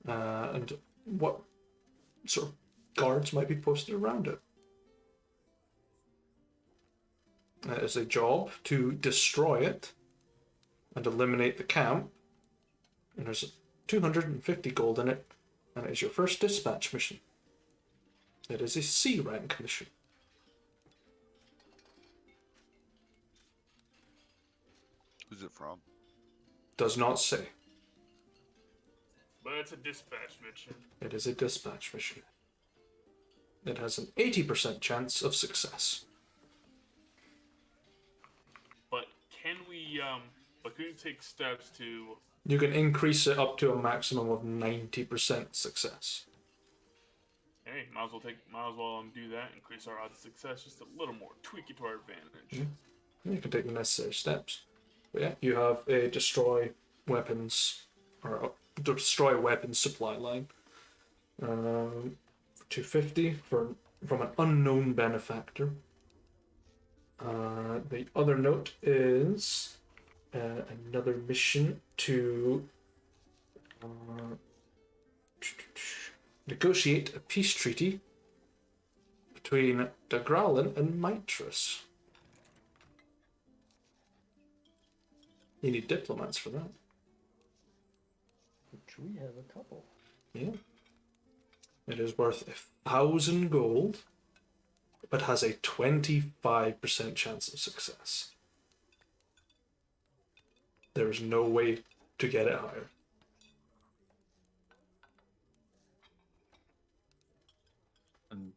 and what sort of guards might be posted around it. It is a job to destroy it and eliminate the camp, and there's 250 gold in it, and it is your first dispatch mission. It is a C rank mission. Who's it from? Does not say. But it's a dispatch mission. It is a dispatch mission. It has an 80% chance of success. But can we take steps to? You can increase it up to a maximum of 90% success. Hey, might as well do that. Increase our odds of success just a little more. Tweak it to our advantage. You can take the necessary steps. But yeah, you have a destroy weapons supply line. 250 from an unknown benefactor. The other note is another mission to negotiate a peace treaty between the Growlin and Mitras. You need diplomats for that. Which we have a couple. Yeah. It is worth 1,000 gold, but has a 25% chance of success. There is no way to get it higher. And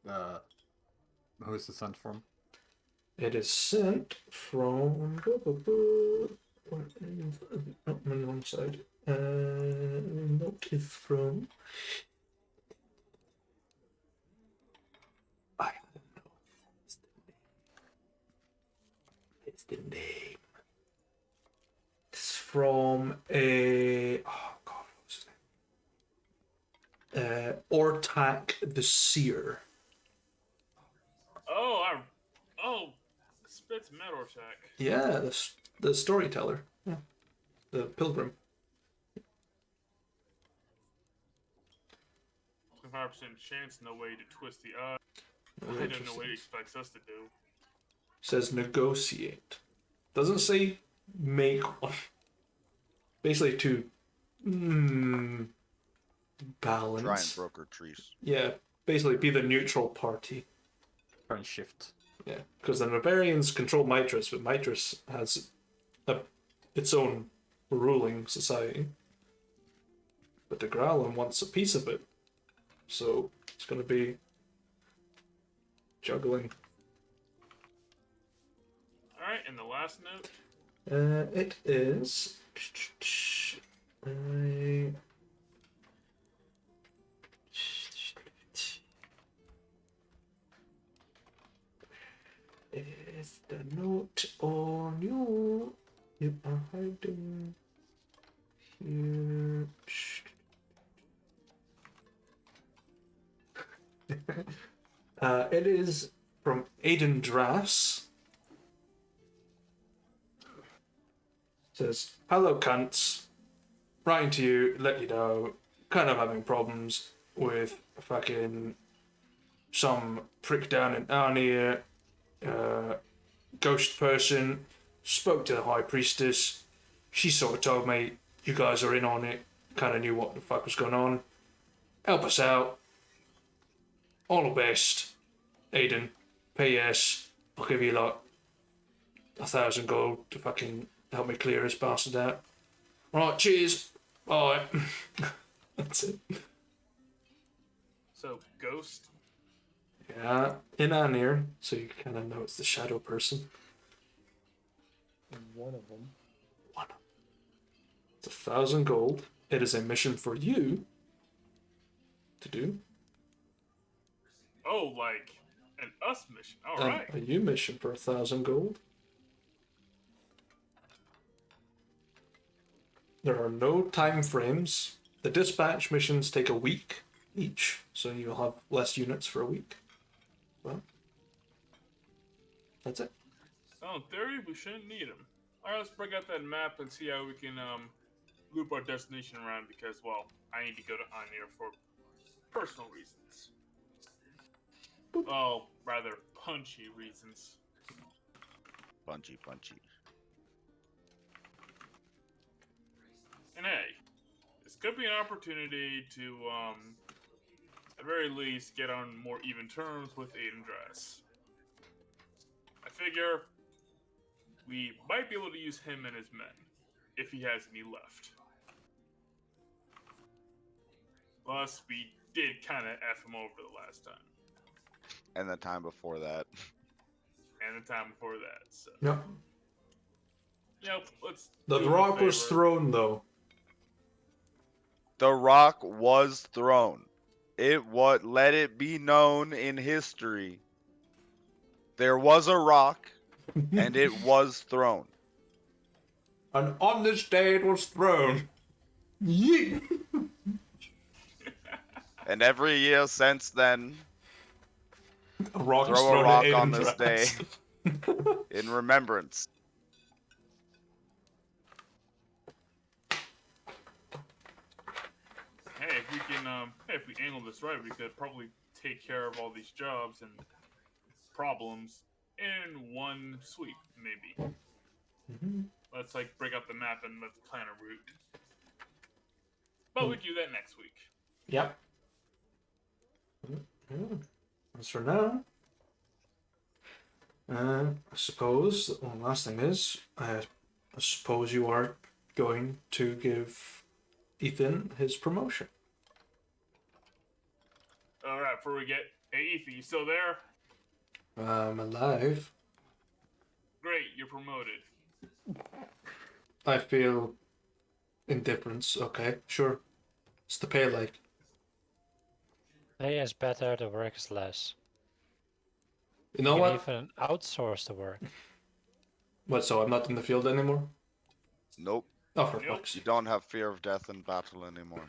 who is it sent from? It is sent from. Not on the wrong side. Note is from. I don't know. It's the name. It's from a. Oh God, what's his name? Ortak the Seer. Spitz Meadowshack. Yeah, the storyteller. Yeah, the pilgrim. 25% chance, no way to twist the odds. Oh, I don't know what he expects us to do. Says negotiate. Doesn't say make one. Basically to balance. Try and broker trees. Yeah, basically be the neutral party. Try and shift. Yeah, because the Navarians control Mitras, but Mitras has its own ruling society. But the Growlin wants a piece of it. So it's going to be juggling. Alright, and the last note? It is. Is the note on you? You are hiding here. It is from Aiden Drass. Says, hello cunts. Writing to you, let you know, kind of having problems with fucking some prick down in Arnia, ghost person, spoke to the High Priestess. She sort of told me, you guys are in on it, kind of knew what the fuck was going on. Help us out. All the best, Aiden. P.S. I'll give you like 1,000 gold to fucking help me clear this bastard out. Right, cheers. Bye. That's it. So, Ghost? Yeah, in Anir, so you kind of know it's the shadow person. One of them. It's 1,000 gold. It is a mission for you to do. Oh, like an us mission. Alright. A you mission for 1,000 gold. There are no time frames. The dispatch missions take a week each, so you'll have less units for a week. Well, that's it. So in theory, we shouldn't need them. Alright, let's break out that map and see how we can loop our destination around because, well, I need to go to Anir for personal reasons. Oh, rather punchy reasons. Punchy. And hey, this could be an opportunity to, at very least, get on more even terms with Aiden Dress. I figure we might be able to use him and his men. if he has any left. Plus, we did kind of F him over the last time. And the time before that. And the time before that, so. Yep. Yep, let's The do him a rock was favor. thrown, though. The rock was thrown. Let it be known in history. There was a rock, and it was thrown. And on this day it was thrown. Yeet! And every year since then, A rock is throw a thrown rock at on Aiden's this day ass. in remembrance. Hey, if we handle this right, we could probably take care of all these jobs and problems in one sweep, maybe. Let's break up the map and let's plan a route. But we do that next week. Yep. As for now, I suppose the last thing is, I suppose you are going to give Ethan his promotion. Alright, before we get... Hey, Ethan, you still there? I'm alive. Great, you're promoted. I feel indifference. Okay, sure. What's the pay like? Pay is better, the work is less. You know You what? can even outsource the work. What, so I'm not in the field anymore? Nope. Oh, for Nope. fuck's You sake. don't have fear of death in battle anymore.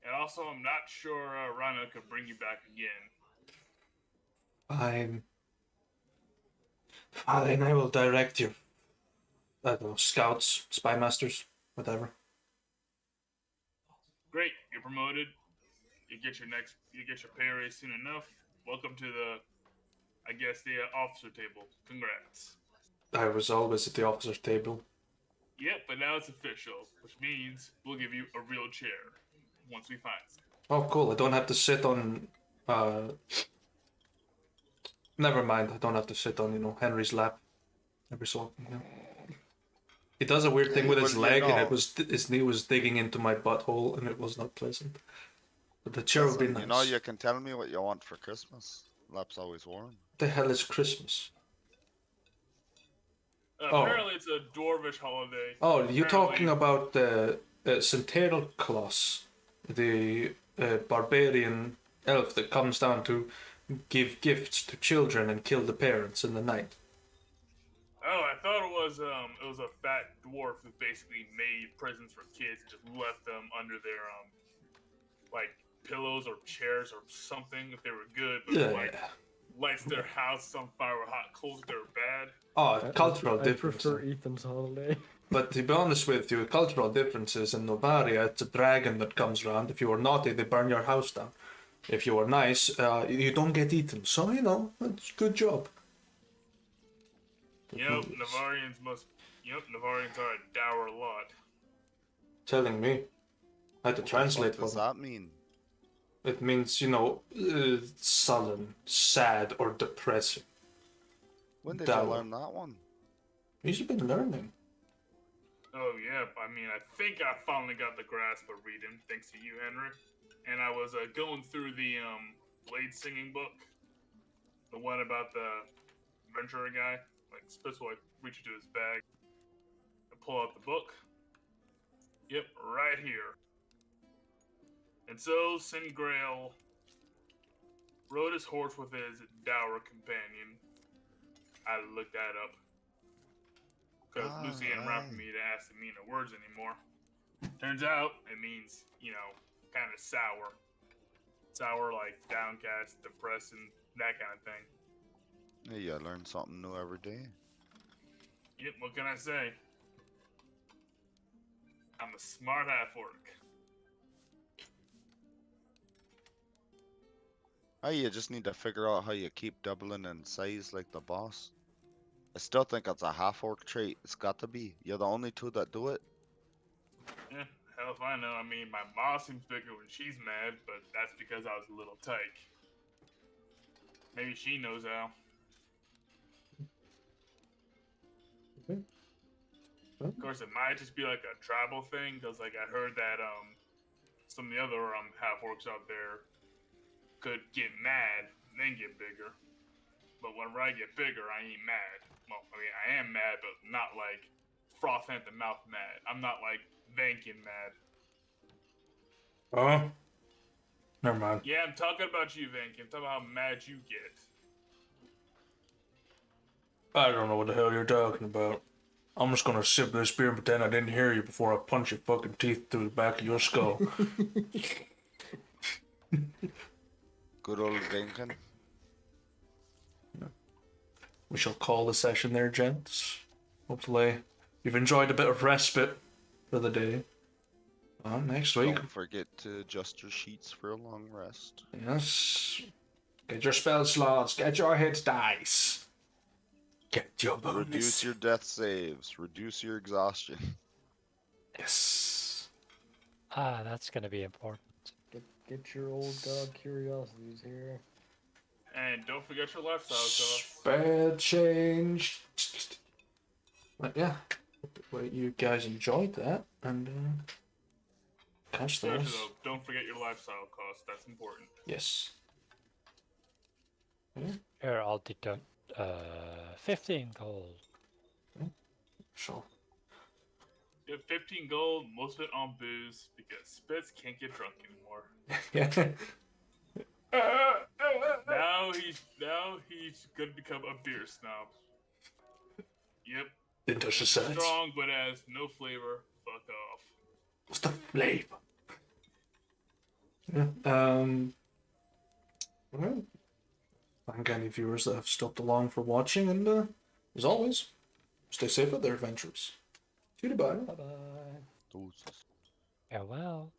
And also, I'm not sure Rhino could bring you back again. Fine. Fine, I will direct you. I don't know, scouts, spy masters, whatever. Great, you're promoted. You get your pay raise soon enough. Welcome to the officer table. Congrats. I was always at the officer's table. Yep, but now it's official, which means we'll give you a real chair once we find some. Oh, cool. I don't have to sit on. Never mind. I don't have to sit on, Henry's lap every so often. He does a weird thing with his Well, you leg, and know. his knee was digging into my butthole, and it was not pleasant. But the chair would be Listen, nice. you can tell me what you want for Christmas. Lap's always warm. What the hell is Christmas? Apparently, it's a dwarvish holiday. Oh, you're talking Apparently- about Central Claus, the barbarian elf that comes down to give gifts to children and kill the parents in the night. Oh, I thought it was a fat dwarf who basically made presents for kids and just left them under their pillows or chairs or something if they were good, but Yeah. lights their house on fire with hot coals if they were bad. Oh, cultural I differences. prefer Ethan's holiday. But to be honest with you, cultural differences in Novaria, it's a dragon that comes around. If you are naughty, they burn your house down. If you are nice, you don't get eaten. So, it's a good job. Yep, Navarians are a dour lot. Telling me. I had to translate What for does them. that mean? It means, sullen, sad, or depressing. When did Dour. you learn that one? You've been learning. Oh yeah, I think I finally got the grasp of reading, thanks to you, Henry. And I was going through the Blade singing book, the one about the adventurer guy. Spitz will reach into his bag and pull out the book. Yep, right here. And so Singrail rode his horse with his dour companion. I looked that up. Because Lucy ain't around for me to ask the meaning of words anymore. Turns out it means, kind of sour. Sour, downcast, depressed, and that kind of thing. Yeah, you learn something new every day. Yep, what can I say? I'm a smart half orc. You just need to figure out how you keep doubling in size like the boss. I still think it's a half-orc trait. It's got to be. You're the only two that do it. Yeah, hell if I know. My boss seems bigger when she's mad, but that's because I was a little tyke. Maybe she knows how. Of course, it might just be like a tribal thing, because like I heard that some of the other half orcs out there could get mad and then get bigger. But whenever I get bigger, I ain't mad. Well, I mean, I am mad, but not like frothing at the mouth mad. I'm not like Vankin mad. Oh, never mind. Yeah, I'm talking about you, Vankin. I'm talking about how mad you get. I don't know what the hell you're talking about. I'm just gonna sip this beer and pretend I didn't hear you before I punch your fucking teeth through the back of your skull. Good old Lincoln. We shall call the session there, gents. Hopefully, you've enjoyed a bit of respite for the day. Next week. Don't forget to adjust your sheets for a long rest. Yes. Get your spell slots. Get your hit dice. Get your bonus. Reduce your death saves. Reduce your exhaustion. Yes. That's gonna be important. Get your old god curiosities here. And don't forget your lifestyle costs. Spell change. But yeah. Well, you guys enjoyed that, and catch Seriously those. though, don't forget your lifestyle costs. That's important. Yes. Here, I'll deduct 15 gold. Sure. Get 15 gold, most of it on booze, because Spitz can't get drunk anymore. Yeah. Now he's gonna become a beer snob. Yep. Didn't touch the sides. Strong but has no flavor. Fuck off. What's the flavor? Yeah. Well, thank any viewers that have stuck along for watching, and as always, stay safe with their adventures. Goodbye. Bye bye. Doses. Farewell.